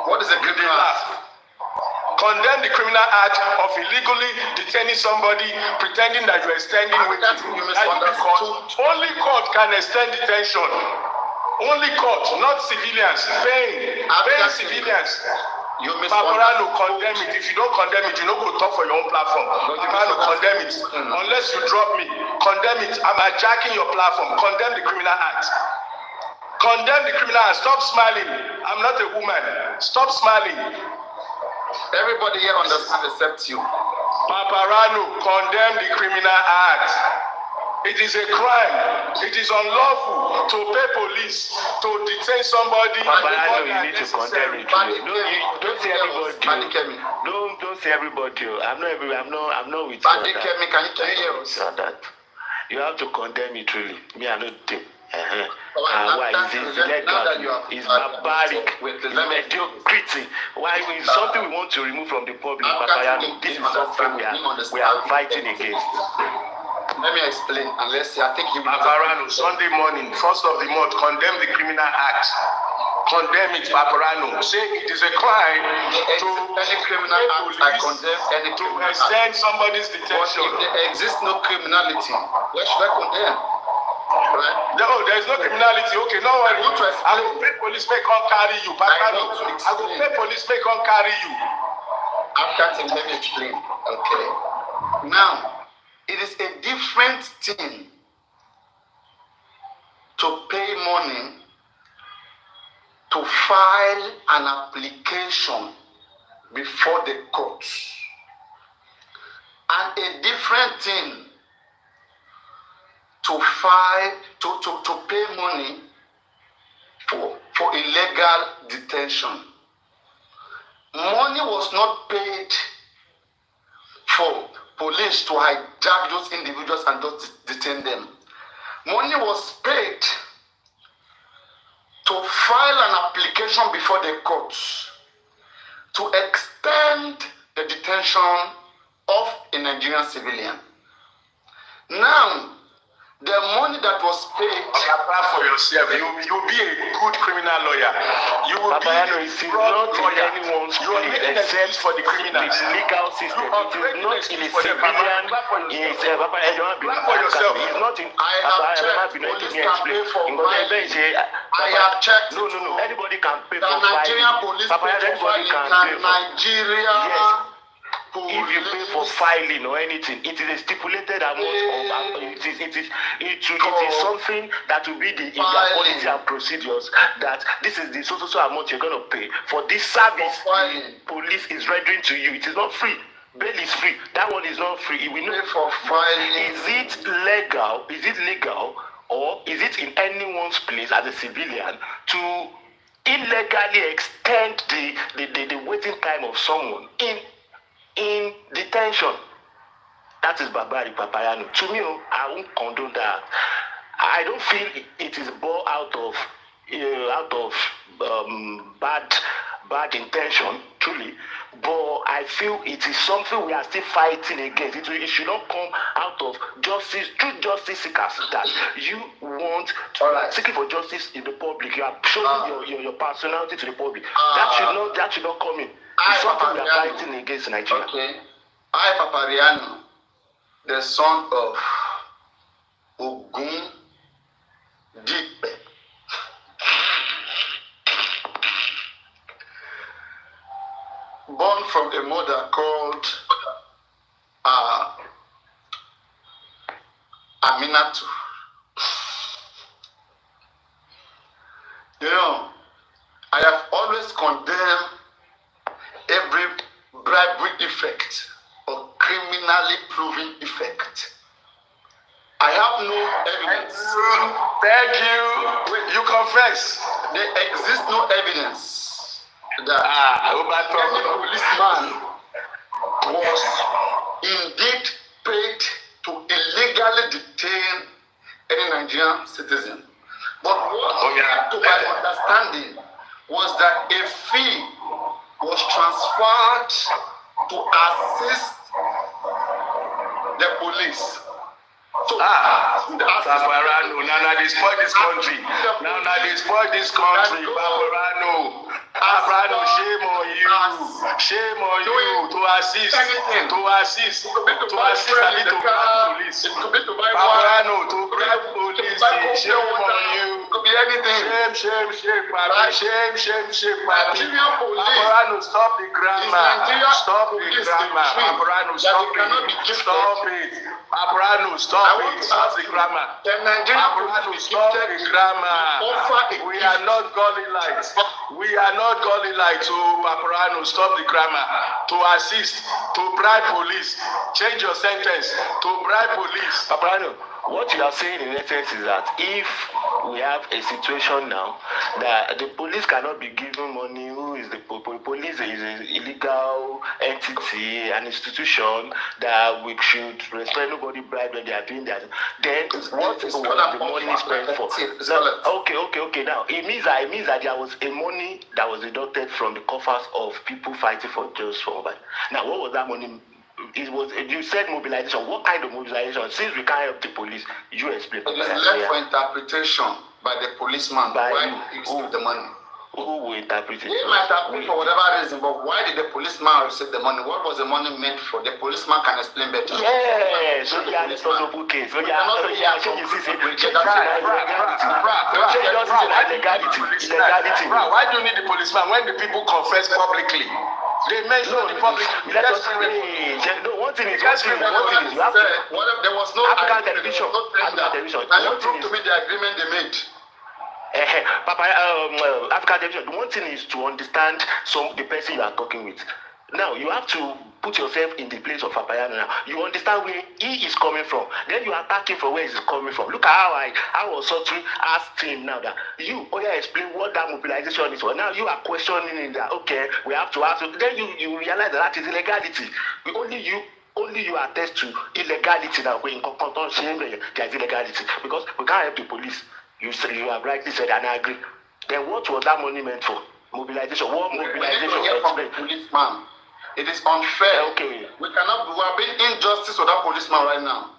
What is a criminal act? Condemn the criminal act of illegally detaining somebody, pretending that you're extending waiting. Only court can extend detention. Only court, not civilians. Paying civilians. Paparino, condemn it. If you don't condemn it, you don't go talk for your own platform. Paparino, condemn it. Unless you drop me, condemn it. I'm hijacking your platform. Condemn the criminal act. Condemn the criminal act. Stop smiling. I'm not a woman. Stop smiling. Everybody here understands except you. Paparino, condemn the criminal act. It is a crime. It is unlawful to pay police to detain somebody. Paparino, you need to condemn it. Don't say everybody. Don't say everybody. I'm not with you. Can you hear us? You have to condemn it really. Me, I don't think. Why is it illegal? It's barbaric. It's mediocrity. Why is something we want to remove from the public? Paparino, this is something we are fighting against. Let me explain, and let's see. I think you will. Paparano, Sunday morning, 1st of the month, condemn the criminal act. Condemn it, Paparano. Say it is a crime to any criminal act. I condemn any to criminal extend act. somebody's But detention. if there exists no criminality, where should I condemn? Right? No, there is no criminality. Okay, no worry. I want to explain. I will pay police make come carry you, Paparano. I want to I will explain. pay police make come carry you. After him, let me explain. Okay. Now, it is a different thing to pay money to file an application before the courts, and a different thing to pay money for illegal detention. Money was not paid for police to hijack those individuals and just detain them. Money was paid to file an application before the courts to extend the detention of a Nigerian civilian. Now, the money that was paid. Apply for yourself. You'll be a good criminal lawyer. You will Paparino, be a it is fraud not in lawyer. anyone's You are place making except exceptions for the criminals. the legal system. It is not in a civilian. It's not in. I have checked. Police can pay for filing. I have checked. No. Anybody can pay The for Nigerian filing. police Paparino, pay for anybody filing. can pay Can for. Nigeria? Yes. If you pay for filing or anything, it is a stipulated amount of it is something that will be in their policy and procedures that this is the so amount you're going to pay for this service the police is rendering to you. It is not free. Bail is free. That one is not free. We know For filing. Is it legal? Or is it in anyone's place as a civilian to illegally extend the waiting time of someone in detention? That is barbaric, Paparino. To me, I won't condone that. I don't feel it is born out of bad intention, truly. But I feel it is something we are still fighting against. It should not come out of justice, true justice seekers that you want seeking for justice in the public. You are showing your personality to the public. That should not come in. It's something we are fighting against in Nigeria. Okay. I, Paparino, the son of Ogun Dipe, born from a mother called Aminatu. You know, I have always condemned every bribery effect or criminally proven effect. I have no evidence. Thank you. You confess. There exists no evidence that Obato. any policeman was indeed paid to illegally detain any Nigerian citizen. But what, to my understanding, was that a fee was transferred to assist the police. So, Paparino, now they spoil this country. Now they spoil this country. Paparino, shame on you. Shame on you to assist. I need to bribe police. Paparino, to bribe police. Shame on you. Shame, papi. Paparino, stop the grammar. Stop the grammar. Paparino, stop it. Paparino, stop it. Stop the grammar. Paparino, stop the grammar. We are not gully lights. We are not gully lights. So Paparino, stop the grammar. To assist, to bribe police. Change your sentence. To bribe police. Paparino, what you are saying in essence is that if we have a situation now that the police cannot be given money, who is the police is an illegal entity, an institution that we should respect, nobody bribe when they are doing that, then what was the money spent for? Okay. Now it means that there was a money that was deducted from the coffers of people fighting for justice for Fabayi. Now what was that money It was you said mobilization. What kind of mobilization? Since we can't help the police, you explain. It is left for interpretation by the policeman. By why who? he received the money. Who will interpret it? He might have been for whatever reason, but why did the policeman receive the money? What was the money meant for? The policeman can explain better. Yeah, so yeah, it's not a book case. So yeah, why do you need the policeman when the people confess publicly? They mention the public. One thing is, there was no African television. Now you prove to me the agreement they made. African television. The one thing is to understand the person you are talking with. Now you have to put yourself in the place of Paparino. Now you understand where he is coming from. Then you attack him from where he is coming from. Look at how I was subtly asked him now that explain what that mobilization is for. Now you are questioning that. Okay, we have to ask. Then you realize that is illegality. Only you attest to illegality now. When there is illegality because we can't help the police. You have rightly said, and I agree. Then what was that money meant for? Mobilization. What mobilization? From the policeman. It is unfair. Okay. We are being injustice to that policeman right now.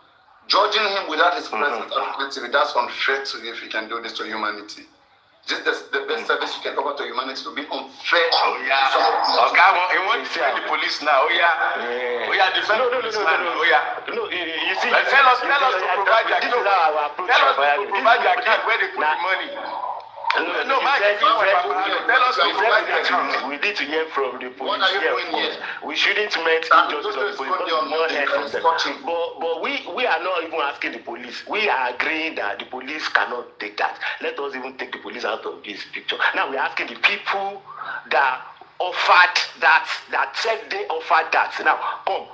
Judging him without his presence and that's unfair to you if you can do this to humanity. Just the best service you can offer to humanity to be unfair. Oh yeah. Okay, he wants to defend the police now. Oh yeah. Defend the policeman. Oh yeah. No, you see. Tell us to provide their code. Tell us to provide their code where they put the money. No, Mike, tell us to provide their account. We need to hear from the police. What are you doing here? We shouldn't make injustice on the police. But we are not even asking the police. We are agreeing that the police cannot take that. Let us even take the police out of this picture. Now we are asking the people that offered that said they offered that. Now,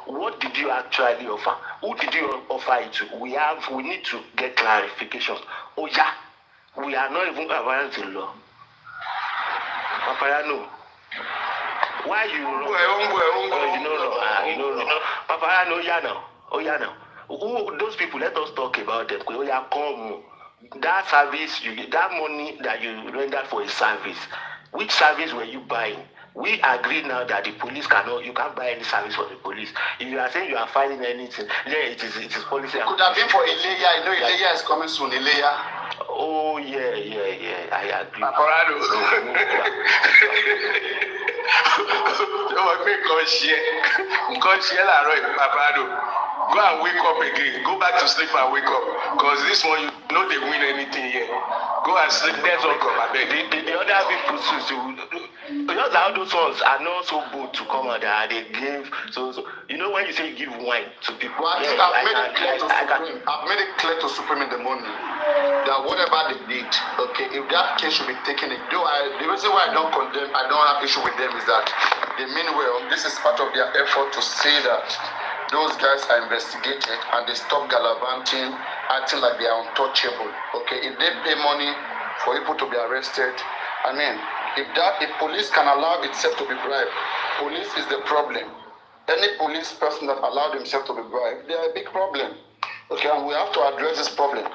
what did you actually offer? Who did you offer it to? We need to get clarification. Oh yeah. We are not even abiding to law. Paparino, why you Paparino, oh yeah now. Who those people? Let us talk about them. Oh yeah, come. That service that money that you rendered for a service. Which service were you buying? We agree now that the police you can't buy any service for the police. If you are saying you are filing anything, then it is policy. It could have been for Ileya. You know Ileya is coming soon. Ileya. Oh yeah. I agree. Paparino. Go and wake up again. Go back to sleep and wake up. Because this one, they win anything here. Go and sleep. There's wake up. I beg. The other people just how those ones are not so bold to come out there. They give so when you say you give wine to people. Well, I've made it clear to Supreme in the morning that whatever they did, okay, if that case should be taken, the reason why I don't condemn, I don't have issue with them is that they mean well. This is part of their effort to say that those guys are investigated and they stop gallivanting, acting like they are untouchable. Okay, if they pay money for people to be arrested, if police can allow itself to be bribed, police is the problem. Any police person that allowed himself to be bribed, they are a big problem. Okay, and we have to address this problem.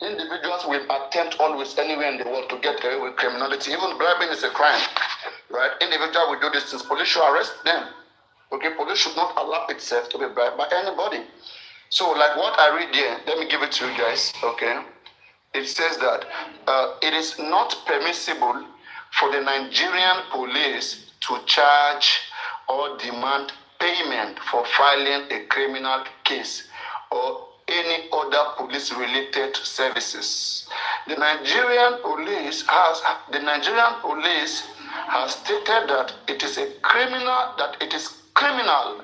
Individuals will attempt always anywhere in the world to get away with criminality. Even bribing is a crime, right? Individual will do these things. Police should arrest them. Okay, police should not allow itself to be bribed by anybody. So, like what I read here, let me give it to you guys. Okay, it says that it is not permissible for the Nigerian police to charge or demand payment for filing a criminal case or any other police-related services. The Nigerian police has stated that it is criminal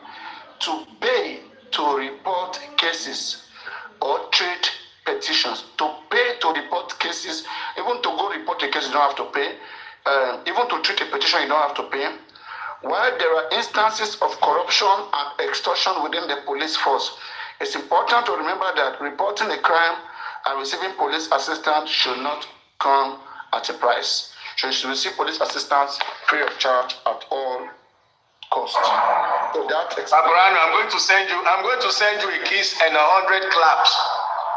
to pay to report cases or treat petitions. To pay to report cases, even to go report a case, you don't have to pay. Even to treat a petition, you don't have to pay. While there are instances of corruption and extortion within the police force, it's important to remember that reporting a crime and receiving police assistance should not come at a price. So you should receive police assistance free of charge at all costs. So that Paparino, I'm going to send you a kiss and 100 claps.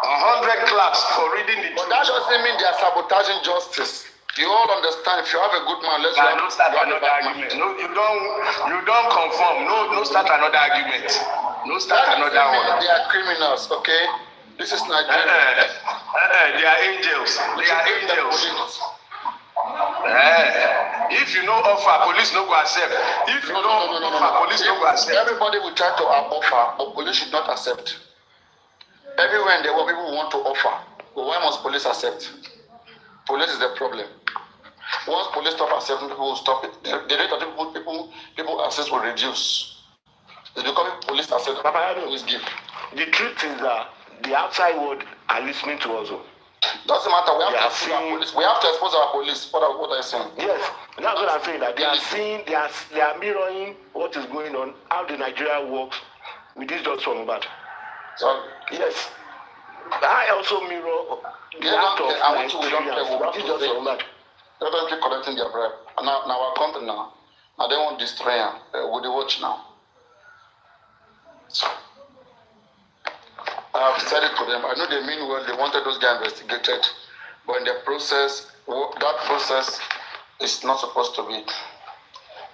100 claps for reading the truth. But that doesn't mean they are sabotaging justice. You all understand. If you have a good man, let's Now, don't start another argument. No, you don't conform. No, start another argument. No, start another one. They are criminals, okay? This is Nigeria. They are angels. They are angels. If you know offer, police no go accept. If you don't offer, police no go accept. Everybody will try to offer, but police should not accept. Everywhere in the world, people want to offer. But why must police accept? Police is the problem. Once police stop accepting, people will stop it. The rate of people access will reduce. It's because police accept. Paparino, Police give. the truth is that the outside world are listening to us. Doesn't matter. We have to expose our police. We have to expose our police. What are you saying? Yes, that's what I'm saying. That they are seeing, they are mirroring what is going on, how the Nigeria works with this just from bad. So yes, I also mirror the act of Nigeria. This just from bad. Let them keep collecting their bribe. And now our country now they want to destroy them. With the watch now. So, I have said it to them. I know they mean well. They wanted those guys investigated, but in the process, that process is not supposed to be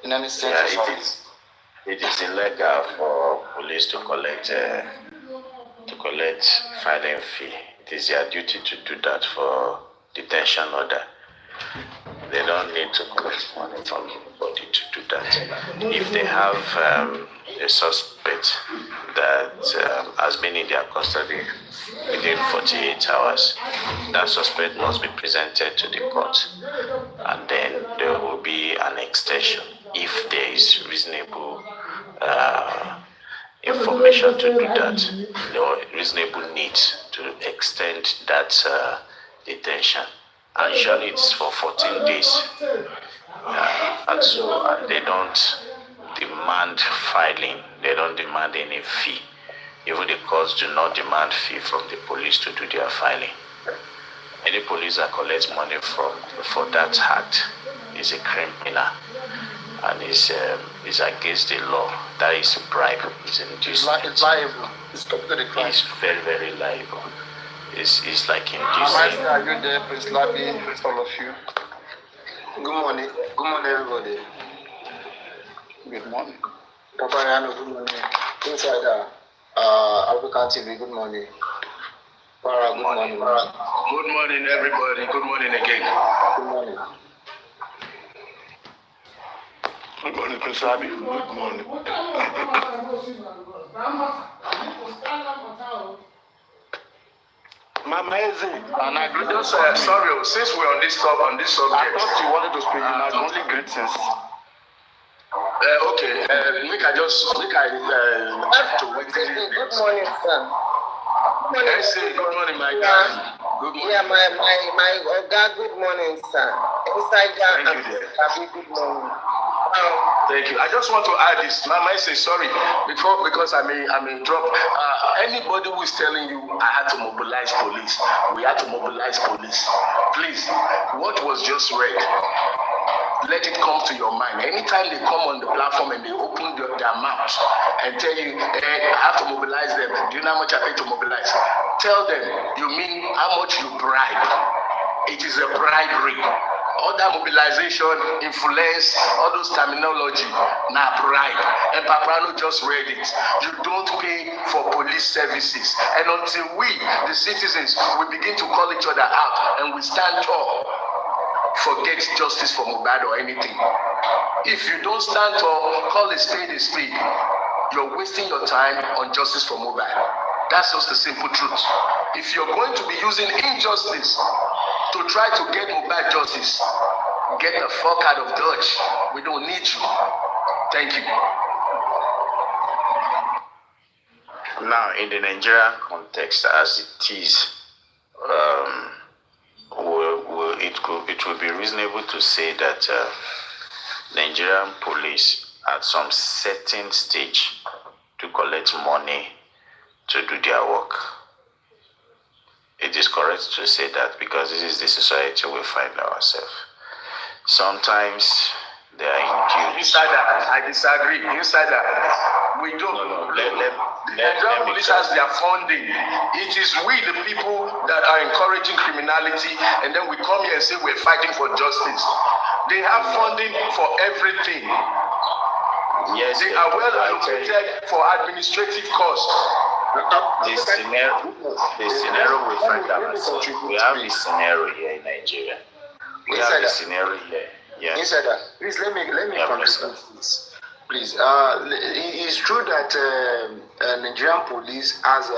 in any sense. Yeah, it is illegal for police to collect filing fee. It is their duty to do that for detention order. They don't need to collect money from anybody to do that. If they have a suspect that has been in their custody within 48 hours, that suspect must be presented to the court, and then there will be an extension if there is reasonable information to do that, no reasonable need to extend that detention. And usually it's for 14 days. And they don't demand filing, they don't demand any fee. Even the courts do not demand fee from the police to do their filing. Any police that collects money for that act is a criminal and is against the law. That is bribe, is inducement. It's liable. It's completely crime. It's very, very liable. It's like Am are you there, Prince Labi, all of you? Good morning. Good morning, everybody. Good morning. Paparino, good morning. Inside African TV, good morning. Para, good morning. Para. Good morning, everybody. Good morning again. Good morning. Good morning, Prince Abi. Good morning. Mama Eze. And I greet Just sorry, since we're on this subject. I thought you wanted to speak. You had only greetings. Okay. Make I have to wait. Good morning, sir. I say good morning, my guy. Good morning. Yeah, my Oga, good morning, sir. Inside Thank you, dear. good morning. Thank you. I just want to add this. Mama, I say sorry because I may drop. Anybody who is telling you I had to mobilize police, we had to mobilize police. Please, what was just read, let it come to your mind. Anytime they come on the platform and they open their mouths and tell you, I have to mobilize them. Do you know how much I pay to mobilize? Tell them, you mean how much you bribe. It is a bribery. All that mobilization, influence, all those terminology, now bribe. And Paparino just read it. You don't pay for police services. And until we, the citizens, we begin to call each other out and we stand tall, forget justice for Mohbad or anything. If you don't stand tall, call a spade, you're wasting your time on justice for Mohbad. That's just the simple truth. If you're going to be using injustice to try to get Mohbad justice, get the fuck out of Dodge. We don't need you. Thank you. Now, in the Nigerian context, as it is, it will be reasonable to say that Nigerian police, at some certain stage, to collect money to do their work. It is correct to say that because this is the society we find ourselves. Sometimes they are induced. Insider, I disagree. Insider, we don't. No, The Nigerian police has their funding. It is we, the people, that are encouraging criminality, and then we come here and say we're fighting for justice. They have funding for everything. Yes, they are well allocated for administrative costs. The scenario we find ourselves, we have a scenario here in Nigeria. We have a scenario here. Yeah. Insider, please let me contribute this. Please, it's true that Nigerian police has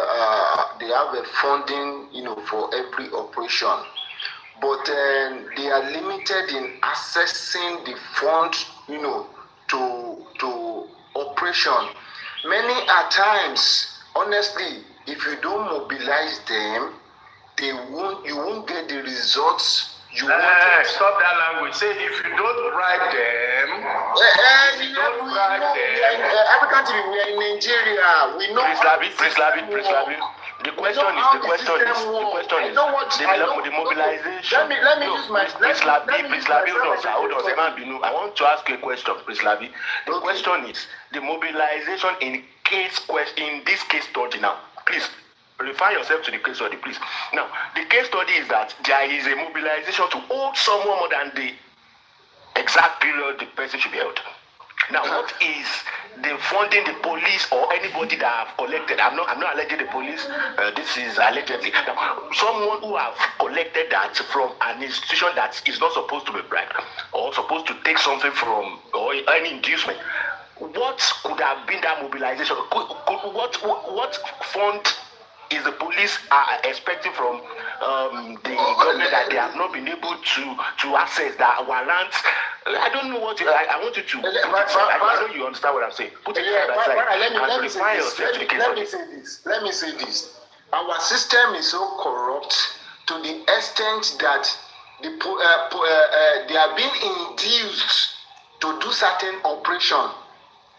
they have a funding, for every operation, but they are limited in accessing the funds, to operation. Many at times, honestly, if you don't mobilize them, you won't get the results you want. Stop that language. Say if you don't bribe them, African TV, we are in Nigeria. We know. Please, Labi. The question is the mobilization. Let me use my. Please, Labi, hold on. I want to ask you a question, please, Labi. The question is the mobilization in this case study now. Please. Refer yourself to the case study, please. Now, the case study is that there is a mobilization to hold someone more than the exact period the person should be held. Now, what is the funding the police or anybody that have collected? I'm not alleging the police. This is allegedly. Now, someone who have collected that from an institution that is not supposed to be bribed or supposed to take something from or any inducement. What could have been that mobilization? What fund is the police are expecting from the government that they have not been able to access that warrants? I don't know what I want you to. I know you understand what I'm saying. Put it aside. Let me say this. Our system is so corrupt to the extent that they are being induced to do certain operation.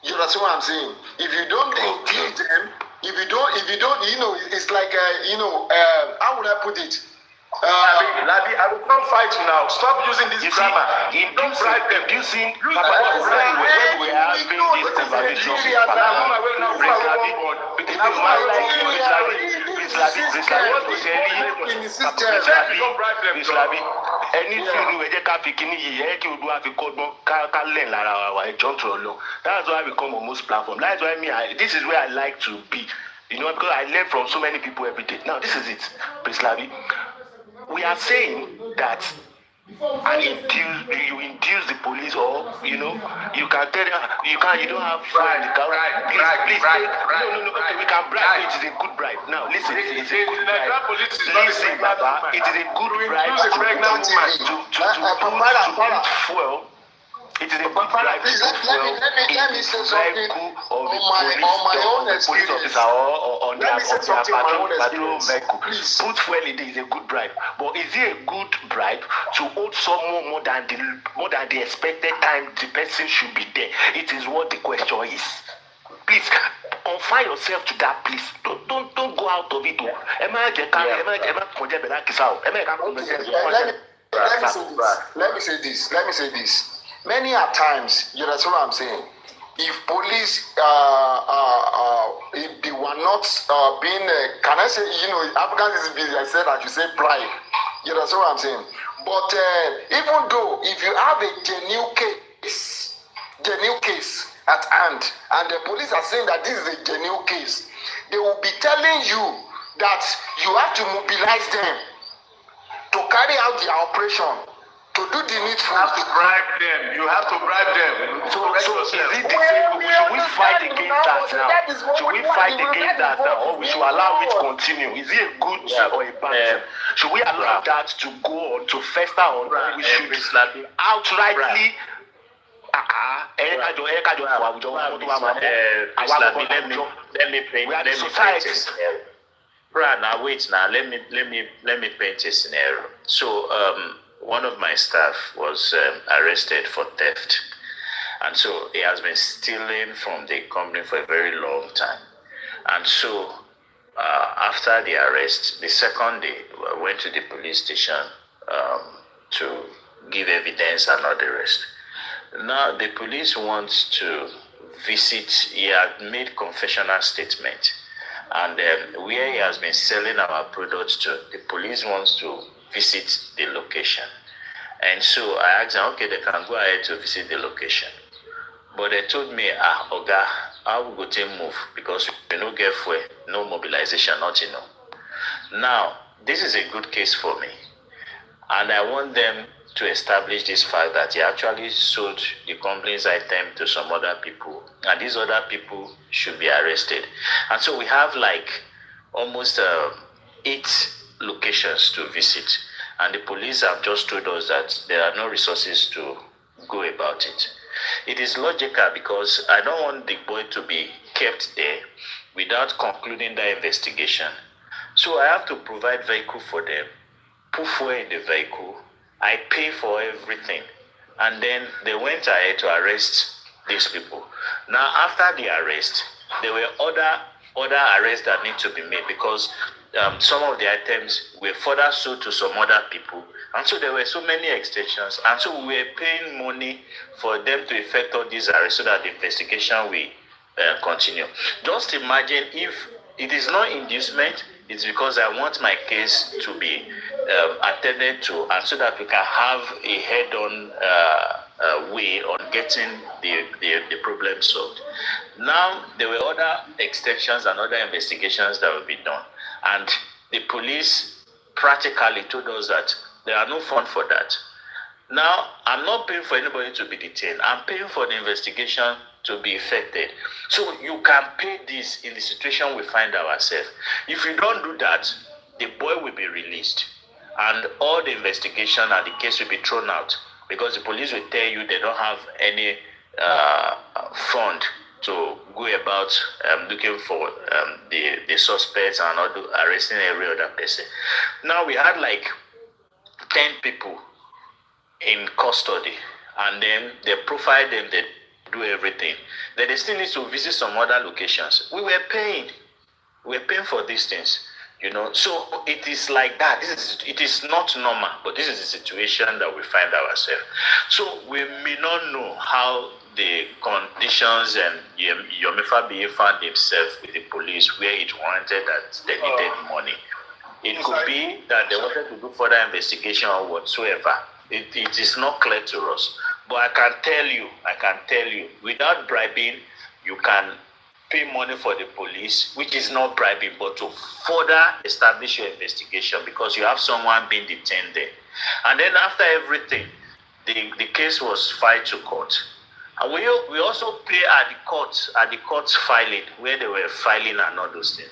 You understand what I'm saying? If you don't induce them. If you don't, it's like, how would I put it? Labi, I will come fight you now. Stop using this grammar. Don't bribe them. When we are having this conversation, that's why we come on most platforms. That's why this is where I like to be. Because I learn from so many people every day. Now, this is it, Prince Labi. We are saying that you induce the police, or you can tell them you don't have bribe. Please, no. Okay, we can bribe. It is a good bribe. Now, listen, it is a good bribe. Listen, Baba, it is a good bribe to put fuel. It is a good bribe. Please, let me say something on my own experience. Police officer or on their patrol vehicle. Please. Put fuel in it is a good bribe. But is it a good bribe to hold someone more than the expected time the person should be there? It is what the question is. Please confine yourself to that, please. Don't go out of it. Let me say this. Many a times, you understand what I'm saying? If police, if they were not being, can I say, Africans is busy, I said I should say bribe. You understand what I'm saying? But even though, if you have a genuine case at hand, and the police are saying that this is a genuine case, they will be telling you that you have to mobilize them to carry out their operation. To do the needful. You have to bribe them. So is it the same? Should we fight against that now? Should we fight against that now, or we should allow it to continue? Is it a good or a bad thing? Should we allow that to go on, to fester on, or we should outrightly? Let me paint a scenario. Now wait. Now let me paint a scenario. So one of my staff was arrested for theft, and so he has been stealing from the company for a very long time. And so after the arrest, the second day, I went to the police station to give evidence and all the rest. Now the police wants to visit. He had made confessional statement, and where he has been selling our products to, the police wants to visit the location. And so I asked them, okay, they can go ahead to visit the location. But they told me, Oga, how we go to move? Because we no get fuel, no mobilization, nothing. No. Now, this is a good case for me. And I want them to establish this fact that he actually sold the company's item to some other people. And these other people should be arrested. And so we have like almost 8 locations to visit. And the police have just told us that there are no resources to go about it. It is logical because I don't want the boy to be kept there without concluding the investigation. So I have to provide vehicle for them, put fuel in the vehicle, I pay for everything. And then they went ahead to arrest these people. Now, after the arrest, there were other arrests that need to be made because some of the items were further sold to some other people. And so there were so many extensions. And so we were paying money for them to effect all these arrests so that the investigation will continue. Just imagine if it is not inducement, it's because I want my case to be attended to, and so that we can have a head-on way on getting the problem solved. Now, there were other extensions and other investigations that will be done. And the police practically told us that there are no funds for that. Now, I'm not paying for anybody to be detained. I'm paying for the investigation to be effected. So you can pay this in the situation we find ourselves. If you don't do that, the boy will be released. And all the investigation and the case will be thrown out because the police will tell you they don't have any fund to go about looking for the suspects and not arresting every other person. Now we had like 10 people in custody, and then they profile them, they do everything. Then they still need to visit some other locations. We were paying for these things, you know. So it is like that. It is not normal, but this is the situation that we find ourselves. So we may not know how the conditions and Yomi Fabayi found himself with the police where it warranted that they needed money. It could be that they wanted to do further investigation or whatsoever. It is not clear to us. But I can tell you, without bribing, you can pay money for the police, which is not bribing, but to further establish your investigation because you have someone being detained there. And then after everything, the case was filed to court. And we also pay at the court's filing, where they were filing and all those things.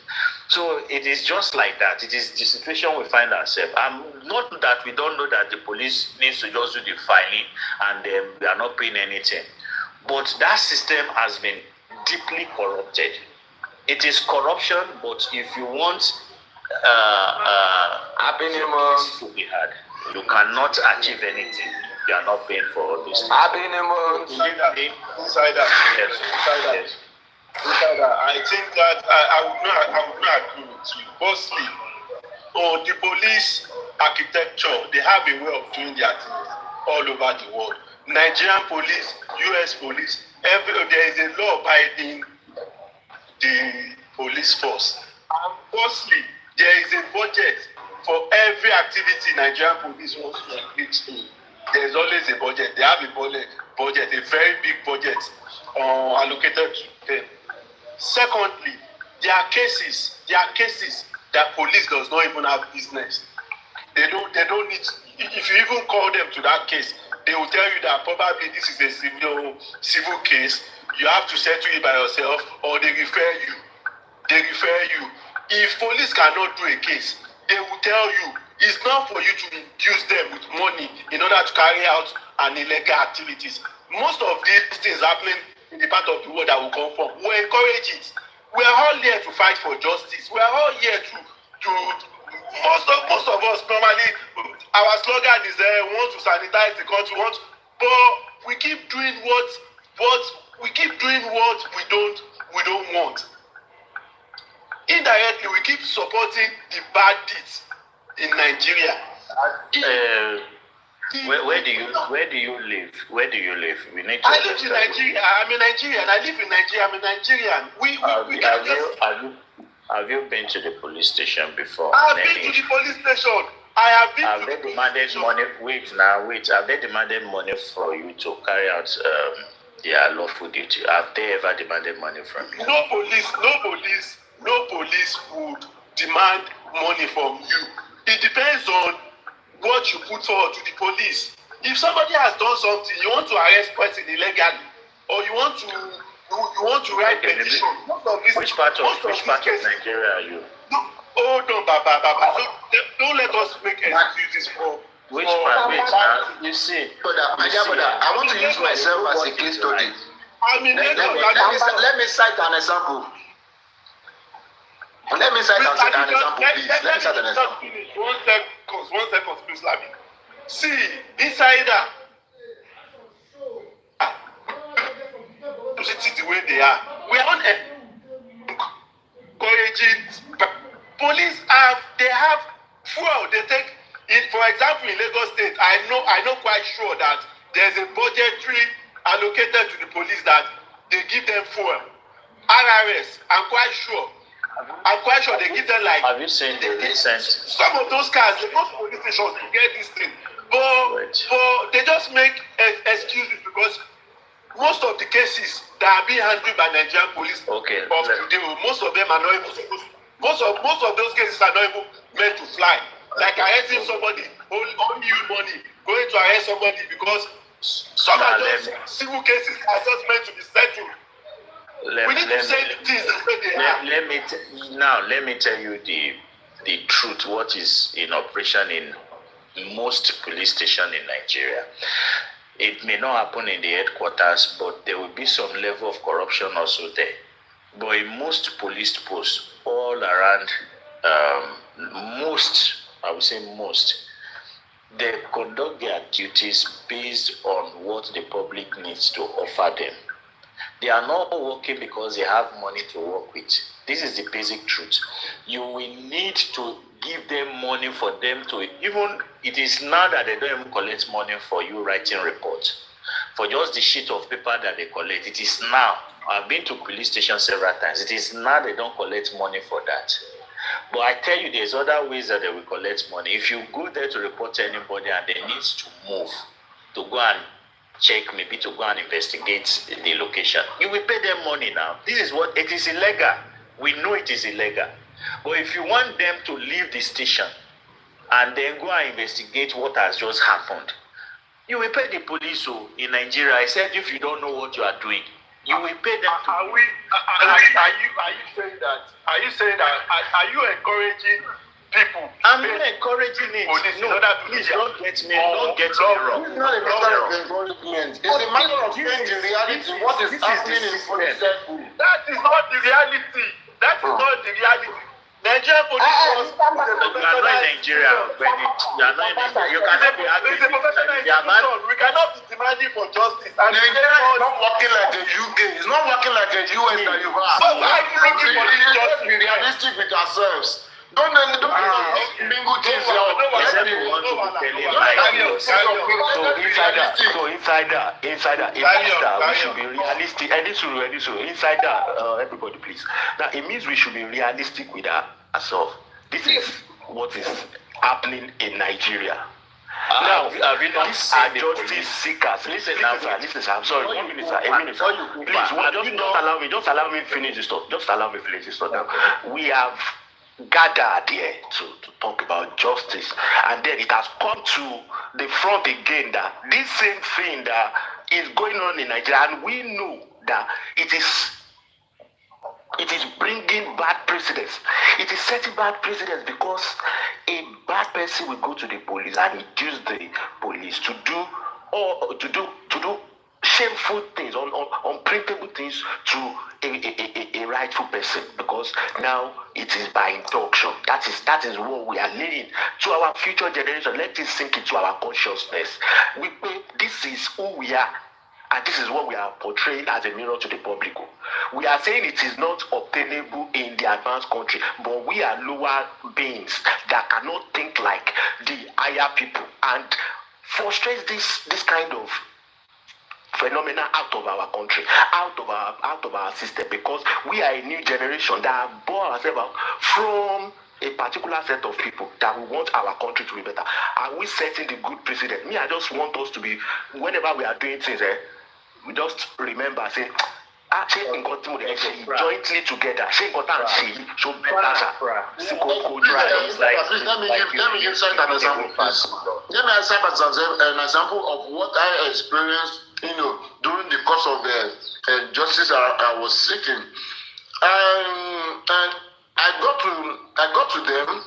So it is just like that. It is the situation we find ourselves. Not that we don't know that the police needs to just do the filing and we are not paying anything. But that system has been deeply corrupted. It is corruption, but if you want happiness to be had, you cannot achieve anything. You are not paying for all these things. Yes. I think that I would not agree with you. Firstly, the police architecture, they have a way of doing their things all over the world. Nigerian police, US police, there is a law abiding the police force. And firstly, there is a budget for every activity Nigerian police wants to engage in. There is always a budget. They have a budget, a very big budget allocated to them. Secondly, there are cases that police does not even have business. They don't need. If you even call them to that case, they will tell you that probably this is a civil case. You have to settle it by yourself, or they refer you. If police cannot do a case, they will tell you it's not for you to induce them with money in order to carry out an illegal activities. Most of these things happening in the part of the world that will come from, we encourage it. We are all here to fight for justice. We are all here to most of us normally, our slogan is we want to sanitize the country, but we keep doing what we don't want. Indirectly, we keep supporting the bad deeds in Nigeria. Where do you live? Where do you live? We need to. I live in Nigeria. I'm a Nigerian. I live in Nigeria. I'm a Nigerian. Have you been to the police station before? I've been to the police station. I have been have to they the police demanded station. money? Wait. Have they demanded money for you to carry out their lawful duty? Have they ever demanded money from you? No police would demand money from you. It depends on what you put forward to the police. If somebody has done something, you want to arrest person illegally, or you want to write petition. Which part of Nigeria are you? No, hold on, Baba. Don't let us make excuses for. Which part? Wait, now you see. Brother, I want to use myself as a case study. I mean, Let me cite an example. Let me cite an example, please. Let me cite an example. One second, please, Labi. See, insider. See the way they are. We are not encouraging. Police have fuel. They take it. For example, in Lagos State, I know quite sure that there's a budgetary allocated to the police that they give them fuel. RRS, I'm quite sure they give them like. Have you seen the recent? Some of those cars, they go to police stations to get this thing, but they just make excuses because most of the cases that are being handled by Nigerian police today, most of them are not even supposed. Most of those cases are not even meant to fly. Like arresting somebody, owing you money, going to arrest somebody because some are just civil cases are just meant to be settled. We need to say things the way they are. Let me tell you the truth. What is in operation in most police stations in Nigeria? It may not happen in the headquarters, but there will be some level of corruption also there. But in most police posts all around, they conduct their duties based on what the public needs to offer them. They are not working because they have money to work with. This is the basic truth. You will need to give them money for them to, even it is now that they don't even collect money for you writing reports. For just the sheet of paper that they collect, it is now. I've been to police stations several times. It is now they don't collect money for that. But I tell you, there's other ways that they will collect money. If you go there to report to anybody and they need to move, to go and check, maybe to go and investigate the location, you will pay them money now. This is what, it is illegal. We know it is illegal. But if you want them to leave the station and then go and investigate what has just happened, you will pay the police in Nigeria, except if you don't know what you are doing. You will pay them. Are you saying that? Are you encouraging people? I'm not encouraging it. No, please don't get me wrong. It's not a matter of encouragement. It's a matter of saying the reality. What is happening in police circle? That is not the reality. Nigerian police force. You are not in Nigeria. You cannot be arguing. We cannot be demanding for justice. And Nigeria is not working like the UK. It's not working like the US that you have. So why are you looking for this Let's justice? be realistic with ourselves. Don't mingle things up. Except you want to be telling lies. So insider, we should be realistic. Insider, everybody please. Now it means we should be realistic with ourselves. This is what is happening in Nigeria. Now, these are justice seekers. Listen, sir. I'm sorry. 1 minute, sir. A minute, sir. Please, just allow me finish this thought. Now, we have gathered here to talk about justice, and then it has come to the front again that this same thing that is going on in Nigeria, and we know that it is bringing bad precedents. It is setting bad precedents because a bad person will go to the police and induce the police to do shameful things, unprintable things to a rightful person, because now it is by induction. That is what we are laying to our future generation. Let it sink into our consciousness. This is who we are, and this is what we are portraying as a mirror to the public. We are saying it is not obtainable in the advanced country, but we are lower beings that cannot think like the higher people. And frustrates this kind of phenomena out of our country, out of our system, because we are a new generation that have brought ourselves out from a particular set of people that we want our country to be better. Are we setting the good precedent? Me, I just want us to be, whenever we are doing things, we just remember, say, jointly together. Let me give cite an example, please. Let me cite an example of what I experienced, during the course of the justice I was seeking. And I got to them.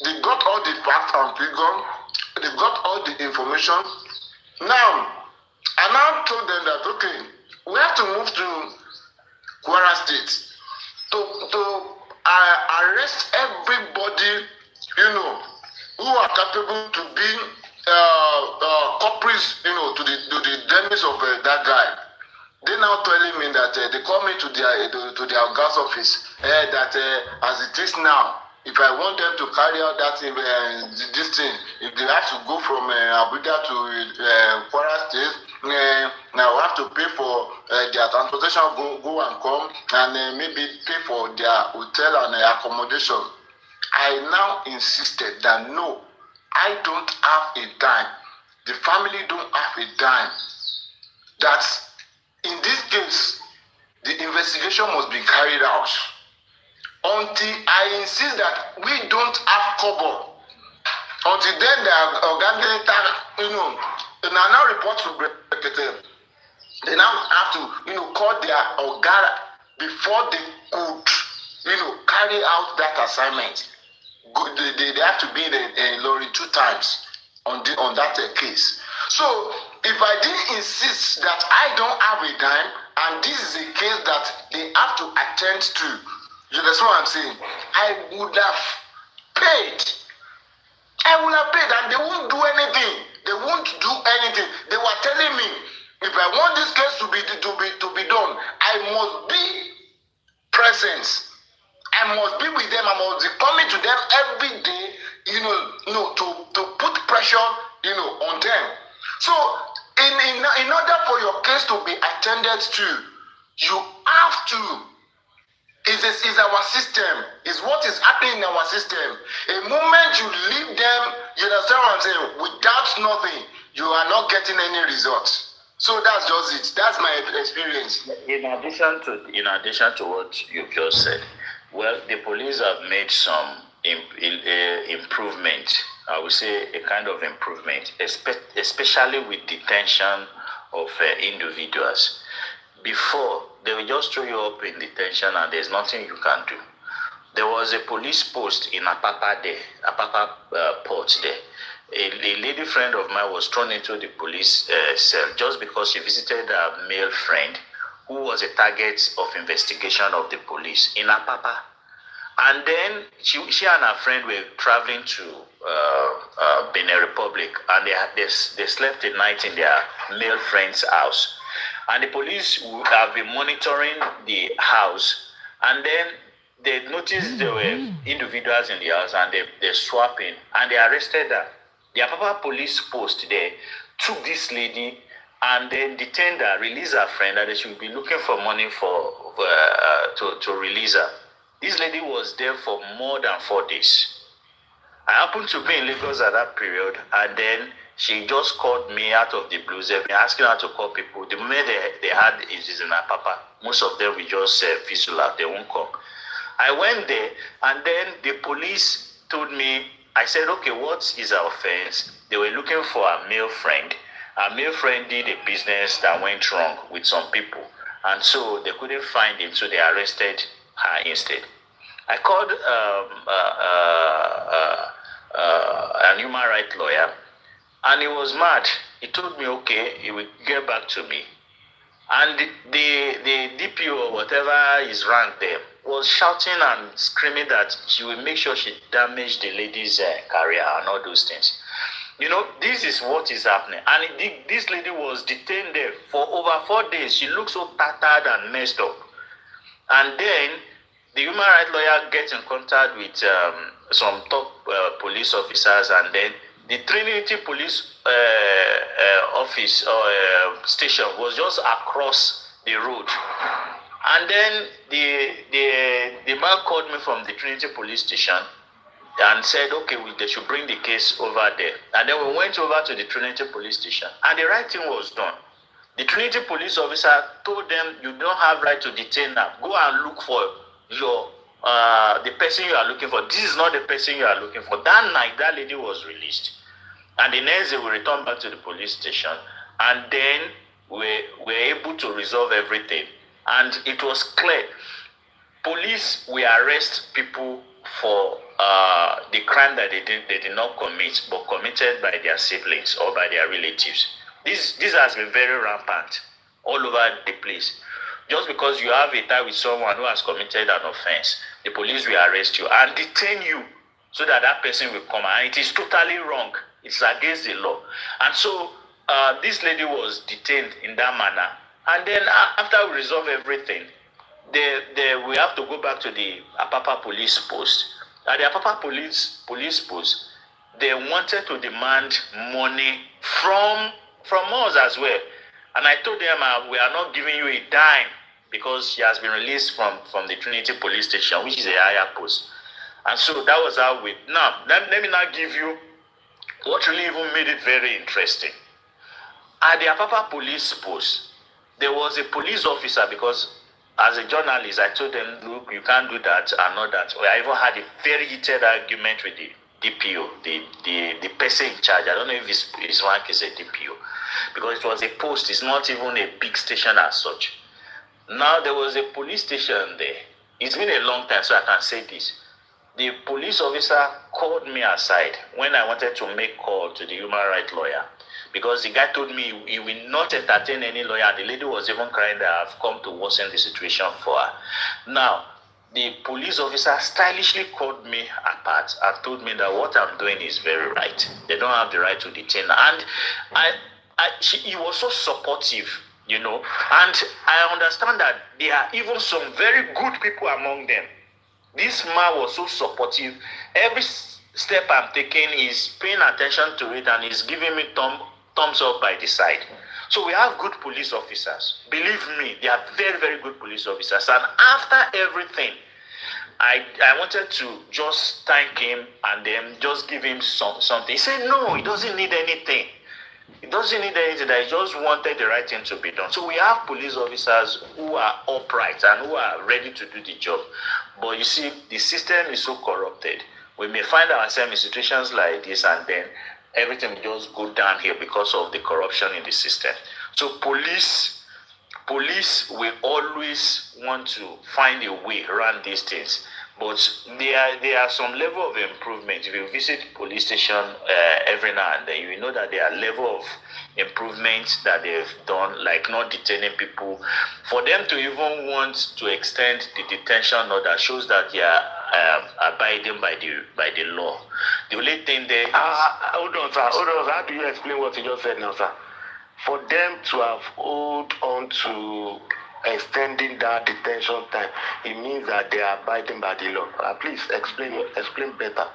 They got all the facts and figures. They got all the information. Now, I now told them that, okay, we have to move to Kwara State to arrest everybody, who are capable to be culprits, to the damage of that guy. They now telling me that they call me to their gas office. That as it is now, if I want them to carry out that this thing, if they have to go from Abuja to Kwara State, now I have to pay for their transportation, go and come, and maybe pay for their hotel and accommodation. I now insisted that no, I don't have a dime. The family don't have a dime. That in this case, the investigation must be carried out. Until I insist that we don't have cover. Until then, they are organizing, and I now report to Brekete. They now have to, call their Ogara before they could, carry out that assignment. They have to be in Lorry 2 times on that case. So if I didn't insist that I don't have a dime, and this is a case that they have to attend to, you understand what I'm saying? I would have paid. And they won't do anything. They won't do anything. They were telling me, if I want this case to be done, I must be present. I must be with them. I must be coming to them every day, to put pressure, on them. So, in order for your case to be attended to, you have to. Is our system. Is what is happening in our system. A moment you leave them, you understand what I'm saying? Without nothing, you are not getting any results. So that's just it. That's my experience. In addition to what you just said, well, the police have made some improvement. I would say a kind of improvement, especially with detention of individuals. Before, they will just throw you up in detention and there's nothing you can do. There was a police post in Apapa port there. A lady friend of mine was thrown into the police cell just because she visited a male friend who was a target of investigation of the police in Apapa. And then she and her friend were traveling to Benin Republic, and they slept a night in their male friend's house. And the police have been monitoring the house, and then they noticed there were individuals in the house, and they're swapping, and they arrested her. The Apapa police post there took this lady and then detained her, released her friend, and they should be looking for money to release her. This lady was there for more than 4 days. I happened to be in Lagos at that period, and then she just called me out of the blue. They've been asking her to call people. The moment they had is in Apapa, most of them will just fizzle out. They won't come. I went there, and then the police told me, I said, okay, what is our offense? They were looking for a male friend. A male friend did a business that went wrong with some people, and so they couldn't find him, so they arrested her instead. I called a human rights lawyer, and he was mad. He told me, okay, he will get back to me. And the DPO or whatever is ranked there was shouting and screaming that she will make sure she damaged the lady's career and all those things. This is what is happening. And this lady was detained there for over 4 days. She looked so tattered and messed up. And then the human rights lawyer gets in contact with some top police officers, and then The Trinity Police office or station was just across the road. And then the man called me from the Trinity Police Station and said, okay, they should bring the case over there. And then we went over to the Trinity Police Station, and the right thing was done. The Trinity police officer told them, you don't have right to detain now. Go and look for your the person you are looking for. This is not the person you are looking for. That night, that lady was released. And the next day, we returned back to the police station. And then we were able to resolve everything. And it was clear. Police will arrest people for the crime that they did not commit, but committed by their siblings or by their relatives. This has been very rampant all over the place. Just because you have a tie with someone who has committed an offense, the police will arrest you and detain you so that that person will come. And it is totally wrong. It's against the law. And so this lady was detained in that manner. And then after we resolve everything, we have to go back to the Apapa police post. At the Apapa police post, they wanted to demand money from us as well. And I told them, we are not giving you a dime because she has been released from the Trinity police station, which is a higher post. And so that was how we... Now, let me now give you what really even made it very interesting. At the Apapa police post, there was a police officer, because as a journalist, I told them, look, you can't do that and not that. I even had a very heated argument with the DPO, the person in charge. I don't know if his rank is a DPO, because it was a post. It's not even a big station as such. Now, there was a police station there. It's been a long time, so I can say this. The police officer called me aside when I wanted to make call to the human rights lawyer, because the guy told me he will not entertain any lawyer. The lady was even crying that I've come to worsen the situation for her. Now, the police officer stylishly called me apart and told me that what I'm doing is very right. They don't have the right to detain her. And he was so supportive, you know. And I understand that there are even some very good people among them. This man was so supportive. Every step I'm taking is paying attention to it and is giving me thumbs up by the side. So we have good police officers. Believe me, they are very, very good police officers. And after everything, I wanted to just thank him and then just give him something. He said, no, he doesn't need anything. He doesn't need anything. He just wanted the right thing to be done. So we have police officers who are upright and who are ready to do the job. But you see, the system is so corrupted. We may find ourselves in situations like this, and then everything will just go downhill because of the corruption in the system. So police will always want to find a way around these things. But there are some level of improvement. If you visit police station every now and then, you will know that there are level of improvement that they've done, like not detaining people. For them to even want to extend the detention order shows that they are abiding by the law. The only thing they hold on, sir. How do you explain what you just said now, sir? For them to have hold on to extending that detention time, it means that they are abiding by the law. Please explain better.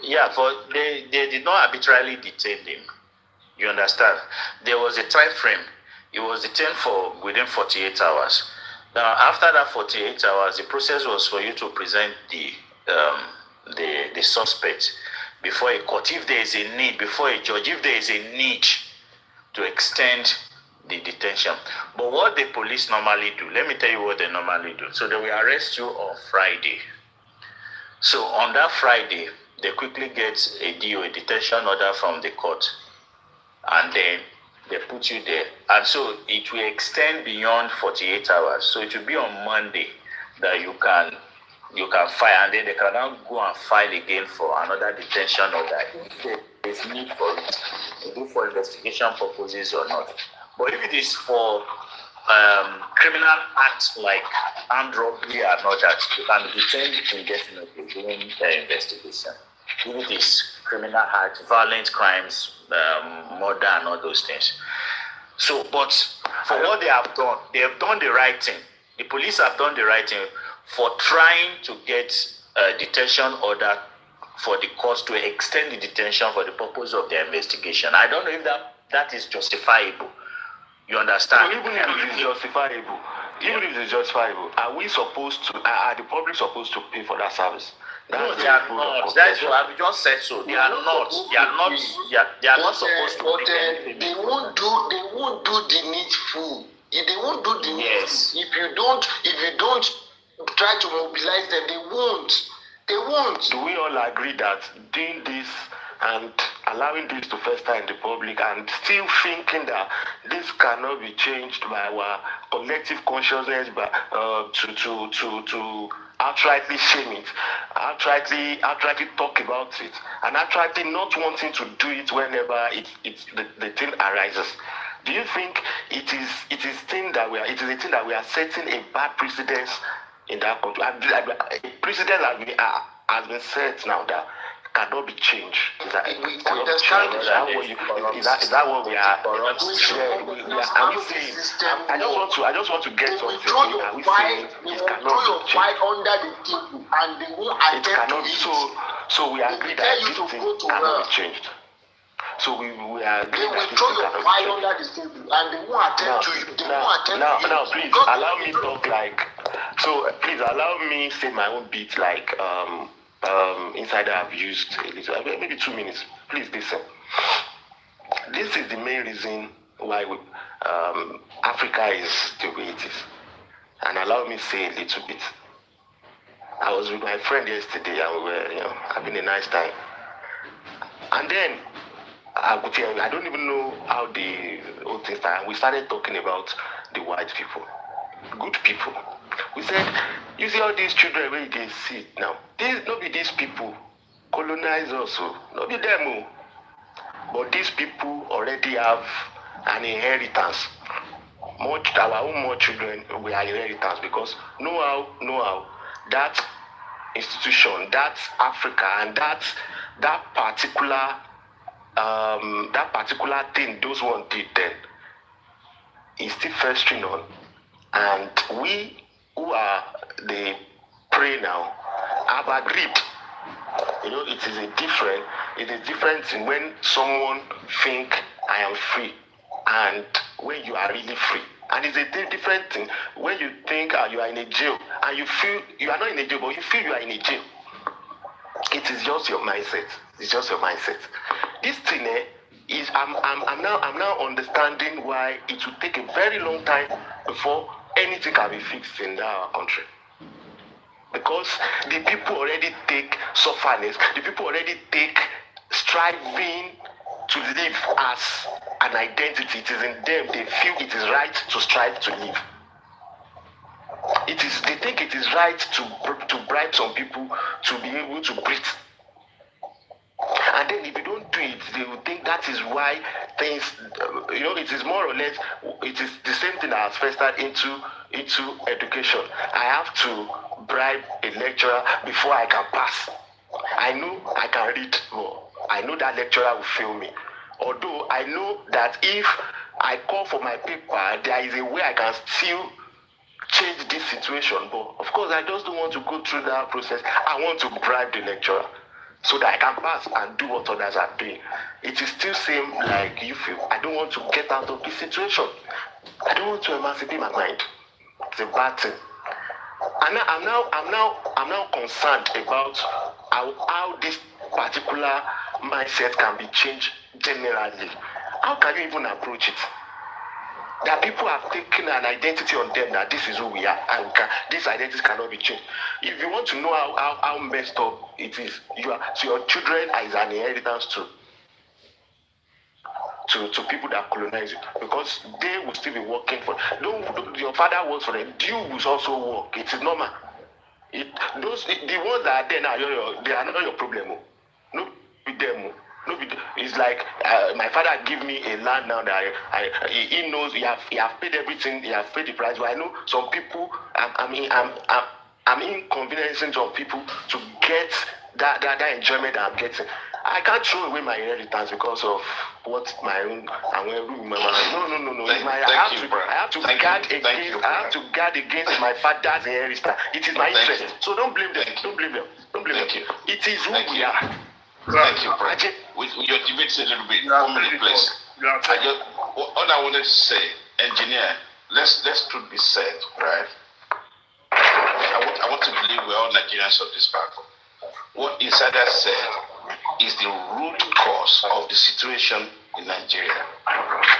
Yeah, they did not arbitrarily detain him. You understand? There was a time frame. He was detained for within 48 hours. Now, after that 48 hours, the process was for you to present the suspect before a court, if there is a need, before a judge, if there is a need to extend the detention. But what the police normally do, let me tell you what they normally do. So they will arrest you on Friday. So on that Friday, they quickly get a detention order from the court, and then they put you there. And so it will extend beyond 48 hours. So it will be on Monday that you can file, and then they can now go and file again for another detention order if there is need for it, either for investigation purposes or not. But if it is for criminal acts like armed robbery and all that, you can be detained indefinitely during the investigation. If it is criminal acts, violent crimes, murder and all those things. So, but for what they have done the right thing. The police have done the right thing for trying to get a detention order for the court to extend the detention for the purpose of their investigation. I don't know if that is justifiable. You understand? So even if it is justifiable, are we supposed to? Are the public supposed to pay for that service? No, they are not. That's what I've just said. So they are not. They are not. They are not supposed to. But they won't do the needful. They won't do the needful. If you don't try to mobilize them, they won't. They won't. Do we all agree that doing this and allowing this to fester in the public and still thinking that this cannot be changed by our collective consciousness, but to outrightly shame it, outrightly talk about it, and outrightly not wanting to do it whenever the thing arises? Do you think it is a thing that we are setting a bad precedence in that country? A precedent has been set now that cannot be changed. Is that what we are? Are we saying? I just want to get something. Are we saying it cannot be changed? Under the table, and they won't attempt it cannot be. So we agree that this thing cannot be changed. So we agree that this thing cannot be changed. Under the table, and they won't attempt to. Now, please allow me talk like. So please allow me say my own bit like. Insider have used a little, maybe 2 minutes. Please listen. This is the main reason why Africa is the way it is. And allow me say a little bit. I was with my friend yesterday and we were, having a nice time. And then I don't even know how the whole thing started. We started talking about the white people, good people. We said, you see all these children where they sit now. Not be these people colonize also. Not be them. But these people already have an inheritance. Our own more children, we are inheritance because know how that institution, that Africa, and that particular thing those one did then is still festering on, and we who are the prey now have agreed. It is different thing when someone think I am free and when you are really free. And it's a different thing when you think you are in a jail and you feel you are not in a jail, but you feel you are in a jail. It is just your mindset. It's just your mindset. This thing is I'm now understanding why it will take a very long time before anything can be fixed in our country. Because the people already take suffering, the people already take striving to live as an identity. It is in them. They feel it is right to strive to live. They think it is right to bribe some people to be able to breathe. And then if you don't do it, they will think that is why things, it is more or less, it is the same thing that has festered into education. I have to bribe a lecturer before I can pass. I know I can read more. I know that lecturer will fail me. Although I know that if I call for my paper, there is a way I can still change this situation. But of course, I just don't want to go through that process. I want to bribe the lecturer so that I can pass and do what others are doing. It is still same like you feel. I don't want to get out of this situation. I don't want to emancipate my mind. It's a bad thing. And I'm now concerned about how this particular mindset can be changed generally. How can you even approach it? That people have taken an identity on them that this is who we are, and this identity cannot be changed. If you want to know how messed up it is, so your children is an inheritance to people that colonize you, because they will still be working for. Your father works for them. You will also work. It is normal. The ones that are there now, they are not your problem. No, with them. It's like my father give me a land now that he knows he have paid everything, he have paid the price. But I know some people, I'm inconveniencing some people to get that enjoyment that I'm getting. I can't throw away my inheritance because of what my own and when no. I have to guard against my father's inheritance. It is my interest. So don't blame them. Don't blame them. problem. Thank you. It is who Thank we you. are. Thank you, bro. Your debate's a little bit. 1 minute, please. All I wanted to say, engineer, let's truth be said, right? I want to believe we're all Nigerians of this battle. What Insider said is the root cause of the situation in Nigeria.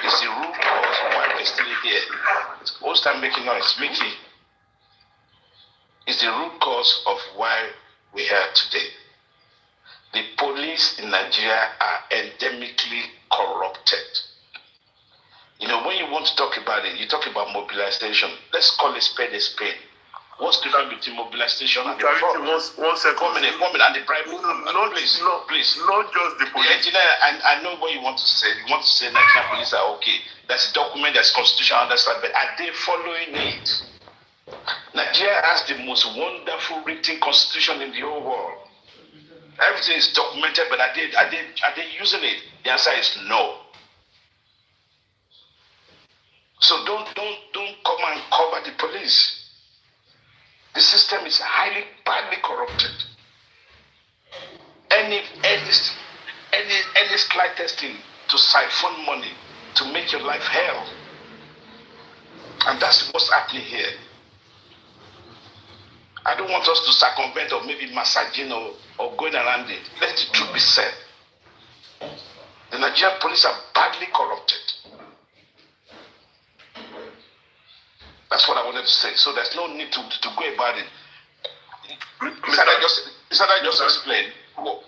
It's the root cause why we're still here. Won't start making noise, Mickey. It's the root cause of why we're here today. The police in Nigeria are endemically corrupted. You know, when you want to talk about it, you talk about mobilization. Let's call a spade a spade. What's the difference between mobilization and the fraud? One second. 1 minute, and the bribe. Please. Not just the police. Engineer, I know what you want to say. You want to say Nigerian police are okay. That's a document, that's constitution, understand, but are they following it? Nigeria has the most wonderful written constitution in the whole world. Everything is documented, but are they using it? The answer is no. So don't come and cover the police. The system is highly, badly corrupted. Any slightest thing to siphon money to make your life hell, and that's what's happening here. I don't want us to circumvent or maybe massaging or going around it. Let the truth be said. The Nigerian police are badly corrupted. That's what I wanted to say. So there's no need to go about it. Is that I just explain? No,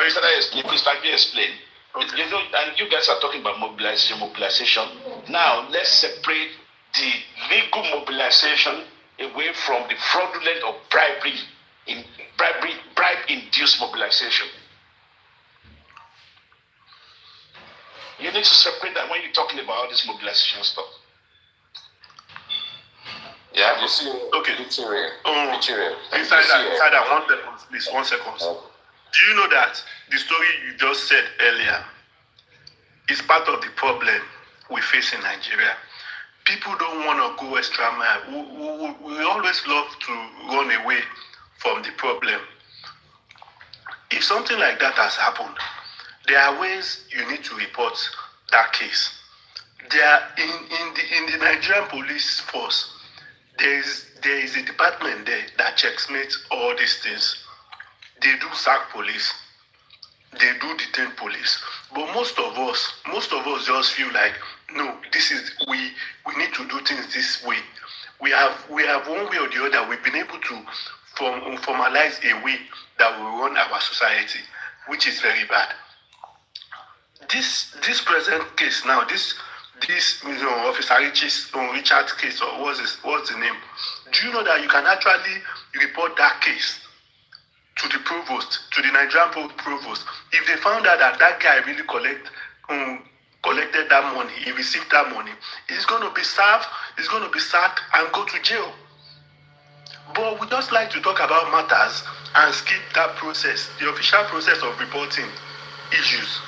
is that I explain? Please let me explain. Okay. You know, and you guys are talking about mobilization. Now let's separate the legal mobilization away from the fraudulent or bribe-induced mobilization. You need to separate that when you're talking about all this mobilization stuff. Yeah, You see, Okay. material. Inside that, 1 second, please, 1 second. Do you know that the story you just said earlier is part of the problem we face in Nigeria? People don't want to go extra mile. We always love to run away from the problem. If something like that has happened, there are ways you need to report that case. There are in the Nigerian police force, there is a department there that checkmates all these things. They do sack police, they do detain police. But most of us just feel like, no, we need to do things this way. We have one way or the other, we've been able to formalize a way that will run our society, which is very bad. This present case now, this Officer Richard's case, or what's the name? Do you know that you can actually report that case to the provost, to the Nigerian provost, if they found out that guy really collected that money, he received that money, he's going to be served, he's going to be sacked and go to jail. But we just like to talk about matters and skip that process, the official process of reporting issues.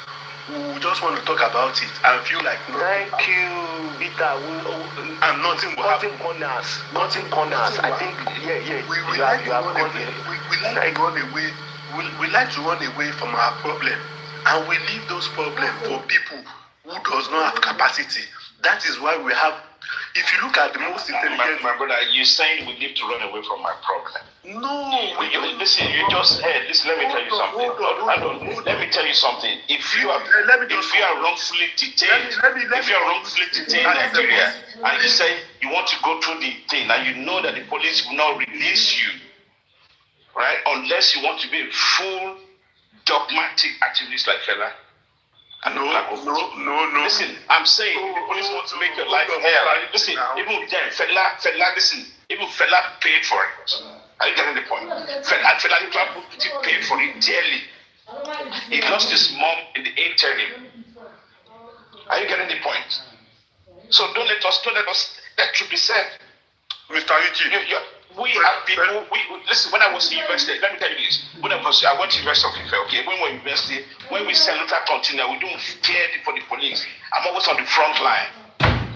We just want to talk about it and feel like, no. Thank you, Vita. And nothing will happen. Nothing corners. I think, We like to run away from our problem, and we leave those problems for people who does not have capacity. That is why we have. If you look at the most intelligent, my brother, you're saying we need to run away from our problem. No. Listen, you just heard. Listen, let me tell you something. Let me tell you something. If you are wrongfully detained, in Nigeria, and you say you want to go through the thing, and you know that the police will not release you, right? Unless you want to be a full dogmatic activist like Fela. No. Listen, I'm saying the police want to make your life hell. Listen, even then, Fela, listen, even Fela paid for it. Are you getting the point? Fela paid for it dearly. He lost his mom in the interim. Are you getting the point? So don't let that should be said. Mr. Richie. We have people. Listen. When I was in university, let me tell you this. I went to University of Ife. Okay, when we were in university, when we sell Luther container, we don't care for the police. I'm always on the front line.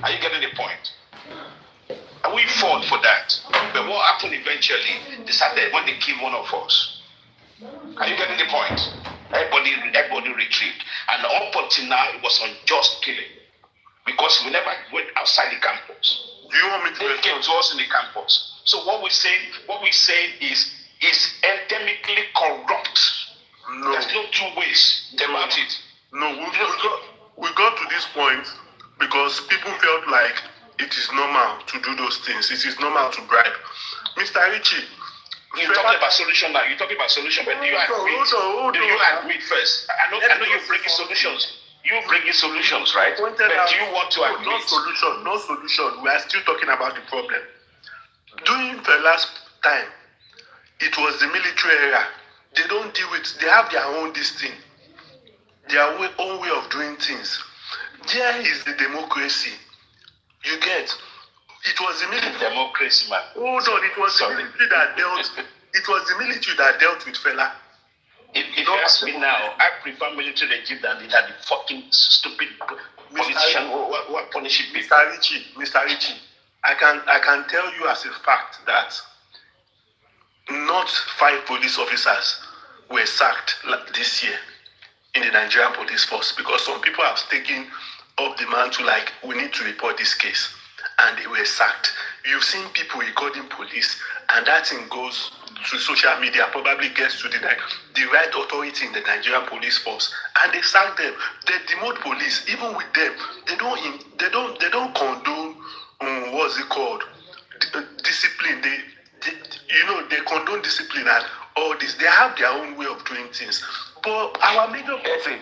Are you getting the point? And we fought for that. But what happened eventually? They started when they killed one of us. Are you getting the point? Everybody retrieved. And up until now, it was unjust killing. Because we never went outside the campus. Do you want me to They came to us in the campus. So what we say is endemically corrupt. No. There's no two ways about it. No, we got to this point because people felt like it is normal to do those things. It is normal to bribe. Mr. Richie, You're talking about solution now. You're talking about solution, but do you agree? Do you agree first? I know you're bringing solutions. You bringing solutions, right? But do you want to agree? No solution. We are still talking about the problem. During the last time, it was the military era. They don't deal with. They have their own this thing, their own way of doing things. There is the democracy. You get. It was the military. Democracy, man. Hold on. It was the military that dealt. It was the military that dealt with fella. If you ask me now, I prefer military regime than the fucking stupid politician who are punishing people. Mr. Richie, I can tell you as a fact that not 5 police officers were sacked this year in the Nigerian police force because some people have taken up the mantle like we need to report this case and they were sacked. You've seen people recording police and that thing goes to social media, probably gets to the right authority in the Nigerian police force, and they sack them. They demote police. Even with them, they don't condone what's it called, discipline. They condone discipline and all this. They have their own way of doing things. But our major person.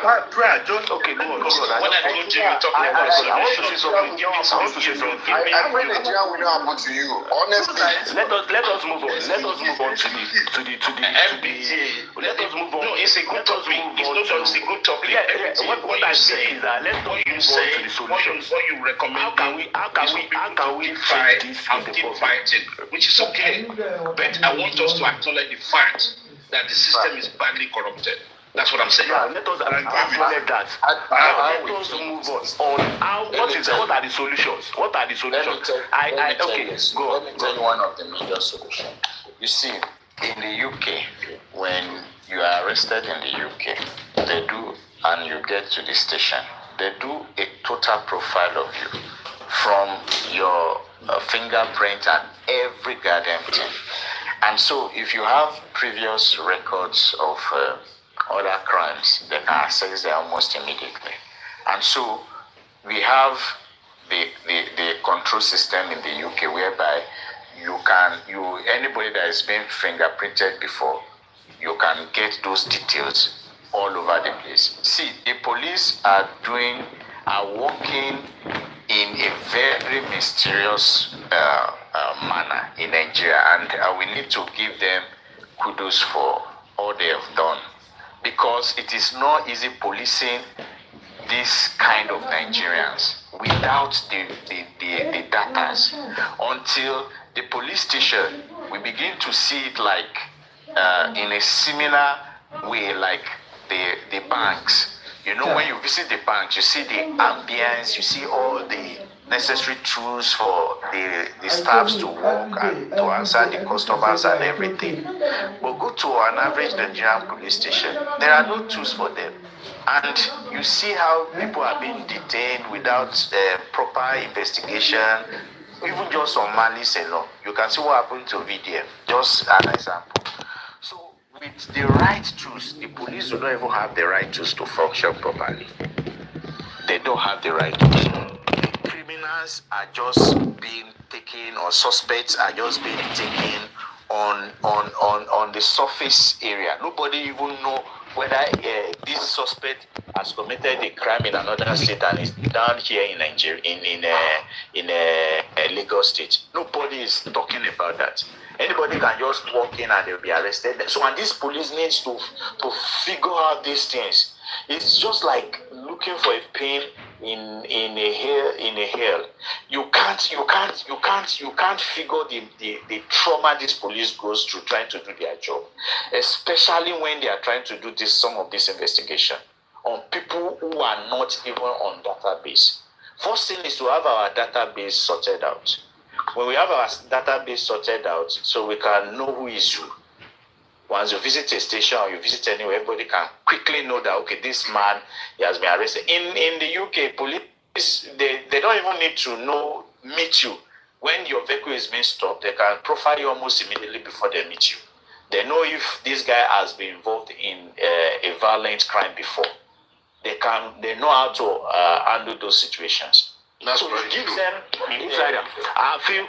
Just okay, go on. When I told you you're talking about I want to say something. I pray Nigeria will not happen to you. Honestly. Let us move on. Let us move on to the MBT. Let us move on. No, it's a good topic. It's a good topic. Yeah. What I say is that let's move on to the solutions. What you recommend? How can we fight this in the keep fighting, which is okay. But I want us to acknowledge the fact that the system is badly corrupted. That's what I'm saying. Yeah, let us acknowledge that. Let us move on how. What are the solutions? What are the solutions? Let me tell you one of the major solutions. You see, in the UK, when you are arrested in the UK, they do, and you get to the station, they do a total profile of you from your fingerprint and every goddamn thing. And so, if you have previous records of other crimes, they can access them almost immediately. And so we have the control system in the UK whereby anybody that has been fingerprinted before, you can get those details all over the place. See, the police are working in a very mysterious manner in Nigeria, and we need to give them kudos for all they have done. Because it is not easy policing this kind of Nigerians without the data. Until the police station, we begin to see it like in a similar way like the banks. You know, when you visit the banks, you see the ambience, you see all the necessary tools for the staffs to work and to answer the customers and everything. But go to an average Nigerian police station, there are no tools for them. And you see how people are being detained without proper investigation, even just on malice alone. You can see what happened to VDM, just an example. So with the right tools, the police do not even have the right tools to function properly. They don't have the right tools. Criminals are just being taken, or suspects are just being taken on the surface area. Nobody even know whether this suspect has committed a crime in another state and is down here in Nigeria, in Lagos State. Nobody is talking about that. Anybody can just walk in and they'll be arrested. So, and this police needs to figure out these things. It's just like looking for a pin in a hill. You can't figure the trauma this police goes through trying to do their job, especially when they are trying to do some of this investigation on people who are not even on database. First thing is to have our database sorted out. When we have our database sorted out, so we can know who is who. Once you visit a station or you visit anywhere, everybody can quickly know that, okay, this man, he has been arrested. In the UK, police, they don't even need to meet you. When your vehicle is being stopped, they can profile you almost immediately before they meet you. They know if this guy has been involved in a violent crime before. They know how to handle those situations. That's so very it gives true. them Insider, I feel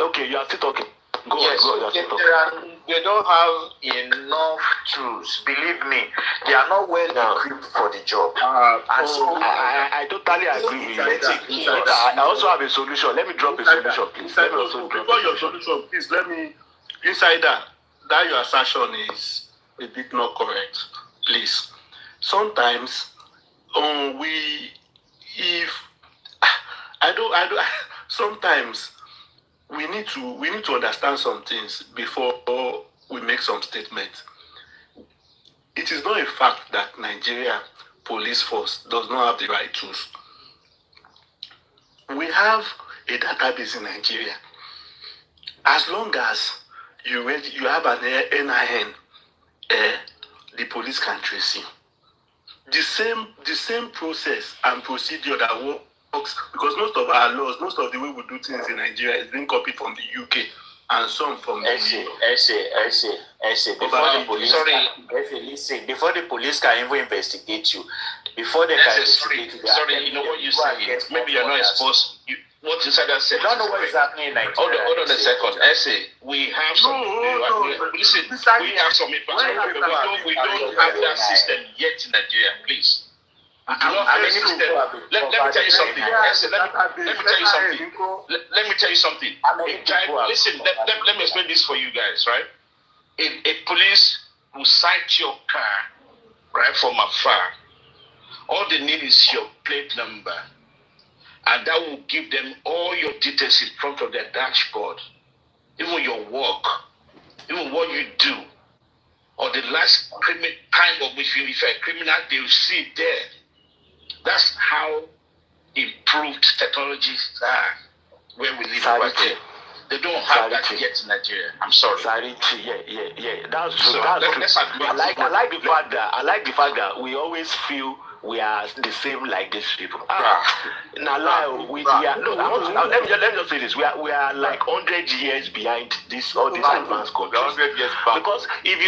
okay. You are still talking. Go yes, on. You are still talking. they don't have enough tools. Believe me, they are not well equipped for the job. And so I totally agree with you. I also have a solution. Let me drop a solution, please. Let me also drop Before a your solution. solution, please let me. Insider, that your assertion is a bit not correct. Please. Sometimes, sometimes we need to understand some things before we make some statements. It is not a fact that Nigeria police force does not have the right tools. We have a database in Nigeria. As long as you have an NIN, the police can trace you. The same process and procedure that works, because most of our laws, most of the way we do things in Nigeria is being copied from the UK and some from the before the police can even investigate you, before they can investigate you. Sorry, you know what you're saying? Maybe you're not exposed. What Insider said. You don't know what is happening in Nigeria. Hold on a second. We have some. Listen, we have some information. We don't have that system yet in Nigeria. Please. Let me tell you something. Let me tell you something. Let me tell you something. Listen, let me explain this for you guys, right? A police will sight your car right from afar. All they need is your plate number. And that will give them all your details in front of their dashboard. Even your work, even what you do, or the last time of which if you're a criminal, they will see it there. That's how improved technologies are where we live over there. They don't have that yet in Nigeria. I'm sorry. Yeah. That's true. That's true. I like the fact that we always feel we are the same like these people. Let me just say this. We are like 100 years behind all these advanced countries. 100 years back. Because if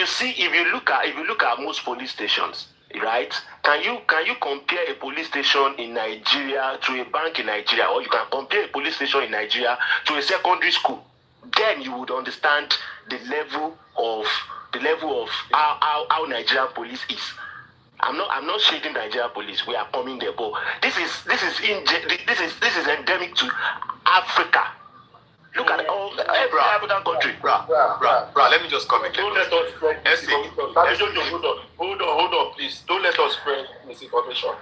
you look at most police stations, right? Can you compare a police station in Nigeria to a bank in Nigeria, or you can compare a police station in Nigeria to a secondary school? Then you would understand the level of how Nigerian police is. I'm not shading Nigerian police. We are coming there, but this is endemic to Africa. Look at every African country. Let me just comment. Don't let us spread misinformation. Hold on, please. Don't let us spread misinformation.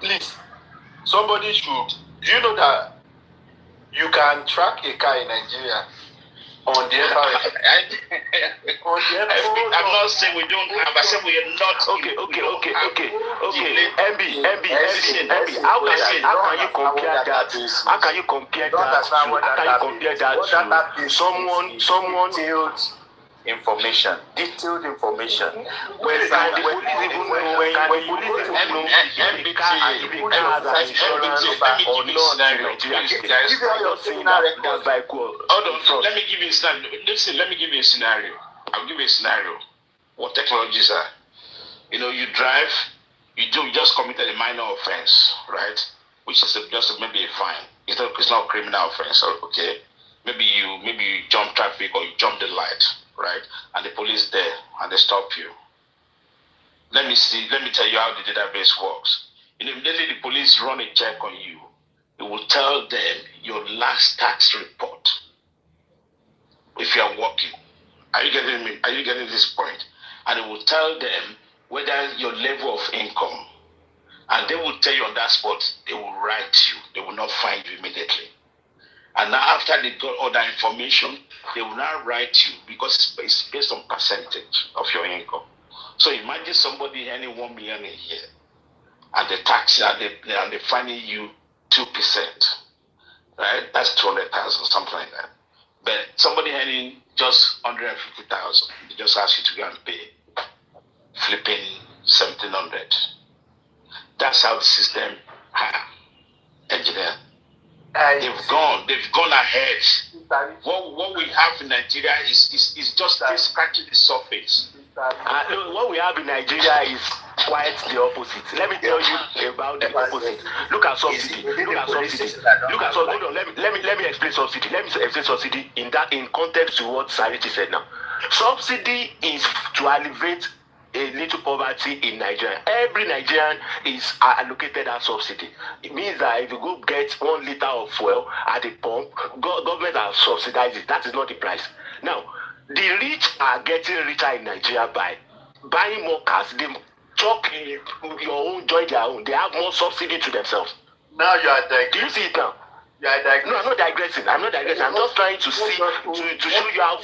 Please, somebody should. Do you know that you can track a car in Nigeria on the FRS? I'm not saying we don't have. I said we are not. Okay. MB. How can you compare that? How can you compare that to someone information, detailed information. When the police even know if the car has insurance or not. Let me give you a scenario. Listen, let me give you a scenario. I'll give you a scenario. What technologies are? You drive, you just committed a minor offense, right? Which is just maybe a fine. It's not a criminal offense, okay? Maybe you jump traffic or you jump the light, right? And the police there and they stop you. Let me tell you how the database works. Immediately the police run a check on you. It will tell them your last tax report. If you are working. Are you getting this point? And it will tell them whether your level of income. And they will tell you on that spot, they will write you. They will not find you immediately. And now after they got all that information, they will now write you because it's based on percentage of your income. So imagine somebody earning 1 million a year, and the tax and they finding you 2%, right? That's 200,000, something like that. But somebody earning just 150,000, they just ask you to go and pay flipping 1,700. That's how the system engineer. They've gone ahead. What we have in Nigeria is just scratching the surface. What we have in Nigeria is quite the opposite. Let me tell you about the opposite. Look at subsidy. Hold on. Let me explain subsidy. Let me explain subsidy in context to what Sariti said now. Subsidy is to alleviate a little poverty in Nigeria. Every Nigerian is allocated a subsidy. It means that if you go get 1 liter of fuel at the pump, government has subsidized it. That is not the price. Now, the rich are getting richer in Nigeria by buying more cars. They talk your own, join their own. They have more subsidy to themselves. Now you are digressing. Do you see it now? You are digressing. No, I'm not digressing. I'm just trying to see to show you how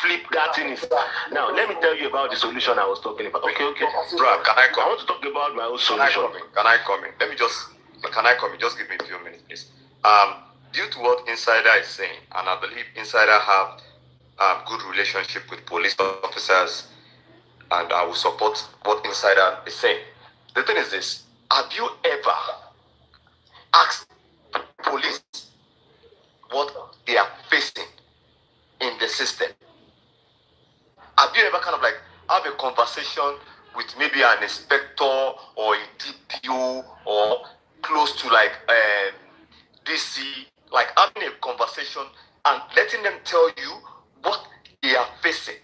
flip that thing is. Now, let me tell you about the solution I was talking about. Okay. Bro, can I come? I want to talk about my own solution. Can I come in? Can I come in? Just give me a few minutes, please. Due to what Insider is saying, and I believe Insider have good relationship with police officers, and I will support what Insider is saying. The thing is this: have you ever asked police what they are facing in the system? Have you ever kind of like have a conversation with maybe an inspector or a DPO or close to like DC, like having a conversation and letting them tell you what they are facing?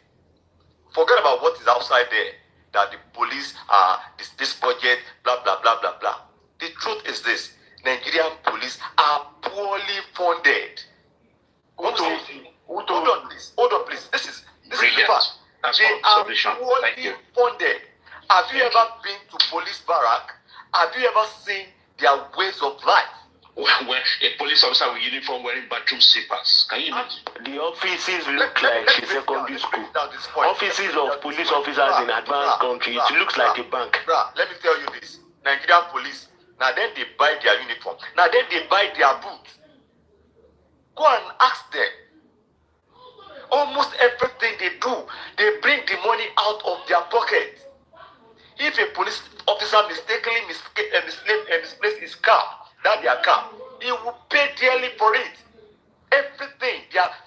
Forget about what is outside there, that the police are this budget, blah blah blah blah blah. The truth is this: Nigerian police are poorly funded. Hold on, please. This is the fact. They are poorly funded. Have you ever been to police barrack? Have you ever seen their ways of life? When a police officer with uniform wearing bathroom slippers. Can you imagine? The offices look like a secondary school. Offices of police officers in advanced countries. It looks like a bank. Let me tell you this. Nigerian police, now then they buy their uniform. Now then they buy their boots. Go and ask them. Almost everything they do, they bring the money out of their pocket. If a police officer mistakenly misplaced his car, their car, he will pay dearly for it. Everything.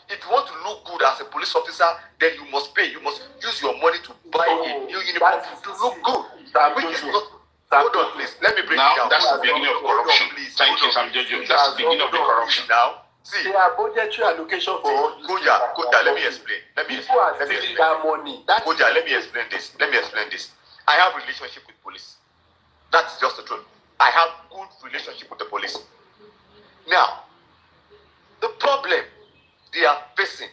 If you want to look good as a police officer, then you must pay. You must use your money to buy a new uniform to look good. Which is not. Hold on, please. Let me break it down. That's the beginning of corruption. Thank you, Sam Jojo. That's the beginning of the corruption. Now, see. There are budgetary allocation for all this. Koja, let me explain. People are stealing that money. Koja, let me explain this. I have a relationship with police. That's just the truth. I have good relationship with the police. Now, the problem they are facing,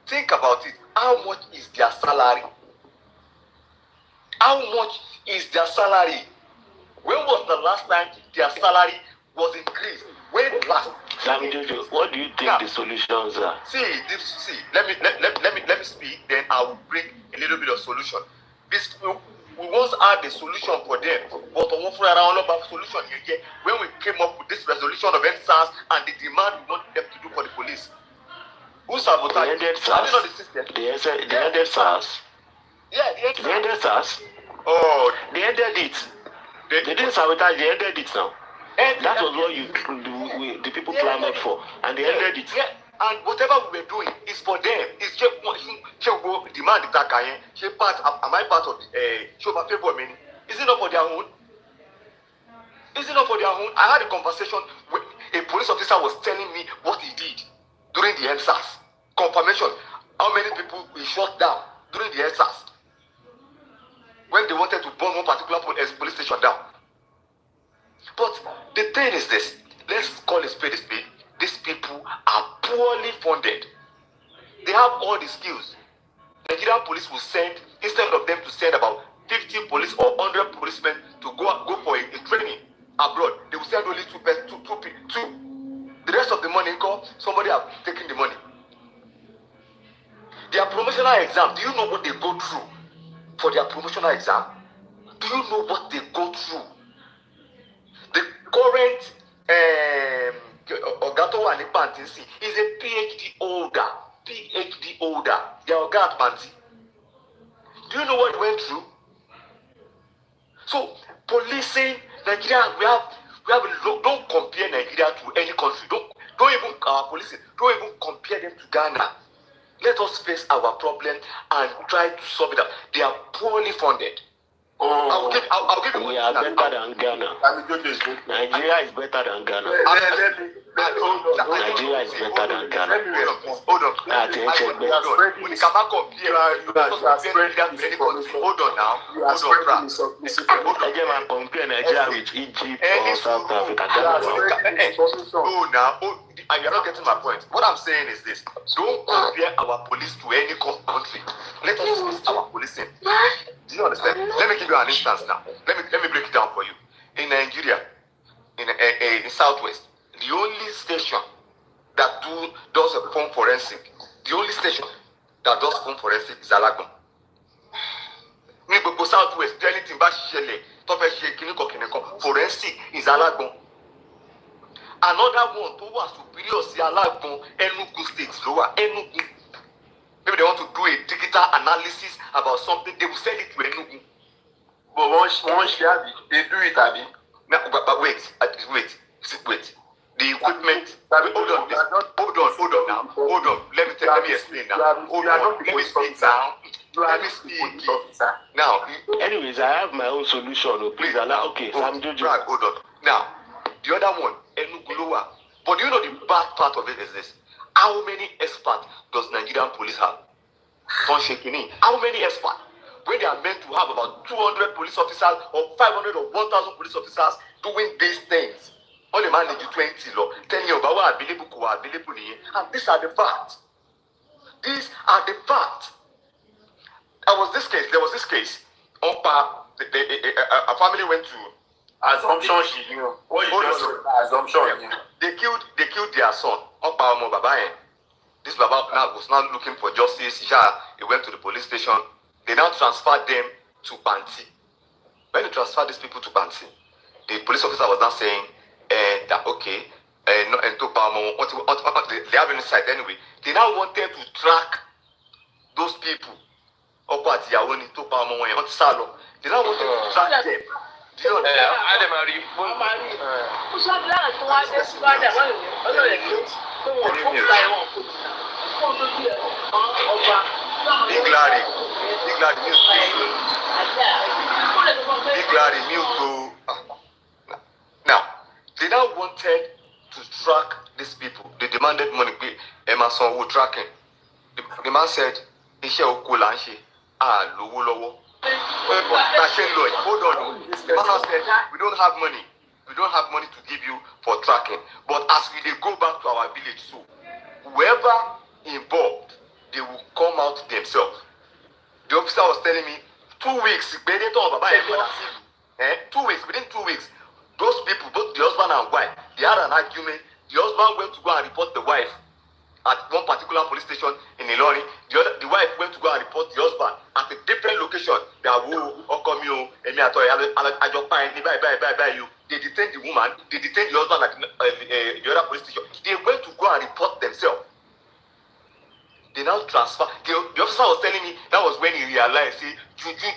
think about it. How much is their salary? How much is their salary? When was the last time their salary was increased? When last? What do you think the solutions are? See. Let me speak. Then I will bring a little bit of solution. We once had a solution for them, but solution here. When we came up with this resolution of NSAS and the demand we want them to do for the police, who sabotaged? The system. They ended SARS. Yeah, they ended SARS. Oh, they ended it. They didn't sabotage. They ended it now. That was what the people clamored for, and they ended it. Yeah. And whatever we were doing is for them. It's just demand the am I part of the favor meaning? Is it not for their own? Is it not for their own? I had a conversation with a police officer was telling me what he did during the NSAS. Confirmation. How many people he shot down during the NSAS when they wanted to burn one particular police station down. But the thing is this. Let's call a spade a spade. These people are poorly funded. They have all the skills. Nigerian police will send, instead of them to send about 50 police or 100 policemen to go for a training abroad, they will send only two. The rest of the money, somebody have taken the money. Their promotional exam, do you know what they go through for their promotional exam? Do you know what they go through? The current Ogato and Pantinsi is a PhD holder. They are Oga at Panti. Do you know what he went through? So policing Nigeria, we have don't compare Nigeria to any country. Don't even our policing. Don't even compare them to Ghana. Let us face our problem and try to solve it out. They are poorly funded. I'll give you. We are better than Ghana. Nigeria is better than Ghana. Nigeria is better than Ghana. Hold on. Again, I compare Nigeria with Egypt or South Africa. And you're not getting my point. What I'm saying is this: don't compare our police to any country. Let us use our policing. Do you understand? Let me give you an instance now. Let me break it down for you. In Nigeria, in Southwest, the only station that does a phone forensic, is Alagbon. Ní gbogbo Southwest, anything bá ṣẹlẹ̀ tó fẹ́ ṣe kíníkan forensic is Alagbon. Another one tó wà superior sí Alagbon, Enugu State ló wà, Enugu. Maybe they want to do a digital analysis about something, they will send it to Enugu. But once they do it, Abi. Now, but wait. The equipment. Hold on. Let me explain now. Let me speak now. Now. Anyways, I have my own solution. Please allow. Okay, so I'm judging. Hold on. Now, the other one, Enugu Lower. But you know the bad part of it is this. How many experts does Nigerian police have? How many experts? When they are meant to have about 200 police officers or 500 or 1,000 police officers doing these things. Only man need 20 law. 10 years about available. And these are the facts. There was this case. A family went to Assumption she knew. What you just said, assumption. They killed their son. This Baba now was not looking for justice. He went to the police station. They now transferred them to Banti. When they transferred these people to Banti, the police officer was now saying that okay, they have an insight anyway. They now wanted to track those people. They now wanted to track them. Do you Big Larry, mute. Now, they now wanted to track these people. They demanded money. Emerson would track him. The man said, hold on. The man said, we don't have money. We don't have money to give you for tracking. But as we go back to our village, so whoever involved, they will come out themselves. The officer was telling me 2 weeks. 2 weeks. Within 2 weeks, those people, both the husband and wife, they had an argument. The husband went to go and report the wife at one particular police station in Ilorin. The wife went to go and report the husband at a different location. They detained the woman. They detained the husband at the other police station. They went to go and report themselves. They now transfer. The officer was telling me that was when he realized, say, Juju,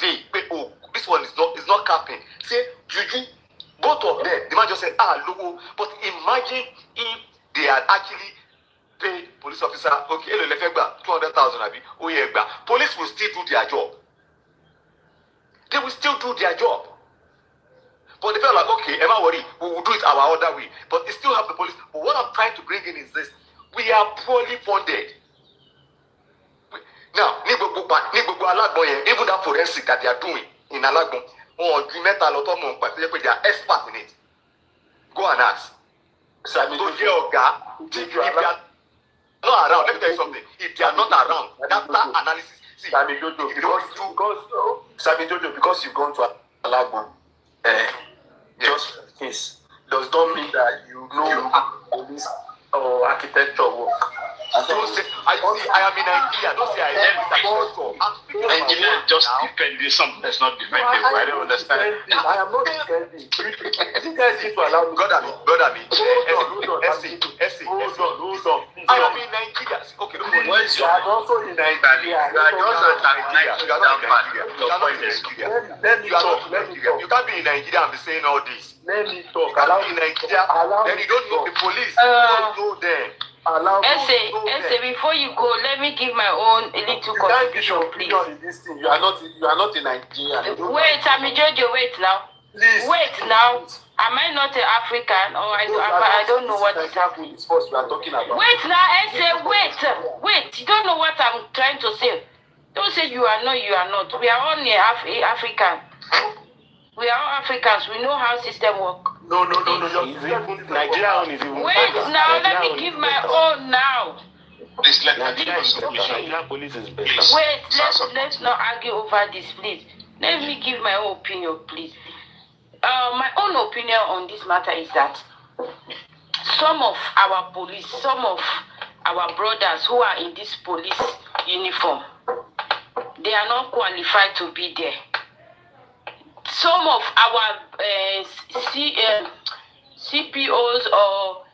this one is not capping. Say, Juju, both of them. The man just said, logo. But imagine if they had actually paid police officer, okay, 200,000. Police will still do their job. They will still do their job. But they felt like, okay, am I worried? We will do it our other way. But they still have the police. But what I'm trying to bring in is this. We are poorly funded. Now, even that forensic that they are doing in Alagbon, they are experts in it. Go and ask. If they are not around, let me tell you something. If they are not around, data analysis. See, because you've gone to Alagbon, just case does not mean that you know police or architecture work. Don't say, are See, I am in Nigeria. Don't say I am in Nigeria. Engineer just defending something that's not defendable. I don't understand. I am not defending. You guys need to allow me. God, hold on. I am in Nigeria. Okay, no problem. You are also in Nigeria. You are not in Nigeria. Let me talk. You can't be in Nigeria and be saying all this. Let me talk. You can't be in Nigeria. Then you don't know the police. You don't know them. Essay, before you go, let me give my own little contribution, please. You are not in Nigeria. Wait, I'm Jojo, wait now. Please. Wait now. Am I not an African or I don't know what is happening? First, we are talking about. Wait now, Essay, wait. You don't know what I'm trying to say. Don't say you are not. We are all African. We are all Africans. We know how system work. No. Nigeria is even. Wait now, let me give my own now. Please let Nigeria police is better. Wait, let's not argue over this, please. Let me give my own opinion, please. My own opinion on this matter is that some of our police, some of our brothers who are in this police uniform, they are not qualified to be there. Some of our CPOs or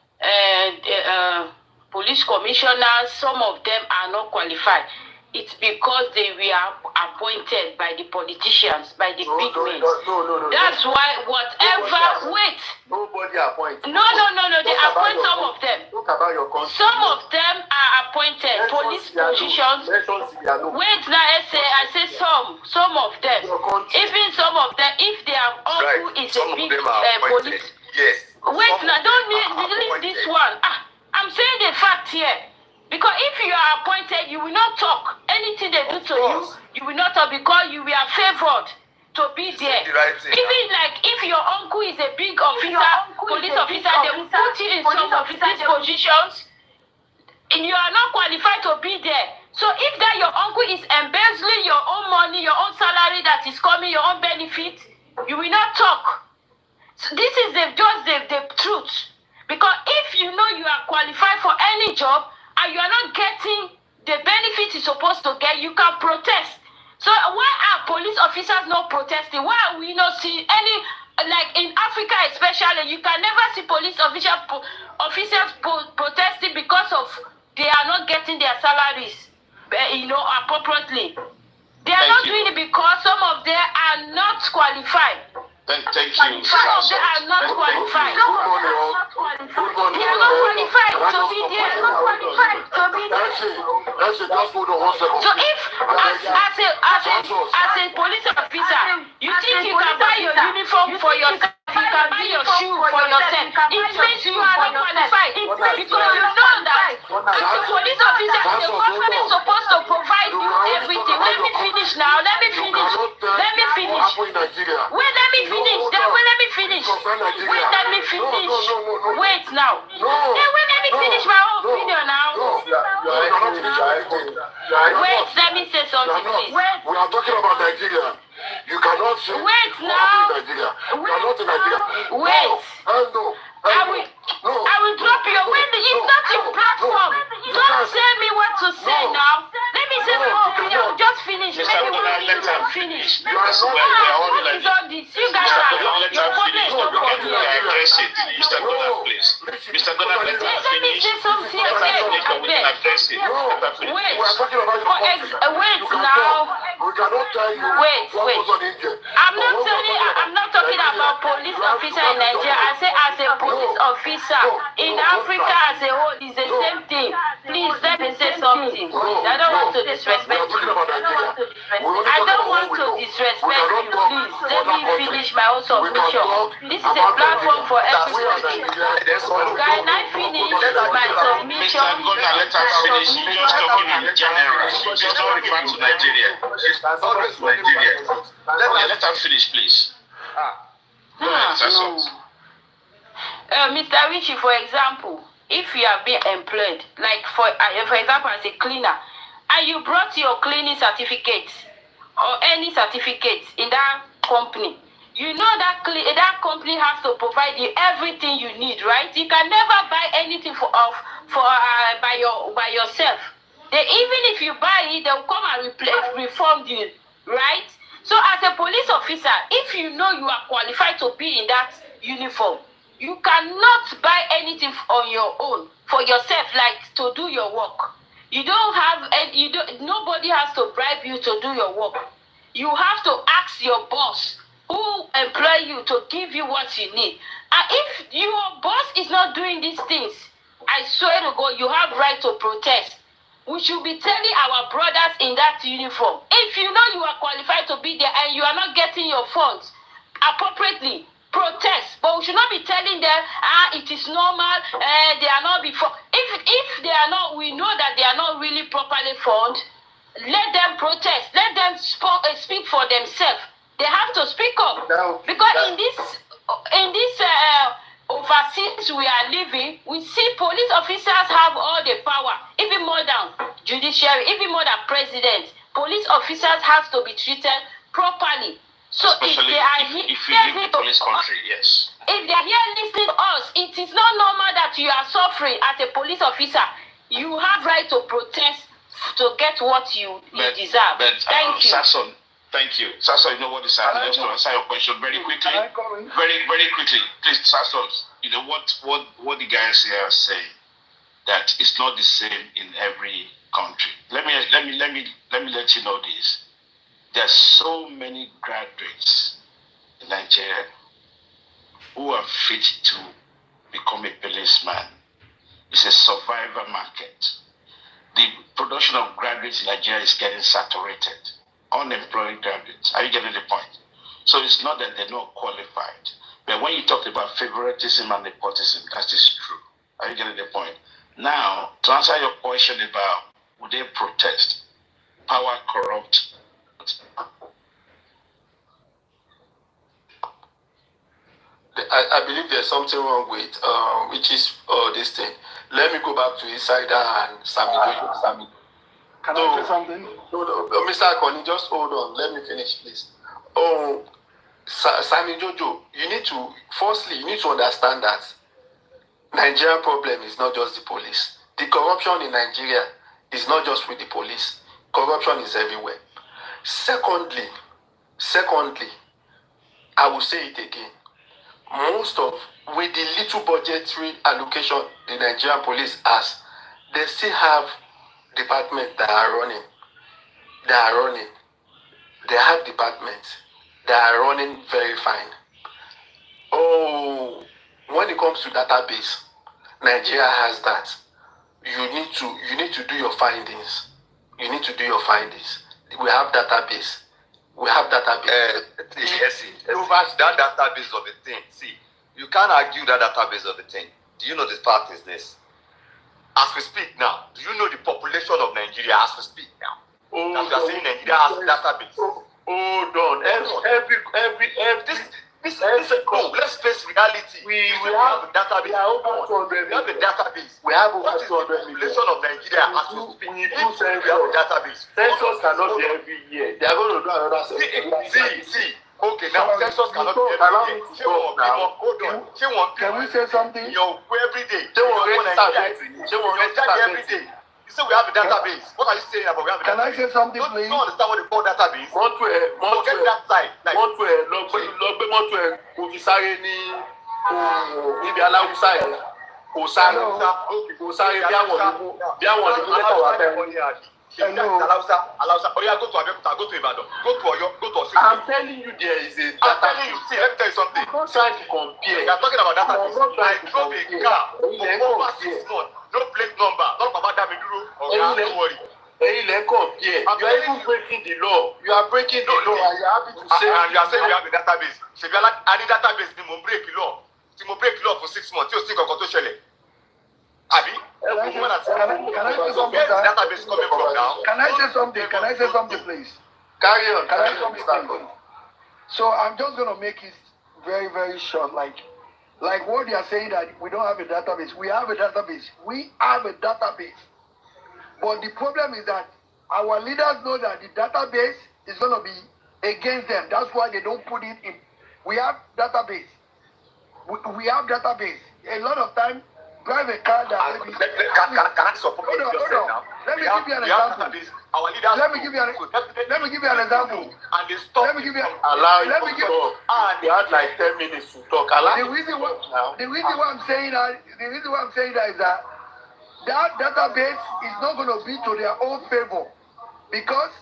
police commissioners, some of them are not qualified. It's because they were appointed by the politicians, by the big men. No. That's why whatever. Wait. Nobody appointed. No. They appoint some of them. Talk about your country. Some of them are appointed police positions. Wait, now I say some of them. Even some of them, if their uncle is a big police. Yes. Wait, now don't leave this one. I'm saying the fact here. Because if you are appointed, you will not talk. Anything they do to you, you will not talk because you were favored to be there. Even like if your uncle is a big officer, police officer, they will put you in some of these positions, and you are not qualified to be there. So if that your uncle is embezzling your own money, your own salary that is coming, your own benefit, you will not talk. So this is just the truth. Because if you know you are qualified for any job, and you are not getting the benefit you're supposed to get, you can protest. So why are police officers not protesting? Why are we not seeing any, like in Africa especially, you can never see police officers protesting because of they are not getting their salaries, appropriately. They are not doing it because some of them are not qualified. Thank you. Some of them are not qualified. They are not qualified to be there. So if as a police officer, you think you can buy your uniform for yourself, you can buy your shoe for yourself, it means you are not qualified. Because you know that as a police officer, the government is supposed to provide you everything. Let me finish now. Wait, let me finish. Wait, let me finish. Wait now. Wait, let me finish my own video now. Wait, let me say something, please. We are talking about Nigeria. You cannot say wait now. Nigeria. You are not in Nigeria. Wait. I will drop you. It's not your platform. Don't tell me what to say now. Let me say my own video. Just finish. Maybe we'll finish. You guys are your problem is not address it. Mr. Donald, please. Mr. Donald, let me say something. Wait now. Wait. I'm not talking about police officer in Nigeria. I say as a police officer in Africa as a whole is the same thing. Please let me say something. I don't want to disrespect you. I don't want to disrespect you. Please let me finish my own submission. This is a platform for everybody. Can I finish my submission? Mr. Gona, let us finish. Just talking in general. Just not referring to Nigeria. Let us finish, please. Mr. Richie, for example, if you are being employed, like for example, as a cleaner, and you brought your cleaning certificate or any certificate in that company, you know that company has to provide you everything you need, right? You can never buy anything by yourself. Even if you buy it, they'll come and refund you, right? So as a police officer, if you know you are qualified to be in that uniform, you cannot buy anything on your own for yourself, like to do your work. You don't have, nobody has to bribe you to do your work. You have to ask your boss who employ you to give you what you need. And if your boss is not doing these things, I swear to God, you have right to protest. We should be telling our brothers in that uniform, if you know you are qualified to be there and you are not getting your funds appropriately, protest. But we should not be telling them, it is normal, they are not before. If they are not, we know that they are not really properly funded, let them protest. Let them speak for themselves. They have to speak up. Because in this overseas we are living, we see police officers have all the power, even more than judiciary, even more than president. Police officers have to be treated properly. So especially if you live in a police country, yes. If they are here listening to us, it is not normal that you are suffering as a police officer. You have right to protest to get what you deserve. Thank you. Sasson, thank you. Sasson, you know what is happening? Just to answer your question very quickly. Very quickly. Please, Sasson, you know what the guys here are saying, that it's not the same in every country. Let me let you know this. There's so many graduates in Nigeria who are fit to become a policeman. It's a survivor market. The production of graduates in Nigeria is getting saturated. Unemployed graduates. Are you getting the point? So it's not that they're not qualified. But when you talk about favoritism and nepotism, that is true. Are you getting the point? Now, to answer your question about would they protest? Power corrupt. I believe there's something wrong with which is this thing. Let me go back to Insider and Sammy. Can I say something? No, Mr. Akoni, just hold on. Let me finish, please. Oh, Sammy Jojo, you need to understand that Nigerian problem is not just the police. The corruption in Nigeria is not just with the police. Corruption is everywhere. Secondly, I will say it again. With the little budgetary allocation the Nigerian police has, they still have departments that are running. They have departments that are running very fine. Oh, when it comes to database, Nigeria has that. You need to do your findings. We have database. Yes, that database of a thing. See, you can't argue that database of a thing. Do you know the fact is this? As we speak now, do you know the population of Nigeria as we speak now? That we are saying Nigeria has a database. Hold on. Let's face reality. We have a database. We have a database. We have over what is the population of Nigeria as we speak? We have a database. Census cannot be every year. They are going to do another census. See. Okay, now census cannot be every year. Hold on. Can we say something? Every day. Every day. You say we have a database. What are you saying about we have a database? Can I say something, please? You don't understand what they call database? Forget that side. I'm telling you there is a database. I'm telling you, see, let me tell you something. I'm not trying to compare. You are talking about database. I drove a car for over 6 months. No plate number. Not about that. Don't worry. You are even breaking the law. You are breaking the law and you are happy to say. And you are saying we have a database. So if you are like any database, we will break the law. We will break the law for 6 months. You think of what to share? Abi? Can I say something? Where is the database coming from now? Can I say something, please? Carry on. Can I say something, please? So I'm just going to make it very, very short. Like what they are saying that we don't have a database. We have a database. But the problem is that our leaders know that the database is going to be against them. That's why they don't put it in. We have database. We have database. A lot of time, drive a car that maybe... Can I support what you just said now? Let me give you an example. Our leaders Let me give you an example. And they stop Let me give you allow you to talk. And they had like 10 minutes to talk. The reason why I'm saying that is that database is not going to be to their own favor, because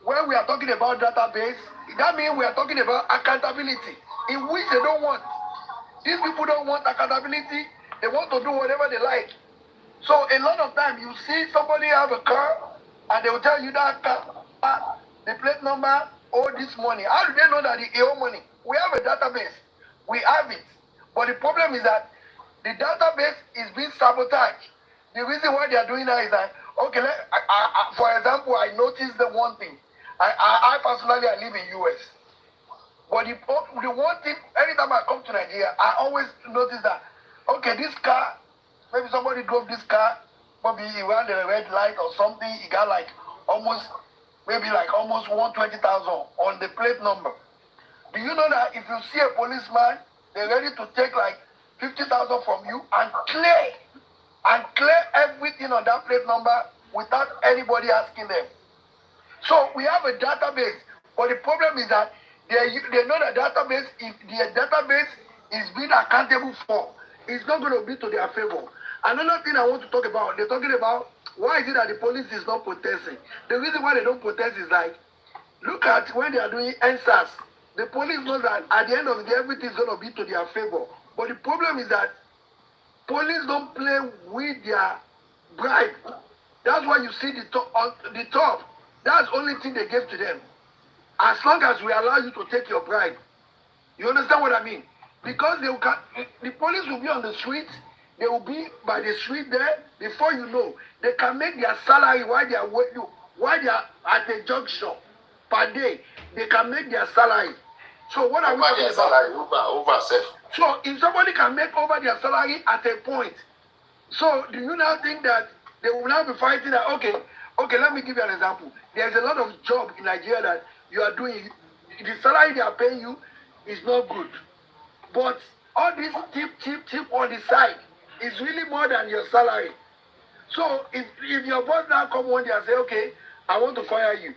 when we are talking about database, that means we are talking about accountability, in which they don't want. These people don't want accountability. They want to do whatever they like. So a lot of time you see somebody have a car and they will tell you that car, the plate number, owe this money. How do they know that they owe money? We have a database. We have it. But the problem is that the database is being sabotaged. The reason why they are doing that is that, okay, for example, I noticed the one thing. I personally, I live in US. But the one thing, anytime I come to Nigeria, I always notice that, okay, this car, maybe somebody drove this car, maybe he ran the red light or something, he got like almost 120,000 on the plate number. Do you know that if you see a policeman, they're ready to take like 50,000 from you and clear everything on that plate number without anybody asking them. So we have a database, but the problem is that they know the database, if the database is being accountable for, it's not going to be to their favor. Another thing I want to talk about, they're talking about why is it that the police is not protesting. The reason why they don't protest is like, look at when they are doing NSAS. The police know that at the end of the day, everything is going to be to their favor. But the problem is that police don't play with their bribe. That's why you see the top. That's the only thing they gave to them. As long as we allow you to take your bribe. You understand what I mean? Because the police will be on the street. They will be by the street there. Before you know, they can make their salary while they are at the junction per day. They can make their salary. So what are we talking about? Over self. So if somebody can make over their salary at a point, so do you now think that they will now be fighting that, okay, let me give you an example. There's a lot of job in Nigeria that you are doing. The salary they are paying you is not good. But all this tip on the side is really more than your salary. So if your boss now come one day and say, okay, I want to fire you,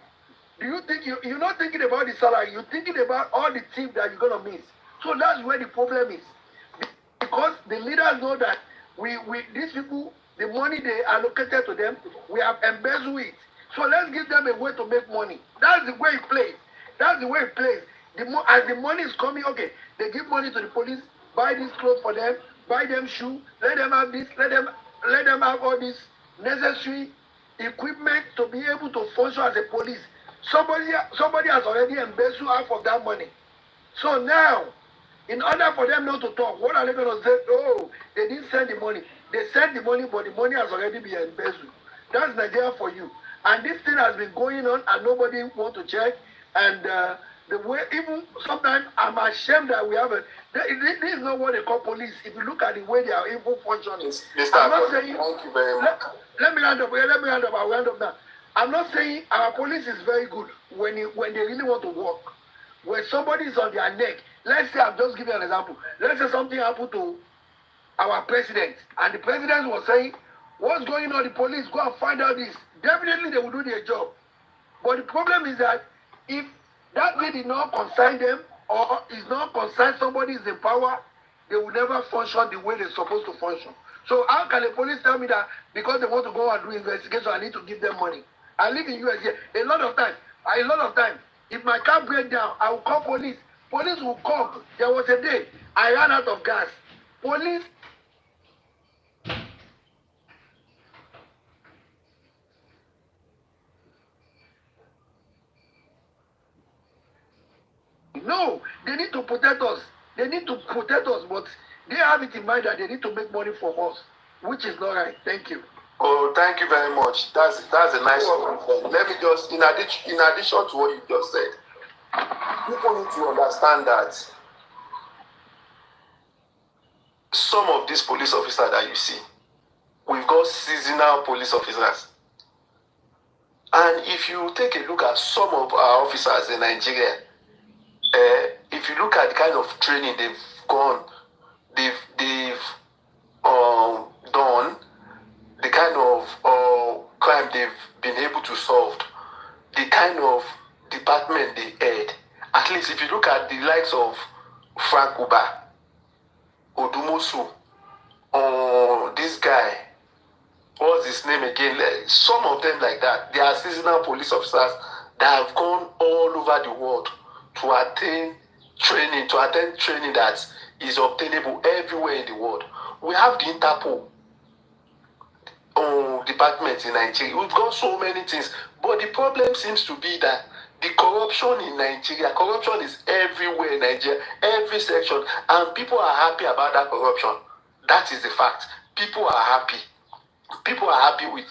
do you think you're not thinking about the salary, you're thinking about all the tip that you're going to miss. So that's where the problem is. Because the leaders know that these people, the money they allocated to them, we have embezzled it. So let's give them a way to make money. That's the way it plays. That's the way it plays. As the money is coming, okay, they give money to the police, buy these clothes for them, buy them shoes, let them have this, let them have all this necessary equipment to be able to function as a police. Somebody has already embezzled half of that money. So now, in order for them not to talk, what are they going to say? Oh, they didn't send the money. They sent the money, but the money has already been embezzled. That's Nigeria for you. And this thing has been going on, and nobody wants to check. And the way, even sometimes I'm ashamed that we have this is not what they call police. If you look at the way they are even functioning. I'm not saying, thank you very much. Let me hand up. I'll round up now. I'm not saying our police is very good when they really want to work. When somebody is on their neck, let's say, I'm just giving an example. Let's say something happened to our president, and the president was saying, what's going on, the police, go and find out this. Definitely they will do their job. But the problem is that if that way did not concern them, or is not concerned somebody is in power, they will never function the way they're supposed to function. So how can the police tell me that because they want to go and do investigation, I need to give them money? I live in US here. A lot of time, if my car breaks down, I will call police. Police will come. There was a day I ran out of gas. Police. No, they need to protect us. They need to protect us, but they have it in mind that they need to make money from us, which is not right. Thank you. Oh, thank you very much. That's a nice one. Let me just, in addition to what you just said, people need to understand that some of these police officers that you see, we've got seasonal police officers. And if you take a look at some of our officers in Nigeria, if you look at the kind of training they've gone, they've done, the kind of crime they've been able to solve, the kind of department they had. At least if you look at the likes of Frank Uba, Odumosu, or this guy, what's his name again? Some of them like that. They are seasonal police officers that have gone all over the world to attend training that is obtainable everywhere in the world. We have the Interpol department in Nigeria. We've got so many things, but the problem seems to be that the corruption in Nigeria, corruption is everywhere in Nigeria, every section, and people are happy about that corruption. That is the fact. People are happy. People are happy with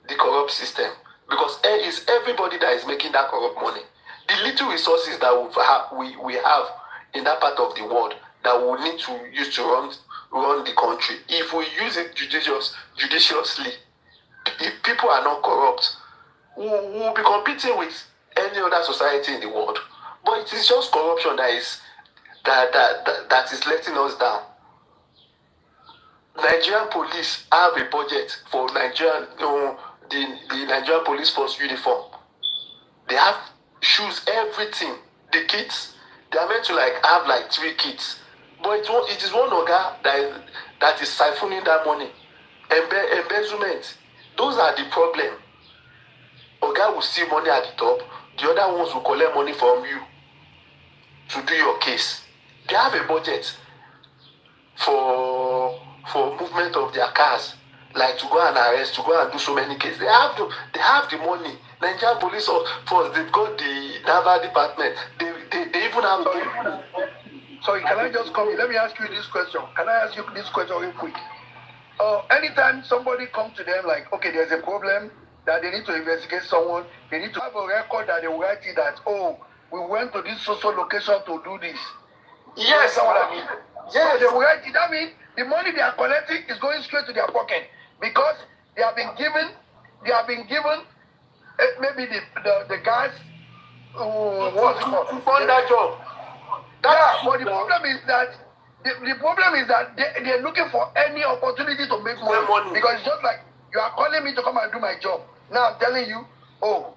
the corrupt system because it's everybody that is making that corrupt money. The little resources that we have in that part of the world that we need to use to run the country, if we use it judiciously, if people are not corrupt, we'll be competing with any other society in the world. But it is just corruption that is letting us down. Nigerian police have a budget for Nigerian, the Nigerian police force uniform. They have shoes, everything. The kits, they are meant to have 3 kits. But it is one organ that is siphoning that money. Embezzlement. Those are the problem. Oga will see money at the top. The other ones will collect money from you to do your case. They have a budget for movement of their cars, like to go and arrest, to go and do so many cases. They have the money. Nigerian police force, they've got the naval department. They even have. Sorry, can I just come in? Let me ask you this question. Can I ask you this question real quick? Anytime somebody comes to them like, okay, there's a problem that they need to investigate someone, they need to have a record that they will write it that, we went to this social location to do this. Yes. You know what I mean? Yes. So they will write it. That means the money they are collecting is going straight to their pocket because they have been given maybe the guys to fund that job. But the problem is that they're looking for any opportunity to make money. Because it's just like you are calling me to come and do my job. Now I'm telling you,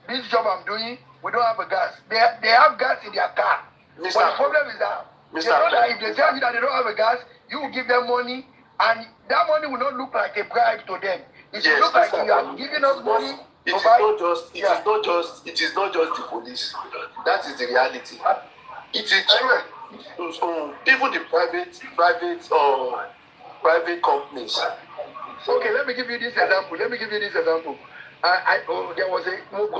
this job I'm doing, we don't have a gas. They have gas in their car. But the problem is that they know that if they tell you that they don't have a gas, you will give them money, and that money will not look like a bribe to them. It will look like you are giving us money. It is not just the police. That is the reality. It is true. Even the private companies. Okay, let me give you this example. There was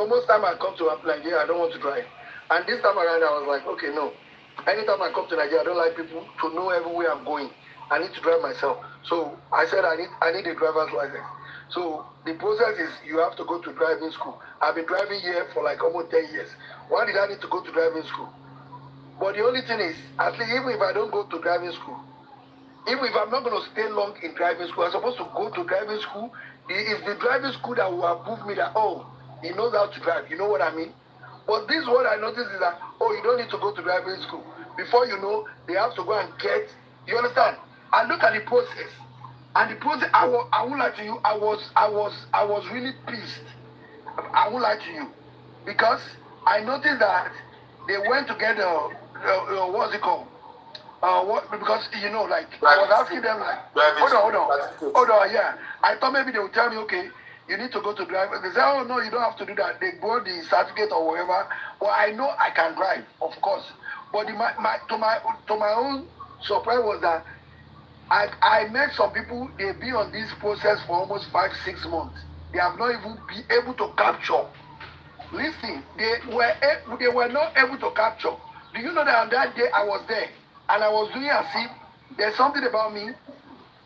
most time I come to Nigeria, I don't want to drive. And this time around, I was like, okay, no. Anytime I come to Nigeria, I don't like people to know everywhere I'm going. I need to drive myself. So I said I need a driver's license. So the process is you have to go to driving school. I've been driving here for almost 10 years. Why did I need to go to driving school? But the only thing is, at least even if I don't go to driving school, even if I'm not going to stay long in driving school, I'm supposed to go to driving school. It's the driving school that will approve me that, he knows how to drive. You know what I mean? But this what I noticed is that, you don't need to go to driving school. Before you know, they have to go and get, you understand? I look at the process. And the process, I won't lie to you, I was really pissed. I won't lie to you. Because I noticed that they went to get what's it called? Because I was asking them hold on, yeah. I thought maybe they would tell me, okay, you need to go to drive. They say, no, you don't have to do that. They brought the certificate or whatever. Well, I know I can drive, of course. But to my own surprise was that I met some people, they've been on this process for almost 5-6 months. They have not even been able to capture. Listen, they were not able to capture. Do you know that on that day I was there and I was doing as if there's something about me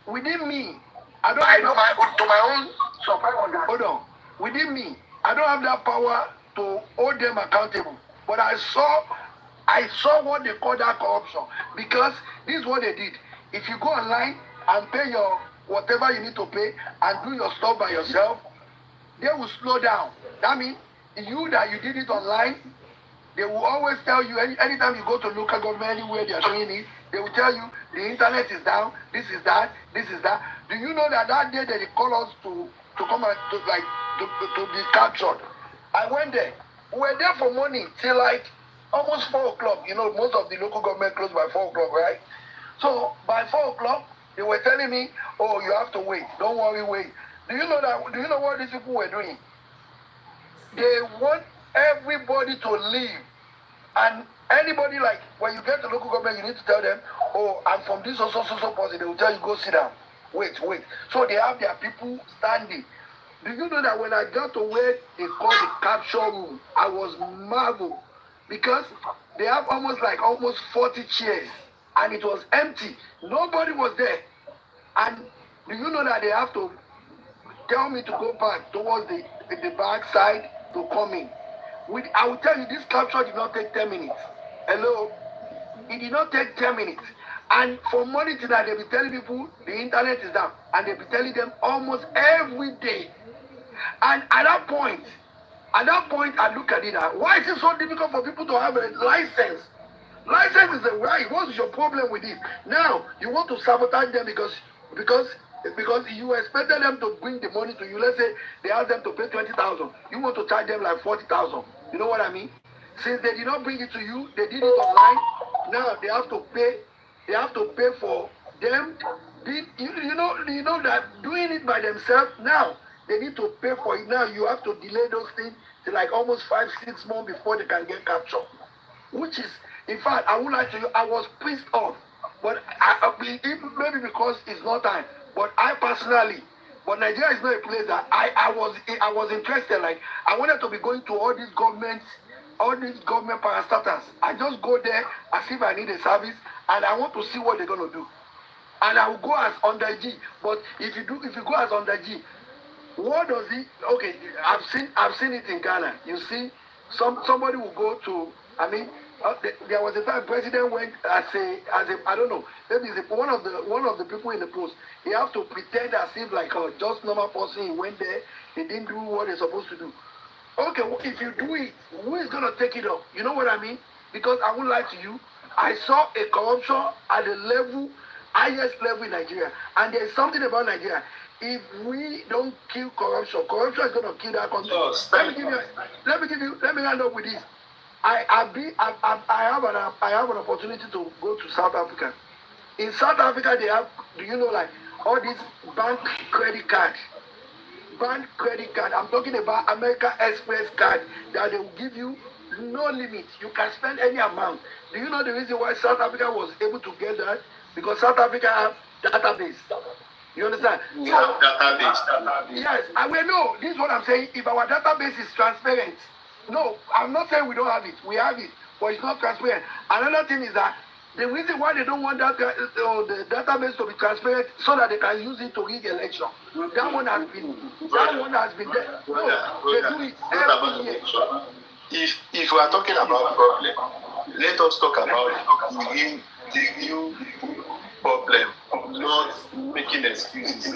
within me. To my own surprise. Hold on. Within me, I don't have that power to hold them accountable. But I saw what they call that corruption because this is what they did. If you go online and pay your whatever you need to pay and do your stuff by yourself, they will slow down. That means you did it online, they will always tell you anytime you go to local government anywhere they are doing it, they will tell you the internet is down, this is that. Do you know that that day they call us to come and to be captured? I went there. We were there for morning till like almost 4 o'clock. You know, most of the local government closed by 4 o'clock, right? So by 4 o'clock, they were telling me, "Oh, you have to wait. Don't worry, wait." Do you know that? Do you know what these people were doing? They want everybody to leave, and anybody, like when you get to local government, you need to tell them, "Oh, I'm from this so person." They will tell you, "Go sit down. Wait." So they have their people standing. Do you know that when I got to where they call the capture room, I was marveled because they have almost 40 chairs and it was empty. Nobody was there. And do you know that they have to tell me to go back towards the back side to come in? I will tell you, this capture did not take 10 minutes. Hello? It did not take 10 minutes. And from morning to night, they'll be telling people the internet is down. And they'll be telling them almost every day. And at that point, I look at it. Why is it so difficult for people to have a license? License is a right. What is your problem with it? Now, you want to sabotage them because you expected them to bring the money to you. Let's say they ask them to pay 20,000. You want to charge them like 40,000. You know what I mean? Since they did not bring it to you, they did it online. Now they have to pay. They have to pay for them. You know that doing it by themselves now. They need to pay for it now. You have to delay those things till like almost 5-6 months before they can get captured. Which is, in fact, I would like to. I was pissed off, but maybe because it's not time. But I personally, but Nigeria is not a place that I was interested. Like I wanted to be going to all these government parastatals. I just go there as if I need a service, and I want to see what they're gonna do. And I will go as under G. But if you go as under G, what does it? Okay, I've seen it in Ghana. You see, somebody will go to. I mean, there was a time president went as a I don't know, maybe it's one of the people in the post. He have to pretend as if like just normal person. He went there. He didn't do what he's supposed to do. Okay, well, if you do it, who is gonna take it up? You know what I mean? Because I won't lie to you. I saw a corruption at the highest level in Nigeria, and there's something about Nigeria. If we don't kill corruption is going to kill that country. Let me hand up with this. I have an opportunity to go to South Africa. In South Africa, they have, do you know, like all these bank credit card. I'm talking about American Express card that they will give you no limit. You can spend any amount. Do you know the reason why South Africa was able to get that? Because South Africa have database. You understand? We have database. Yes, I will know. This is what I'm saying. If our database is transparent, no, I'm not saying we don't have it. We have it, but it's not transparent. Another thing is that the reason why they don't want that the database to be transparent so that they can use it to rig election. That one has been there. No, they do it every year. If we are talking about problem, let us talk about the real problem, not making excuses.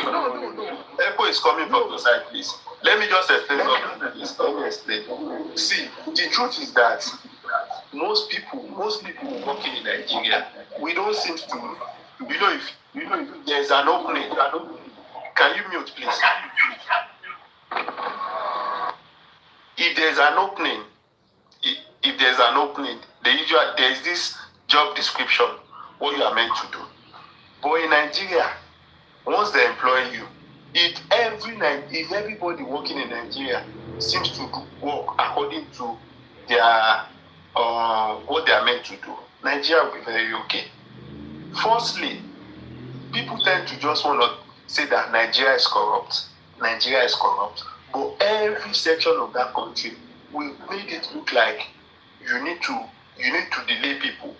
No. Echo is coming from the side, please. Let me just explain something. Let me explain. See, the truth is that most people working in Nigeria, we don't seem to, if there's an opening. Can you mute, please? If there's an opening, there's this job description, what you are meant to do. But in Nigeria, once they employ you, if everybody working in Nigeria seems to work according to their what they are meant to do, Nigeria will be very okay. Firstly, people tend to just want to say that Nigeria is corrupt. But every section of that country will make it look like you need to delay people.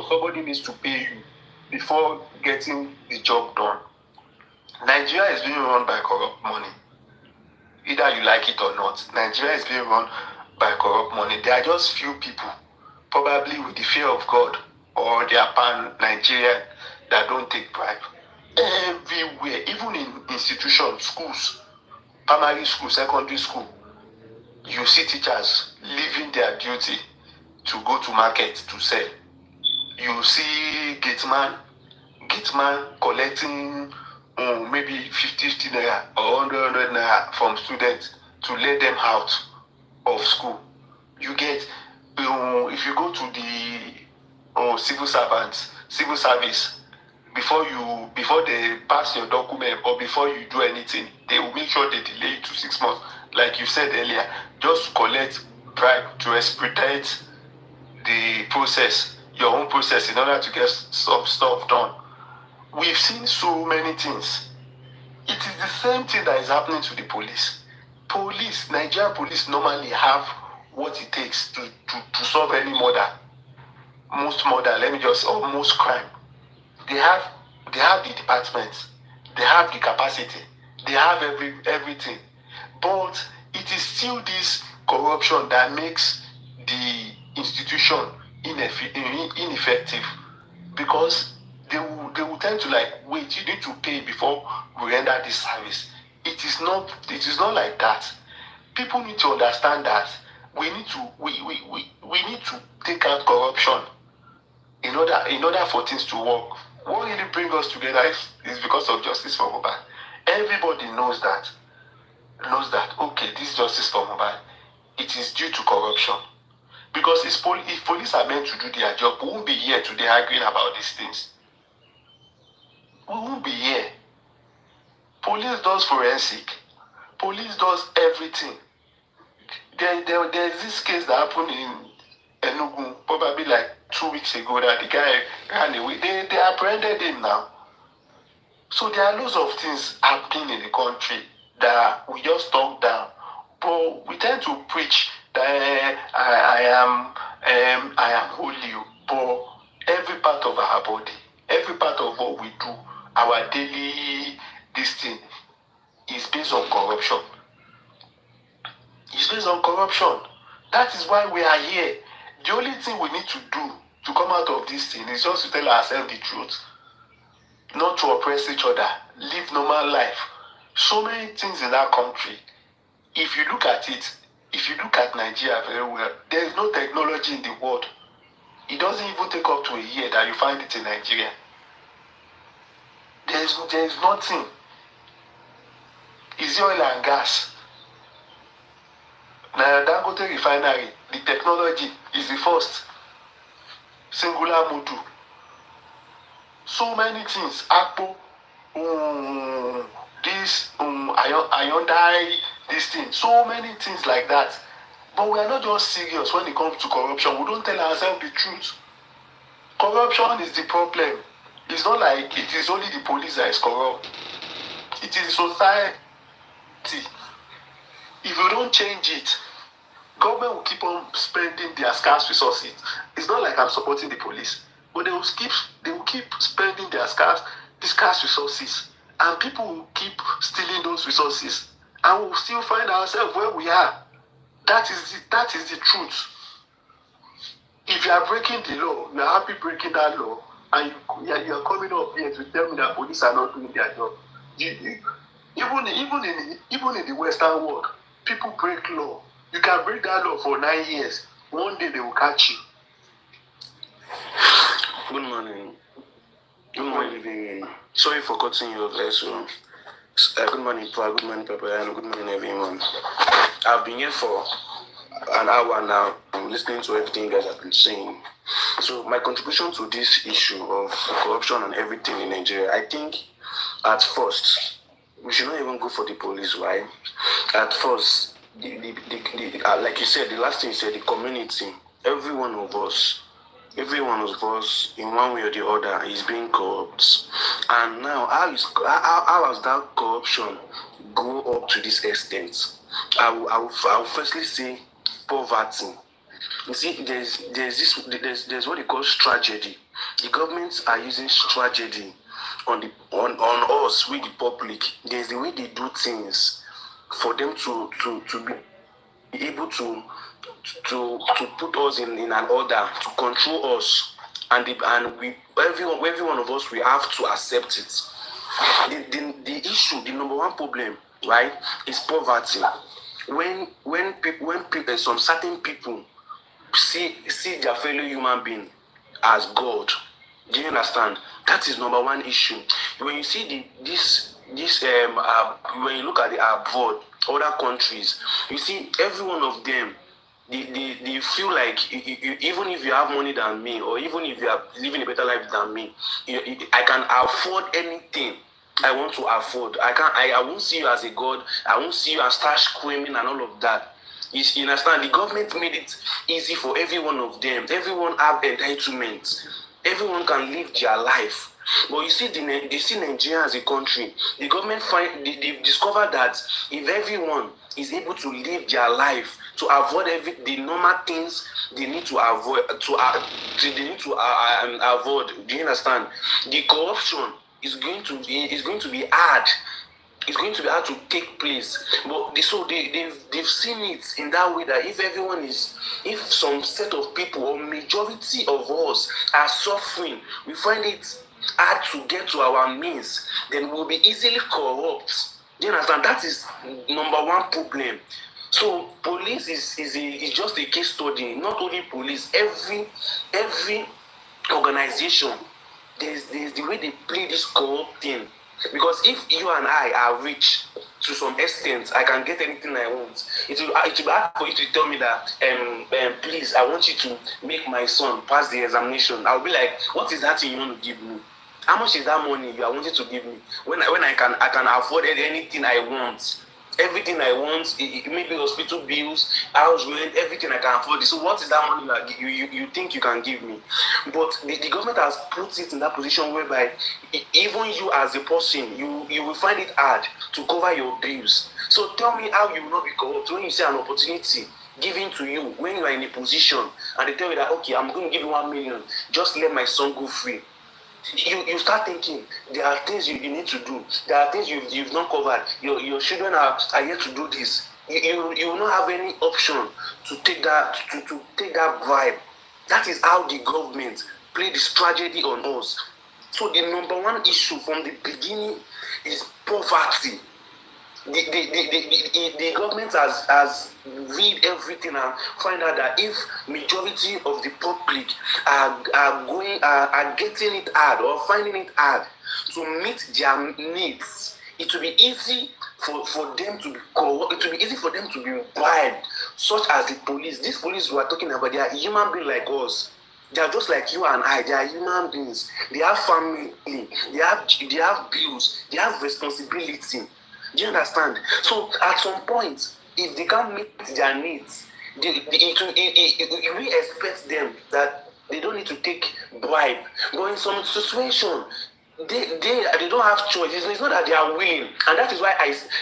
Somebody needs to pay you before getting the job done. Nigeria is being run by corrupt money. Either you like it or not, Nigeria is being run by corrupt money. There are just few people, probably with the fear of God or they are pan-Nigerian, that don't take bribe. Everywhere, even in institutions, schools, primary school, secondary school, you see teachers leaving their duty to go to market to sell. You see gateman hitman collecting maybe 50 naira or 100 naira from students to let them out of school. You get, if you go to the civil service, before they pass your document or before you do anything, they will make sure they delay it to 6 months, like you said earlier, just to collect bribe to expedite the process, your own process, in order to get some stuff done. We've seen so many things. It is the same thing that is happening to the police. Nigerian police normally have what it takes to solve any murder. Most crime. They have the departments, they have the capacity, they have everything. But it is still this corruption that makes the institution ineffective, because they will tend to wait, you need to pay before we render this service. It is not like that. People need to understand that we need to take out corruption in order for things to work. What really brings us together is because of justice for mobile. Everybody knows that. Okay, this justice for mobile, it is due to corruption. Because if police are meant to do their job, we won't be here today arguing about these things. We won't be here. Police does forensic. Police does everything. There's this case that happened in Enugu, probably 2 weeks ago, that the guy ran away. They apprehended him now. So there are lots of things happening in the country that we just talk down. But we tend to preach that I am holy. But every part of our body, every part of what we do, our daily this thing, is based on corruption. It's based on corruption. That is why we are here. The only thing we need to do to come out of this thing is just to tell ourselves the truth. Not to oppress each other. Live normal life. So many things in that country. If you look at it, if you look at Nigeria very well, there is no technology in the world. It doesn't even take up to a year that you find it in Nigeria. There is nothing. It's oil and gas. Now, Dangote refinery, the technology is the first. Singular module. So many things. Apple, this, Hyundai, this thing. So many things like that. But we are not just serious when it comes to corruption. We don't tell ourselves the truth. Corruption is the problem. It's not like it is only the police that is corrupt. It is society. If you don't change it, government will keep on spending their scarce resources. It's not like I'm supporting the police, but they will keep spending their scarce resources, and people will keep stealing those resources, and we'll still find ourselves where we are. That is the truth. If you are breaking the law, you are happy breaking that law, and you are coming up here to tell me that police are not doing their job. Even in the Western world, people break law. You can break that law for 9 years. One day they will catch you. Good morning. Good morning. Sorry for cutting you off there. So, good morning, Pa. Good morning, Paparino. Good morning, everyone. I've been here for an hour now. I'm listening to everything you guys have been saying. So, my contribution to this issue of corruption and everything in Nigeria, I think at first, we should not even go for the police. Why? At first, like you said, the last thing you said, the community, every one of us in one way or the other is being corrupt. And now, how has that corruption go up to this extent? I will firstly say poverty. You see, there's what they call tragedy. The governments are using tragedy on us, we the public. There's the way they do things for them to be able to put us in an order, to control us, and every one of us, we have to accept it. The issue, the number one problem, right, is poverty. When people, some certain people see their fellow human being as God. Do you understand? That is number one issue. When you see this when you look at the abroad, other countries, you see every one of them, they feel like even if you have money than me, or even if you are living a better life than me, I can afford anything I want to afford. I won't see you as a god. I won't see you as start screaming and all of that. You understand? The government made it easy for every one of them. Everyone have entitlements. Everyone can live their life. But you see, they see Nigeria as a country. The government they've discovered that if everyone is able to live their life, to avoid the normal things they need to avoid, avoid. Do you understand? The corruption is going to be hard. It's going to be hard to take place. But they've seen it in that way that if some set of people or majority of us are suffering, we find it hard to get to our means, then we'll be easily corrupt. Do you understand? That is number one problem. So police is just a case study. Not only police, every organization, there's the way they play this corrupt thing. Because if you and I are rich to some extent, I can get anything I want. It will be hard for you to tell me that, please, I want you to make my son pass the examination. I'll be like, what is that thing you want to give me? How much is that money you are wanting to give me? When I can afford anything I want. Everything I want, maybe hospital bills, house rent, everything I can afford. So what is that money you think you can give me? But the government has put it in that position whereby even you as a person, you will find it hard to cover your bills. So tell me how you will not be corrupt when you see an opportunity given to you, when you are in a position and they tell you that, okay, I'm going to give you 1 million, just let my son go free. You start thinking there are things you need to do. There are things you've not covered. Your children are yet to do this. You will not have any option to take that to take that bribe. That is how the government play this tragedy on us. So the number one issue from the beginning is poverty. The government has read everything and find out that if majority of the public are getting it hard or finding it hard to meet their needs, it will be easy for them to be corrupt. It will be easy for them to be bribed, such as the police. These police we are talking about, they are human beings like us. They are just like you and I. They are human beings. They have family. They have bills. They have responsibility. Do you understand? So at some point, if they can't meet their needs, we expect them that they don't need to take bribe. But in some situation, they don't have choice. It's not that they are willing, and that is why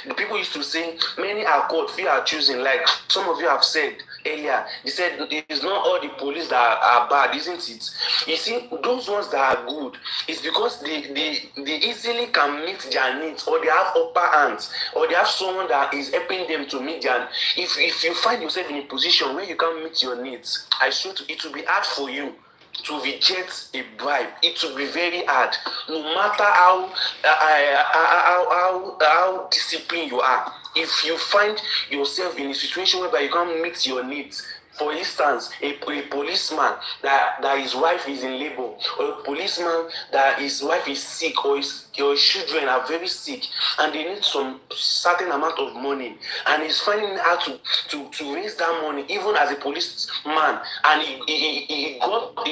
the people used to say many are caught, few are choosing. Like some of you have said earlier, they said it's not all the police that are bad, isn't it? You see, those ones that are good, it's because they easily can meet their needs, or they have upper hands, or they have someone that is helping them to meet their. If you find yourself in a position where you can't meet your needs, I swear it will be hard for you to reject a bribe. It will be very hard, no matter how disciplined you are. If you find yourself in a situation whereby you can't meet your needs, for instance, a policeman that his wife is in labor, or a policeman that his wife is sick, or your children are very sick, and they need some certain amount of money, and he's finding how to raise that money, even as a policeman, and he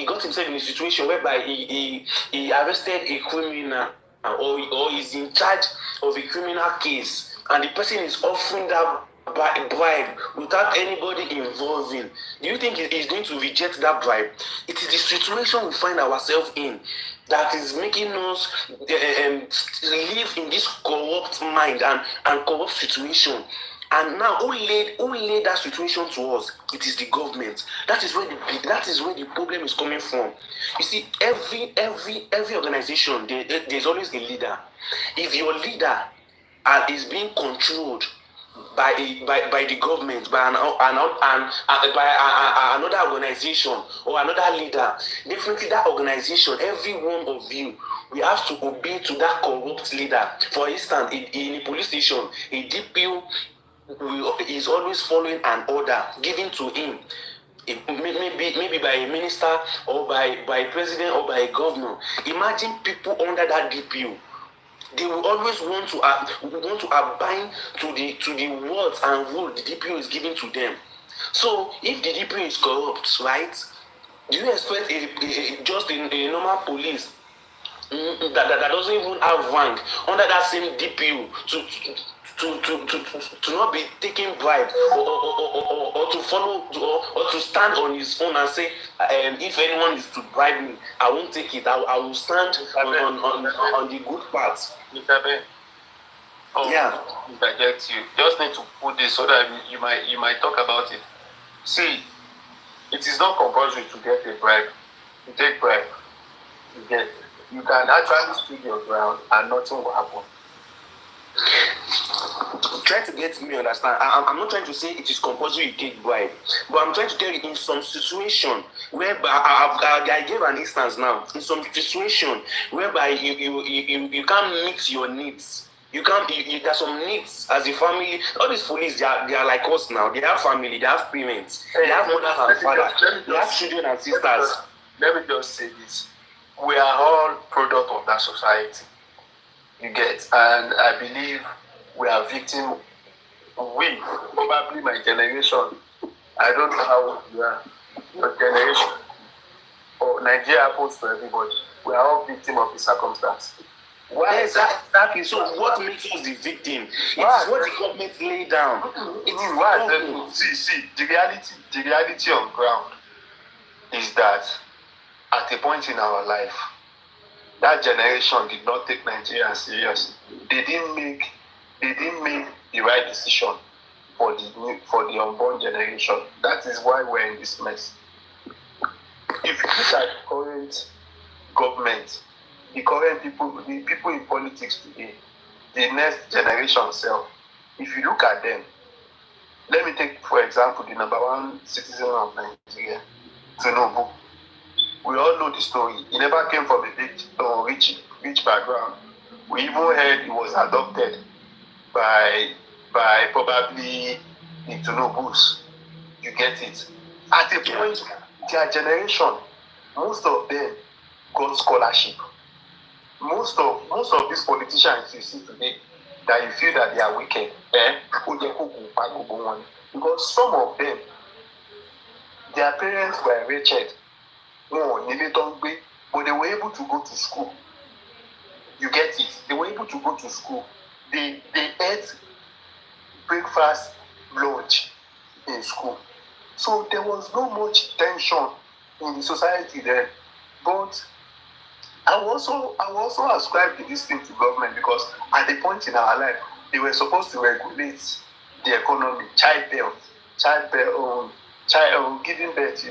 got himself in a situation whereby he arrested a criminal, or is in charge of a criminal case, and the person is offering that bribe without anybody involving. Do you think he's going to reject that bribe? It is the situation we find ourselves in that is making us live in this corrupt mind and corrupt situation. And now, who laid that situation to us? It is the government. That is where the problem is coming from. You see, every organization, there's always a leader. If your leader is being controlled by the government, by another organization or another leader, definitely that organization, every one of you, we have to obey to that corrupt leader. For instance, in a police station, a DPO is always following an order given to him. maybe by a minister or by a president or by a governor. Imagine people under that DPO. They will always want to abide to the words and rules the DPO is giving to them. So if the DPO is corrupt, right? Do you expect just a normal police that doesn't even have rank under that same DPO to not be taking bribe or to follow or to stand on his own and say if anyone is to bribe me, I won't take it. I will stand on the good part. Mr. Ben, Yeah. If I get you, just need to put this so that you might talk about it. See, it is not compulsory to get a bribe. To take bribe, you can actually stand your ground and nothing will happen. Try to get me understand. I'm not trying to say it is compulsory you take bribe, but I'm trying to tell you in some situation whereby I gave an instance now. In some situation whereby you can't meet your needs. You can't. There's some needs as a family. All these police, they are like us now. They have family. They have parents. They have mothers and fathers. They have children and sisters. Let me just say this: we are all product of that society. You get, and I believe we are victim. We, probably my generation. I don't know how you are. Your generation or Nigeria happens to everybody. We are all victim of the circumstance. Why exactly? So what makes us the victim? It is what the government lay down. It is what see the reality on ground is that at a point in our life, that generation did not take Nigeria serious. They didn't make the right decision for the unborn generation. That is why we're in this mess. If you look at the current government, the people in politics today, the next generation self, if you look at them, let me take, for example, the number one citizen of Nigeria, Tinubu. We all know the story. He never came from a big, rich background. We even heard he was adopted by probably the Tinubus. You get it? At a point, their generation, most of them got scholarship. Most of these politicians you see today that you feel that they are wicked, because some of them, their parents were wretched, but they were able to go to school. You get it? They were able to go to school. They ate breakfast, lunch in school. So there was no much tension in the society then. But I will also ascribe this thing to government, because at the point in our life, they were supposed to regulate the economy, giving birth,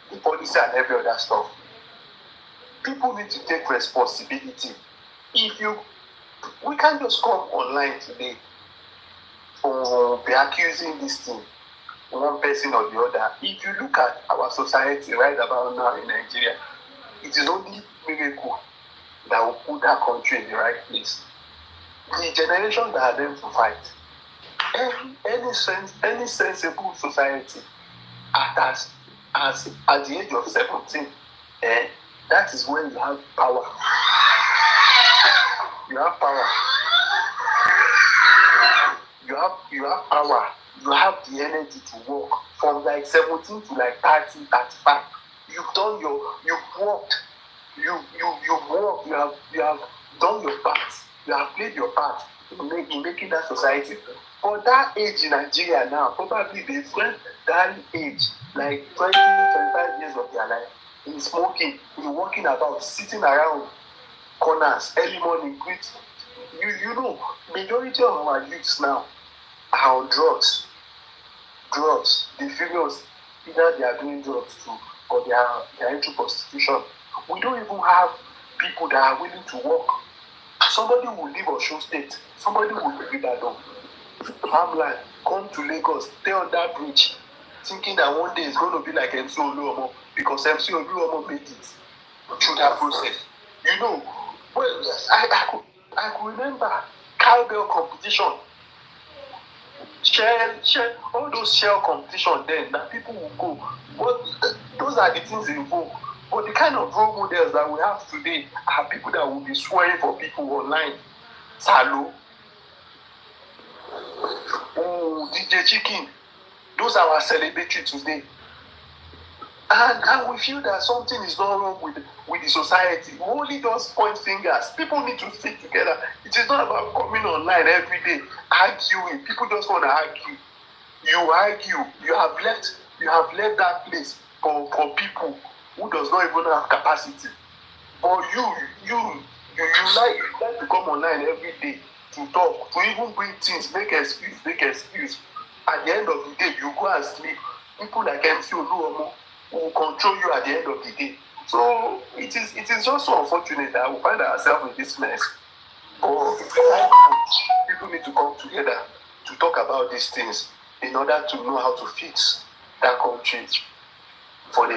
the policy and every other stuff. People need to take responsibility. We can't just come online today or be accusing this thing, one person or the other. If you look at our society right about now in Nigeria, it is only miracle that will put that country in the right place. The generation that are there to fight, any sensible society at the age of 17, that is when you have power. You have power. You have power. You have the energy to work from like 17 to like 30, 35. You've worked. You've worked. You have done your part. You have played your part in making that society. For that age in Nigeria now, probably they spend that age like 20, 25 years of their life in smoking, in walking about, sitting around corners, early morning, quit. You know, majority of our youths now are on drugs. They figure either they are doing drugs too, or they are into prostitution. We don't even have people that are willing to work. Somebody will leave Osun State. Somebody will leave Ibadan, farmland, come to Lagos, stay on that bridge, thinking that one day it's going to be like MC Oluomo, because MC Oluomo made it through that process. You know, well, I could remember cowbell competition. share all those share competition then that people will go. But those are the things involved. But the kind of role models that we have today are people that will be swearing for people online. Salo, DJ Chicken, those are our celebrity today. And we feel that something is not wrong with the society. We only just point fingers. People need to stick together. It is not about coming online every day, arguing. People just want to argue. You argue. You have left that place for people who does not even have capacity. But you like to come online every day to talk, to even bring things, make excuse. At the end of the day, you go and sleep. People like MC Oluomo will control you at the end of the day. So it is just so unfortunate that we find ourselves in this mess. But people need to come together to talk about these things in order to know how to fix that country. For the,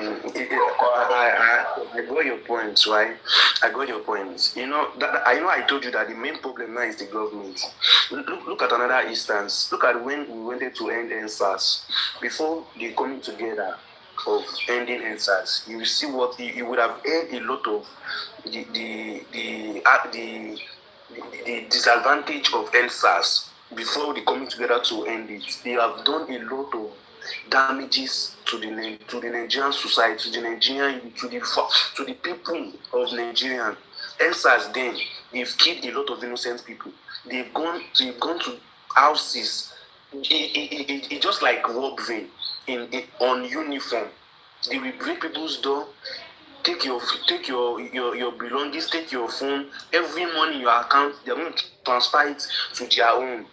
I got your points, right? I got your points. You know, I told you that the main problem now is the government. Look at another instance. Look at when we wanted to end NSAS. Before they coming together of ending NSAS, you see what you would have heard a lot of the disadvantage of NSAS before they coming together to end it. They have done a lot of damages to the Nigerian society, to the people of Nigeria. NSAS then, they've killed a lot of innocent people. They've gone to houses. It just like robbery on uniform. They will break people's door, take your belongings, take your phone, every money in your account, they're going to transfer it to their own.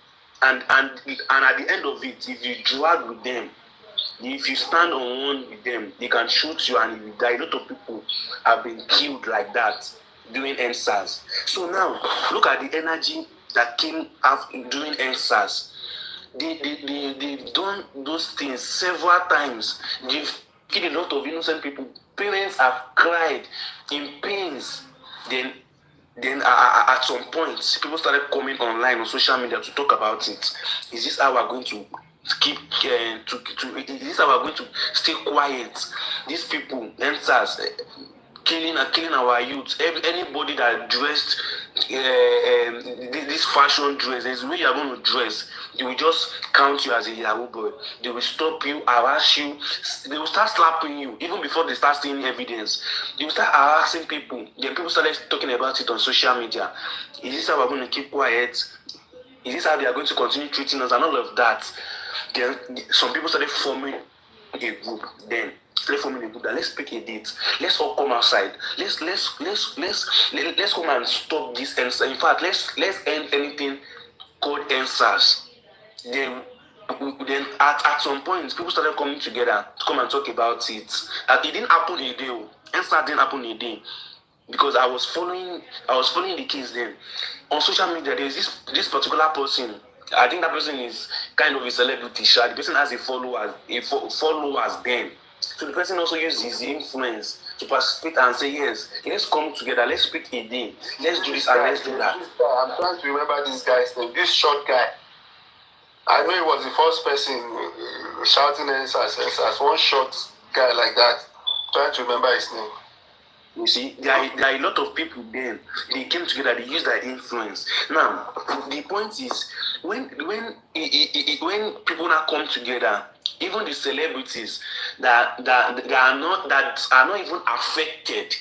And at the end of it, if you drag with them, if you stand on one with them, they can shoot you and you will die. A lot of people have been killed like that during NSAS. So now, look at the energy that came after during NSAS. They've done those things several times. They've killed a lot of innocent people. Parents have cried in pains. Then at some point, people started coming online on social media to talk about it. Is this how we're going to keep is this how we're going to stay quiet? These people, NSAS, killing our youth. Anybody that dressed this fashion dress, there's the way you are going to dress, they will just count you as a Yahoo boy. They will stop you, harass you, they will start slapping you even before they start seeing evidence. They will start harassing people. Then people started talking about it on social media. Is this how we're going to keep quiet? Is this how they are going to continue treating us and all of that? Then some people started forming a group. Then let's form a group that let's pick a date. Let's all come outside. Let's come and stop this. And in fact, let's end anything called NSAS. Then at some point, people started coming together to come and talk about it. And it didn't happen in a day. NSAS didn't happen in a day. Because I was following the case then. On social media, there's this particular person. I think that person is kind of a celebrity. The person has a followers then. So the person also uses his influence to participate and say, yes, let's come together, let's speak a day, let's do this and let's do that. I'm trying to remember this guy's name, this short guy. I know he was the first person shouting NSAS, one short guy like that. I'm trying to remember his name. You see, there are a lot of people then. They came together. They used their influence. Now, the point is, when people now come together, even the celebrities that are not even affected.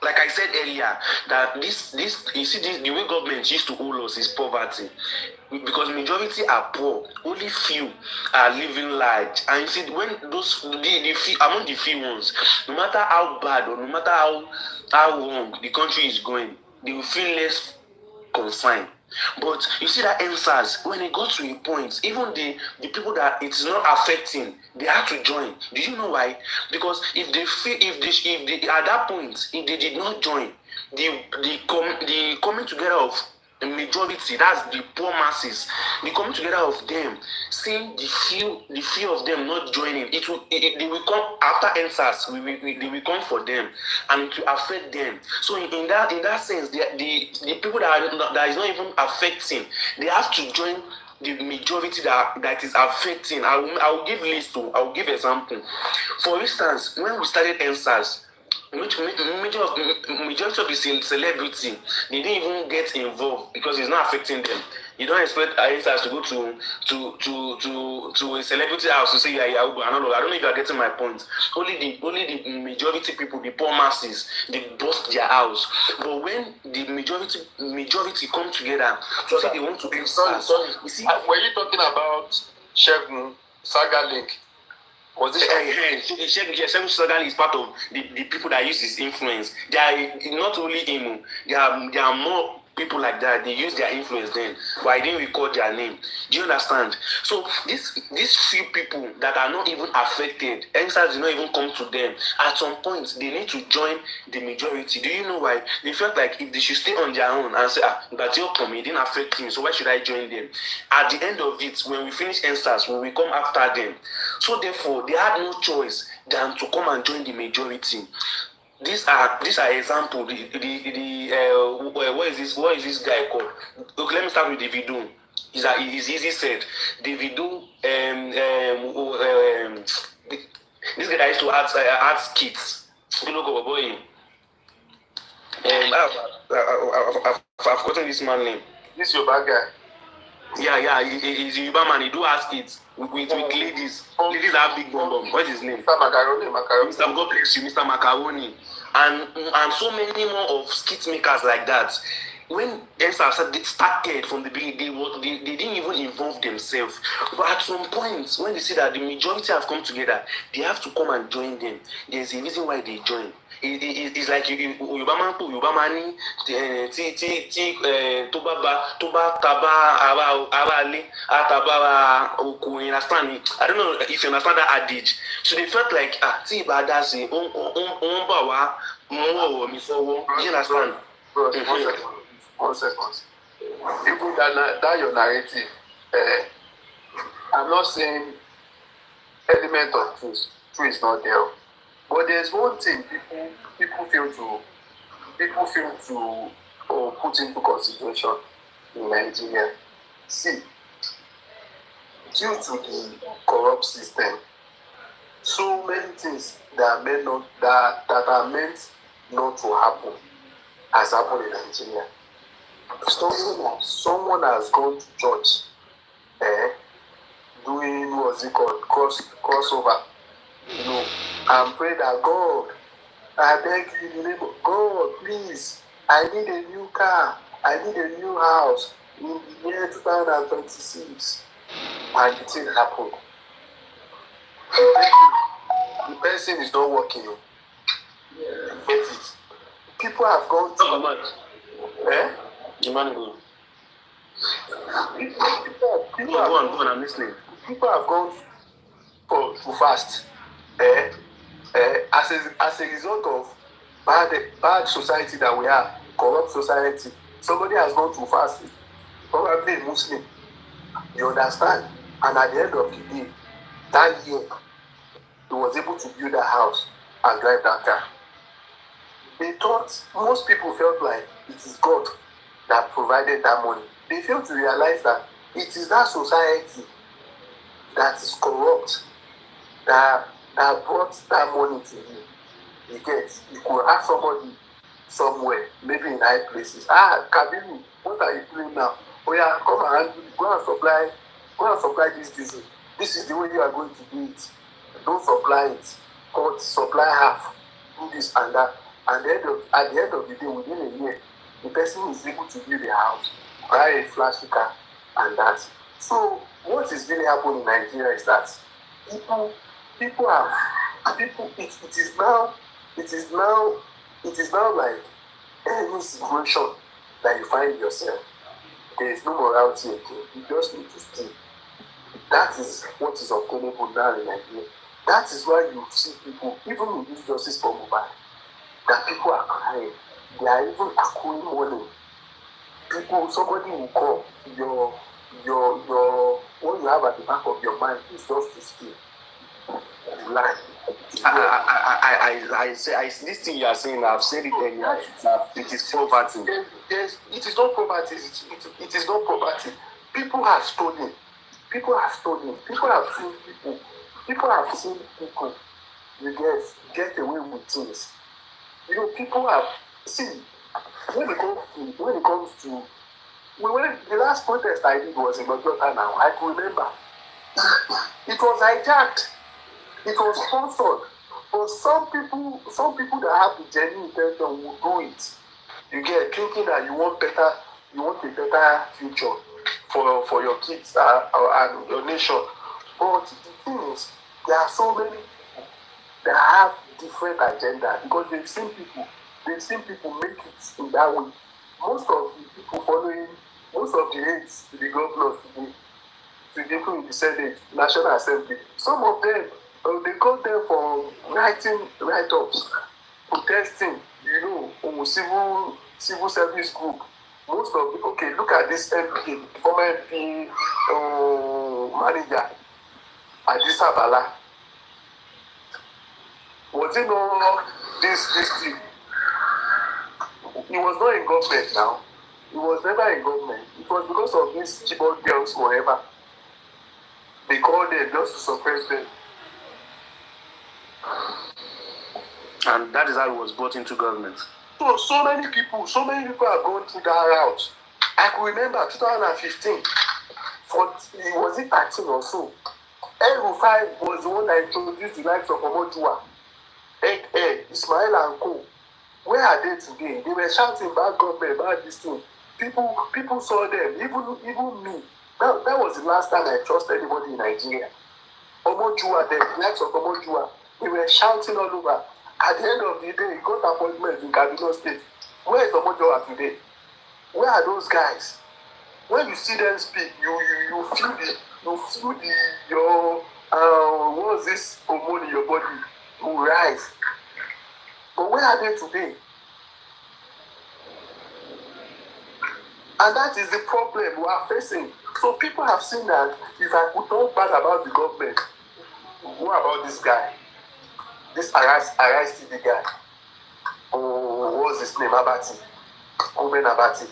Like I said earlier, that this you see the way government used to hold us is poverty, because majority are poor, only few are living large. And you see, when those the few, among the few ones, no matter how bad or no matter how wrong the country is going, they will feel less confined. But you see that NSAS, when it got to a point, even the people that it's not affecting, they had to join. Do you know why? Because if they at that point, if they did not join, the coming together of the majority, that's the poor masses, the coming together of them, seeing the few of them not joining, they will come after NSAS. They will come for them, and it will affect them. So in that sense, the people that is not even affecting, they have to join the majority that is affecting. I will give list to. I will give example. For instance, when we started NSAS, majority of the celebrity, they didn't even get involved because it's not affecting them. You don't expect NSAS to go to a celebrity house to say yeah, I don't know if you are getting my point. Only the majority people, the poor masses, they bust their house. But when the majority come together to say they want to sorry. You see, were you talking about Shegun Saga link? Was it Shegun Saga is part of the people that use his influence. They are not only him, there are more people like that. They use their influence then, but I didn't record their name. Do you understand? So these few people that are not even affected, NSAS did not even come to them. At some point, they need to join the majority. Do you know why? They felt like if they should stay on their own and say, but your it didn't affect me, so why should I join them? At the end of it, when we finish NSAS, we will come after them. So therefore, they had no choice than to come and join the majority. These are example. What is this guy called? Okay, let me start with Davido. It's easy said. Davido, this guy that used to add skits. You know, boy. I've forgotten this man's name. This your bad guy. Yeah, he's a Yoruba man. He do ask it with ladies. Ladies have big bomb. What's his name? Mr. Macaroni. Mr. God bless you, Mr. Macaroni. And so many more of skit makers like that. When NSAS started from the beginning, they didn't even involve themselves. But at some point, when they see that the majority have come together, they have to come and join them. There's a reason why they join. It's like Yoruba mani tó bá taba ara le ataba oko, you understand? I don't know if you understand that adage. So they felt like tí ìbá dá sí ó bá wa mú ọ̀rọ̀ mi sọ́wọ́. You understand? Bro, 1 second. Even that your narrative, I'm not saying element of truth. Truth is not there. But there's one thing people fail to put into consideration in Nigeria. See, due to the corrupt system, so many things that are meant not to happen has happened in Nigeria. Someone has gone to church, doing what's it called, crossover. You know, and pray that God, I beg you in the name of God, please, I need a new car, I need a new house in the year 2026. And the thing happened. The person is not working. Get it? People have gone to I'm listening. People have gone to fast. As a result of bad society that we have, corrupt society, somebody has gone to fast, probably a Muslim. You understand? And at the end of the day, that year, he was able to build a house and drive that car. They thought, most people felt like it is God that provided that money. They failed to realize that it is that society that is corrupt that brought that money to you. You get, you could have somebody somewhere, maybe in high places. Kabiru, what are you doing now? Oh yeah, come and go and supply this diesel. This is the way you are going to do it. Don't supply it. But supply half. Do this and that. And at the end of the day, within a year, the person is able to build a house, buy a flashy car, and that. So what is really happening in Nigeria is that people it is now like any situation that you find yourself, there is no morality again. You just need to steal. That is what is obtainable now in Nigeria. That is why you see people, even in this justice for mobile, that people are crying. They are even accruing money. Somebody will call your what you have at the back of your mind is just to steal. Lie. This thing you are saying, I've said it earlier. It is poverty. It is not poverty. It is not poverty. People have stolen. People have stolen. People have seen people. People have seen people. You get away with things. You know, people have see when it comes to when the last protest I did was in Ojota now. I can remember. It was hijacked. It was sponsored. But some people that have the genuine intention will do it. You get thinking that you want a better future for your kids and your nation. But the thing is, there are so many people that have different agenda because they've seen people make it in that way. Most of the people following, most of the aides to the governors today, to the people in the Senate, National Assembly, some of them, they got them for writing write-ups, protesting, you know, civil service group. Most of the, okay, look at this MP, former MP manager, Adisa Bala. Was he not this thing? He was not in government now. He was never in government. It was because of these keyboard girls, whatever. They called them just to suppress them. And that is how he was brought into government. So many people have gone through that route. I can remember 2015, was it 13 or so? El-Rufai was the one that introduced the likes of Omojua, Ismail and Co. Where are they today? They were shouting bad government, bad this thing. People saw them, even me. That was the last time I trusted anybody in Nigeria. Omojua, the likes of Omojua, they were shouting all over. At the end of the day, he got appointment in Kaduna State. Where is Omojua today? Where are those guys? When you see them speak, you feel your what's this hormone in your body will rise. But where are they today? And that is the problem we are facing. So people have seen that if I could talk bad about the government, what about this guy? This Arise TV guy. Oh, what's his name? Abati. Omen Abati.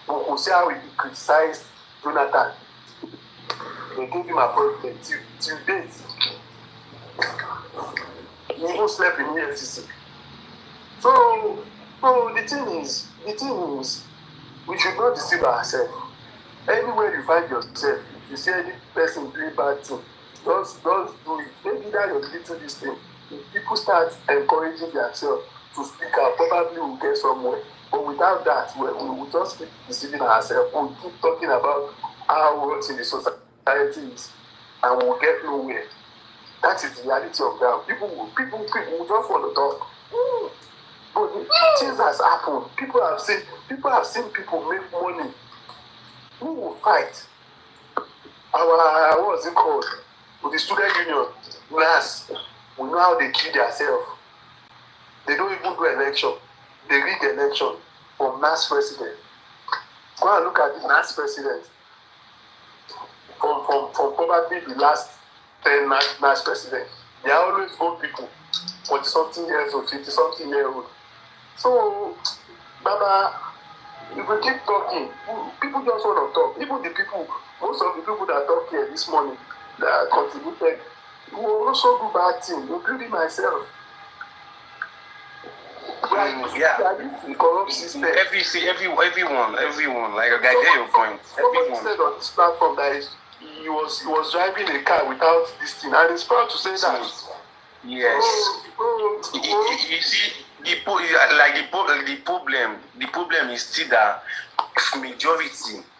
You could see how he criticized Jonathan. They gave him appointment till date. He even slept in EFCC. So the thing is, we should not deceive ourselves. Anywhere you find yourself, if you see any person doing bad thing, just do it. Maybe that you're little this thing. If people start encouraging themselves to speak out, probably we'll get somewhere. But without that, we will just keep deceiving ourselves. We'll keep talking about how rotten the society is, and we'll get nowhere. That is the reality of that. People will just want to talk. But things has happened. People have seen people make money. Who will fight? Our what's it called? With the student union, NAS. We know how they kill themselves. They don't even do election. They rig election from NAS president. Go and look at the NAS president. From probably the last 10 NAS president. They are always old people, 40-something years old, 50-something years old. So, Baba, if we keep talking, people just want to talk. Even the people, most of the people that talk here this morning, that contributed, will also do bad things, including myself. The corrupt system. Everyone. Like I get your point. Somebody said on this platform that he was driving a car without this thing, and he's proud to say that. Yes. You see, the problem is still that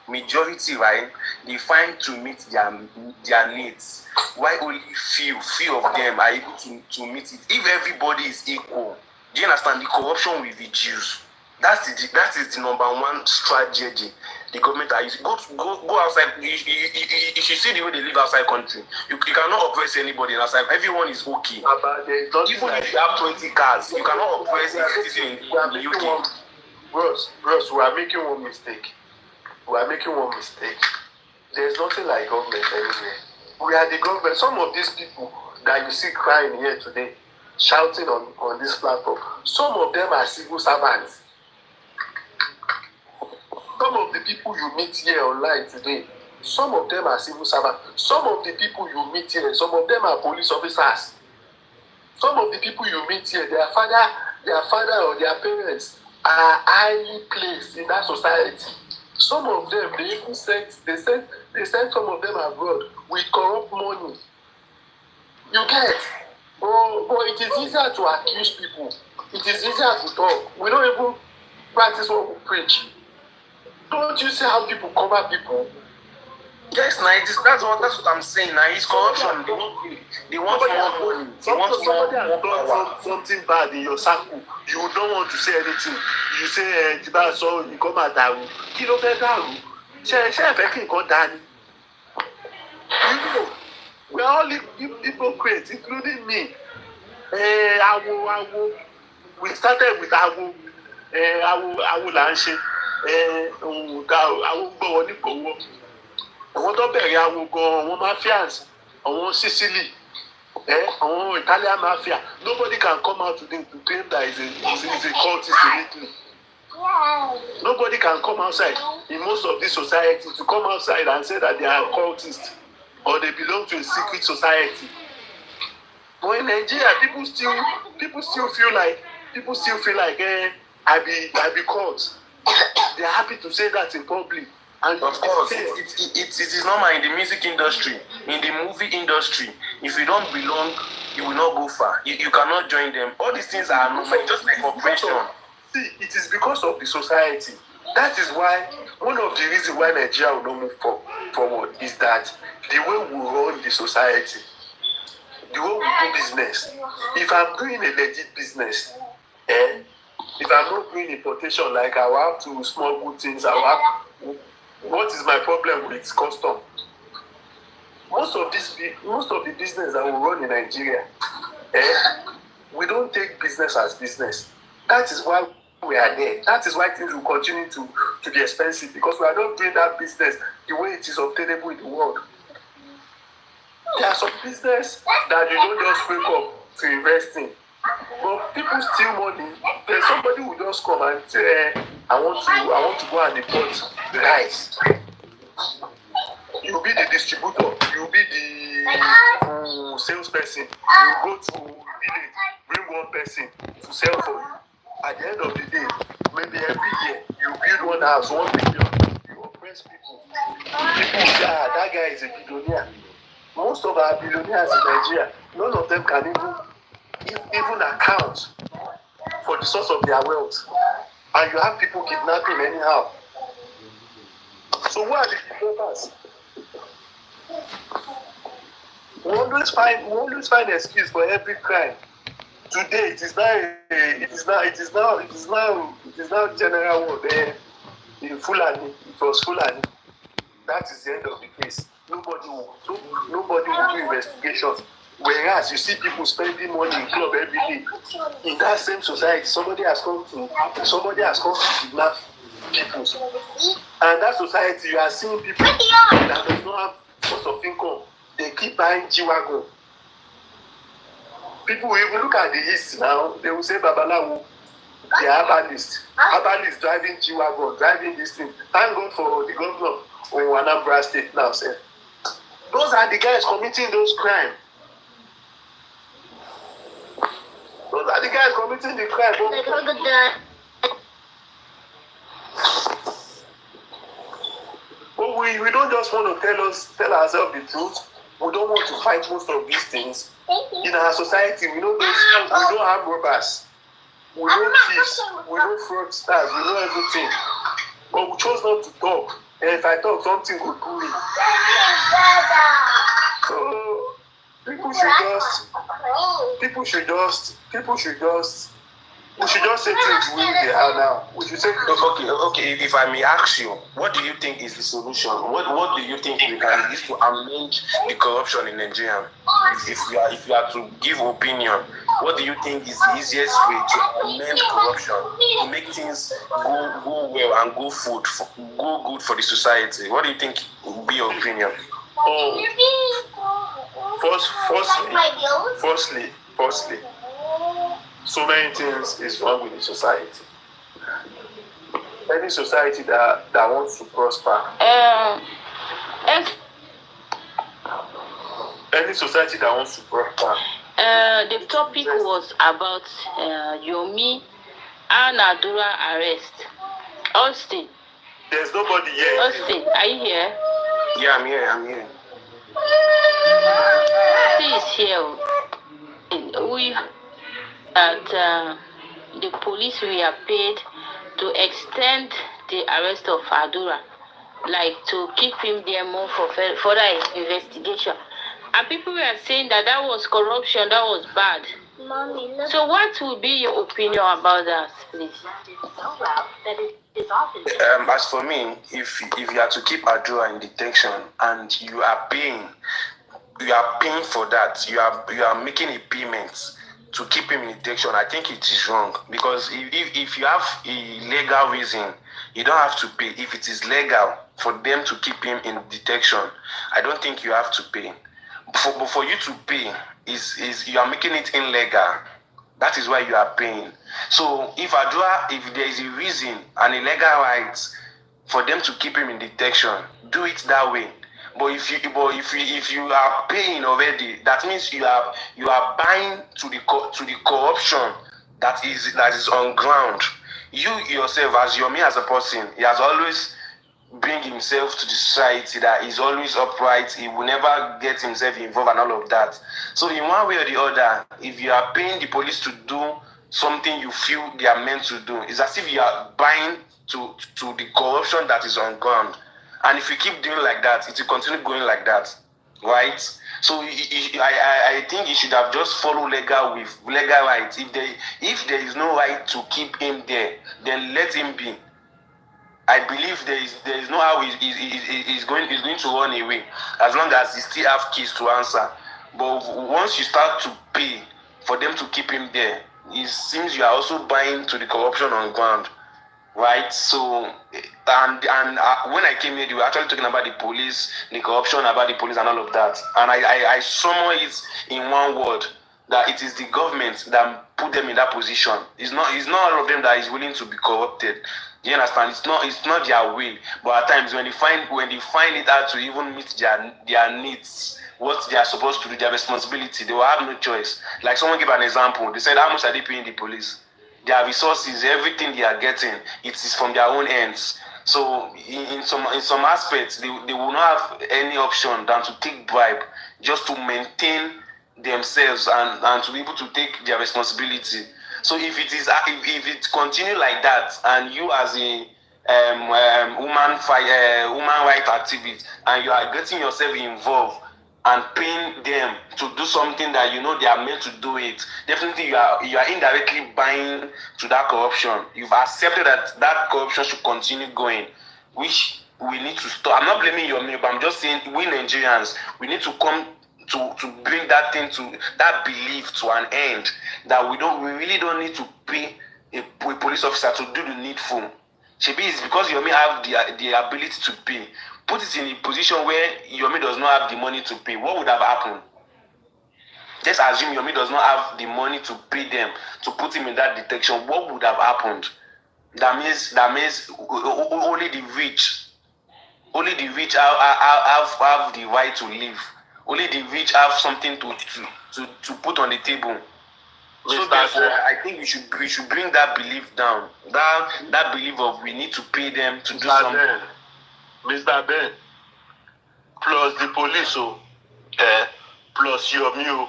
majority, right? They find to meet their needs. Why only few of them are able to meet it? If everybody is equal, do you understand? The corruption will reduce. That is the number one strategy the government are using. Go outside. You should see the way they live outside country. You cannot oppress anybody outside. Everyone is okay. Even if you have 20 cars, you cannot oppress a citizen in the UK. Bros, we are making one mistake. There's nothing like government anywhere. We are the government. Some of these people that you see crying here today, shouting on this platform, some of them are civil servants. Some of the people you meet here online today, Some of them are civil servants. Some of the people you meet here, some of them are police officers. Some of the people you meet here, their father or their parents are highly placed in that society. Some of them, they even sent some of them abroad with corrupt money. You get? But it is easier to accuse people. It is easier to talk. We don't even practice what we preach. Don't you see how people cover people? Yes, that's what I'm saying. Now it's corruption. They want more money. Somebody has done something bad in your circle. You don't want to say anything. You say, so you come at that. You know better. You know, we are all hypocrites, including me. We started with Awo Lanche. Awo Gbowonipowo. Àwọn tó bẹ̀rẹ̀ awo gan, àwọn mafias, àwọn Sicily, àwọn Italian mafia. Nobody can come out today to claim that is a cultist in Italy. Nobody can come outside in most of this society to come outside and say that they are cultists or they belong to a secret society. But in Nigeria, people still feel like I be cult. They are happy to say that in public. And of course, it is normal in the music industry, in the movie industry. If you don't belong, you will not go far. You cannot join them. All these things are normal, just like operation. See, it is because of the society. That is why one of the reasons why Nigeria will not move forward is that the way we run the society, the way we do business. If I'm doing a legit business, if I'm not doing importation, like I will have to smuggle things, what is my problem with custom? Most of the business that we run in Nigeria, we don't take business as business. That is why we are there. That is why things will continue to be expensive, because we are not doing that business the way it is obtainable in the world. There are some business that you don't just wake up to invest in. But people steal money. There's somebody who just come and say, I want to go and import rice. You'll be the distributor. You'll be the salesperson. You go to village, bring one person to sell for you. At the end of the day, maybe every year you build one house, 1 million. You oppress people. People say, that guy is a billionaire. Most of our billionaires in Nigeria, none of them can even account for the source of their wealth. And you have people kidnapping anyhow. So who are the kidnappers? We always find an excuse for every crime. Today it is now general word. In Fulani, it was Fulani. That is the end of the case. Nobody will do investigations. Whereas you see people spending money in club every day. In that same society, somebody has come to kidnap people. And that society, you are seeing people that does not have source of income. They keep buying G-Wagon. People will even look at the East now, they will say Babalawo, they are herbalist driving G-Wagon, driving this thing. Thank God for the governor of Anambra State now, sir. Those are the guys committing those crimes. Those are the guys committing the crime. But we don't just want to tell ourselves the truth. We don't want to fight most of these things. In our society, we don't have robbers. We know thieves. We know fraudsters. We know everything. But we chose not to talk. And if I talk, something will do it. So we should just say things the way they are now. We should say okay. If I may ask you, what do you think is the solution? What do you think we can use to amend the corruption in Nigeria? If you are to give opinion, what do you think is the easiest way to amend corruption to make things go well and go good for the society? What do you think would be your opinion? Firstly, so many things is wrong with the society. Any society that wants to prosper. Any society that wants to prosper. The topic was about Yomi and Adura arrest. Austin. There's nobody here. Austin, are you here? Yeah, I'm here. Please here. We that the police were paid to extend the arrest of Adura, like to keep him there more for further investigation. And people were saying that was corruption, that was bad. Mommy, so what would be your opinion about that, please? As for me, if you are to keep Adura in detention and you are paying for that, you are making a payment to keep him in detention, I think it is wrong. Because if you have a legal reason, you don't have to pay. If it is legal for them to keep him in detention, I don't think you have to pay. For you to pay is you are making it illegal. That is why you are paying. So if there is a reason and a legal right for them to keep him in detention, do it that way. But if you are paying already, that means you are buying to the corruption that is on ground. You yourself, as Yomi as a person, he has always bring himself to the society, that he's always upright, he will never get himself involved and all of that. So in one way or the other, if you are paying the police to do something you feel they are meant to do, it's as if you are buying to the corruption that is on ground. And if you keep doing like that, it will continue going like that, right? So I think you should have just followed legal rights. If there is no right to keep him there, then let him be. I believe there is no how he's going to run away, as long as he still have keys to answer. But once you start to pay for them to keep him there, it seems you are also buying to the corruption on ground, right? So and when I came here, they were actually talking about the police, the corruption about the police and all of that, and I summon it in one word, that it is the government that put them in that position. It's not all of them that is willing to be corrupted. You understand? It's not their will. But at times when they find it hard to even meet their needs, what they are supposed to do, their responsibility, they will have no choice. Like someone gave an example. They said, how much are they paying the police? Their resources, everything they are getting, it is from their own ends. So in some aspects, they will not have any option than to take bribe just to maintain themselves and to be able to take their responsibility. So if it continue like that, and you as a woman right activist, and you are getting yourself involved and paying them to do something that you know they are meant to do it, definitely you are indirectly buying to that corruption. You've accepted that corruption should continue going, which we need to stop. I'm not blaming Yomi, but I'm just saying we Nigerians, we need to come to bring that thing to that belief to an end, that we really don't need to pay a police officer to do the needful. Maybe it's because Yomi have the ability to pay. Put it in a position where Yomi does not have the money to pay. What would have happened? Just assume Yomi does not have the money to pay them to put him in that detention. What would have happened? That means only the rich have the right to live. Only the rich have something to put on the table. So therefore, I think we should bring that belief down. That belief of we need to pay them to do something. Mr. Ben, plus the police, plus Yomi,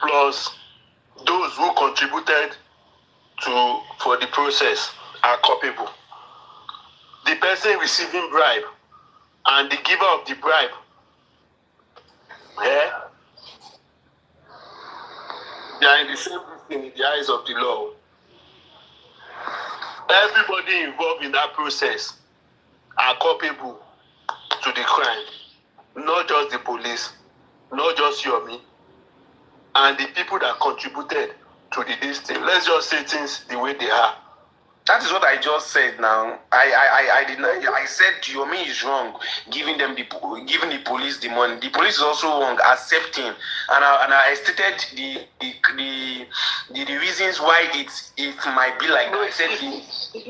plus those who contributed for the process are culpable. The person receiving bribe and the giver of the bribe, they are in the same thing in the eyes of the law. Everybody involved in that process are culpable to the crime. Not just the police, not just Yomi, and the people that contributed to this thing. Let's just say things the way they are. That is what I just said now. I did not. I said Yomi is wrong, giving the police the money. The police is also wrong accepting, and I stated the reasons why it might be like that. I said did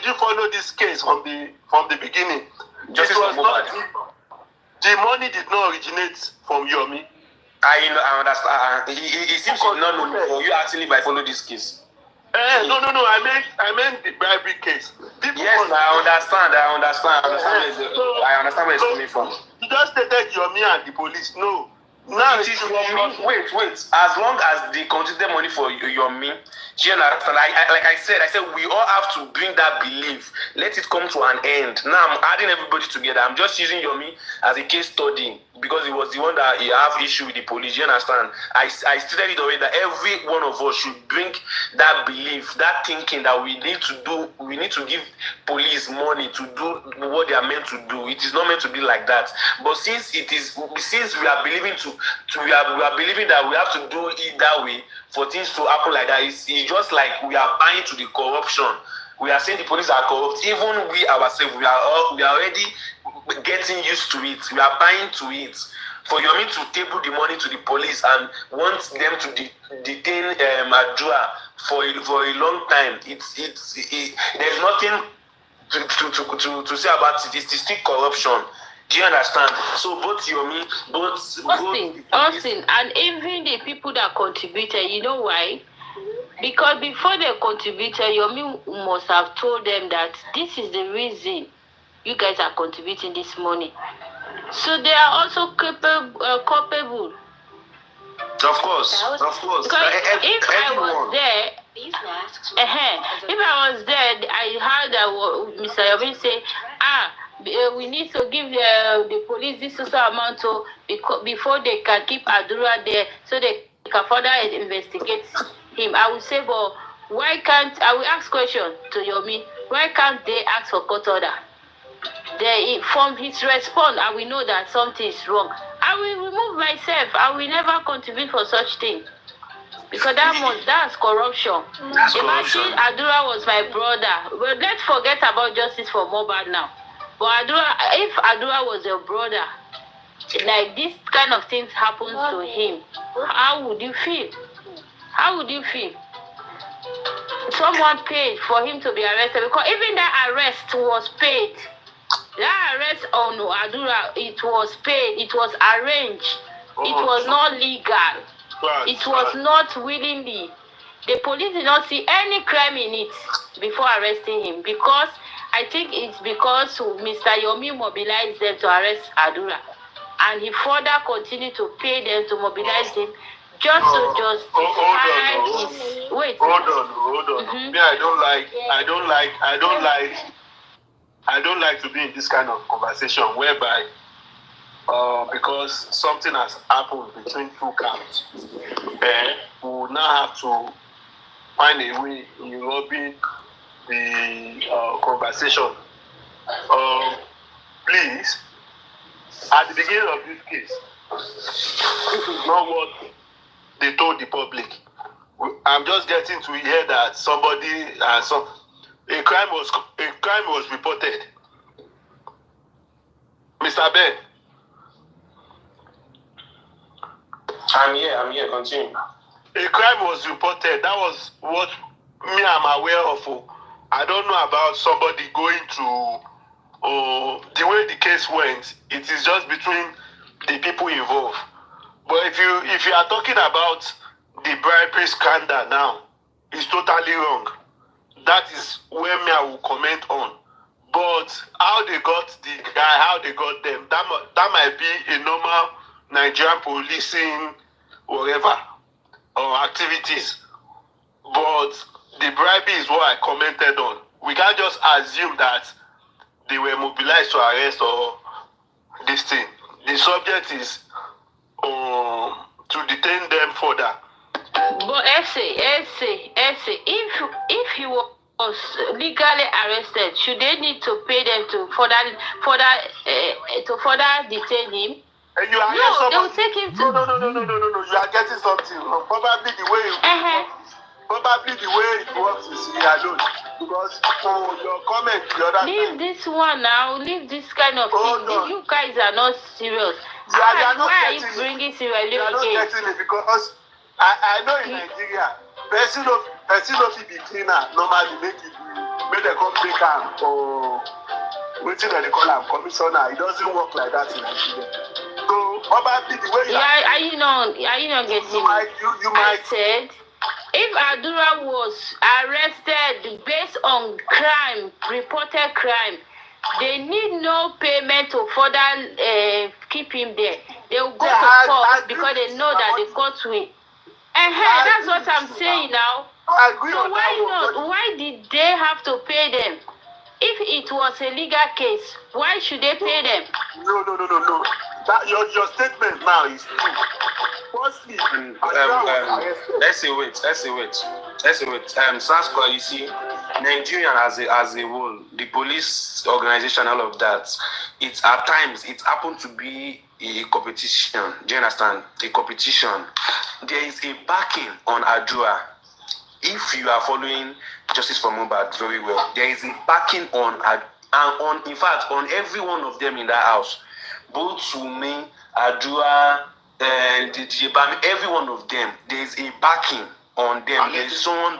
you follow this case from the beginning? justice for Mohbad. The money did not originate from Yomi. I understand. He seems to not know before. You actually might follow this case. No. I meant the bribery case. Yes, I understand. I understand where it's coming from. You just stated Yomi and the police. No. Now it is Yomi. Wait. As long as they consider money for Yomi, she understand. Like I said, we all have to bring that belief. Let it come to an end. Now I'm adding everybody together. I'm just using Yomi as a case study because he was the one that he have issue with the police. You understand? I stated it already that every one of us should bring that belief, that thinking that we need to give police money to do what they are meant to do. It is not meant to be like that. But since we are believing we are believing that we have to do it that way for things to happen like that, it's just like we are buying to the corruption. We are saying the police are corrupt. Even we ourselves, we are already getting used to it. We are buying to it. For Yomi to table the money to the police and want them to detain Adua for a long time, there's nothing to say about it. It's still corruption. Do you understand? So both Yomi, Austin, and even the people that contributed, you know why? Because before they contributed, Yomi must have told them that this is the reason you guys are contributing this money. So they are also culpable. Of course. Because if I was there, I heard that Mr. Yomi say, we need to give the police this amount before they can keep Adura there, so they can further investigate him. I would say, but why can't I will ask question to Yomi? Why can't they ask for court order? From his response, I will know that something is wrong. I will remove myself. I will never contribute for such thing. Because that's corruption. Imagine Adura was my brother. Well, let's forget about justice for Mohbad now. But if Adura was your brother, like this kind of things happens to him, how would you feel? Someone paid for him to be arrested, because even that arrest was paid. That arrest on Adura, it was paid, it was arranged, it was not legal, it was not willingly. The police did not see any crime in it before arresting him, because I think it's because Mr. Yomi mobilized them to arrest Adura, and he further continued to pay them to mobilize him just to justify his. Wait. Hold on. Mm-hmm. Me, I don't like to be in this kind of conversation whereby because something has happened between two camps, we will now have to find a way in robbing the conversation. Please, at the beginning of this case, this is not what they told the public. I'm just getting to hear that a crime was reported. Mr. Ben. I'm here, continue. A crime was reported. That was what me I'm aware of. I don't know about somebody going to the way the case went. It is just between the people involved. But if you are talking about the bribery scandal now, it's totally wrong. That is where me I will comment on. But how they got the guy, how they got them, that might be a normal Nigerian policing whatever or activities. But the bribery is what I commented on. We can't just assume that they were mobilized to arrest or this thing. The subject is to detain them further. But if he was legally arrested, should they need to pay them to further detain him? And you are they will take him to. No. You are getting something wrong. Probably the way it works is alone. Because for your comment the other leave this one now. Leave this kind of thing. You guys are not serious. Why are you bringing serious? You are not getting it because I know in Nigeria, person of be cleaner normally make them come take am Waiting on the call, I'm commissioner. It doesn't work like that in Nigeria. So, probably the way are you not getting you might. I said, if Adura was arrested based on crime, reported crime, they need no payment to further keep him there. They will go to court because they know that the court will. That's what I'm saying now. So why did they have to pay them? If it was a legal case, why should they pay them? No. That your statement now is true. Firstly, let's say wait. Sasqua, you see, Nigerian as a whole, the police organization, all of that, it's at times it happened to be a competition. Do you understand? A competition. There is a backing on Adua. If you are following Justice for Mohbad very well, there is a backing in fact, on every one of them in that house. Both Sumi, Adua, and Jebami, every one of them, there is a backing on them. There is someone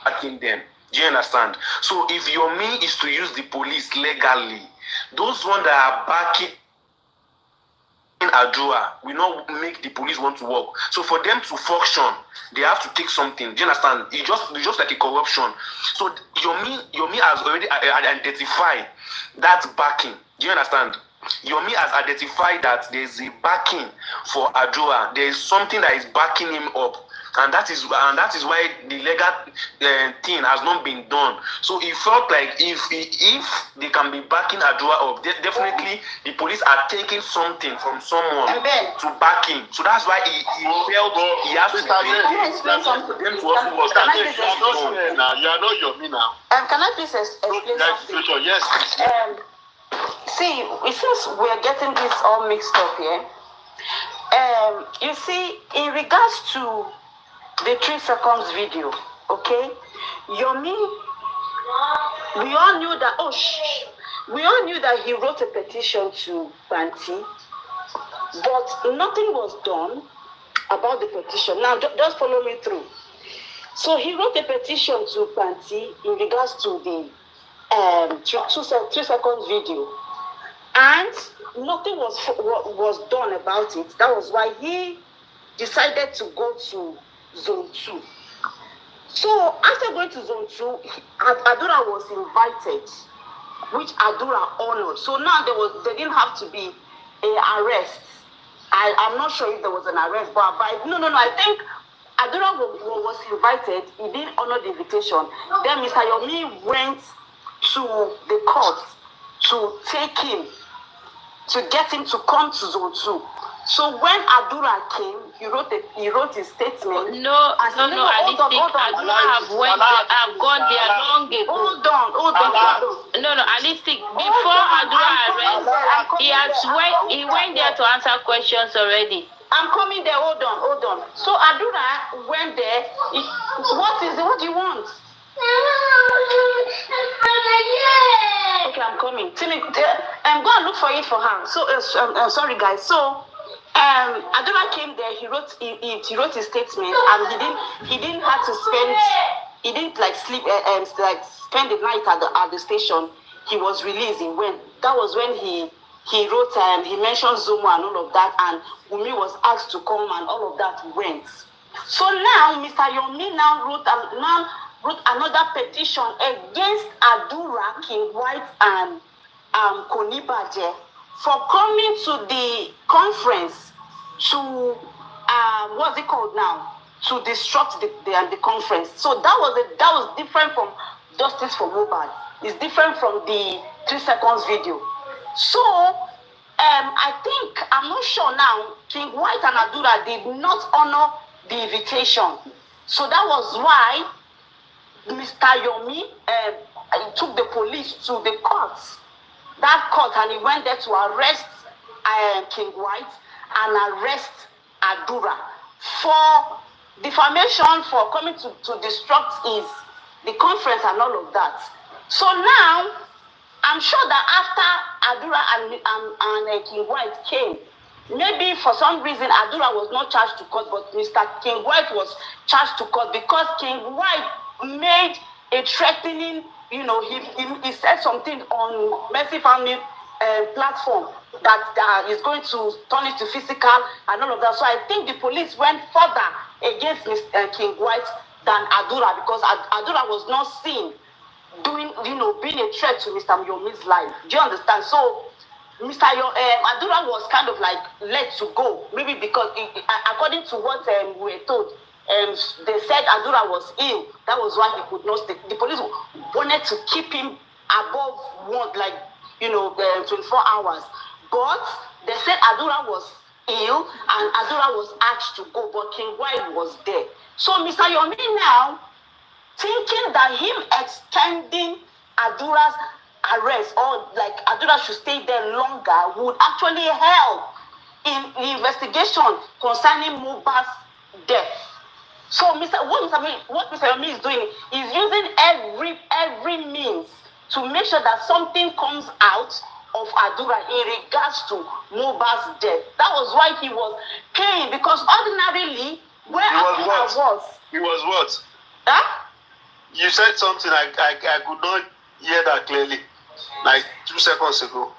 backing them. Do you understand? So if your mean is to use the police legally, those ones that are backing Adua will not make the police want to work. So for them to function, they have to take something. Do you understand? It's just like a corruption. So Yomi has already identified that backing. Do you understand? Yomi has identified that there is a backing for Adua. There is something that is backing him up. And that is why the legal thing has not been done. So he felt like if they can be backing Adua up, definitely the police are taking something from someone to back him. So that's why he felt he has to pay them to also work. You are not Yomi now. Can I please explain something? Yes. See, it seems we are getting this all mixed up here. You see, in regards to the 3 seconds video, okay? Yomi, we all knew that he wrote a petition to Banti, but nothing was done about the petition. Now, just follow me through. So he wrote a petition to Banti in regards to the 3 seconds video, and nothing was done about it. That was why he decided to go to Zone 2. So after going to Zone 2, Adura was invited, which Adura honored. So now they didn't have to be an arrest. I'm not sure if there was an arrest, but I think Adura was invited. He didn't honor the invitation. Then Mr. Yomi went to the court to take him, to get him to come to Zone 2. So when Adura came, he wrote his statement. No, Adura have gone there long ago. Hold on. No, Alistic, before Adura arrest, he went there to answer questions already. I'm coming there, hold on. So Adura went there. What do you want? Okay, I'm coming. I'm going to look for it for her. So, sorry guys. So, Adura came there. He wrote his statement, and he didn't have to spend. He didn't sleep spend the night at the station. He was released. That was when he wrote he mentioned Zomo and all of that, and Wumi was asked to come, and all of that went. So now Mr. Yomi now wrote another petition against Adura, King White, and Konibaje for coming to the conference to what's it called now? To disrupt the conference. So that was different from Justice for Mohbad. It's different from the 3 seconds video. So I'm not sure now. King White and Adura did not honor the invitation. So that was why Mr. Yomi took the police to the court. That court, and he went there to arrest King White and arrest Adura for defamation, for coming to disrupt the conference and all of that. So now, I'm sure that after Adura and King White came, maybe for some reason Adura was not charged to court, but Mr. King White was charged to court because King White made a threatening he said something on Mercy Family platform that is going to turn it to physical and all of that. So I think the police went further against Mr. King White than Adura, because Adura was not seen doing, being a threat to Mr. Yomi's life. Do you understand? So Adura was kind of like let to go, maybe because according to what we were told, they said Adura was ill. That was why he could not stay. The police wanted to keep him above 24 hours. But they said Adura was ill and Adura was asked to go, but King White was there. So Mr. Yomi now, thinking that him extending Adura's arrest, or like Adura should stay there longer, would actually help in the investigation concerning Mohbad's death. So what Mr. Yomi is doing is using every means to make sure that something comes out of Adura in regards to Mohbad's death. That was why he was paying, because ordinarily where Adura was. He was what? Huh? You said something I could not hear that clearly, like 2 seconds ago.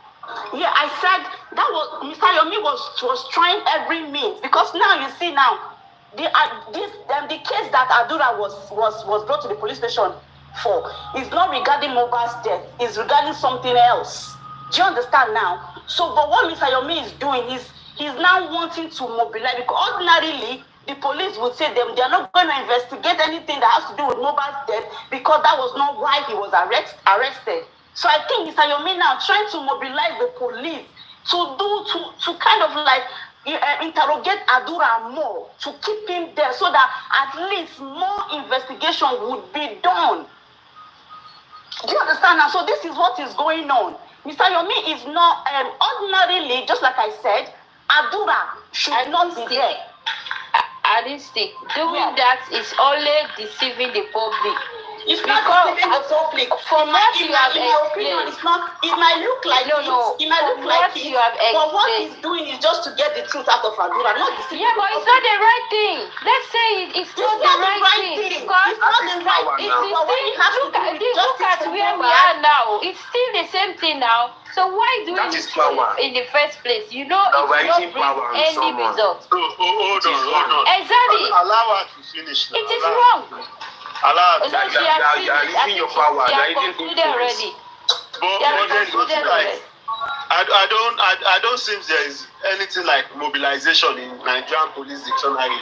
Yeah, I said that was Mr. Yomi was trying every means, because now you see now the case that Adura was brought to the police station for is not regarding Mohbad's death, it's regarding something else. Do you understand now? So, but what Mr. Yomi is doing is he's now wanting to mobilize, because ordinarily the police would say they are not going to investigate anything that has to do with Mohbad's death, because that was not why he was arrested. So I think Mr. Yomi now trying to mobilize the police to kind of like interrogate Adura more, to keep him there, so that at least more investigation would be done. Do you understand now? So this is what is going on. Mr. Yomi is not ordinarily, just like I said, Adura should not be there. I didn't stick. Doing that is only deceiving the public. It's not deceiving the public. From what you have explained, it's not. It might look like it. It might look like it. But what he's doing is just to get the truth out of Adura, not deceiving. Yeah, but it's not the right thing. Let's say it's not the right thing. Because it's not the right thing. Look at where we are now. It's still the same thing now. So why doing it in the first place? You know, it's not bring any result. Hold on. Exactly. Allow her to finish now. It is wrong. Allow her to finish. You are using your power. You are concluded already. But there's nothing like. I don't think there is anything like mobilization in Nigerian police dictionary.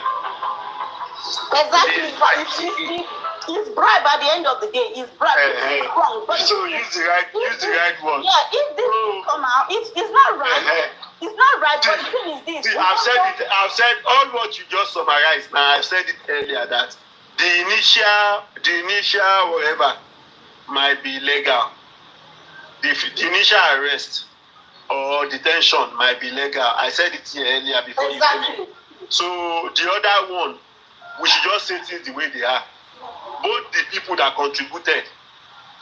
Exactly. It's bribe at the end of the day. It's bribe. It's wrong. But so use the right word. Yeah, if this come out, it's not right. It's not right. But the thing is this. See, I've said all what you just summarized. Now I've said it earlier that the initial whatever might be legal. The initial arrest or detention might be legal. I said it here earlier before you came in. So the other one, we should just say things the way they are. Both the people that contributed,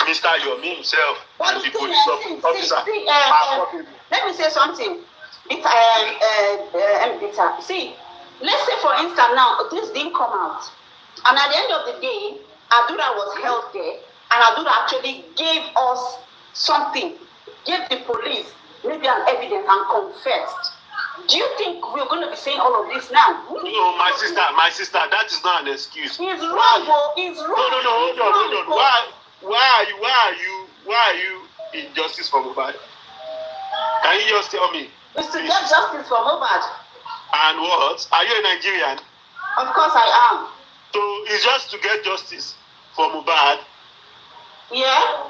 Mr. Yomi himself and the police officer, let me say something. See, let's say for instance now, this didn't come out. And at the end of the day, Adura was held there, and Adura actually gave us something, gave the police maybe an evidence and confessed. Do you think we're going to be saying all of this now? No, my sister, that is not an excuse. It's wrong, it's wrong. No, hold on. Why are you in justice for Mohbad? Can you just tell me? It's to get justice for Mohbad. And what? Are you a Nigerian? Of course I am. So it's just to get justice for Mohbad? Yeah.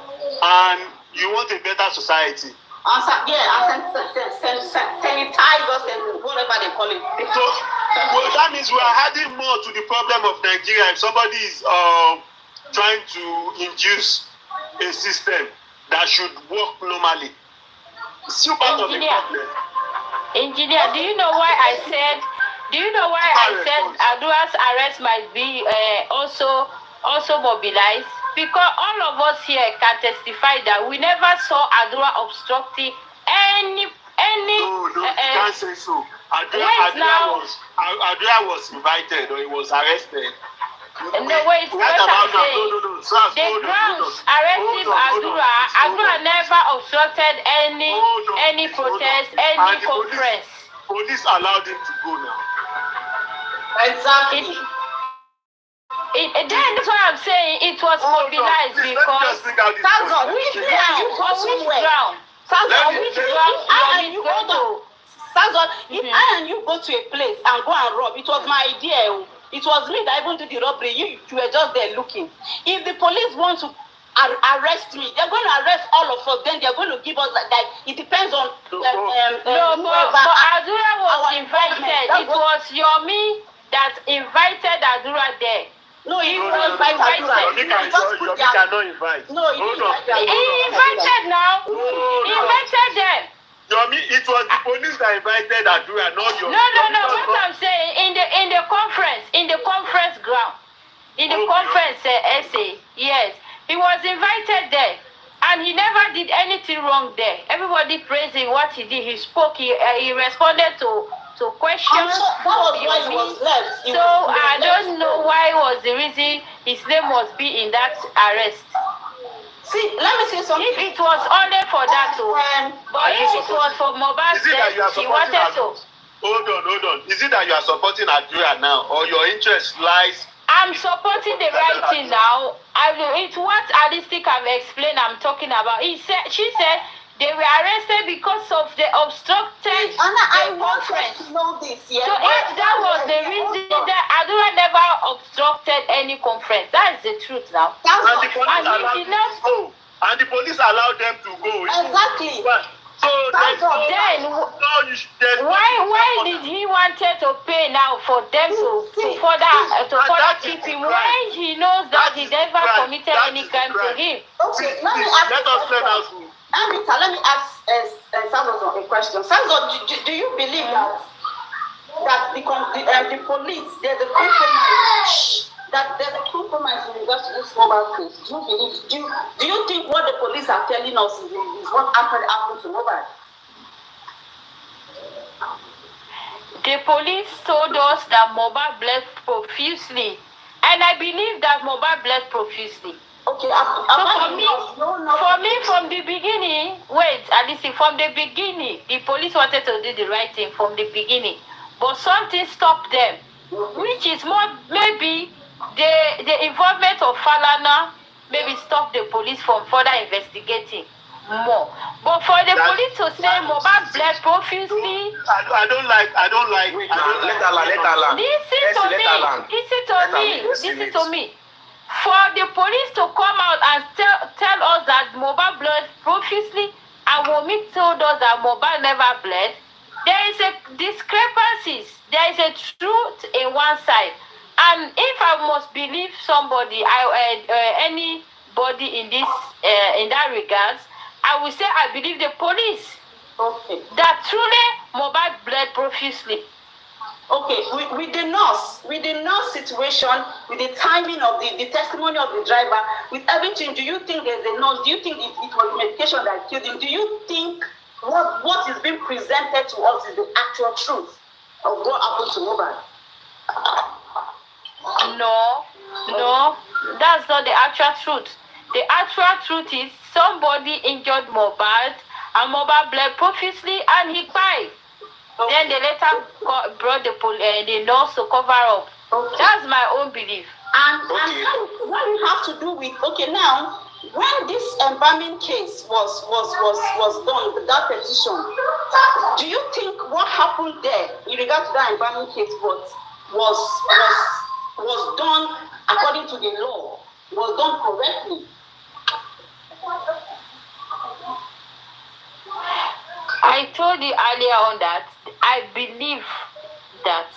And you want a better society? Sanitize us and whatever they call it. So, well, that means we are adding more to the problem of Nigeria. If somebody is trying to induce a system that should work normally, it's still part of the problem. Engineer, do you know why I said Adura's arrest might be also mobilized? Because all of us here can testify that we never saw Adura obstructing any. No, you can't say so. Adura was invited or he was arrested No, wait, what I'm saying. The grounds arresting Adura never obstructed any protest, any conference. Police allowed him to go now. Exactly. Then that's why I'm saying it was mobilized because which ground? Which ground? If I and you go to a place and go and rob, it was my idea. It was me that even did the robbery. You were just there looking. If the police want to arrest me, they're going to arrest all of us. Then they're going to give us like it depends on. But Adura was invited. It was Yomi that invited Adura there. No, he was invited. Yomi cannot invite. No, he invited now. He invited them. Yomi, it was the police that invited Adura, not Yomi. No. What I'm saying in the conference ground, in the conference essay, yes, he was invited there, and he never did anything wrong there. Everybody praised him what he did. He spoke. He responded to questions. That was why he was left. So I don't know why was the reason his name was be in that arrest. See, let me say something. If it was only for that, but if it was for mobile, he wanted to. Hold on. Is it that you are supporting Adura now, or your interest lies? I'm supporting the right thing now. It's what Alistic have explained. I'm talking about. She said they were arrested because of the obstructed conference. Know this, yeah. So if that was the reason that Adura never obstructed any conference, that is the truth now. And the police allowed them to go. Exactly. So then why did he wanted to pay now for them to further keep him? Why he knows that he never committed any crime to him? Okay, let me ask you. Anita, let me ask Saga a question. Saga, do you believe that the police, there's a compromise, in regards to this mobile case? Do you believe? Do you think what the police are telling us is what actually happened to mobile? The police told us that mobile bled profusely, and I believe that mobile bled profusely. Okay, for me, from the beginning, from the beginning, the police wanted to do the right thing from the beginning, but something stopped them, which is more maybe the involvement of Falana maybe stopped the police from further investigating more. But for the police to say mobile bled profusely, I don't like. Let her. Listen to me. For the police to come out and tell us that mobile bled profusely, and Womi told us that mobile never bled, there is a discrepancy. There is a truth in one side. And if I must believe somebody, anybody in that regards, I will say I believe the police. Okay. That truly mobile bled profusely. Okay, with the nurse situation, with the timing of the testimony of the driver, with everything, do you think there's a nurse? Do you think it was medication that killed him? Do you think what is being presented to us is the actual truth of what happened to Mobile? No, that's not the actual truth. The actual truth is somebody injured Mobile, and Mobile bled profusely, and he died. Okay. Then they later brought the nurse to cover up. Okay. That's my own belief. And what you have to do with now, when this embalming case was done with that petition, do you think what happened there in regard to that embalming case was done according to the law, was done correctly? I told you earlier on that I believe that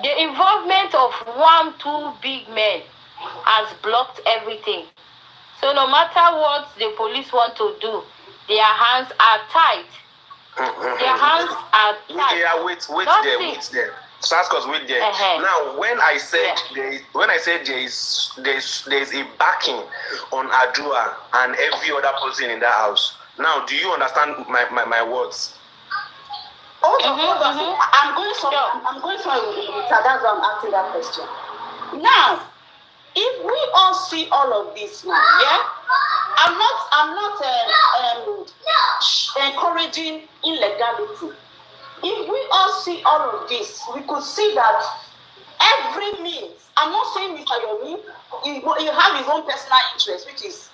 the involvement of 1-2 big men has blocked everything. So no matter what the police want to do, their hands are tied. Their hands are tied. Yeah, wait there. Saskos, wait there. Now, when I said there is a backing on Adua and every other person in that house. Now, do you understand my words? Hold on. I'm going somewhere. That's why I'm asking that question. Now, if we all see all of this now, yeah, I'm not encouraging illegality. If we all see all of this, we could see that every means. I'm not saying Mr. Yomi, you have his own personal interest, which is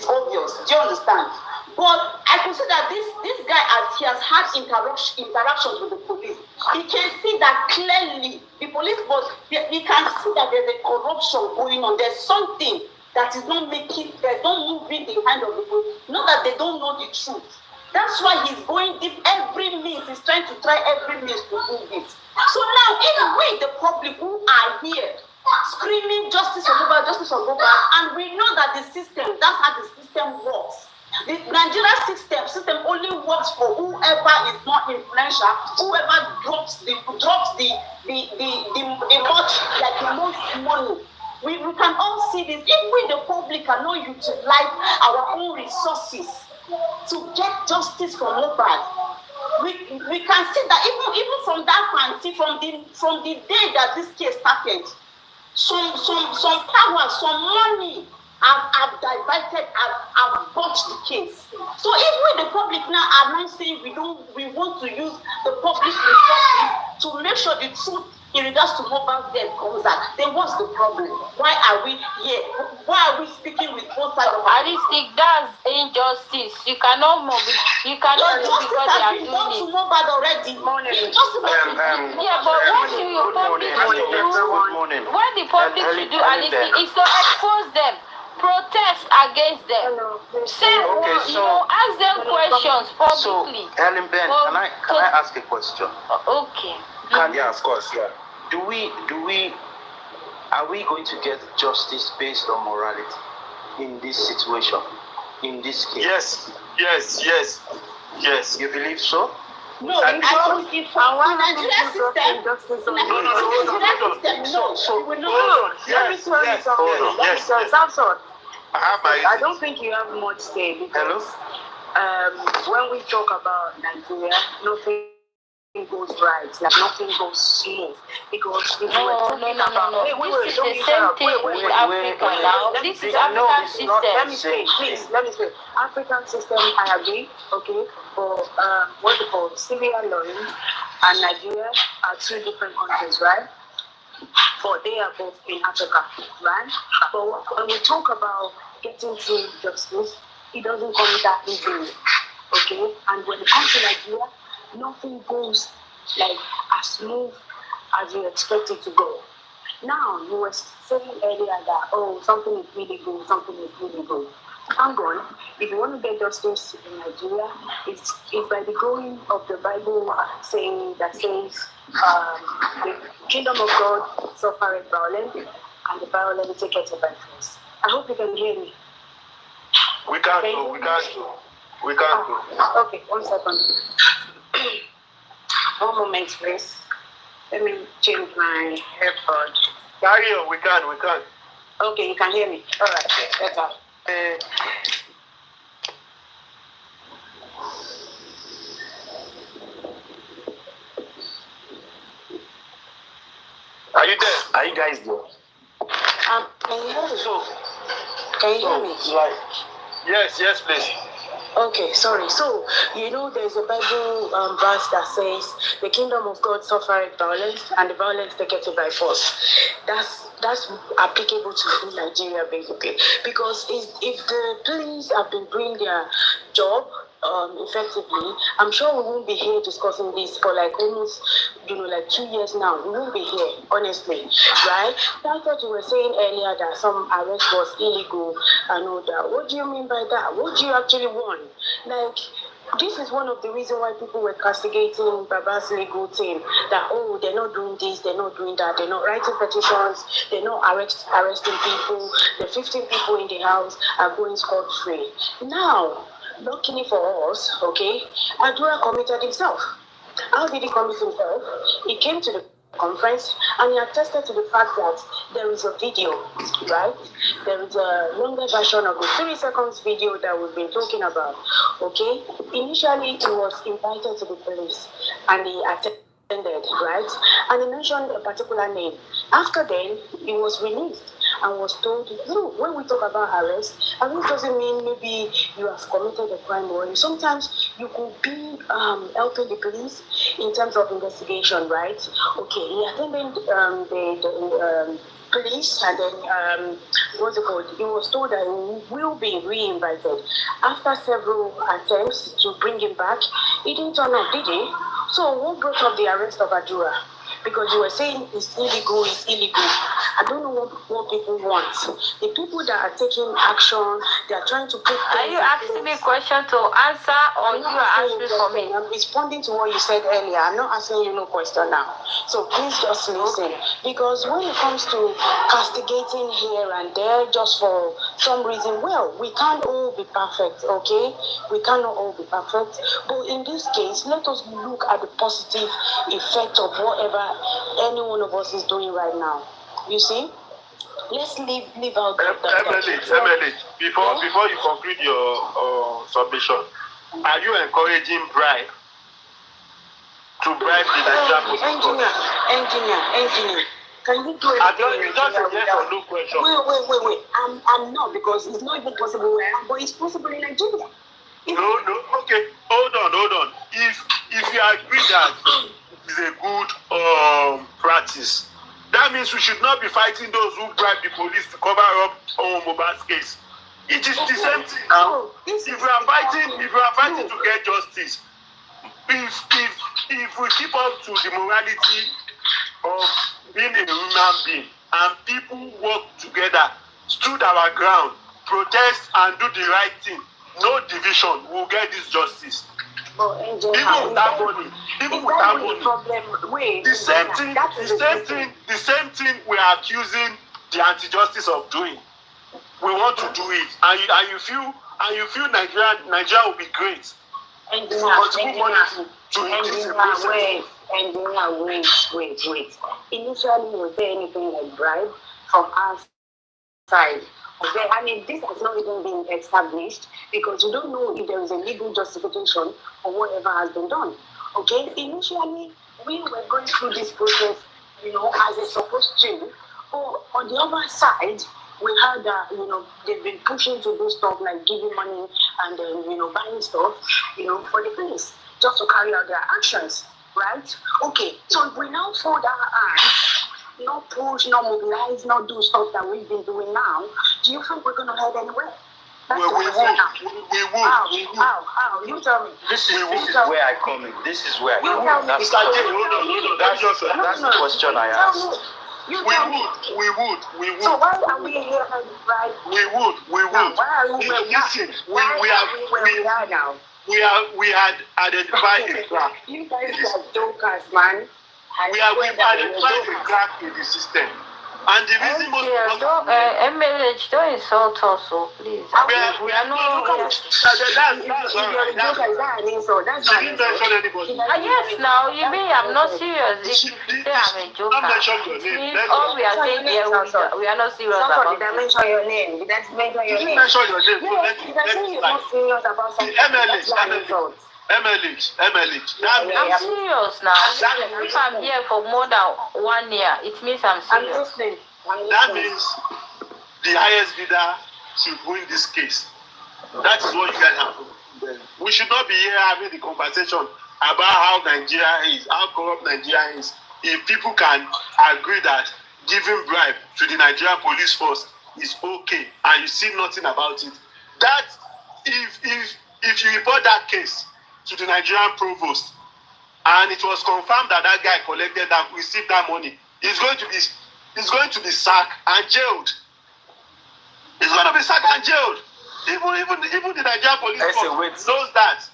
obvious. Do you understand? But I could see that this guy, as he has had interactions with the police, he can see that clearly. The police was, he can see that there's a corruption going on. There's something that is not making, they're not moving the hand of the police. Not that they don't know the truth. That's why he's going this every means. He's trying to try every means to do this. So now, if we, the public who are here, screaming justice for Mobile, and we know that the system, that's how the system works. The Nigeria system only works for whoever is more influential, whoever drops the much, like the most money. We can all see this. If we, the public, cannot utilize our own resources to get justice for Mobile, we can see that even from that point, see from the day that this case started, some power, some money have diverted, have botched the case. So if we, the public, now are not saying we want to use the public resources to make sure the truth in regards to Mobile death comes out, then what's the problem? Why are we here? Why are we speaking with both sides of it? Realistic, that's injustice. You cannot do because they are doing it. To Mobile already. Yeah, but what do you public do? What the public should do, realistic, is to expose them, protest against them. Say, ask them questions publicly. So, Ellen Ben, can I ask a question? Okay. Yeah, of course, yeah. Are we going to get justice based on morality in this situation, in this case? Yes. You believe so? No, I don't think so. Nigeria system. Samson, I don't think you have much say because when we talk about Nigeria, nothing goes right, like nothing goes smooth, because we were talking about this is the same thing with Africa now. This is African system. Let me say, African system, I agree, okay, but what they call Sierra Leone and Nigeria are two different countries, right? But they are both in Africa, right? But when we talk about getting to justice, it doesn't come that easily, okay? And when it comes to Nigeria, nothing goes like as smooth as you expect it to go. Now, you were saying earlier that, something is really good, I'm going. If you want to get justice in Nigeria, it's by the going of the Bible that says, the kingdom of God suffereth violence, and the violence taketh it by force. I hope you can hear me. We can't do. Okay, 1 second. One moment, please. Let me change my AirPod. Carry on, we can. Okay, you can hear me. All right, better. Are you there? Are you guys there? Can you hear me? Can you hear me? Yes, please. Okay, sorry. So, there's a Bible verse that says, the kingdom of God suffereth violence, and the violence taketh it by force. That's applicable to Nigeria, basically. Because if the police have been doing their job effectively, I'm sure we won't be here discussing this for almost 2 years now. We won't be here, honestly, right? That's what you were saying earlier, that some arrest was illegal and all that. What do you mean by that? What do you actually want? This is one of the reasons why people were castigating Baba's legal team, that, they're not doing this, they're not doing that, they're not writing petitions, they're not arresting people, the 15 people in the house are going scot-free. Now, luckily for us, okay, Adura committed himself. How did he commit himself? He came to the conference and he attested to the fact that there is a video, right? There is a longer version of the 3 seconds video that we've been talking about, okay? Initially, he was invited to the police and he attested right? And he mentioned a particular name. After then, he was released and was told, no, when we talk about arrest doesn't mean maybe you have committed a crime or sometimes you could be helping the police in terms of investigation, right? Okay, he attended the police and then what's it called? He was told that he will be re-invited. After several attempts to bring him back, he didn't turn up, did he? So what brought up the arrest of Adura? Because you were saying it's illegal, it's illegal. I don't know what people want. The people that are taking action, they are trying to put... Are you asking me a question to answer or you are answering for me? I'm responding to what you said earlier. I'm not asking you no question now. So please just listen. Because when it comes to castigating here and there just for some reason, well, we can't all be perfect, okay? We cannot all be perfect. But in this case, let us look at the positive effect of whatever any one of us is doing right now. You see? Let's leave out MLH, before you conclude your submission, are you encouraging bribe to bribe the Nigerian police? Engineer. Can you do it? You just a yes or no question. Wait. I'm not, because it's not even possible where, but it's possible in Nigeria. No. Okay, hold on. If you agree that it's a good practice, that means we should not be fighting those who bribe the police to cover up Mohbad's case. It is the same thing now. If we are fighting to get justice, if we keep up to the morality of being a human being and people work together, stood our ground, protest and do the right thing, no division, we'll get this justice. Even without money, the same thing we are accusing the anti-justice of doing. We want to do it, and you feel Nigeria will be great. Wait. Initially, was there anything like bribe from our side? This has not even been established because we don't know if there is a legal justification for whatever has been done. Okay? Initially, we were going through this process, as it's supposed to. But on the other side, we heard that, they've been pushing to do stuff like giving money and then, buying stuff, for the police, just to carry out their actions, right? Okay, so if we now fold our hands, not push, not mobilize, not do stuff that we've been doing now, do you think we're going to head anywhere? We would. How? You tell me. This is where I come in. This is where I come in. That's the question I asked. We would. So why are we here right? We would. Now, why are we now? We had identified a crack. You guys are jokers, man. We have identified a crack in the system. And the reason MLH, don't insult us, so please. We are not. Yes, now you mean I'm not serious. If you say I'm a joker, it means all we are saying here, we are not serious about it. Did I mention your name? Did I mention your name? Mention your name. Did I say you're not serious about something? MLH. I'm serious now. If I'm here for more than 1 year, it means I'm serious. That means the highest bidder should win this case. That is what you guys have to do. We should not be here having the conversation about how Nigeria is, how corrupt Nigeria is. If people can agree that giving bribe to the Nigerian police force is okay, and you see nothing about it, that if you report that case to the Nigerian provost, and it was confirmed that guy collected that, received that money, he's going to be sacked and jailed. He's going to be sacked and jailed. Even the Nigerian police force knows that.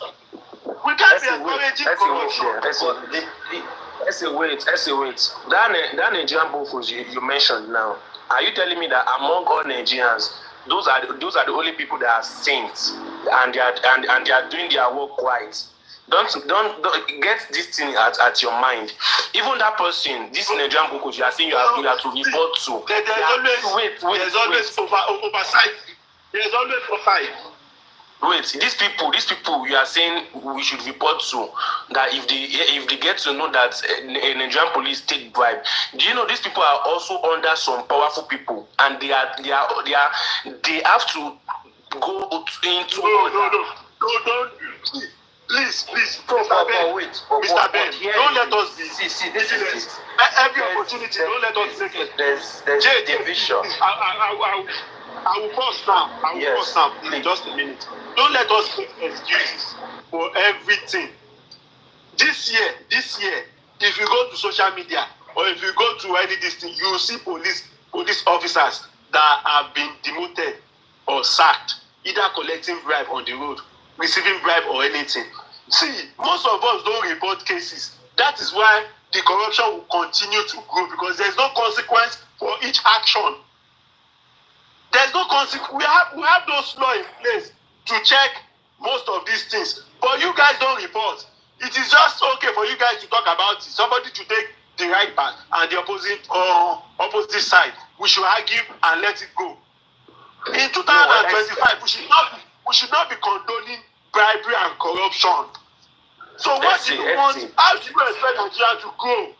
We can't be encouraging corruption. Wait. That Nigerian book you mentioned now, are you telling me that among all Nigerians, those are the only people that are saints and they are doing their work right? Don't get this thing at your mind. Even that person, this Nigerian book you are saying you have to report to. There's always oversight. There's always oversight. Wait, these people, you are saying we should report to that if they get to know that Nigerian police take bribe. Do you know these people are also under some powerful people, and they have to go into. No, please, Mr. Ben. Mr. Ben, don't let us be. See, this is it. Every opportunity, don't let us make it. There's division. I will pause now. In just a minute. Don't let us make excuses for everything. This year, if you go to social media or if you go to any district, you will see police officers that have been demoted or sacked, either collecting bribe on the road, receiving bribe or anything. See, most of us don't report cases. That is why the corruption will continue to grow, because there's no consequence for each action. There's no consequence. We have those laws in place to check most of these things, but you guys don't report. It is just okay for you guys to talk about it. Somebody to take the right path and the opposite side. We should argue and let it go. In 2025, we should not be condoning bribery and corruption. So what do you want? How do you expect Nigeria to grow?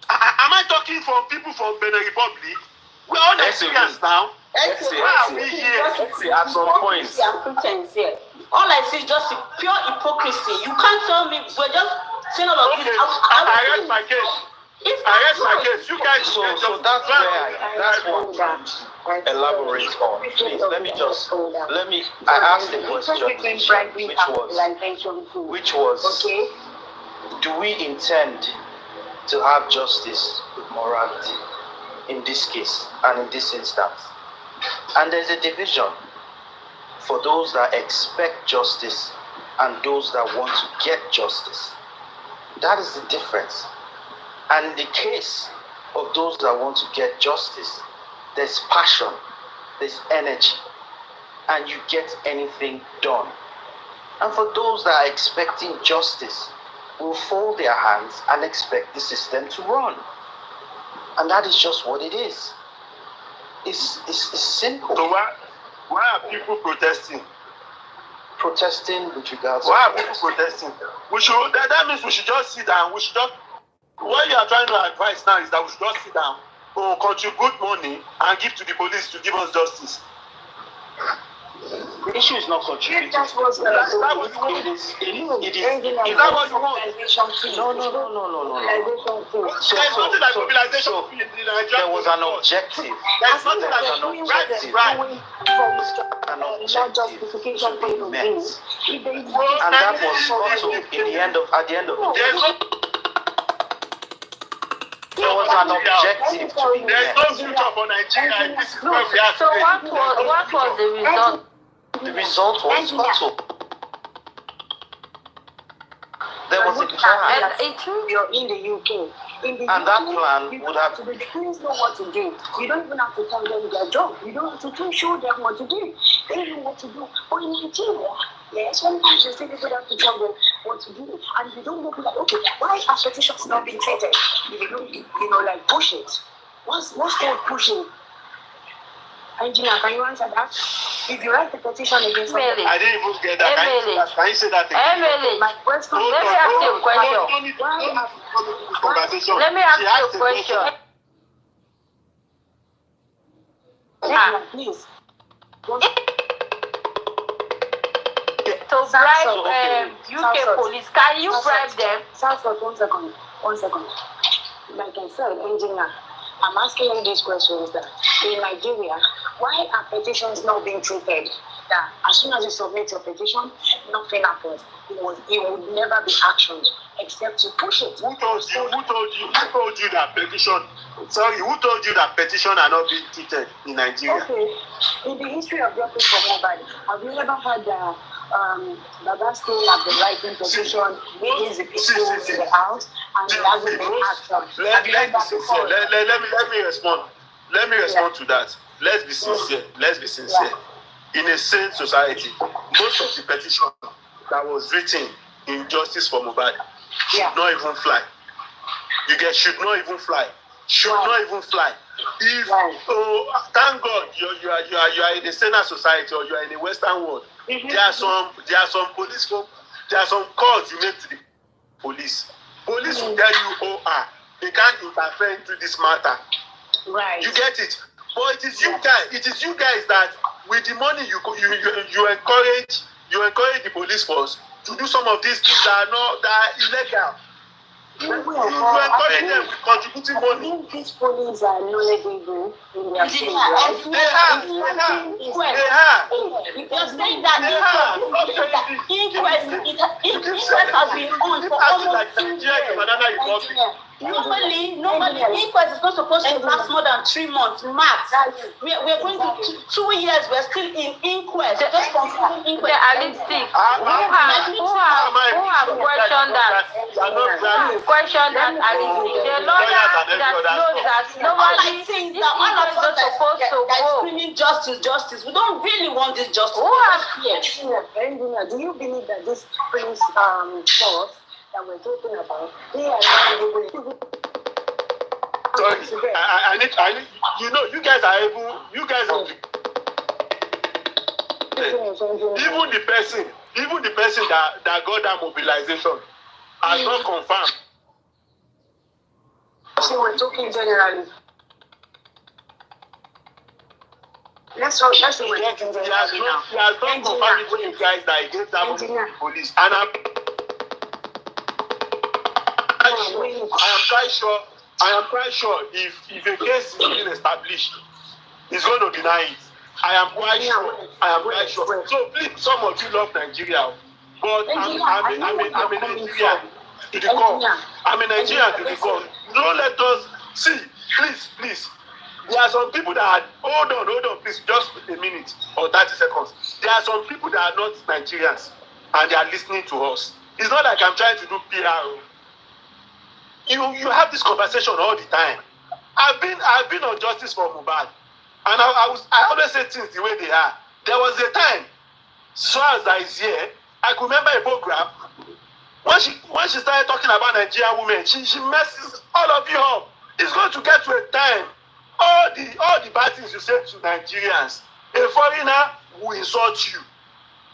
Am I talking from people from Benin Republic? We're all Nigerians now. Why are we here? At some point. All I see is just pure hypocrisy. You can't tell me we're just saying all of this. I rest my case. You guys. So that's what I elaborate on. Please, I asked the question, which was, do we intend to have justice with morality in this case and in this instance? And there's a division for those that expect justice and those that want to get justice. That is the difference. And in the case of those that want to get justice, there's passion, there's energy, and you get anything done. And for those that are expecting justice, will fold their hands and expect the system to run. And that is just what it is. It's simple. So why are people protesting? Protesting with regards. Why are people protesting? That means we should just sit down. What you are trying to advise now is that we should just sit down, or contribute money and give to the police to give us justice. The issue is not contributing. Is that what you want? No. There's nothing like mobilization in Nigeria. There was an objective. There's nothing like an objective. And that was also at the end of the day. There was an objective to be met. There's no future for Nigeria. This is where we are. So what was the result? The result was also there was a plan. You're in the UK. And that plan would have. The police know what to do. You don't even have to tell them their job. You don't have to show them what to do. They know what to do. But in Nigeria, sometimes you still have to tell them what to do. And you don't know, like, okay, why are petitions not being treated? You don't, like, push it. What's called pushing? Engineer, can you answer that? If you write the petition against somebody, I didn't even get that. Can you say that again? Let me ask you a question. Let me ask you a question. Please. To bribe UK police, can you bribe them? Sanford, 1 second. Like I said, engineer, I'm asking you these questions that in Nigeria, why are petitions not being treated? That as soon as you submit your petition, nothing happens. It would never be actioned except to push it. Who told you that petition? Sorry, who told you that petition are not being treated in Nigeria? Okay. In the history of justice for mobile, have you ever had Baba still have the right in petition against the people in the house and it hasn't been actioned? Let me respond. Let me respond to that. Let's be sincere. In a sane society, most of the petition that was written in justice for Mohbad should not even fly. Should not even fly. If thank God you are in a saner society or you are in a Western world There are some police folk, there are some calls you make to the police. Police will tell you, they can't interfere into this matter. Right. You get it? But it is you guys that with the money you encourage the police force to do some of these things that are illegal. You encourage them with contributing money. I think these police are knowledgeable in their field, right? They have. You're saying that inquest has been on for almost 2 years. Normally, inquest is not supposed to last more than 3 months max. We're going to 2 years. We're still in inquest. Just concluding inquest. They are realistic. Who have questioned that? Question that Alice. The lawyer that knows that nobody is not supposed to go. Screaming justice. We don't really want this justice. Who has Engineer, do you believe that this police force that we're talking about, they are not able to... Sorry, I need, you guys are able, even the person that got that mobilization has not confirmed. So we're talking generally. Let's say we're talking generally now. He has not confirmed to you guys that he gave that money to the police. And I am quite sure if a case is being established, he's going to deny it. I am quite sure. So please, some of you love Nigeria, but I'm a Nigerian to the core. I'm a Nigerian to the core. Don't let us see, please. There are some people that hold on, please, just a minute or 30 seconds. There are some people that are not Nigerians and they are listening to us. It's not like I'm trying to do PR. You have this conversation all the time. I've been on justice for Mohbad, and I always say things the way they are. There was a time, SARS that is here. I could remember a program when she started talking about Nigerian women. She messes all of you up. It's going to get to a time. All the bad things you say to Nigerians, a foreigner will insult you.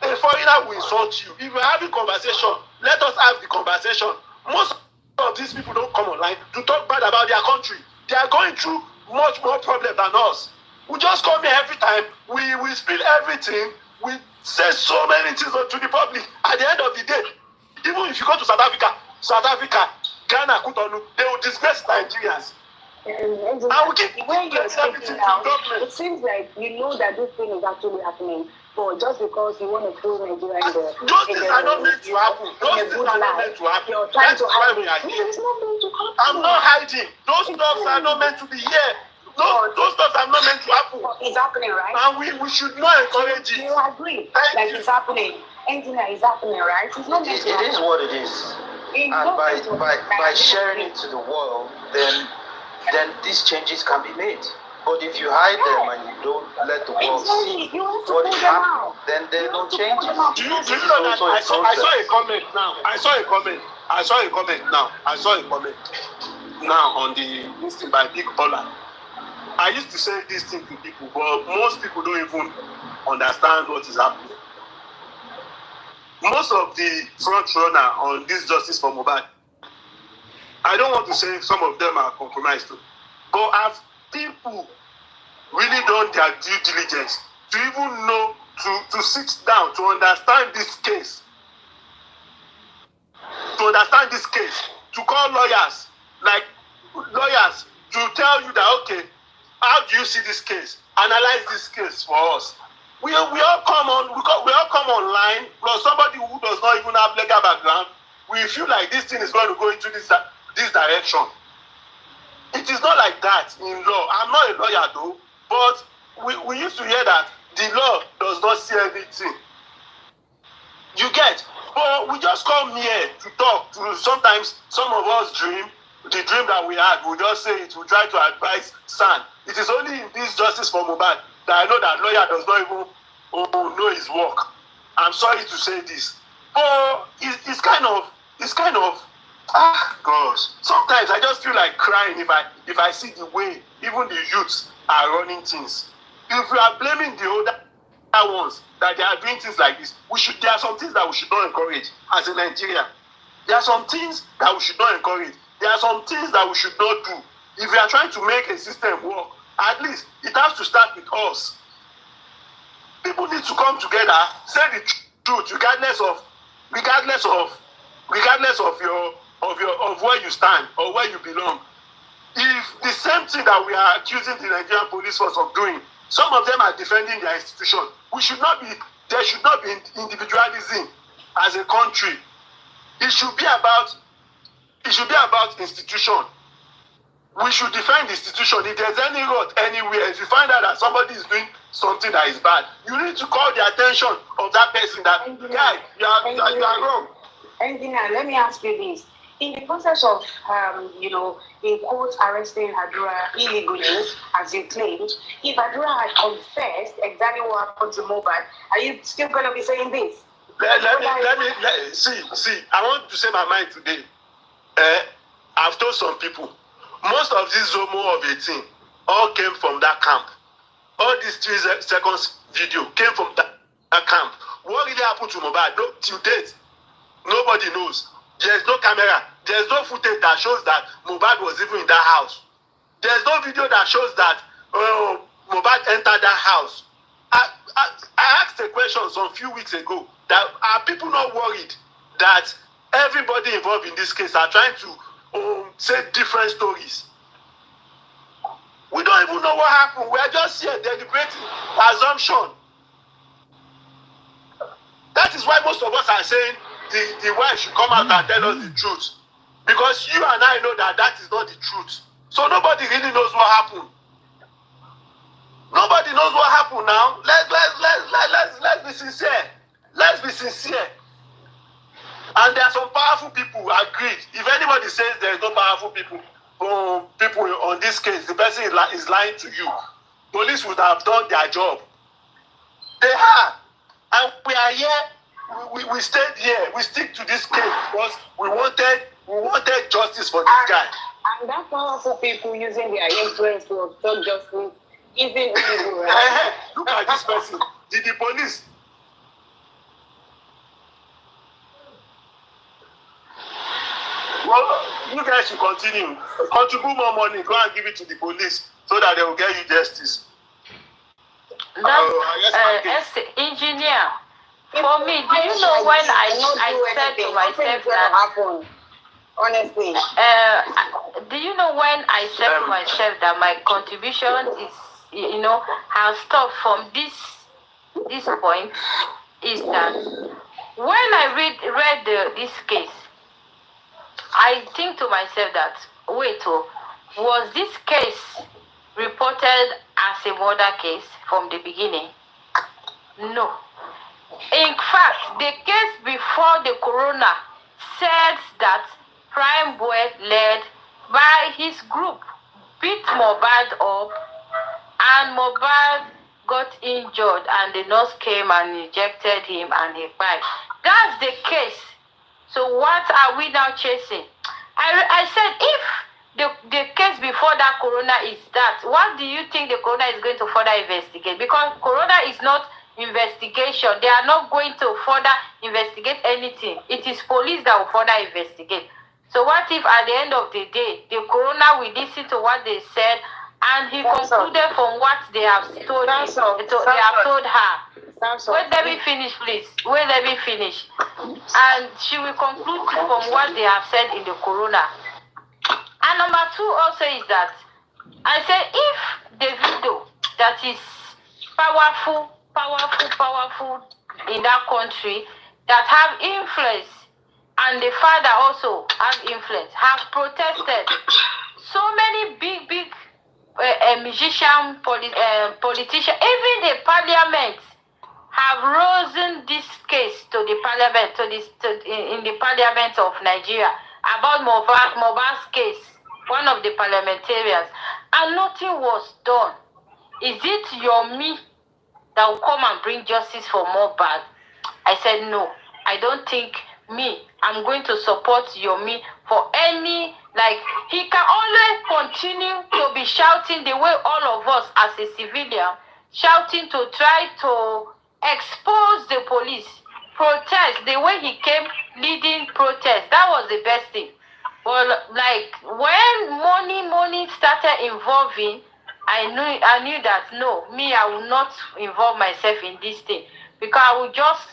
A foreigner will insult you. If we're having conversation, let us have the conversation. Most of these people don't come online to talk bad about their country. They are going through much more problem than us. We just come here every time. We spill everything. We say so many things to the public. At the end of the day, even if you go to South Africa, Ghana, Kutonu, they will disgrace Nigerians. And we keep everything now. It seems like you know that this thing is actually happening, but just because you want to throw Nigeria in the those things are not meant to happen. Those things are not meant to happen. That's why we are here. I'm not hiding. Those stuffs are not meant to be here. Those stuffs are not meant to happen. It's happening, right? And we should not encourage it. You agree? Like it's happening. Engineer, is happening, right? It's not meant to happen. It is what it is. And by sharing it to the world, then these changes can be made. But if you hide them and you don't let the world see what is happening, then there are no changes. Do you know that I saw a comment now? I saw a comment now on the listing by Big Ola. I used to say this thing to people, but most people don't even understand what is happening. Most of the front runner on this justice for Mohbad, I don't want to say some of them are compromised too, but have people really done their due diligence to even know, to sit down, to understand this case, to call lawyers to tell you that, okay, how do you see this case? Analyze this case for us. We all come online, plus somebody who does not even have legal background. We feel like this thing is going to go into this direction. It is not like that in law. I'm not a lawyer though, but we used to hear that the law does not see everything. You get? But we just come here to talk. Sometimes some of us dream. The dream that we had, we just say it. We try to advise San. It is only in this justice for Mohbad that I know that lawyer does not even know his work. I'm sorry to say this, but it's kind of gosh. Sometimes I just feel like crying if I see the way even the youths are running things. If we are blaming the older ones that they are doing things like this, there are some things that we should not encourage as a Nigeria. There are some things that we should not encourage. There are some things that we should not do. If we are trying to make a system work, at least it has to start with us. People need to come together, say the truth, regardless of where you stand or where you belong. If the same thing that we are accusing the Nigerian police force of doing, some of them are defending their institution. There should not be individualism as a country. It should be about institution. We should defend the institution. If there's any rot anywhere, if you find out that somebody is doing something that is bad, you need to call the attention of that person that, guy, you are wrong. Engineer, let me ask you this. In the process of, in quotes, arresting Adura illegally, as you claimed, if Adura had confessed exactly what happened to Mohbad, are you still going to be saying this? See, I want to say my mind today. I've told some people, most of this Zomo of 18 all came from that camp. All these 3 seconds video came from that camp. What really happened to Mohbad? No, till date, nobody knows. There's no camera. There's no footage that shows that Mohbad was even in that house. There's no video that shows that Mohbad entered that house. I asked a question some few weeks ago that are people not worried that everybody involved in this case are trying to say different stories? We don't even know what happened. We are just here deliberating assumption. That is why most of us are saying the wife should come out and tell us the truth. Because you and I know that is not the truth. So nobody really knows what happened. Nobody knows what happened now. Let's be sincere. Let's be sincere. And there are some powerful people who agreed. If anybody says there is no powerful people on this case, the person is lying to you. Police would have done their job. They have. And we are here. We stayed here. We stick to this case because we wanted justice for this guy. And that powerful people using their influence to obstruct justice isn't illegal, right? Look at this person. Did the police? Well, you guys should continue. Contribute more money. Go and give it to the police so that they will get you justice. Engineer, for me, do you know when I said to myself that honestly, do you know when I said to myself that my contribution is, has stopped from this point, is that when I read this case, I think to myself that, wait, was this case reported as a murder case from the beginning? No. In fact, the case before the corona said that Prime Boy, led by his group, beat Mohbad up, and Mohbad got injured, and the nurse came and injected him, and he died. That's the case. So what are we now chasing? I said, if the case before that corona is that, what do you think the corona is going to further investigate? Because corona is not investigation. They are not going to further investigate anything. It is police that will further investigate. So what if at the end of the day, the corona will listen to what they said, and he concluded from what they have told her. Wait, let me finish, please. Wait, let me finish. And she will conclude from what they have said in the corona. And number 2 also is that I said, if the video that is powerful in that country, that have influence, and the father also have influence, have protested, so many big musician, politician, even the parliament have risen this case to the parliament, in the parliament of Nigeria about Mohbad's case, one of the parliamentarians, and nothing was done. Is it Yomi that will come and bring justice for Mohbad? I said no. I don't think I'm going to support Yomi for any, he can always continue to be shouting the way all of us as a civilian, shouting to try to expose the police, protest the way he came leading protest. That was the best thing. But like when money started involving, I knew that no, me, I will not involve myself in this thing because I will just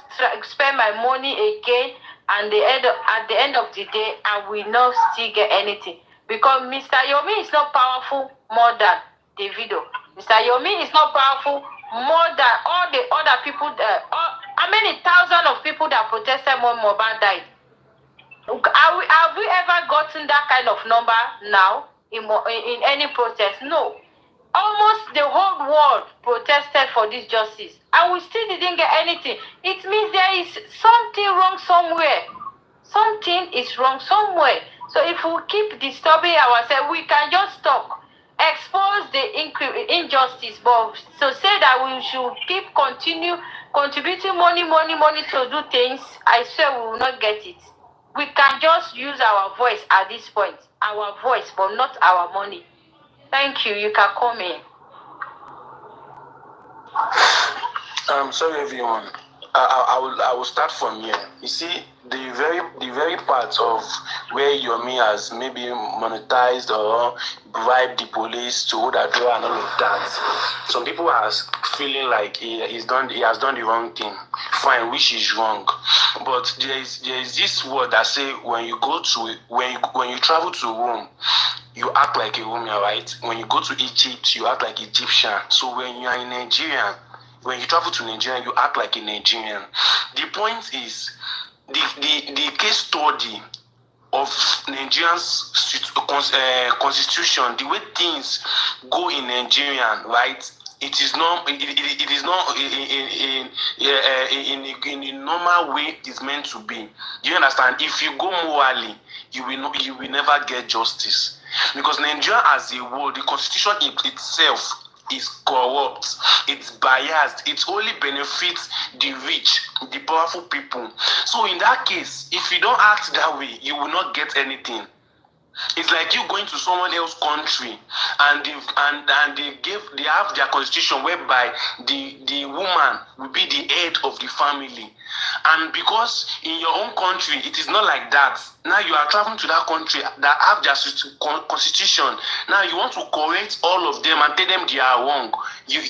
spend my money again, and at the end of the day, I will not still get anything because Mr. Yomi is not powerful more than Davido. Mr. Yomi is not powerful more than all the other people. How many thousands of people that protested when Mohbad died? Have we ever gotten that kind of number now in any protest? No. Almost the whole world protested for this justice, and we still didn't get anything. It means there is something wrong somewhere. Something is wrong somewhere. So if we keep disturbing ourselves, we can just talk, expose the injustice, but to say that we should keep contributing money to do things, I swear we will not get it. We can just use our voice at this point. Our voice, but not our money. Thank you. You can come in. Sorry everyone. I will start from here. You see, the very part of where Yomi has maybe monetized or bribed the police to hold a door and all of that. Some people are feeling like he has done the wrong thing. Fine, which is wrong. But there is this word that say when you travel to Rome, you act like a Roman, right? When you go to Egypt, you act like Egyptian. So when you are in Nigeria, when you travel to Nigeria, you act like a Nigerian. The point is, the case study of Nigerian's constitution, the way things go in Nigeria, right? It is not in a normal way it's meant to be. Do you understand? If you go morally, you will never get justice. Because Nigeria as a whole, the constitution itself is corrupt, it's biased, it only benefits the rich, the powerful people. So in that case, if you don't act that way, you will not get anything. It's like you going to someone else's country and they have their constitution whereby the woman will be the head of the family. And because in your own country it is not like that, now you are traveling to that country that have their constitution. Now you want to correct all of them and tell them they are wrong. You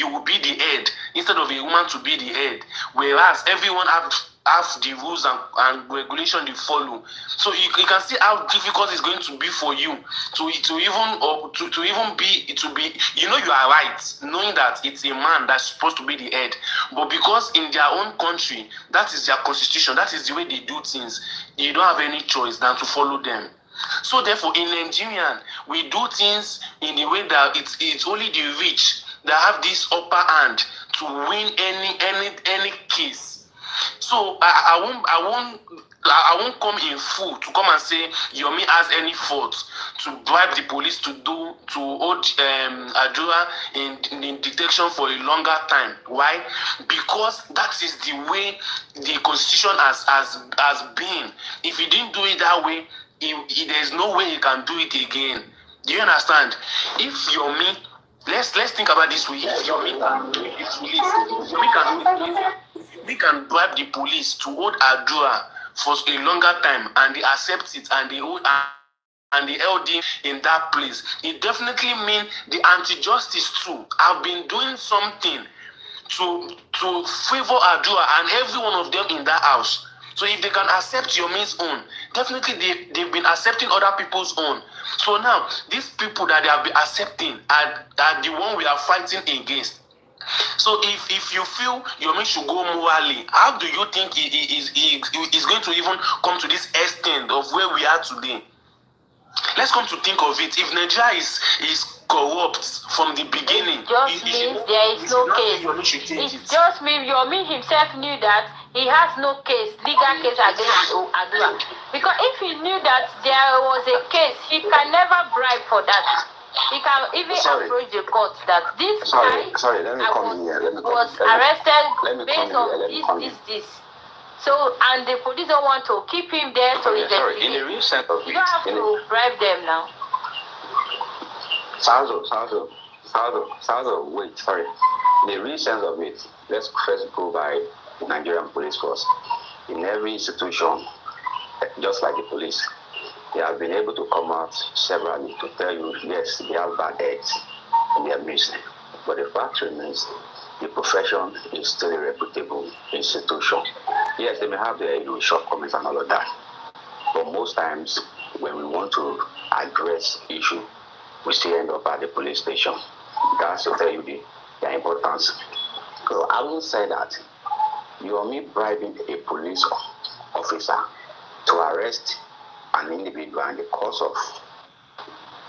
will be the head instead of a woman to be the head. Whereas everyone have the rules and regulation they follow. So you can see how difficult it's going to be for you to even be you know you are right, knowing that it's a man that's supposed to be the head. But because in their own country, that is their constitution, that is the way they do things, you don't have any choice than to follow them. So therefore, in Nigeria, we do things in the way that it's only the rich that have this upper hand to win any case. So I won't come in full to come and say Yomi has any fault to bribe the police to hold Adura in detection for a longer time. Why? Because that is the way the constitution has been. If he didn't do it that way, there's no way he can do it again. Do you understand? If Yomi, let's think about this way. If Yomi can do it, we can bribe the police to hold Adura for a longer time, and they accept it, and they hold and the LD in that place. It definitely means the anti-justice too have been doing something to favor Adura and every one of them in that house. So if they can accept Yomi's own, definitely they've been accepting other people's own. So now, these people that they have been accepting are the one we are fighting against. So if you feel Yomi should go morally, how do you think he is going to even come to this extent of where we are today? Let's come to think of it. If Nigeria is corrupt from the beginning, it just means there is no case. It just means Yomi himself knew that he has no legal case against Adura. Because if he knew that there was a case, he can never bribe for that. He can even approach the court that this guy was arrested based on this. So, and the police don't want to keep him there to investigate. In the real sense of it, you don't have to bribe them now. Sanzo, Wait, sorry. The real sense of it, let's first go by the Nigerian police force. In every institution, just like the police, they have been able to come out severally to tell you, yes, they have bad eggs in their midst. But the fact remains, the profession is still a reputable institution. Yes, they may have their shortcomings and all of that. But most times, when we want to address issue, we still end up at the police station. That's to tell you the importance. So I will say that Yomi bribing a police officer to arrest an individual in the course of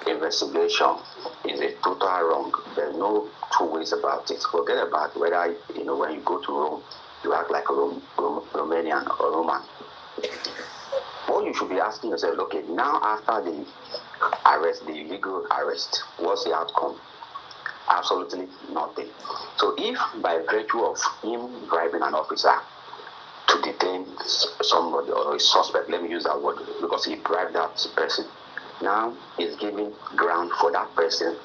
investigation is a total wrong. There's no two ways about it. Forget about whether, when you go to Rome, you act like a Romanian or Roman. What you should be asking yourself, okay, now after the arrest, the illegal arrest, what's the outcome? Absolutely nothing. So if by virtue of him bribing an officer to detain somebody or a suspect, let me use that word, because he bribed that person, now is giving ground for that person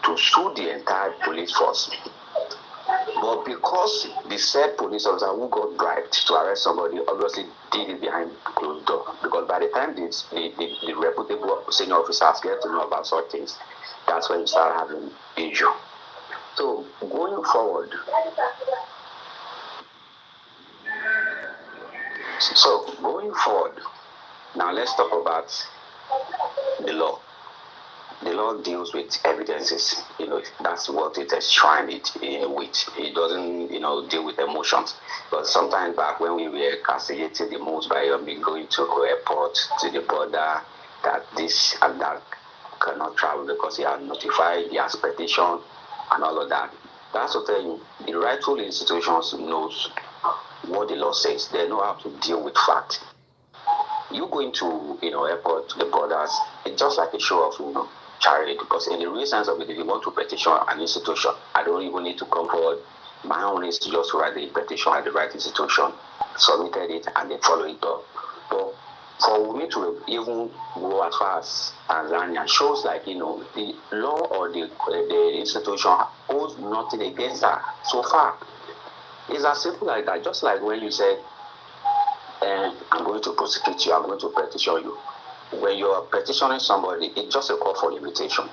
to sue the entire police force. But because the said police officer who got bribed to arrest somebody obviously did it behind closed door, because by the time the reputable senior officers get to know about such things, that's when you start having issue. So going forward, now let's talk about the law. The law deals with evidences. That's what it is trying it with. It doesn't, deal with emotions. But sometimes back when we were castigating the most by going to the airport, to the border, that this and that cannot travel because he had notified, he has petition and all of that. That's to tell you, the rightful institutions knows what the law says. They know how to deal with fact. You going to, airport, to the borders, it's just like a show of, charity, because in the real sense of it, if you want to petition an institution, I don't even need to come forward. My own is to just write the petition at the right institution, submitted it, and they follow it up. But for me to even go as far as Tanzania shows like, the law or the institution owes nothing against her so far. It's as simple like that. Just like when you said, I'm going to prosecute you, I'm going to petition you. When you are petitioning somebody, it's just a call for invitation.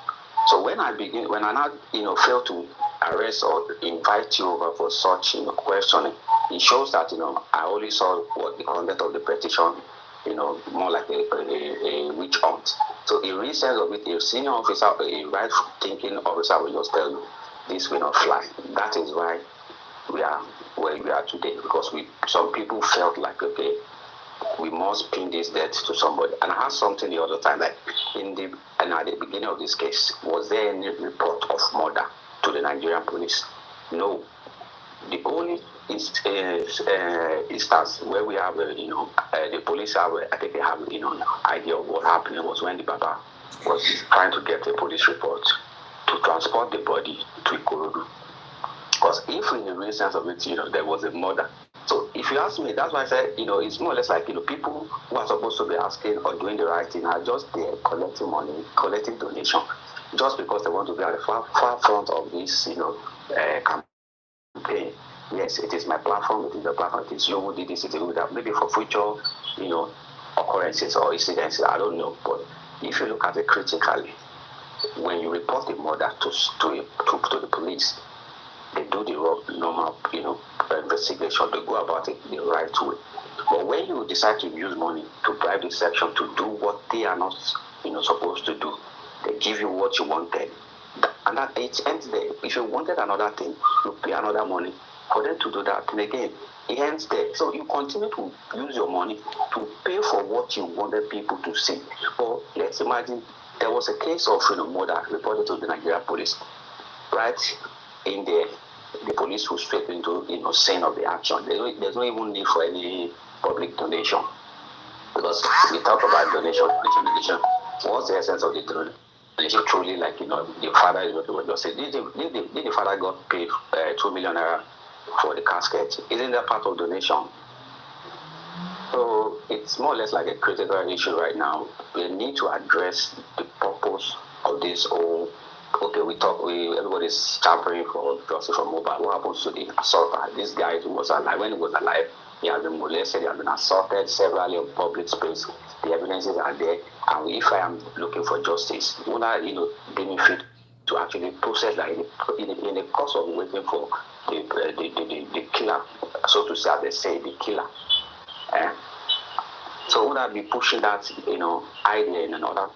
So when I now, fail to arrest or invite you over for such, questioning, it shows that, I only saw what the content of the petition, more like a witch hunt. So in real sense of it, a senior officer, a right-thinking officer will just tell you, this will not fly. That is why we are where we are today, because some people felt like, okay, we must pin this debt to somebody. And I asked something the other time, like at the beginning of this case, was there any report of murder to the Nigerian police? No. The only instance where we have, the police have, I think they have, idea of what happened was when the Baba was trying to get a police report to transport the body to Ikorodu. Because if in the real sense of it, there was a murder. So if you ask me, that's why I said, it's more or less like, people who are supposed to be asking or doing the right thing are just there collecting money, collecting donation, just because they want to be at the far front of this, campaign. Yes, it is my platform, it is the platform, it is you who did this, it is you that, maybe for future, occurrences or incidents, I don't know. But if you look at it critically, when you report a murder to the police, they do the normal, investigation. They go about it the right way. But when you decide to use money to bribe the section to do what they are not, supposed to do, they give you what you wanted, and that it ends there. If you wanted another thing, you pay another money for them to do that. And again, it ends there. So you continue to use your money to pay for what you wanted people to see. But let's imagine there was a case of murder reported to the Nigerian police, right? In there, the police will straight into scene of the action. There's no even need for any public donation, because we talk about donation. What's the essence of the donation? Truly, like the father is what we just say. Did the father got paid 2 million naira for the casket? Isn't that part of donation? So it's more or less like a critical issue right now. We need to address the purpose of this whole okay, everybody's championing for justice for Mobile. What happens to the assaulter? This guy who was alive, when he was alive, he has been molested, he has been assaulted severally in public space. The evidences are there, and if I am looking for justice, would I, benefit to actually process that in the course of waiting for the killer, so to say, as they say, the killer. So would I be pushing that, idea in another,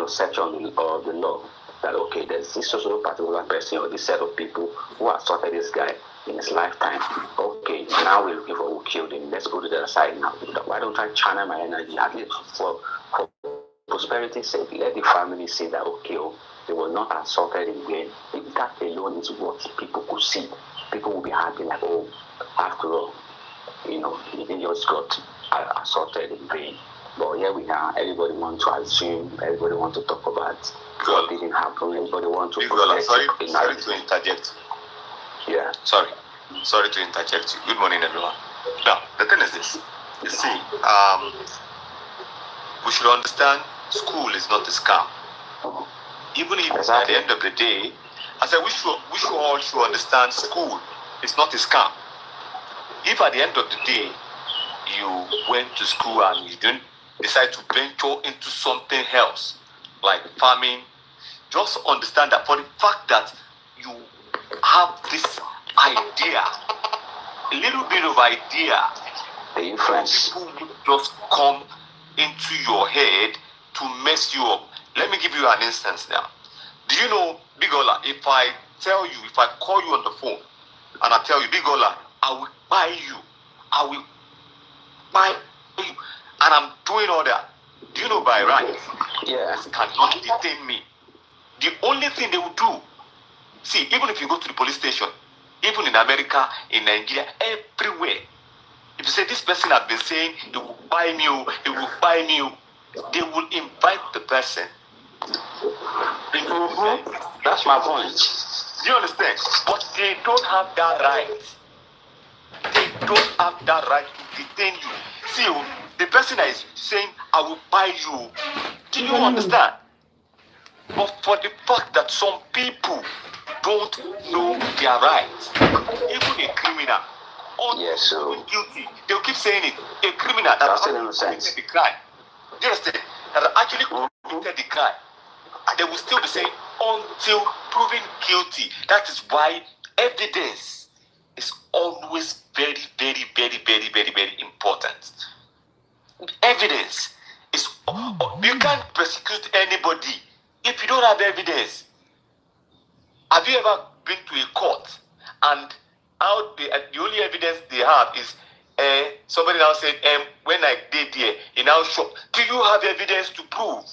section of the law that, okay, there's this social particular person or this set of people who assaulted this guy in his lifetime. Okay, now we're looking for who killed him. Let's go to the other side now. Why don't I channel my energy at least for prosperity's sake? Let the family say that, okay, they were not assaulted in vain. If that alone is what people could see, people will be happy, like, oh, after all, he just got assaulted in vain. But here we are, everybody wants to assume, everybody wants to talk about what didn't happen, everybody wants to sorry to interject. Yeah. Sorry to interject you. Good morning, everyone. Now, the thing is this. You see, we should understand school is not a scam. Even if at the end of the day, I said we all should understand school is not a scam. If at the end of the day, you went to school and you didn't decide to venture into something else, like farming, just understand that for the fact that you have this idea, a little bit of idea, the influence, people will just come into your head to mess you up. Let me give you an instance now. Do you know, Big Ola, if I call you on the phone and I tell you, Big Ola, I will buy you, and I'm doing all that, do you know by right? Yes. Cannot detain me. The only thing they will do, see, even if you go to the police station, even in America, in Nigeria, everywhere, if you say this person has been saying he will buy me, they will invite the person. That's my point. Do you understand? But they don't have that right. They don't have that right to detain you. See, the person that is saying, I will buy you, do you understand? But for the fact that some people don't know their rights, even a criminal, guilty, they'll keep saying it. A criminal that actually committed the crime, do you understand? That actually committed the crime, they will still be saying until proven guilty. That is why evidence is always very, very, very, very, very, very important. Evidence is, you can't prosecute anybody if you don't have evidence. Have you ever been to a court and the only evidence they have is somebody now said, when I did there, he now shot. Do you have evidence to prove?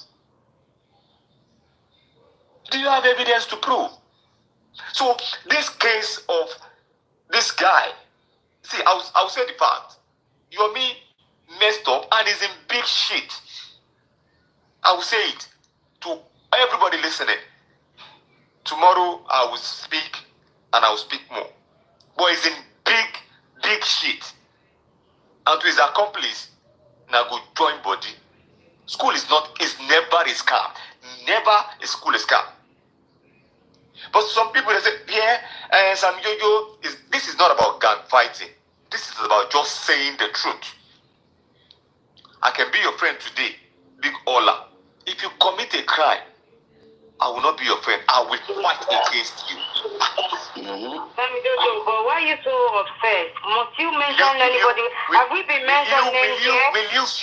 Do you have evidence to prove? So this case of this guy, see, I'll say the fact. Yomi messed up and is in big shit. I will say it to everybody listening. Tomorrow I will speak and I will speak more. But he's in big shit. And to his accomplice, now go join body. School is never a scam. Never a school is scam. But some people, they say, yeah, some yo-yo, this is not about gun fighting. This is about just saying the truth. I can be your friend today, Big Ola. If you commit a crime, I will not be your friend. I will fight against you. But why are you so upset? Must you mention anybody? Have we been mentioned names here?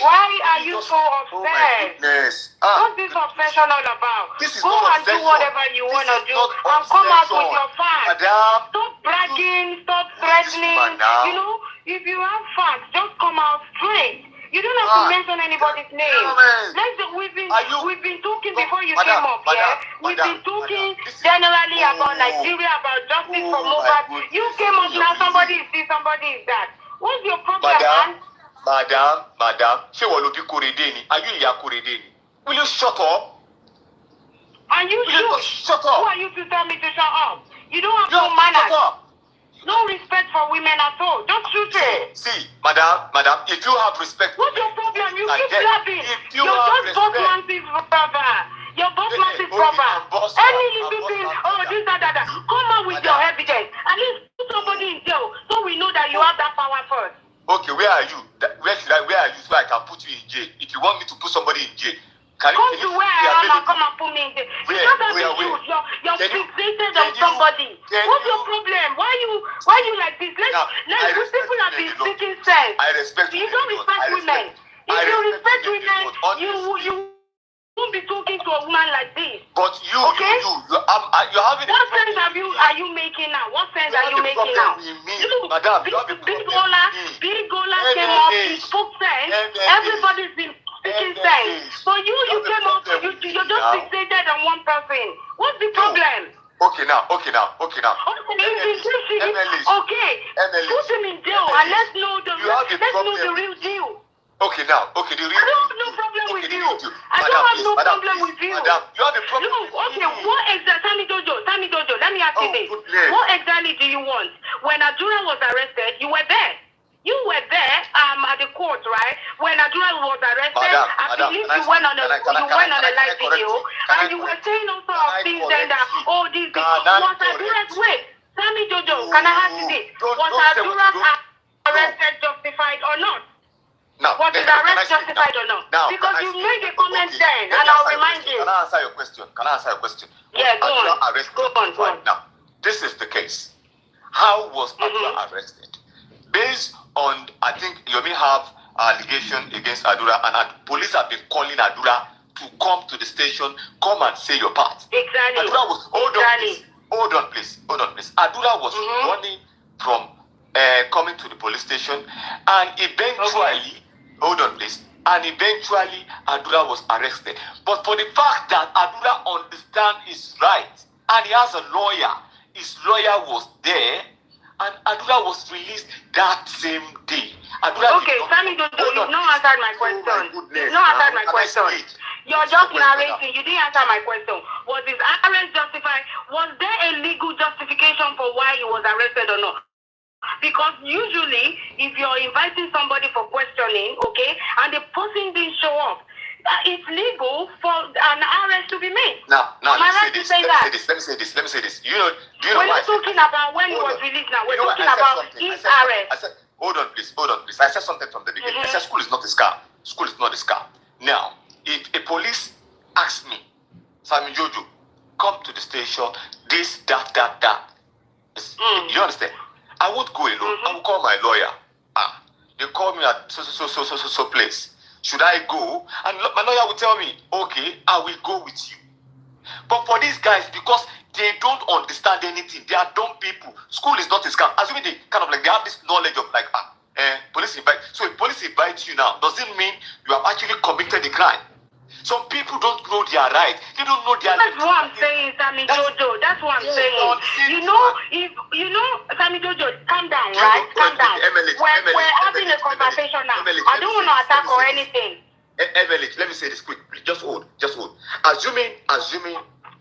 Why are you so upset? Oh my goodness. What's this obsession all about? This is go and do whatever you want to do and come out with your facts. Stop bragging, stop threatening. If you have facts, just come out straight. You don't have to mention anybody's name. We've been talking before you came up here. We've been talking generally about Nigeria, about justice for Mobile. You came up now, somebody is this, somebody is that. What's your problem, man? Madam, are you Yakuredeni? Will you shut up? Are you sure? Shut up. Who are you to tell me to shut up? You don't have no manners. No respect for women at all. Just shoot it. See, madam, if you have respect. What's your problem? You keep blabbing. You're just both Nancy's brother. You're both Nancy's proper. Any little thing, oh, this, that. Come on with your evidence. At least put somebody in jail so we know that you have that power first. Okay, where are you? Where are you so I can put you in jail? If you want me to put somebody in jail, come to where I am and come and put me in jail. You don't have issues. You're fixated on somebody. What's your problem? Why you like this? Let's people have been speaking sense. I respect you. Don't respect women. If you respect women, you won't be talking to a woman like this. But you're having. What sense are you making now? What sense are you making now? Look, Madam, Big Gola came up, he spoke sense. Everybody's been speaking sense. For you came up, you're just fixated on one person. What's the problem? Okay now. Okay, put him in jail and let's know the real deal. Okay now, the real. I don't have no problem with you. I don't have no problem with you. Madam, you have a problem. Look, okay, what exactly, Sammy Jojo, let me ask you this. What exactly do you want? When Adura was arrested, you were there. You were there at the court, right? When Adura was arrested, I believe you went on a live video and you were saying all sorts of things then that, this was Adura's way. Sammy Jojo, can I ask you this? Was Adura's arrested justified or not? Now, was the arrest justified or not? Now, because you made a comment then, and I'll remind you. Can I answer your question? Yeah, go on. Now, this is the case. How was Adura arrested? Based on, I think Yomi have allegation against Adura, and police have been calling Adura to come to the station, come and say your part. Exactly. Adura was, hold on, please. Adura was running from coming to the police station, and eventually, Adura was arrested. But for the fact that Adura understands his right, and he has a lawyer, his lawyer was there, and Adura was released that same day. Sammy, you've not answered my question. You're just narrating. You didn't answer my question. Was his arrest justified? Was there a legal justification for why he was arrested or not? Because usually, if you're inviting somebody for questioning, and the person didn't show up, it's legal for an arrest to be made. Now, let me say this. Do you know we're not talking about when he was released now. We're talking about his arrest. Hold on, please. I said something from the beginning. I said school is not a scam. School is not a scam. Now, if a police asks me, Sammy Jojo, come to the station, this, that. You understand? I won't go alone. I will call my lawyer. They call me at so place. Should I go? And my lawyer will tell me, okay, I will go with you. But for these guys, because they don't understand anything, they are dumb people. School is not a scam. Assuming they they have this knowledge of police invite. So if police invites you now, does it mean you have actually committed a crime? Some people don't know their right. They don't know their. That's what I'm saying, Sammy Jojo. That's what I'm saying. Sammy Jojo, calm down, right? Calm down. We're having a conversation now. I don't want to attack or anything. Let me say this quick. Just hold. Assuming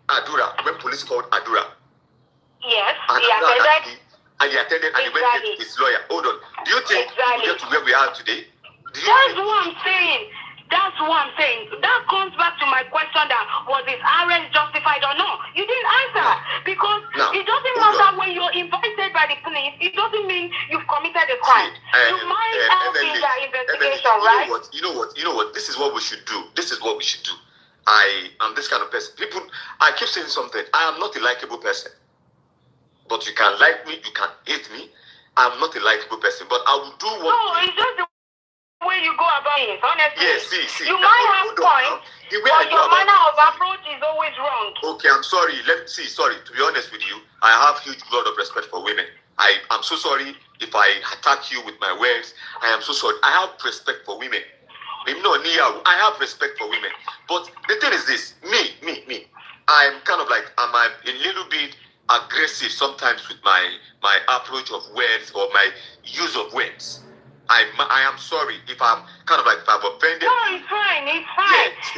Adura, when police called Adura. Yes, he attended. And he attended and he went to his lawyer. Hold on. Do you think we get to where we are today? That's what I'm saying. That comes back to my question that was his arrest justified or not? You didn't answer. Because it doesn't matter when you're invited by the police, it doesn't mean you've committed a crime. You might have been that investigation, right? You know what? This is what we should do. I am this kind of person. I keep saying something. I am not a likable person. But you can like me, you can hate me. I'm not a likable person. But I will do what... No, it's just the way you go about it, honestly. Yes, see. You might have points, but your manner of approach is always wrong. Okay, I'm sorry. Sorry. To be honest with you, I have huge lot of respect for women. I'm so sorry if I attack you with my words. I am so sorry. I have respect for women. I have respect for women. But the thing is this, me. I'm kind of I'm a little bit aggressive sometimes with my approach of words or my use of words. I am sorry if I'm kind of if I've offended. No, it's fine. Yes,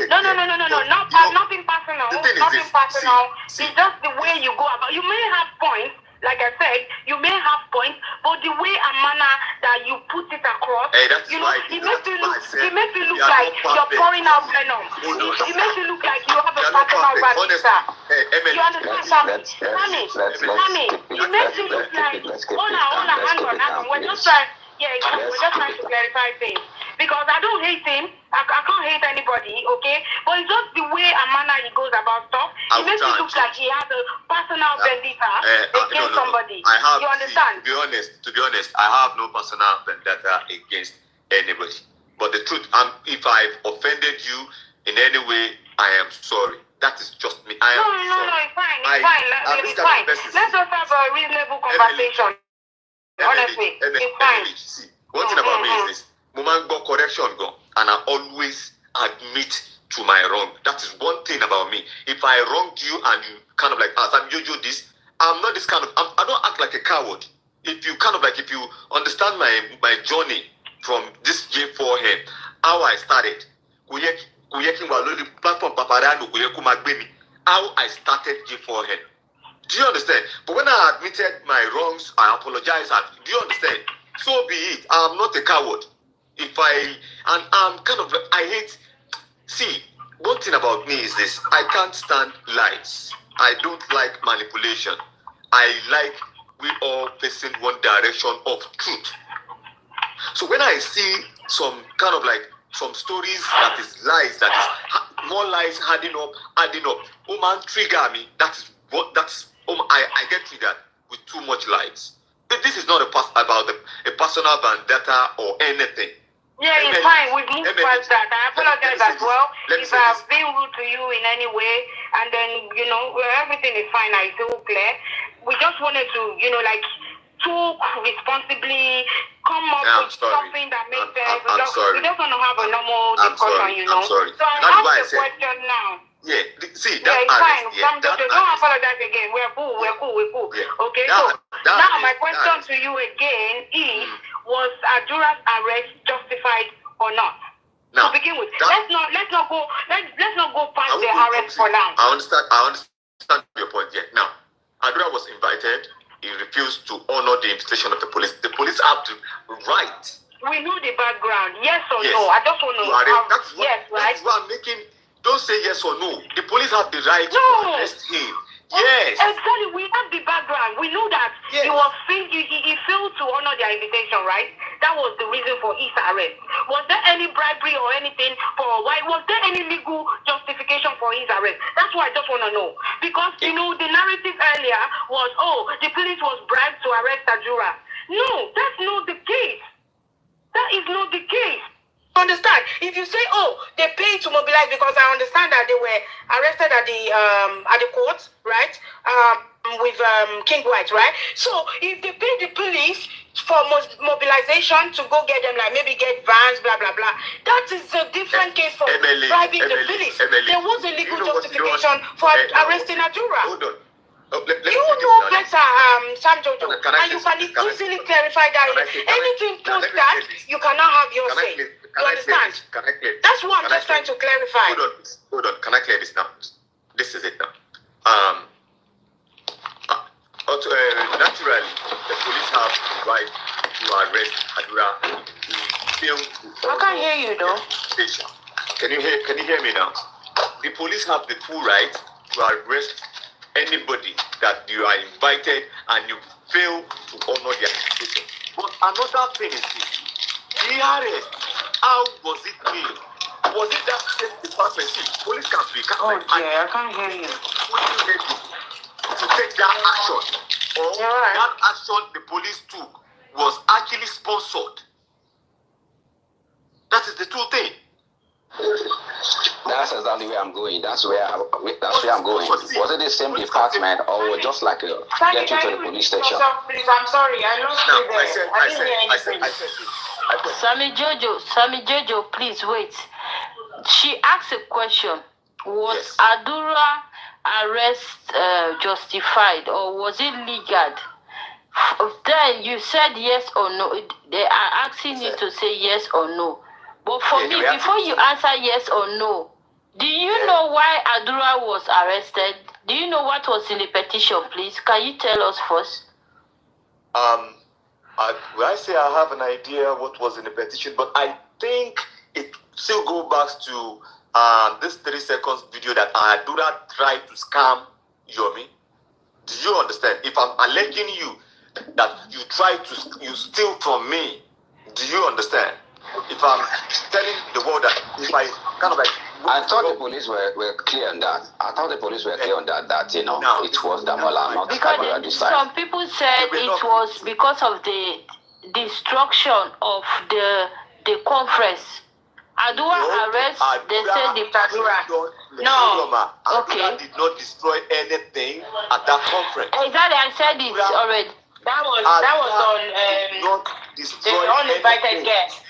no. Nothing personal. Nothing personal. It's just the way you go about. You may have points, like I said, you may have points, but the way and manner that you put it across, Hey, that's you know, why it makes you look, said it makes you look we are like not you're perfect. pouring out venom. Hold on. It makes you look like you have a We are not personal perfect. vendetta. Honestly, hey, Emily, You understand, Sammy? Sammy, it makes you look like, hold on, hang on. We're just trying, we're just trying to clarify things. Because I don't hate him, I can't hate anybody, okay? But it's just the way and manner he goes about stuff. It makes it look like he has a personal vendetta against somebody. I have, you understand? See, to be honest, I have no personal vendetta against anybody. But the truth, if I've offended you in any way, I am sorry. That is just me. I am sorry. No, it's fine. It's fine. Let's just have a reasonable conversation. Honestly, it's fine. See, one thing about me is this. Moment go correction go, and I always admit to my wrong. That is one thing about me. If I wronged you and you kind of like, as I'm Jojo this, I'm not this kind of, I don't act like a coward. If you kind of like, if you understand my journey from this J4 here, how I started, platform Paparino, how I started J4 here. Do you understand? But when I admitted my wrongs, I apologize. Do you understand? So be it. I'm not a coward. I'm kind of, I hate, see, one thing about me is this, I can't stand lies. I don't like manipulation. I like we all facing one direction of truth. So when I see some kind of like, some stories that is lies, that is more lies adding up, oh man, trigger me, I get triggered with too much lies. This is not about a personal vendetta or anything. Yeah, it's fine. We've moved past that. I apologize as well if I've been rude to you in any way. And then, everything is fine. I feel clear. We just wanted to, talk responsibly, come up with something that makes sense. We just want to have a normal discussion, I'm sorry. So I ask the question now. Yeah, see, it's fine. Don't apologize again. We're cool. Yeah. Okay, now my question to you again is, was Adura's arrest justified or not? Now, to begin with, let's not go past the arrest for now. I understand your point. Yeah. Now, Adura was invited. He refused to honor the invitation of the police. The police have the right. We know the background. Yes or no? I just want to have, that's what I'm making. Don't say yes or no. The police have the right to arrest him. Yes. Exactly. We have the background. We know that he failed to honor their invitation, right? That was the reason for his arrest. Was there any bribery or anything for why? Was there any legal justification for his arrest? That's what I just want to know. Because, the narrative earlier was, the police was bribed to arrest Adura. No, that's not the case. That is not the case. Understand? If you say, they paid to mobilize, because I understand that they were arrested at the court, right? With King White, right? So if they pay the police for mobilization to go get them, like maybe get vans, blah blah blah, that is a different case from bribing the police. There was a legal justification for arresting Adura. Hold on. You know better, Sam Jojo, and you can easily clarify that. Anything post that, you cannot have your say. You understand? That's what I'm just trying to clarify. Hold on. Can I clear this now? This is it now. Naturally, the police have the right to arrest Adura. I can't hear you though. Can you hear me now? The police have the full right to arrest anybody that you are invited and you fail to honor their invitation. But another thing is this. The arrest, how was it made? Was it that same department? See, police can be I can't hear you. To take that action. Or that action the police took was actually sponsored. That is the true thing. That's exactly where I'm going. That's where I'm going. Was it the same department or just like get you to the police station? Please, I'm sorry. I lost you there. I didn't hear anything. Sammy Jojo, please wait. She asked a question. Was Adura arrest justified or was it legal? Then you said yes or no. They are asking you to say yes or no. But for me, before you answer yes or no, do you know why Adura was arrested? Do you know what was in the petition, please? Can you tell us first? I say I have an idea what was in the petition, but I think it still go back to this 3 seconds video that Adura tried to scam Yomi. Do you understand? If I'm alleging you that you steal from me, do you understand? If I'm telling the world that if I kind of like... I thought the police were clear on that. I thought the police were clear on that, you know, it was Damola, not Adura this time. Some people said it was because of the destruction of the conference. Adura arrest, they said the Adura. No, Adura did not destroy anything at that conference. Exactly, I said it already. That was on the uninvited guest.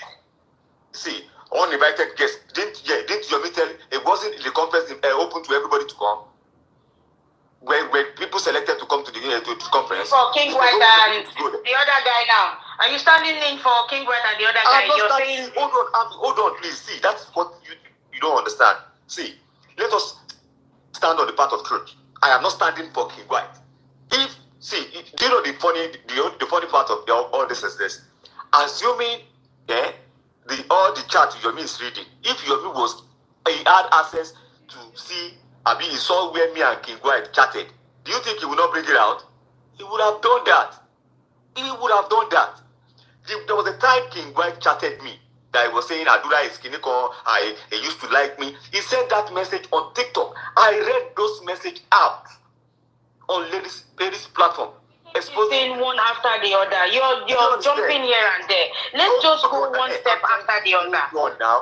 See, uninvited guests. Didn't Yomi tell it wasn't the conference open to everybody to come? When people selected to come to the conference. For King White and the other guy now. Are you standing in for King White and the other guy? You're saying... Hold on, please. See, that's what you don't understand. See, let us stand on the path of truth. I am not standing for King White. Do you know the funny part of all this is this? Assuming, all the chat Yomi is reading, if Yomi he had access to see, he saw where me and King White chatted, do you think he would not bring it out? He would have done that. There was a time King White chatted me that he was saying Adura is Kiniko, he used to like me. He sent that message on TikTok. I read those messages out on ladies' platform. Exposing one after the other. You're jumping here and there. Let's just go one step after the other.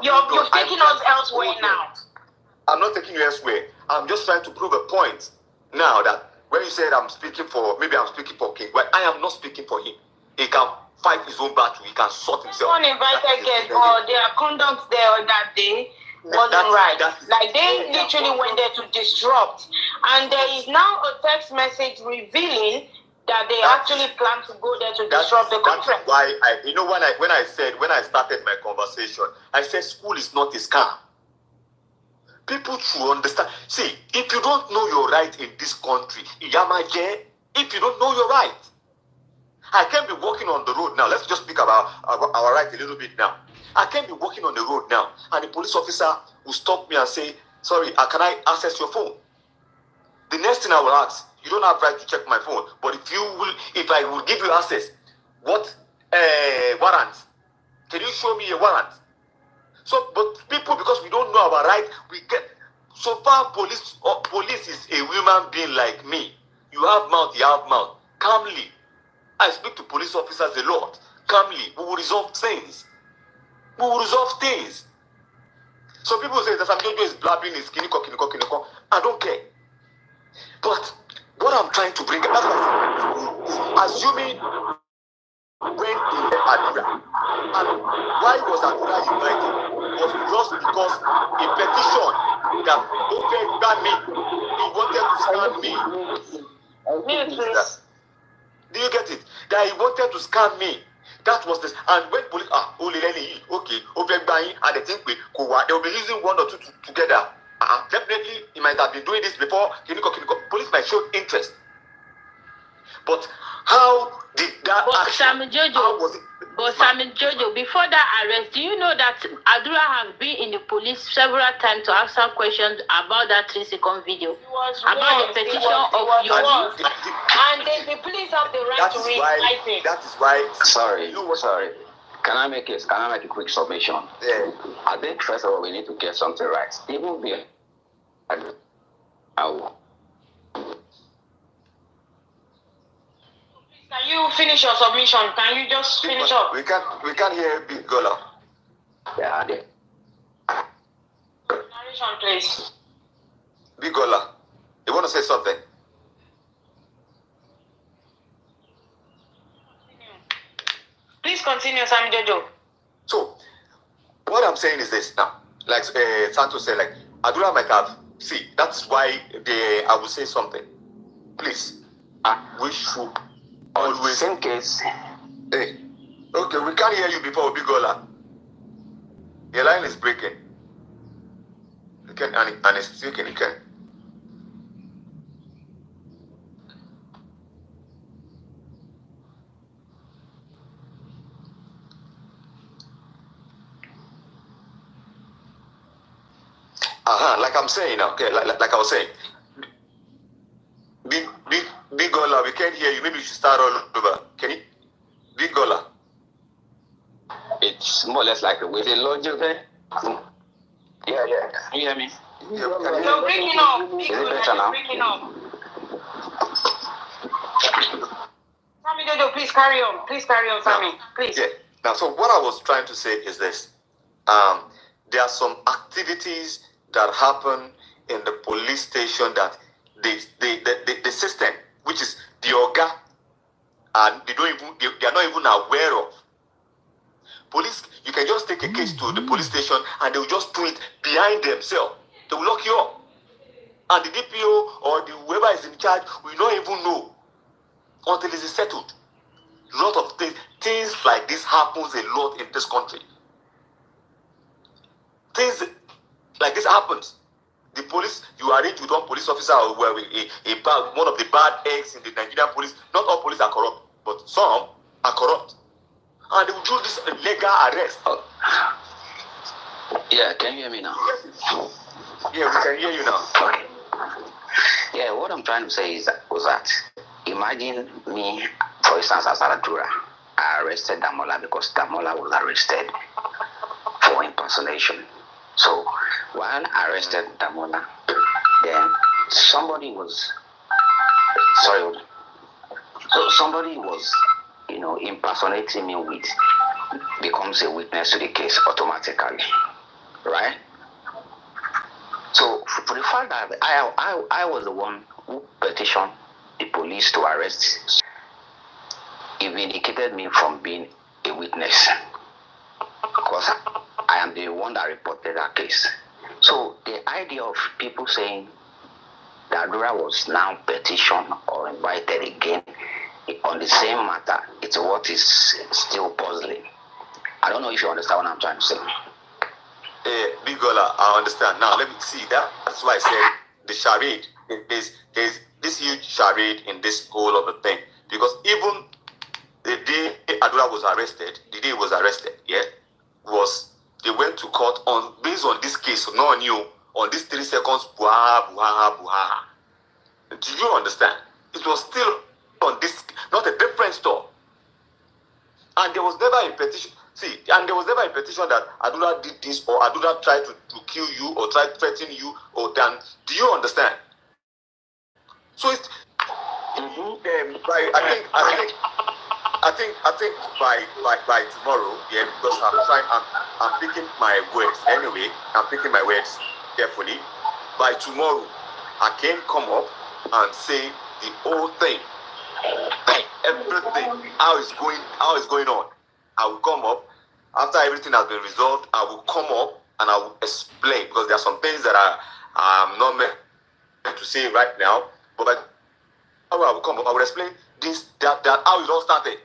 You're taking us elsewhere now. I'm not taking you elsewhere. I'm just trying to prove a point now that when you said I'm speaking for King White, I am not speaking for him. He can fight his own battle. He can sort himself. Uninvited guests, but their conduct there that day wasn't right. Like they literally went there to disrupt. And there is now a text message revealing that they actually plan to go there to disrupt the conference. Why when I started my conversation, I said school is not a scam. People should understand. See, if you don't know your right in this country, if you don't know your right, I can be walking on the road now. Let's just speak about our right a little bit now. I can be walking on the road now, and the police officer will stop me and say, "Sorry, can I access your phone?" The next thing I will ask, you don't have right to check my phone, but if I will give you access, what warrant? Can you show me a warrant? So, but people, because we don't know our right, we get so far. Police is a human being like me. You have mouth, you have mouth. Calmly, I speak to police officers a lot. Calmly, we will resolve things. So people say that Samjojo is blabbing, is kiniko. I don't care. But what I'm trying to bring, that's what is assuming when he met Adura. And why was Adura invited? Was just because a petition that he wanted to scam me. Do you get it? That he wanted to scam me. That was this. And when police and they think they will be using one or two together. Definitely, he might have been doing this before. Police might show interest. But how did that Sammy Jojo, before that arrest, do you know that Adura has been in the police several times to ask some questions about that 3-second video? About the petition of Yomi? And the police have the right to rewrite it. That is why. Sorry. Can I make a quick submission? Yeah. I think first of all we need to get something right. Even the Can you finish your submission? Can you just finish up? We can't hear Big Gola. Yeah. Narration, please. Big Gola, you want to say something? Please continue, Sam Jojo. So, what I'm saying is this now. Like Santos said, like Adura might have. See, that's why I will say something. Please, we should always. In case. Hey, okay, we can't hear you before Bigola. Your line is breaking. You can, and it's speaking. You can. Like I'm saying, okay, like I was saying, Big Gola, we can't hear you. Maybe you should start all over. Can you? Big Gola. It's more or less like with the logic there. Yeah. Can you hear me? You're breaking up. Is it better now? Breaking up. Sammy Dodo, please carry on. Sammy. Please. Yeah. Now, so what I was trying to say is this. There are some activities that happen in the police station that the system, which is the Oga, and they are not even aware of. Police, you can just take a case to the police station and they will just do it behind themselves. They will lock you up. And the DPO or whoever is in charge will not even know until it is settled. A lot of things like this happens a lot in this country. Things like this happens. The police, you arrange with one police officer or one of the bad eggs in the Nigerian police. Not all police are corrupt, but some are corrupt. And they will do this legal arrest. Yeah, can you hear me now? Yeah, we can hear you now. Okay. Yeah, what I'm trying to say was that imagine me, for instance, as Aladura, I arrested Damola because Damola was arrested for impersonation. So while I arrested Damola, then somebody was impersonating me with becomes a witness to the case automatically, right? So for the fact that I was the one who petitioned the police to arrest, it vindicated me from being a witness because I am the one that reported that case. So the idea of people saying that Adura was now petitioned or invited again on the same matter, it's what is still puzzling. I don't know if you understand what I'm trying to say. Big Gola, I understand. Now let me see that. That's why I said the charade. There's this huge charade in this whole of the thing. Because even the day Adura was arrested, they went to court based on this case, so no one knew on these 3 seconds, buha. Do you understand? It was still on this, not a different store. And there was never a petition. There was never a petition that Adura did this or Adura tried to kill you or tried to threaten you or done. Do you understand? So it's I think by tomorrow, yeah, because I'm picking my words anyway. I'm picking my words carefully. By tomorrow, I can come up and say the whole thing, everything, how it's going on. I will come up after everything has been resolved. I will come up and I will explain because there are some things that I'm not meant to say right now. But I will come up. I will explain this, that, how it all started.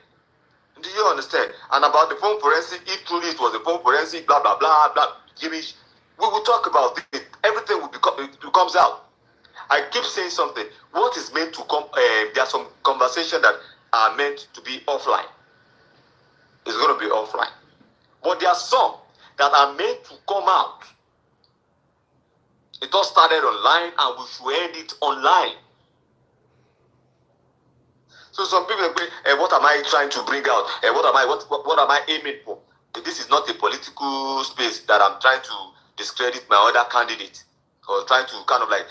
Do you understand? And about the phone forensic, if truly it was a phone forensic, blah blah blah blah, gimmish, we will talk about it. Everything will comes out. I keep saying something. What is meant to come? There are some conversations that are meant to be offline. It's going to be offline. But there are some that are meant to come out. It all started online and we should end it online. So some people say, what am I trying to bring out? What am I aiming for? This is not a political space that I'm trying to discredit my other candidate. Or trying to kind of like,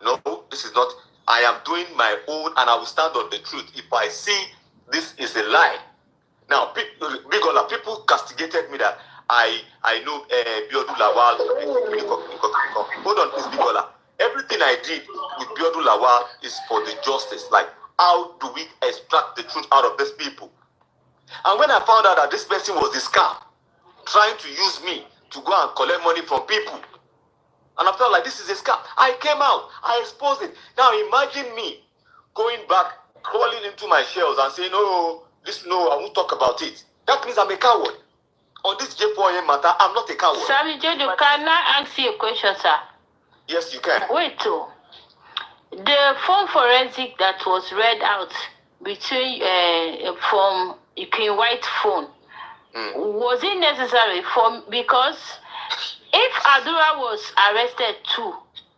no, this is not. I am doing my own and I will stand on the truth. If I see this is a lie. Now, people castigated me that I know Biodu Lawal. Hold on, please, Bigola. Everything I did with Biodu Lawal is for the justice. Like, how do we extract the truth out of these people? And when I found out that this person was a scam, trying to use me to go and collect money from people, and I felt like this is a scam, I came out, I exposed it. Now imagine me going back, crawling into my shells and saying, no, I won't talk about it. That means I'm a coward. On this J4M matter, I'm not a coward. Sammy Jojo, can I ask you a question, sir? Yes, you can. Wait, too. The phone forensic that was read out between from King White phone, was it necessary because if Adura was arrested too,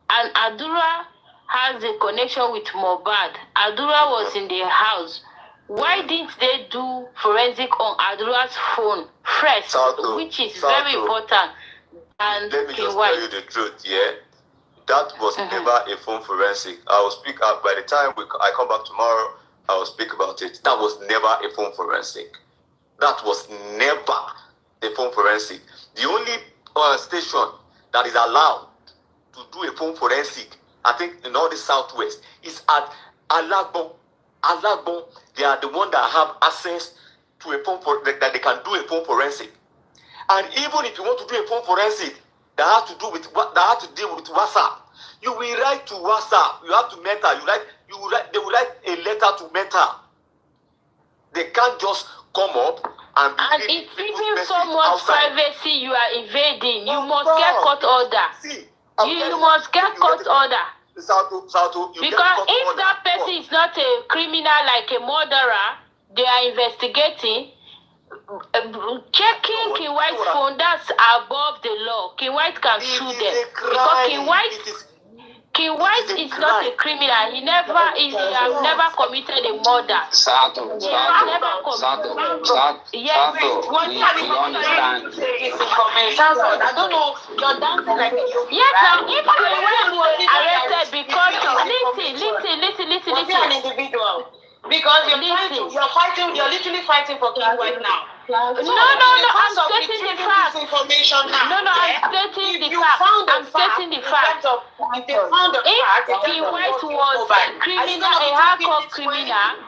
and Adura has a connection with Mohbad, Adura was in their house, why didn't they do forensic on Adura's phone first, which is very important? And let me just tell you the truth, yeah? That was never a phone forensic. I will speak up by the time I come back tomorrow. I will speak about it. That was never a phone forensic. That was never a phone forensic. The only station that is allowed to do a phone forensic, I think in all the Southwest, is at Alagbon. Alagbon, they are the one that have access to a phone that they can do a phone forensic. And even if you want to do a phone forensic, that has to deal with WhatsApp. You will write to WhatsApp. You have to Meta. They will write a letter to Meta. They can't just come up and it's even someone's privacy you are invading. You must get court order. See, you must get court order. Because if that person is not a criminal like a murderer, they are investigating. Checking King White's phone, that's above the law. King White can sue them because King White is not a criminal. He has never committed a murder. Sato, we understand. I don't know. You're dancing like a Yomi. Yes, now if King White was arrested because listen. Was he an individual? Because you're literally fighting for King White now. No, I'm stating the fact. I'm stating the fact. If King White was a criminal, a hardcore criminal,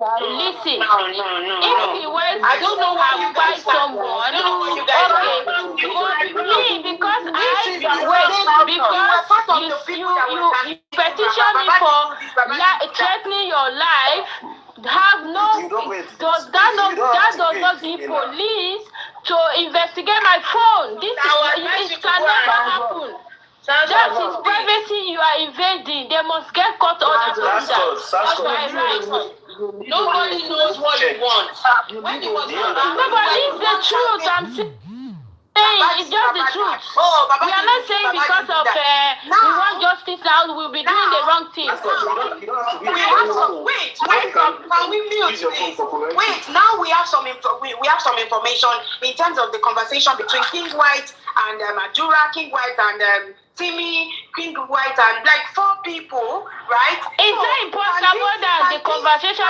listen. If King White have by someone, okay, because you petition me for threatening your life. Does not give police to investigate my phone. It can never happen. That is privacy you are invading. They must get caught on that. That's my right. Nobody knows what you want. Nobody is the truth. I'm saying it's just the truth. We are not saying because of we want justice now we'll be doing the wrong thing. Wait, can we mute this? Wait, now we have some information in terms of the conversation between King White and Adura, King White and Timmy, King White, and like 4 people, right? It's very important about the conversation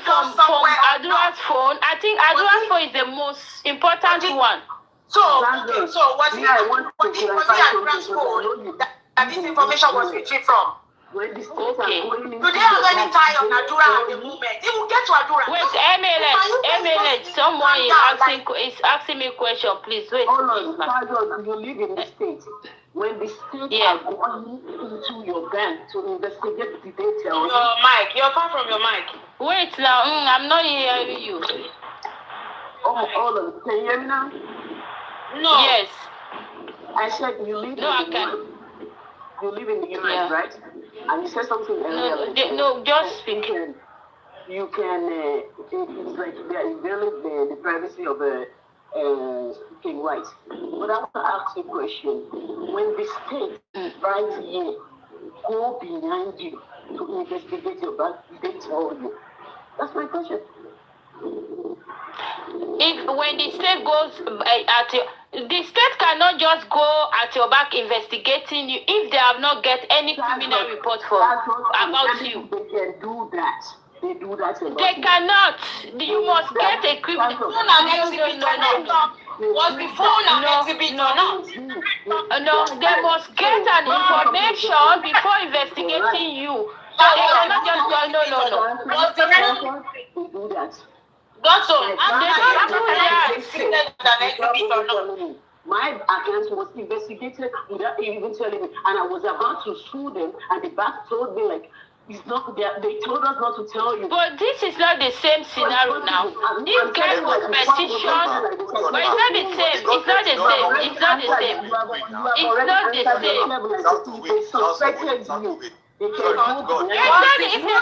from Adura's phone. I think Adura's phone is the most important one. So was he Adura's phone that this information was retrieved from? Okay. Do they have any tie on Adura at the moment? They will get to Adura. Wait, MLH, someone is asking me a question, please. Wait. Hold on, you live in the state. When the state are going into your bank to investigate the data. Your mic, you're far from your mic. Wait now, I'm not hearing you. Oh, hold on, can you hear me now? No. Yes. I said you live you live in the US, right? And you said something earlier. No, just speaking. You can, it's like they are invading the privacy of King White. But I want to ask you a question. When the state right here go behind you to investigate your bank, they tell you. That's my question. When the state goes the state cannot just go at your back investigating you if they have not get any criminal report about you. They can do that. They do that. They cannot. You must get a criminal. Was the phone an exhibit or not? No, they must get an information before investigating you. They cannot just go. No. Was the phone do that? That's all. My account was investigated without even telling me, and I was about to sue them, and the bank told me like, it's not. They told us not to tell you. But this is not the same scenario now. This guy was petitioned, but it's not the same. It's not the same. It's not the same. It's not the same. They suspected you. If they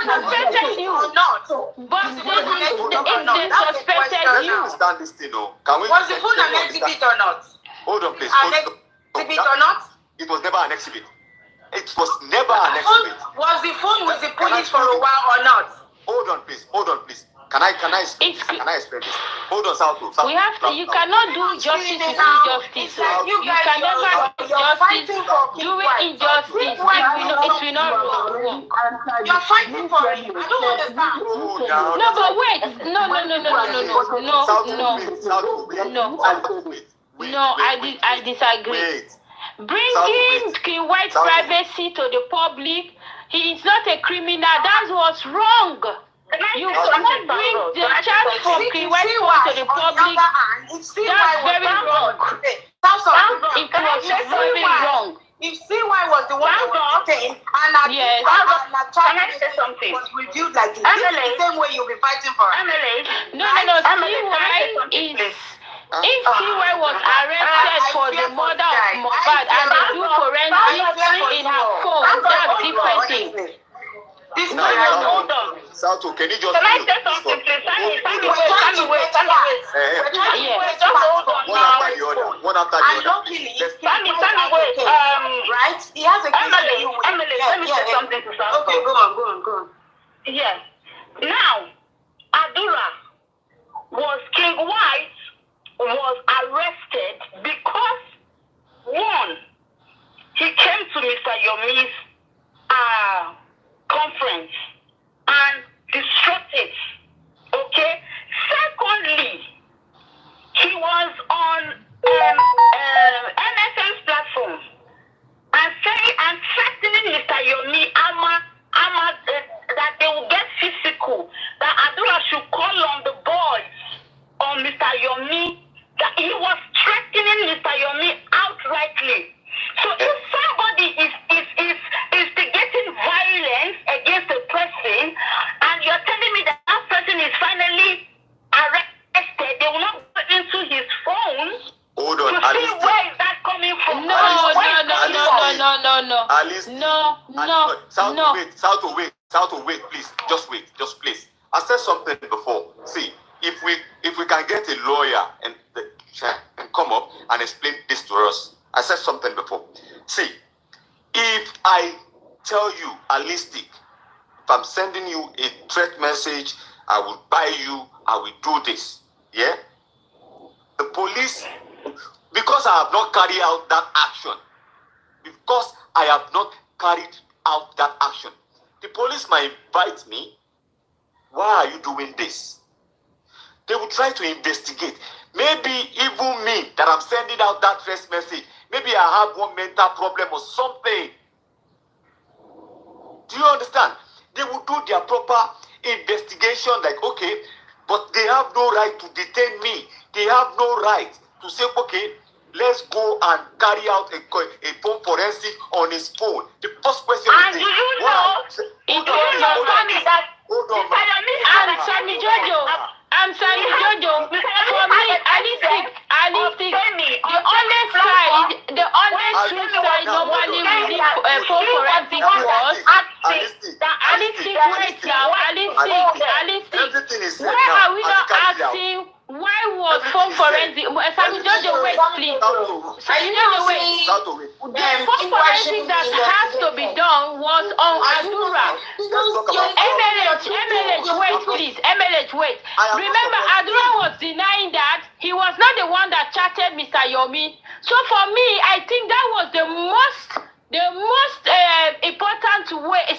suspected you or not, but if they suspected you, understand this thing, no? Can we? Was the phone an exhibit or not? Hold on, please. Exhibit or not? It was never an exhibit. It was never an exhibit. Was the phone with the police for a while or not? Hold on, please. Can I explain this? Hold on, South. We have to. You cannot do justice with injustice. You can never do justice doing injustice. It will not work. You're fighting for it. I don't understand. No, but wait. No. I disagree. Bringing King White's privacy to the public, he is not a criminal. That's what's wrong. You cannot bring the charge from King White's phone to the public. That's very wrong. It was very wrong. If CY was the one who was detained and was reviewed like this, this is the same way you'll be fighting for it. No. CY is... If CY was arrested for the murder of Mohbad and they do forensic in her phone, that's different thing. Hold on. Sato, can you just... Can I say something, please? Wait. One after the other. Right? He has a case. Emily, let me say something to Sato. Okay, go on. Yes. Now, Adura King White was arrested because, one, he came to Mr. Yomi's conference and disrupted. Okay? Secondly, he was on NSM's platform and threatening Mr. Yomi that they will get physical, that Adura should call on the boys on Mr. Yomi, that he was threatening Mr. Yomi outrightly. So if somebody is instigating violence against a person, and you're telling me that person is finally arrested, they will not go into his phone. Hold on, to see where is that coming from. No. South, wait, please. Just please. I said something before. See, if we can get a lawyer and come up and explain this to us. I said something before. See, if I tell you realistic, if I'm sending you a threat message, I will buy you, I will do this. Yeah? The police, because I have not carried out that action, the police might invite me. Why are you doing this? They will try to investigate. Maybe even me, that I'm sending out that first message, maybe I have one mental problem or something. Do you understand? They will do their proper investigation, like, okay, but they have no right to detain me. They have no right to say, okay, let's go and carry out a phone forensic on his phone. The first question and is, do you know, hold on, I'm Sammy Jojo. For me, realistic, the only true side normally we need for forensic was realistic. Why are we not asking? Why was phone forensic? Sammy Jojo, wait, please. Sammy Jojo, wait. The phone forensic that has to be done was on Adura. MLH, wait, please. MLH, wait. Remember, Adura was denying that he was not the one that chatted Mr. Yomi. So for me, I think that was the most important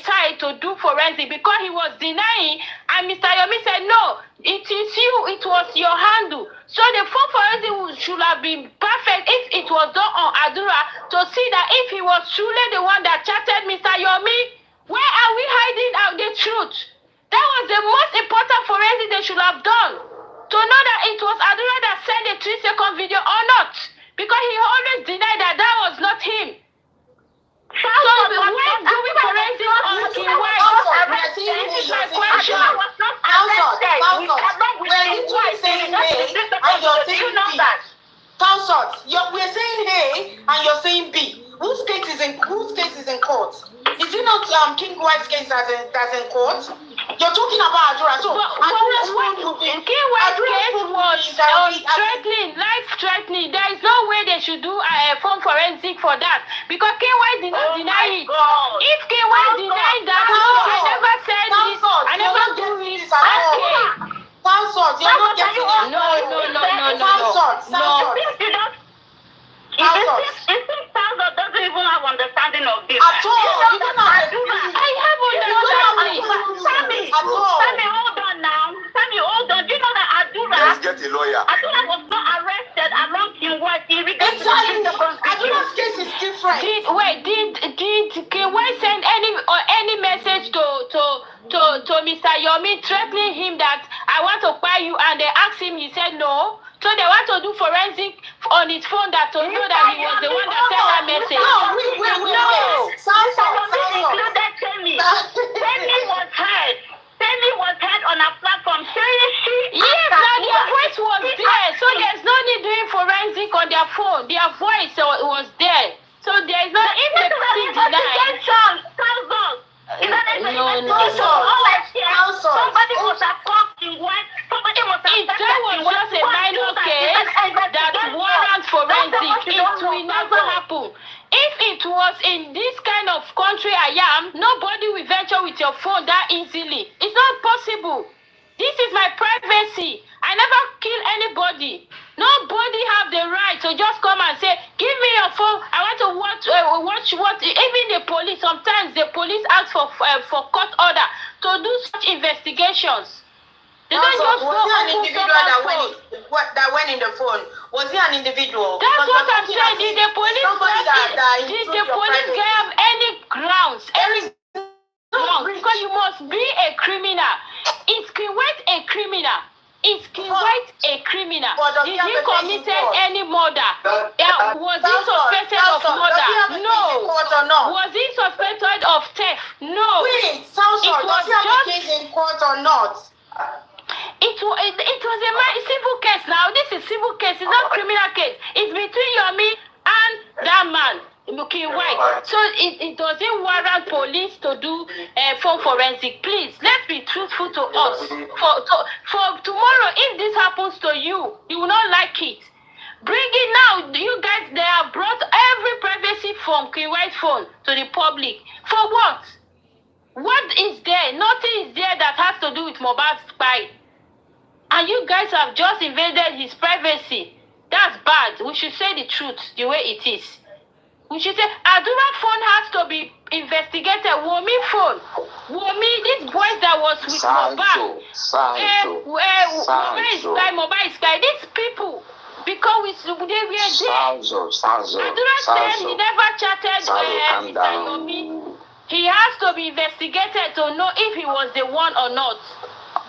side to do forensic, because he was denying, and Mr. Yomi said, no, it is you, it was your handle. So the phone forensic should have been perfect if it was done on Adura, to see that if he was truly the one that chatted Mr. Yomi, where are we hiding out the truth? That was the most important forensic they should have done, to know that it was Adura that sent the 3-second video or not, because he always denied that that was not him. So when do we forensic on King White? This is my question. We're literally saying A and you're saying B. Counsel, we're saying A and you're saying B. Whose case is in court? Is it not King White's case that's in court? You're talking about Adura. So Adura's phone will be. King White case was threatening, life threatening. There is no way they should do a phone forensic for that because King White did not deny it. If King White denied that, no, I never said this. I never do it. Okay. Sounds you're not getting it. No. It seems Saga doesn't even have understanding of this. At all. You don't have I have understanding. Sammy, hold on now. Sammy, hold on. Do you know that Adura? Let's get a lawyer. Adura was not arrested along King White. Exactly. Adura's case is different. Did King White send any message to Mr. Yomi threatening him that I want to buy you, and they asked him, he said no. So they want to do forensic on his phone that to know that he was the one that sent that message. No. Included Temi. Temi was heard on a platform saying she. Yes, now their voice was there. So there's no need doing forensic on their phone. Their voice was there. So there is no, if the person denied. Somebody must have come in one. Somebody must have. If that was just a minor case that warrants forensic, it will never happen. If it was in this kind of country I am, nobody will venture with your phone that easily. It's not possible. This is my privacy. I never kill anybody. Nobody have the right to just come and say, give me your phone. I want to watch what. Even the police, sometimes the police ask for court order to do such investigations. They don't just go was he an individual that went in the phone? Was he an individual? That's what I'm saying. Did the police have any grounds? Because you must be a criminal. Is King White a criminal? Is King White a criminal? Did he committed any murder? Was he suspected of murder? No. Was he suspected of theft? No. Wait, does he have a case in court or not? It was a civil case now. This is civil case. It's not criminal case. It's between Yomi and that man, King White. So it doesn't warrant police to do phone forensic. Please, let's be truthful to us. For tomorrow, if this happens to you, you will not like it. Bring it now. You guys, they have brought every privacy from King White's phone to the public. For what? What is there? Nothing is there that has to do with mobile spy. And you guys have just invaded his privacy. That's bad. We should say the truth the way it is. We should say Adura phone has to be investigated. Womi phone. Womi, this boy that was with mobile. Mobile spy. These people. Because they were there. Adura said he never chatted with Mr. Yomi. He has to be investigated to know if he was the one or not.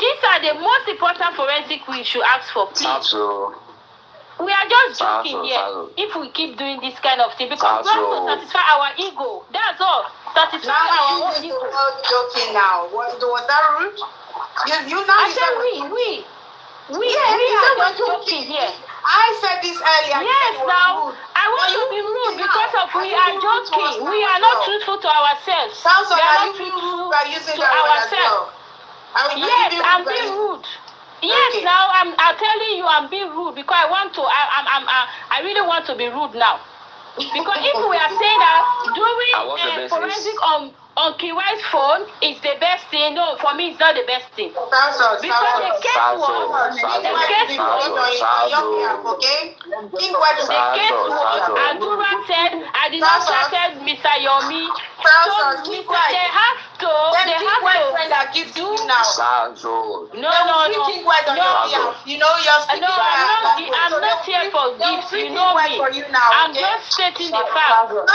These are the most important forensic we should ask for, please. We are just joking here if we keep doing this kind of thing because we have to satisfy our ego. That's all. Satisfy our own ego. Joking now. Was that rude? I said we are just joking here. I said this earlier. Yes, now I want to be rude because of we are joking. We are not truthful to ourselves. We are not truthful to ourselves. Yes, I'm being rude. Yes, now I'm telling you I'm being rude because I really want to be rude now. Because if we are saying that doing forensic on Kiwai's phone is the best thing, no, for me it's not the best thing. Because the case was Adura said I did not chat Mr. Yomi. So they have to do now. No. I'm not here for gifts, you know me. I'm just stating the fact. Look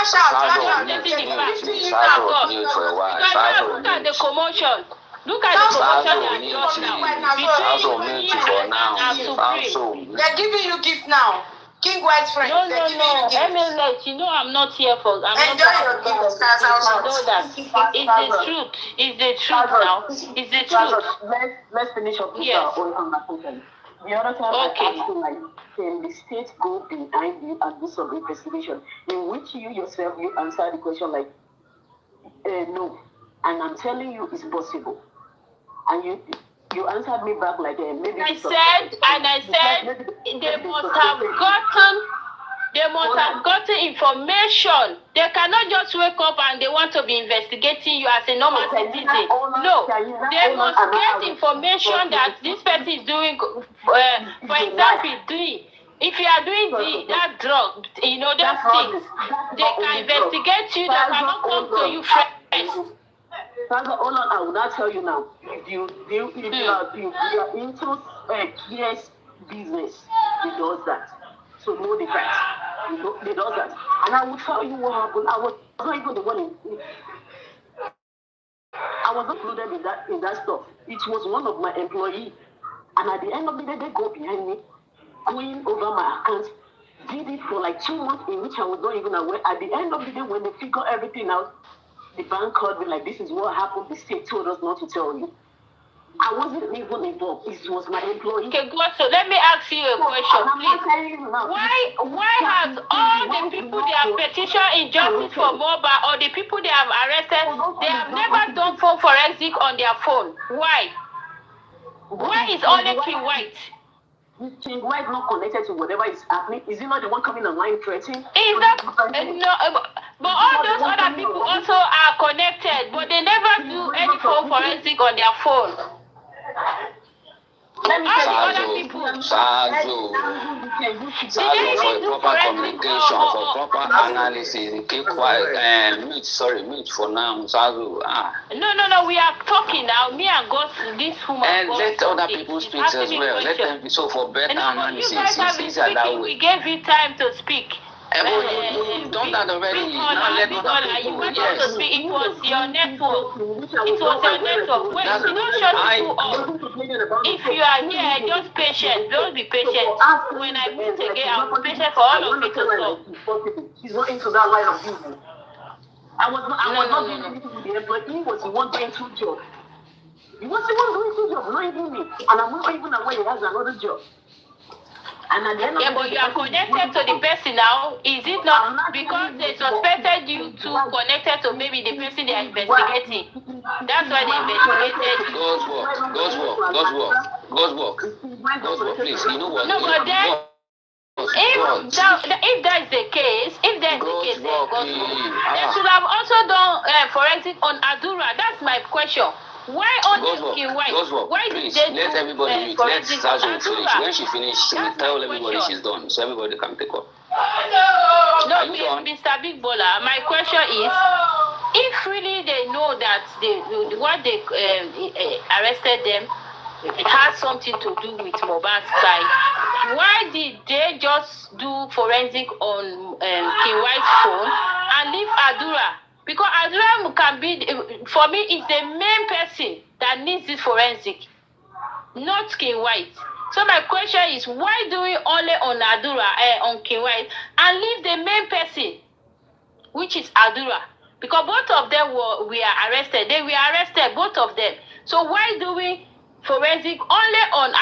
at the commotion. Look at the commotion they are just now. They're giving you gift now. King White's friends. No. MLS, you know I'm not here for. Enjoy your gift. I know that. It's the truth. It's the truth now. It's the truth. Let's finish up with our own conversation. The other time I asked you, like, can the state go behind you and do some investigation? In which you yourself, you answer the question like, no. And I'm telling you, it's possible. and you answered me back like maybe. I said they must have gotten information. They cannot just wake up and they want to be investigating you as a normal citizen. No, they must get information that this person is doing. For example, if you are doing that drug, those things, they can investigate you. They cannot come to you first. Saga, hold on, I will not tell you now. If you are into PS business, he does that. So know the facts. They does that. And I will tell you what happened. I was not even the one I was not included in that stuff. It was one of my employees. And at the end of the day, they go behind me, going over my account, did it for like 2 months in which I was not even aware. At the end of the day, when they figure everything out, the bank called me like, this is what happened. The state told us not to tell you. I wasn't even involved. It was my employee. Okay, good. So let me ask you a question, please. Why has all the people they have petitioned injustice for mobile or the people they have arrested, they have never done phone forensic on their phone? Why? Why is only King White? Is King White not connected to whatever is happening? Is he not the one coming online threatening? Is that no? But all those other people also are connected, but they never do any phone forensic on their phone. Sazo, for proper communication, for proper analysis, keep quiet. Mute for now, Sazo. No, we are talking now. Me and God, this woman. And let other people speak as well. Let them be so for better analysis. We gave you time to speak. You've done that already. Now let other people. Yes. It was your network. It was your network. Wait, you don't shut people up. If you are here, just patient. Don't be patient. When I meet again, I'll be patient for all of you to talk. He's not into that line of business. I was not doing anything with the employee. He was the one doing 2 jobs. He was the one doing 2 jobs, not even me. And I'm not even aware he has another job. And at the end of but you are connected to the person now. Is it not because they suspected you to connected to maybe the person they are investigating? That's why they investigated. God's work. Please, you know what? No, but then if that is the case, they should have also done forensic on Adura. That's my question. Why only King White? Why did they let everybody let Sazo finish. When she finishes, she will tell everybody she's done, so everybody can take up. No, Mr. Big Bola, my question is, if really they know that what they arrested them has something to do with mobile spy, why did they just do forensic on King White's phone and leave Adura? Because Adura can be, for me, is the main person that needs this forensic, not King White. So my question is, why do we only on Adura, on King White, and leave the main person, which is Adura? Because both of them were arrested. They were arrested, both of them. So why do we forensic only on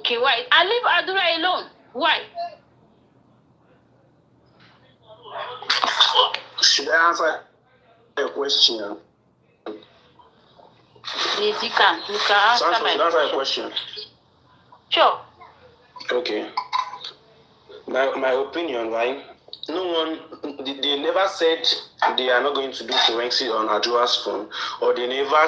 King White and leave Adura alone? Why? Should I answer your question? Yes, you can answer my question. Sure. Okay. My opinion, right? No one, they never said they are not going to do forensic on Adura's phone, or they never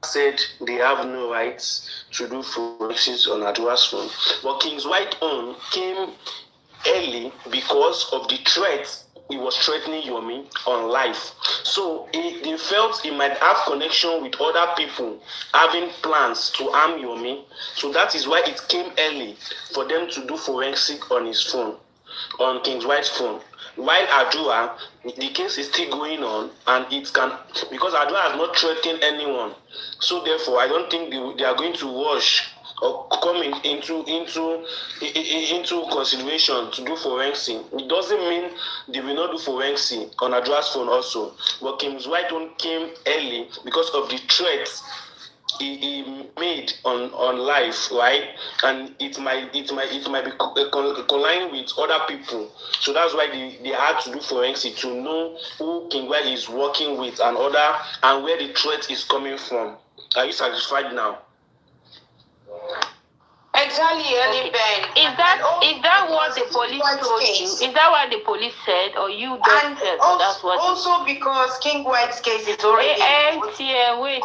said they have no rights to do forensics on Adura's phone. But King's White own came early because of the threat he was threatening Yomi on life. So they felt he might have connection with other people having plans to harm Yomi. So that is why it came early for them to do forensic on his phone, on King's White's phone. While Adura, the case is still going on, and it can, because Adura has not threatened anyone. So therefore, I don't think they are going to rush or come into consideration to do forensic. It doesn't mean they will not do forensic on Adura's phone also. But King's White one came early because of the threats he made on life, right? And it might be colliding with other people. So that's why they had to do forensic to know who King White is working with and where the threat is coming from. Are you satisfied now? Exactly, Ellie Ben. Is that what the police told you? Is that what the police said, or you just said that's what? Also, because King White's case is already in court,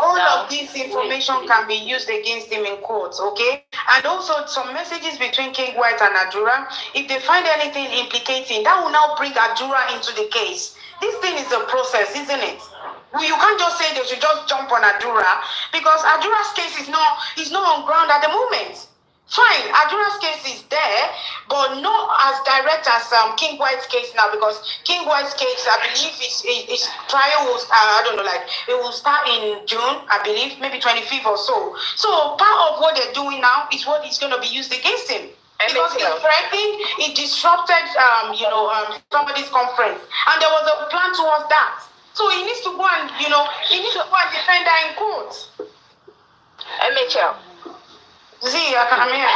all of this information can be used against him in court, okay? And also some messages between King White and Adura. If they find anything implicating, that will now bring Adura into the case. This thing is a process, isn't it? You can't just say they should just jump on Adura, because Adura's case is not on ground at the moment. Fine, Adura's case is there, but not as direct as King White's case now, because King White's case, I believe, his trial was, it will start in June, I believe, maybe 25th or so. So part of what they're doing now is what is going to be used against him. Because he threatened, he disrupted, somebody's conference, and there was a plan towards that. So he needs to go and, defend that in court. MHL. I'm here. I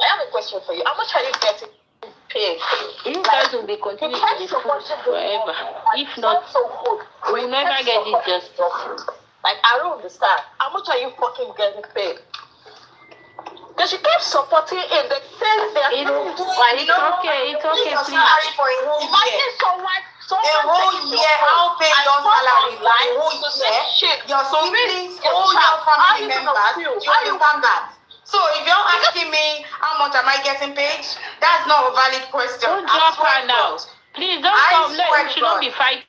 have a question for you. How much are you getting paid? You guys will be continuing to be food forever. If not, we will never get it justice. Like, I don't understand. How much are you fucking getting paid? Because you keep supporting it. They say they're it's okay, please. Imagine someone a whole year, I'll pay your salary for a whole year. Your siblings, all your family members, do you understand that? So if you're asking me how much am I getting paid, that's not a valid question. Don't drop her now. Please don't stop. You should not be fighting.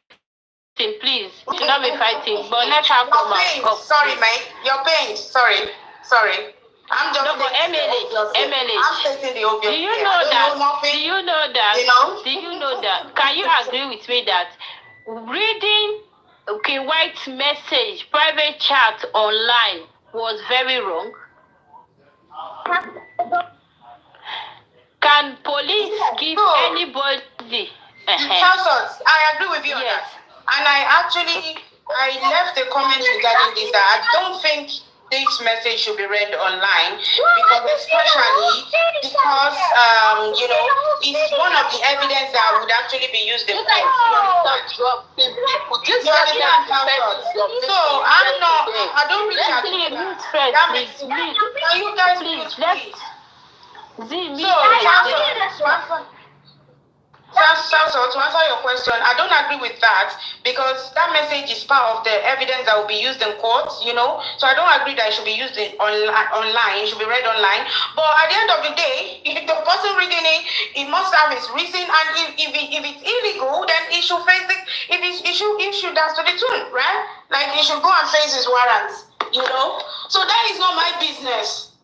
Please, you should not be fighting. But let her come out. Sorry, mate. You're pained. Sorry. I'm just MLH. I'm stating the obvious. Do you know that? Can you agree with me that reading King White's message, private chat online was very wrong? Can police give anybody? I agree with you on that. And I left a comment regarding this that I don't think this message should be read online, especially because it's one of the evidence that would actually be used in court. So I don't really agree with that. That makes sense. Can you guys please? So to answer your question, I don't agree with that, because that message is part of the evidence that will be used in court, So I don't agree that it should be used online. It should be read online. But at the end of the day, if the person reading it, it must have his reason, and if it's illegal, then he should face it. If he should dance to the tune, right? Like, he should go and face his warrants, So that is not my business.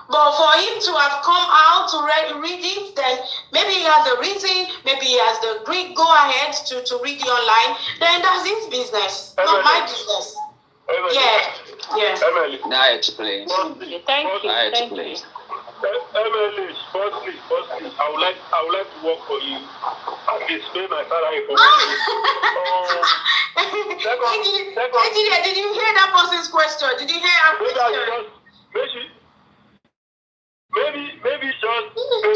But for him to have come out to read it, then maybe he has a reason, maybe he has the great go-ahead to read it online, then that's his business, not my business. Emily. Now explain. Thank you. Emily, firstly, I would like to work for you. At least pay my salary for you. Did you hear that person's question? Did you hear her question? Maybe just pay me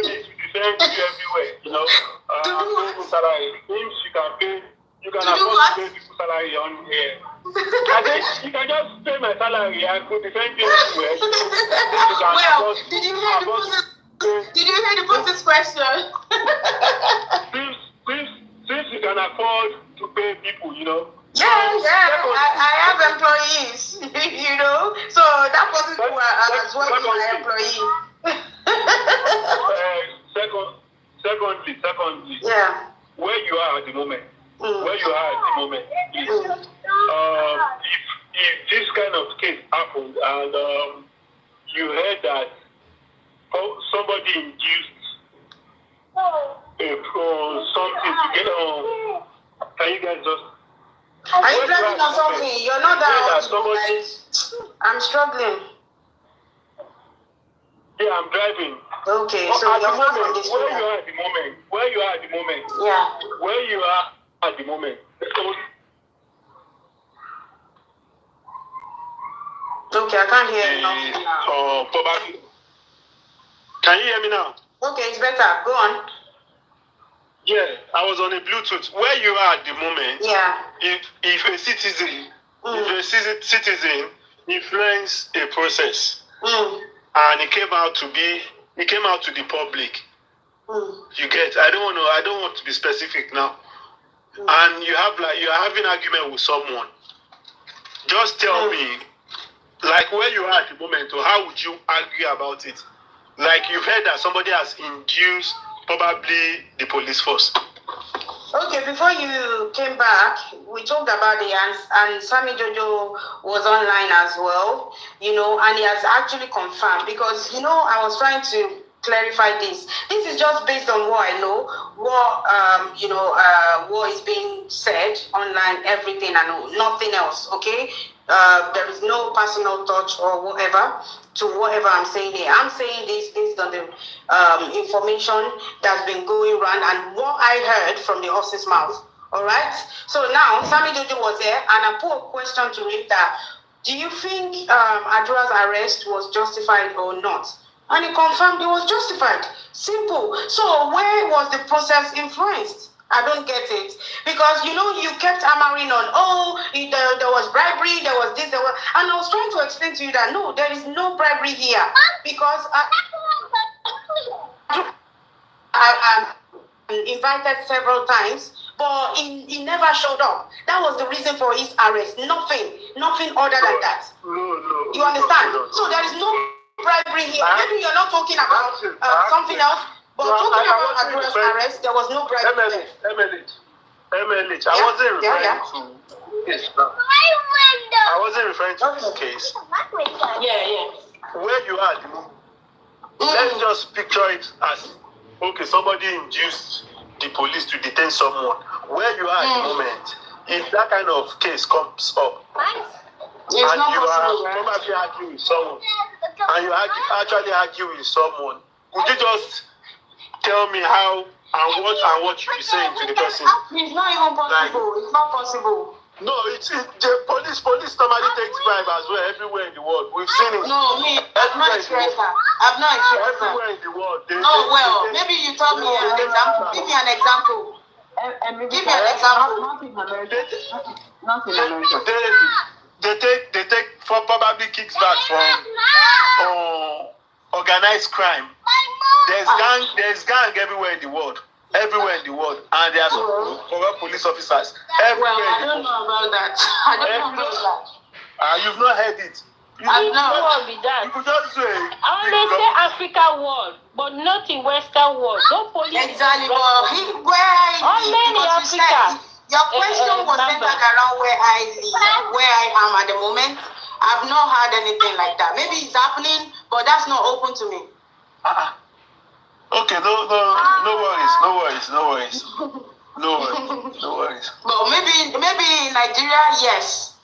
to defend you everywhere, salary. Things you can pay, you can afford to pay people salary on here. I think you can just pay my salary and could defend you everywhere. Well, did you hear the person's question? Since you can afford to pay people, Yeah, I have employees, so that person who as well is my employee. Secondly, where you are at the moment, is if this kind of case happened and you heard that somebody induced something to get on, can you guys just? Are you driving on something? You're not that. I'm struggling. Yeah, I'm driving. Okay, so at the moment, where you are at the moment. Yeah. Where you are at the moment. Okay, I can't hear you now. Probably. Can you hear me now? Okay, it's better. Go on. Yeah, I was on a Bluetooth. Where you are at the moment, yeah. If a citizen influence a process and it came out to the public. You get, I don't want to be specific now. And you're having argument with someone. Just tell me, like where you are at the moment, or how would you argue about it? Like you've heard that somebody has induced probably the police force. Okay, before you came back, we talked about the and Sammy Jojo was online as well, and he has actually confirmed because, I was trying to clarify this. This is just based on what I know, what is being said online, everything I know, nothing else, okay? There is no personal touch or whatever to whatever I'm saying here. I'm saying this based on the information that's been going around and what I heard from the horse's mouth. All right. So now Sammy Jojo was there, and I put a question to him that, do you think Adura's arrest was justified or not? And he confirmed it was justified. Simple. So where was the process influenced? I don't get it. Because, you kept hammering on, there was bribery, there was this, there was... And I was trying to explain to you that, no, there is no bribery here. Because I invited several times, but he never showed up. That was the reason for his arrest. Nothing other than that. No. You understand? So there is no bribery here. Maybe you're not talking about something else. But talking about Adura's arrest, there was no bribery. MLH. I wasn't referring to this now. I wasn't referring to this case. Yeah. Where you are at the moment, let's just picture it as, okay, somebody induced the police to detain someone. Where you are at the moment, if that kind of case comes up, and you are probably arguing with someone, and you actually argue with someone, could you just tell me how and what you be saying to the person? It's not even possible. It's not possible. No, the police normally takes bribe as well everywhere in the world. We've seen it. No, I've not experienced that. Everywhere in the world. Maybe you tell me an example. Give me an example. Give me an example. Not in America. They take for probably kicks back from organized crime. There's gang everywhere in the world. And there are some corrupt police officers everywhere. I don't know about that. You've not heard it. I've not with that. You could just say. Only say Africa world, but not in Western world. No police. Exactly, but only in Africa. Your question was centered around where I live, where I am at the moment. I've not heard anything like that. Maybe it's happening, but that's not open to me. Okay, no worries. But maybe in Nigeria, yes.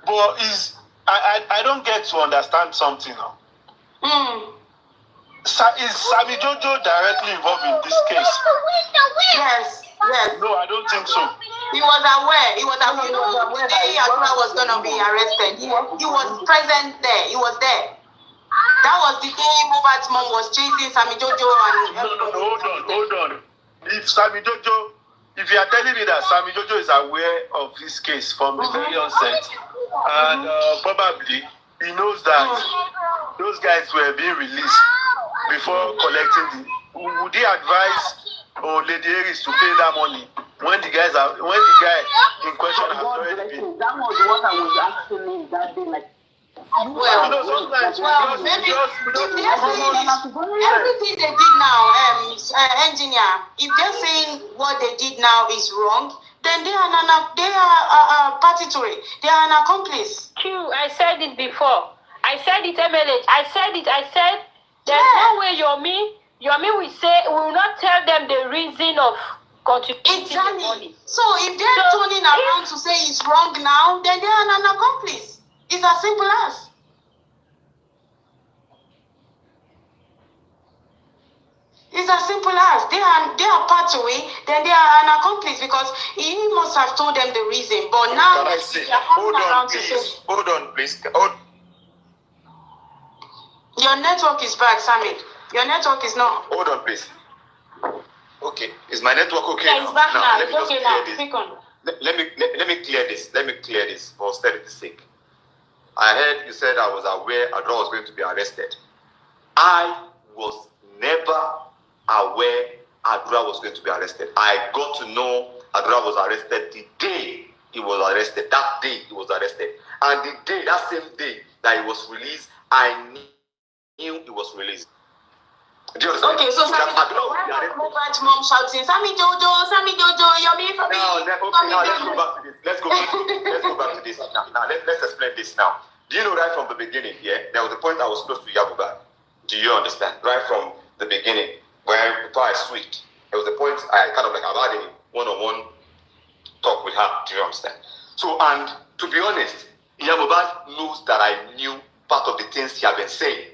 But I don't get to understand something now. Is Sammy Jojo directly involved in this case? Yes. No, I don't think so. He was aware. The day Adura was going to be arrested, he was present there. He was there. That was the day Mobat's mom was chasing Sammy Jojo and... Hold on. If you are telling me that Sammy Jojo is aware of this case from the very onset, and probably he knows that those guys were being released before collecting would he advise Lady Aries to pay that money when the guy in question has already been? That was what I was asking him that day, like... Maybe if they're saying everything they did now, engineer, if they're saying what they did now is wrong, then they are party to it. They are an accomplice. I said it before. I said it, MLH. I said there's no way Yomi will say, we will not tell them the reason of contributing the money. So if they're turning around to say it's wrong now, then they are an accomplice. It's as simple as. It's as simple as. They are part to it, then they are an accomplice because he must have told them the reason. But now Can I say, hold on, please. Your network is bad, Sammy. Your network is not. Hold on, please. Okay, is my network okay? Yeah, it's back now. Let me It's just okay clear now. this. Speak on. Let me clear this. Let me clear this for authority's sake. I heard you said I was aware Adra was going to be arrested. I was never aware Adra was going to be arrested. I got to know Adra was arrested the day he was arrested. That day he was arrested. And the day, that same day that he was released, I knew he was released. Do you understand? Okay, so Sammy, why was Mobat's mom shouting, Sammy Jojo, Yomi, Fabayi? Now let's go back to this. Let's go back to this. Now let's explain this now. Do you know right from the beginning, there was a point I was close to Yabuba. Do you understand? Right from the beginning, before I switched, there was a point I kind of like had a one-on-one talk with her. Do you understand? So, and to be honest, Yabuba knows that I knew part of the things she had been saying.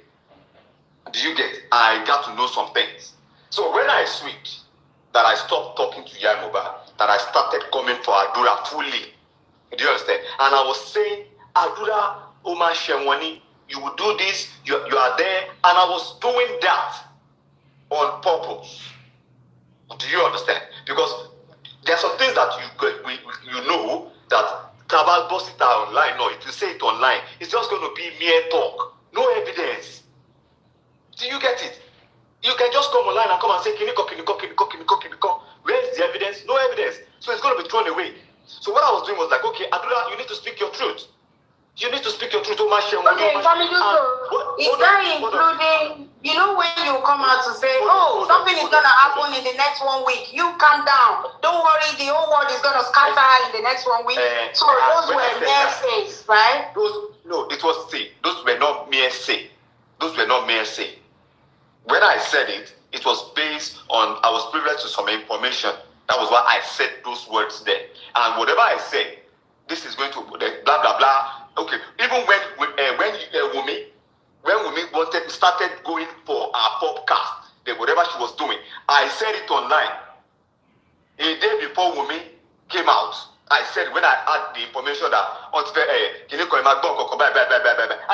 Do you get? I got to know some things. So when I switched, that I stopped talking to Yamoba, that I started coming for Adura fully. Do you understand? And I was saying, Adura, Oma Shemwani, you will do this, you are there, and I was doing that on purpose. Do you understand? Because there are some things that you know that Tabal boss it out online. No, if you say it online, it's just going to be mere talk, no evidence. Do you get it? You can just come online and come and say, Kiniko. Where's the evidence? No evidence. So it's going to be thrown away. So what I was doing was like, okay, Adura, you need to speak your truth. You need to speak your truth. Okay, family, is that including, you know, when you come out to say, something is going to happen in the next 1 week, you calm down. Don't worry, the whole world is going to scatter in the next 1 week. So those were mere says, right? No, it was say. Those were not mere say. Those were not mere say. When I said it, it was based on, I was privileged to some information. That was why I said those words there. And whatever I say, this is going to blah, blah, blah. Okay, even when Wumi started going for our podcast, whatever she was doing, I said it online. A day before Wumi came out, I said, when I had the information that I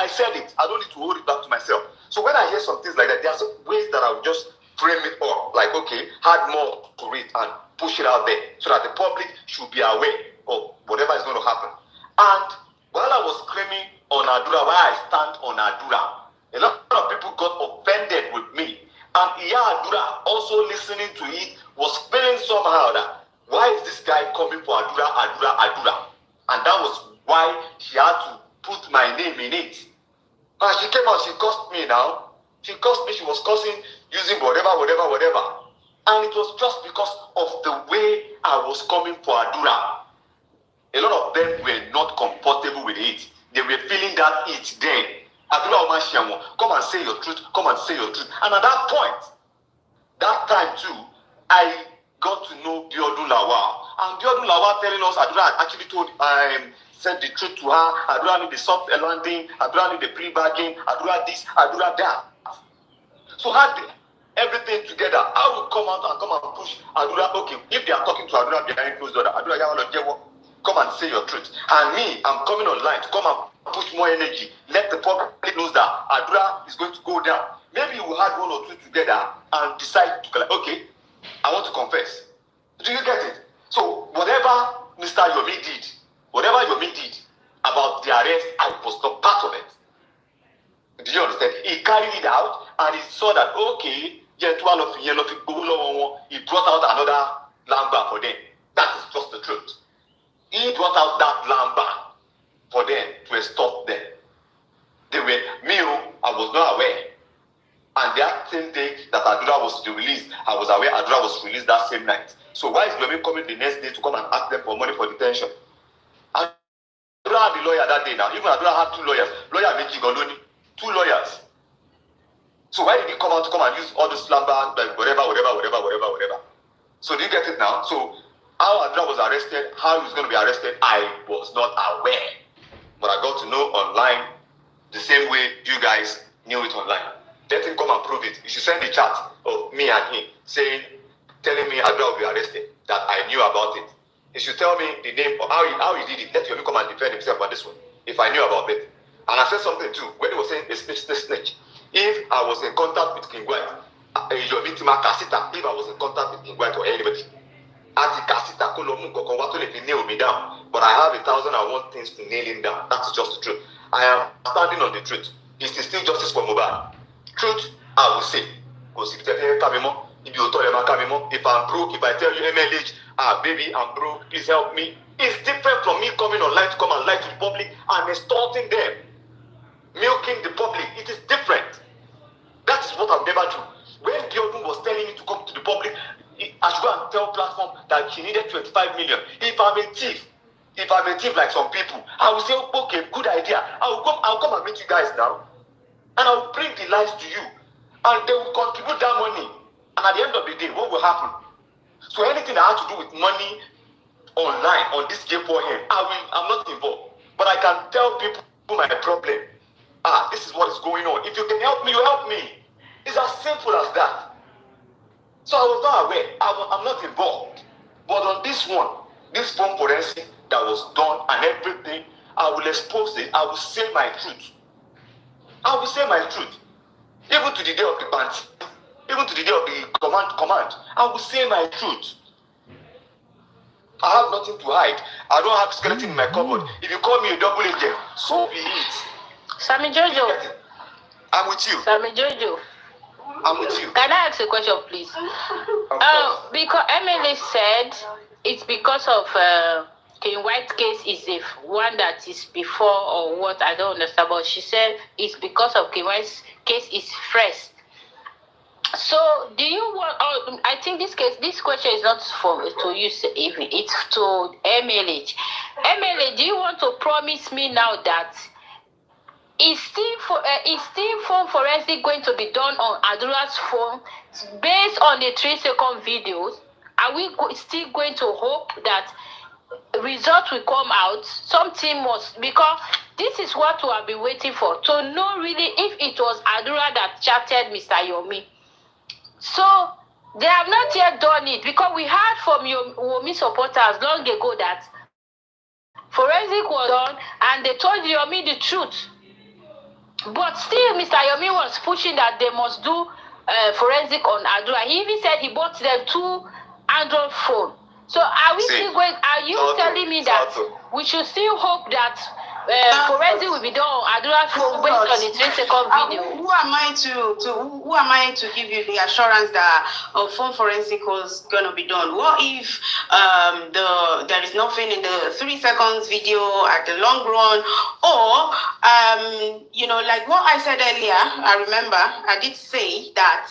said it. I don't need to hold it back to myself. So when I hear some things like that, there are some ways that I will just frame it up. Like, okay, add more to it and push it out there so that the public should be aware of whatever is going to happen. And while I was screaming on Adura, while I stand on Adura, a lot of people got offended with me. And Adura, also listening to it, was feeling somehow that, why is this guy coming for Adura? And that was why she had to put my name in it. And she came out, she cursed me now. She cursed me, she was cursing, using whatever. And it was just because of the way I was coming for Adura. A lot of them were not comfortable with it. They were feeling that it's there. Adura Omashiamo, come and say your truth, And at that point, that time too, I got to know Biodun Lawal. And Biodun Lawal telling us, Adura actually said the truth to her. Adura need the soft landing. Adura need the pre-bargain. Adura this, Adura that. So had everything together, I will come out and come and push Adura. Okay, if they are talking to Adura behind closed door, Adura, come and say your truth. And me, I'm coming online to come and push more energy. Let the public know that Adura is going to go down. Maybe we had one or two together and decide to, okay, I want to confess. Do you get it? So whatever Mr. Yomi did, about the arrest, I was not part of it. Do you understand? He carried it out and he saw that, okay, he brought out another lamba for them. That is just the truth. He brought out that lamba for them to stop them. I was not aware. And that same day that Adura was released, I was aware Adura was released that same night. So why is Yomi coming the next day to come and ask them for money for detention? Adura had the lawyer that day now. Even Adura had 2 lawyers. Lawyer Meji Goloni, 2 lawyers. So why did he come out to come and use all this slumber, whatever? So do you get it now? So how Adura was arrested, how he was going to be arrested, I was not aware. But I got to know online the same way you guys knew it online. Let him come and prove it. You should send the chat of me and him telling me Adura will be arrested, that I knew about it. He should tell me the name of how he did it. Let Yomi come and defend himself on this one, if I knew about it. And I said something too. When he was saying a snitch, If I was in contact with King White, Yomi Tima Kasita, if I was in contact with King White or anybody, Ati Kasita Kolomu Kokowato let me nail me down. But I have 1,001 things to nail him down. That's just the truth. I am standing on the truth. It is still justice for Mohbad. Truth, I will say. Because if I'm broke, if I tell you MLH, baby, I'm broke, please help me. It's different from me coming online to come and lie to the public and extorting them. Milking the public, it is different. That is what I've never done. When Diodun was telling me to come to the public, I should go and tell platform that she needed 25 million. If I'm a thief like some people, I will say, okay, good idea. I'll come and meet you guys now. And I'll bring the lies to you. And they will contribute that money. And at the end of the day, what will happen? So anything that has to do with money online, on this game for him, I'm not involved. But I can tell people my problem. This is what is going on. If you can help me, you help me. It's as simple as that. So I was not aware. I'm not involved. But on this one, this phone forensic that was done and everything, I will expose it. I will say my truth. I will say my truth. Even to the day of the band, even to the day of the command, I will say my truth. I have nothing to hide. I don't have skeleton in my cupboard. If you call me a double agent, so be it. Sammy Jojo. I'm with you. Sammy Jojo. I'm with you. Can I ask a question, please? Because Emily said it's because of King White case is the one that is before or what, I don't understand. But she said it's because of King White's case is fresh. So do you want? I think this question is not to you, even it's to MLH. MLH, do you want to promise me now that is still phone forensic going to be done on Adura's phone based on the 3-second videos? Are we still going to hope that results will come out? Something must, because this is what we have been waiting for, to know really if it was Adura that chatted Mr. Yomi. So they have not yet done it, because we heard from Yomi supporters long ago that forensic was done and they told Yomi the truth. But still, Mr. Yomi was pushing that they must do forensic on Adura. He even said he bought them 2 Android phones. So are we still going? Are you telling me that we should still hope that forensic will be done on Adura's phone based on the 3-second video? Who am I to give you the assurance that phone forensic was going to be done? What if there is nothing in the 3 seconds video at the long run, or like what I said earlier? I remember I did say that.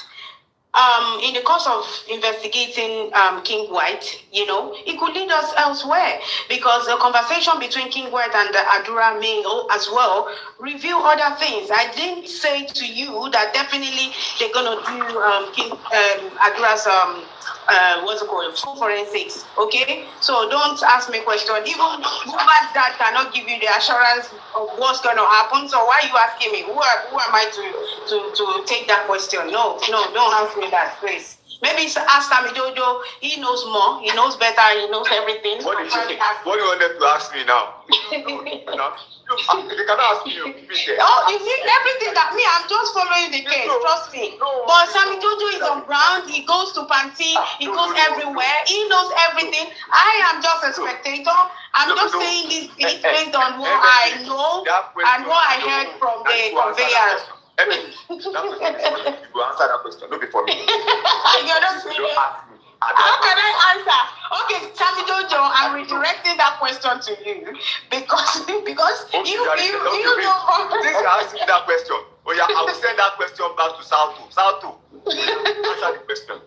In the course of investigating King White, it could lead us elsewhere, because the conversation between King White and Adura may as well reveal other things. I didn't say to you that definitely they're gonna do Adura's phone forensics. Okay, so don't ask me question. Even Mohbad's dad cannot give you the assurance of what's gonna happen. So why are you asking me? Who am I to take that question? No, don't ask me that, please. Maybe ask Sammy Jojo. He knows more. He knows better. He knows everything. What do you want them to ask me now? They cannot ask me. You see everything that me. I'm just following the case. Trust me. But Sammy Jojo is on ground. He goes to Panty. He goes everywhere. He knows everything. I am just a spectator. I'm just saying this based on what I know and what I heard from the conveyors. You will answer that question. Don't be for me. You're not serious. How can I answer? Okay, Sammy Jojo, I'm redirecting that question to you because you know. Since you asked me that question, I will send that question back to Salto. Answer the question.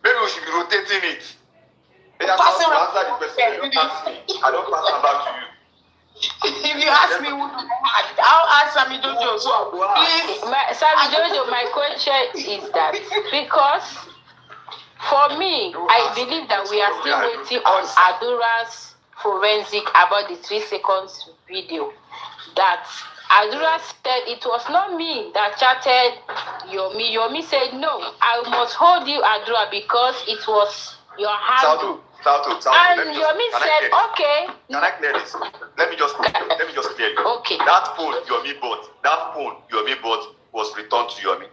Maybe we should be rotating it. Answer the question. You don't ask me. I don't pass it back to you. If you ask me, I'll ask Sammy Jojo. So please, Sammy Jojo, my question is that because for me, I believe that we are still waiting on Adura's forensic about the 3 seconds video. That Adura said it was not me that chatted Yomi. Yomi said no, I must hold you, Adura, because it was your handle. And Yomi said, okay. Can I clear this? Let me just clear it. Okay. That phone Yomi bought was returned to Yomi.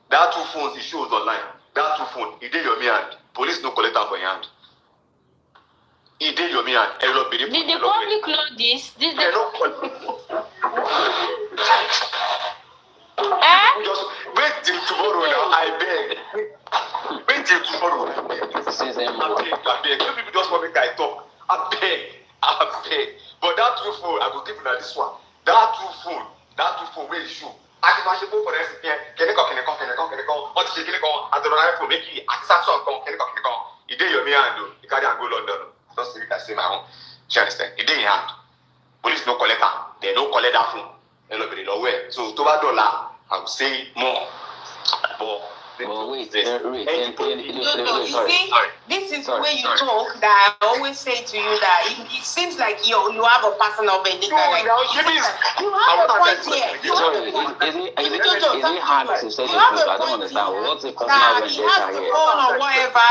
That 2 phones he shows online. That 2 phones, he did Yomi hand. Police no collect am for your hand. He did Yomi hand. Did the public know this? Did they no Just wait till tomorrow now, I beg. Wait till tomorrow, I beg. I beg. You people just want me to talk. I beg. But that 2 phone, I will give you this one. That 2 phone, where is you? I can actually go for the recipe. Can you come? What is it? I don't know how to make it. I can't can you come? He did your hand, though. You can't go London. Don't see me can say my own. You understand? He did your hand. Police no collect her. They no collect that phone. They no be nowhere. So $2, I will say more. But wait, this is the way you talk that I always say to you that it seems like you have a personal vendetta. Like, you have a point here. Is it hard to say the truth? I don't understand. What's the personal vendetta he has the phone or whatever.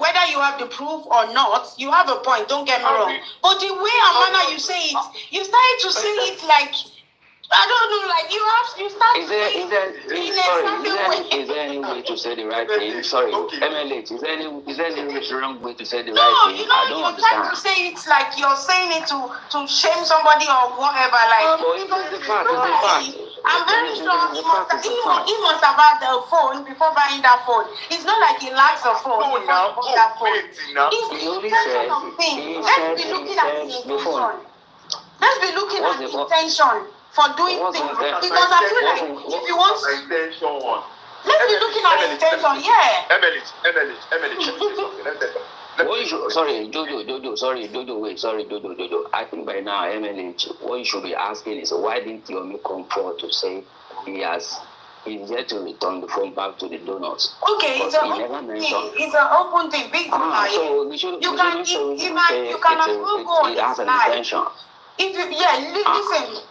Whether you have the proof or not, you have a point. Don't get me wrong. But the way and manner you say it, you started to say it like. I don't know, like you start is there any way to say the right thing? Sorry, MLH, is there any wrong way to say the right thing? I don't understand. Trying to say it's like you're saying it to shame somebody or whatever, like it's the fact. I'm very sure he must have had the phone before buying that phone. It's not like he lacks a phone before he bought that phone. It's the intention of things. Let's be looking at the intention. Let's be looking at the intention. For doing things, because I feel like if you want intention, let's be looking at the intention, yeah. Jojo. I think by now, MLH, what you should be asking is why didn't Yomi come forward to say he's yet to return the phone back to the donors? Okay, it's an open thing, big you can as well go on his live. Listen.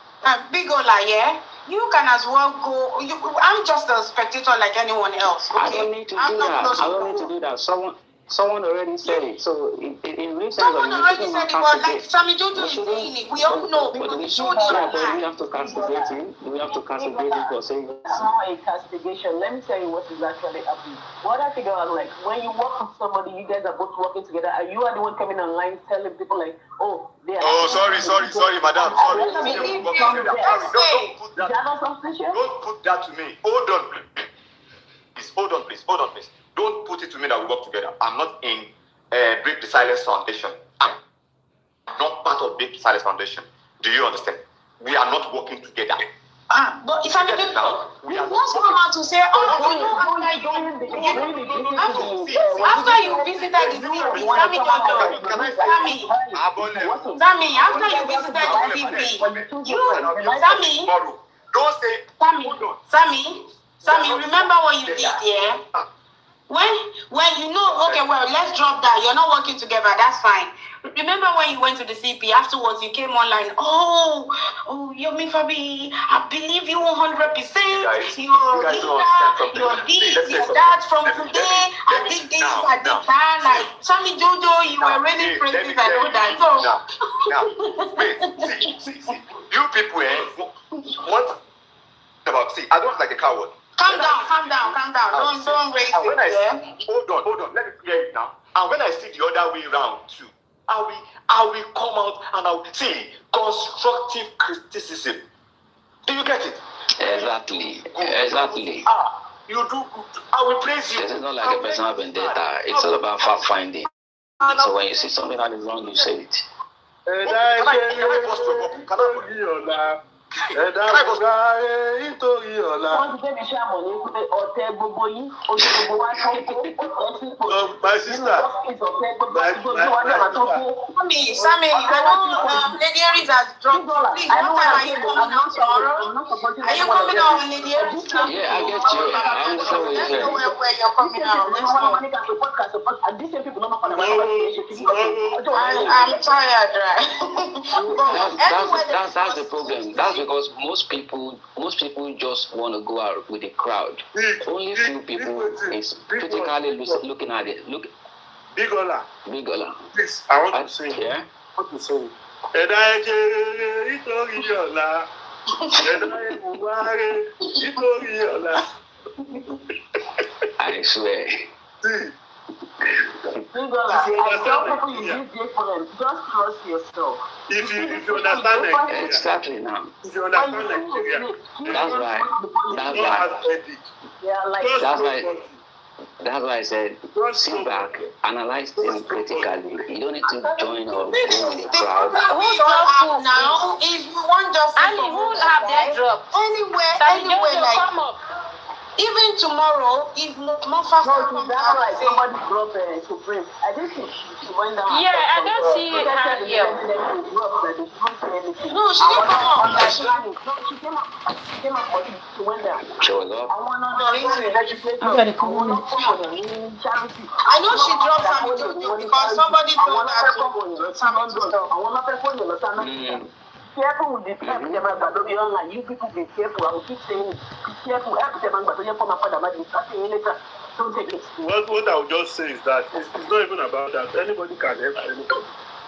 Big Ola, yeah? You can as well go. I'm just a spectator like anyone else. Okay? I don't need to do that. Someone already said it. So in real sense, someone already said it, but like Sammy Jojo is saying it. We all know because we showed it. Do we have to castigate him? For saying it? It's not a castigation. Let me tell you what is actually happening. What I figure out, like, when you work with somebody, you guys are both working together, and you are the one coming online telling people, like, oh, they are. Oh, sorry, madam. Sorry. Don't put that to me. Hold on, please. Don't put it to me that we work together. I'm not in Break the Silence Foundation. I'm not part of Break the Silence Foundation. Do you understand? We are not working together. But if I'm doing we once come out to say, after you visited the CP, Sammy, after you visited the CP, Sammy, remember what you did, yeah? When you know, okay, well, let's drop that. You're not working together, that's fine. Remember when you went to the CP, afterwards you came online, oh, Yomi Fabayi, I believe you 100%. You're that from today, I did this, I did that. Like, Sammy Jojo, you were really crazy and all that. Now, wait, see. You people, what about, I don't like a coward. Calm down. Don't raise it. Hold on. Let me clear it now. And when I see the other way around too, I will come out and I will see constructive criticism. Do you get it? Exactly. You do good. I will praise you. This is not like a personal vendetta. It's all about fact finding. So when you see something that is wrong, you say it. Can I post your book? My sister. Sammy, I know Lady Aries has dropped. Please, what time are you coming out tomorrow? Are you coming out with Lady Aries? Yeah, I get you. I'm sorry. Let's know where you're coming out. Let's know. I'm tired, right? That's the problem. That's because most people just want to go out with the crowd. Only few people is critically looking at it. Big Ola. Big Ola. Please, I want to sing. Yeah? I want to sing. Ẹ̀dá ẹ̀jẹ̀ nítorí ọ̀la. Ẹ̀dá ẹ̀wùwárẹ̀ nítorí ọ̀la. I swear. See. Big Ola, I tell people you did different. Just trust yourself. If you understand Nigeria. Exactly now. If you understand Nigeria. That's why. That's why I said, sit back, analyze things critically. You don't need to join or go with the crowd. Who dropped now? If you want just and who have they dropped? Anywhere like come up. even tomorrow, if Mofa somebody drop Supreme. I didn't see she went down. Yeah, I don't see her here. No, she didn't come up. She came up. She went down. She was up. I know she dropped some because somebody told her to. Careful with the help them about the online. You people be careful. I will keep saying it. Be careful. Help them about the don't take it. What I would just say is that it's not even about that. Anybody can help anybody.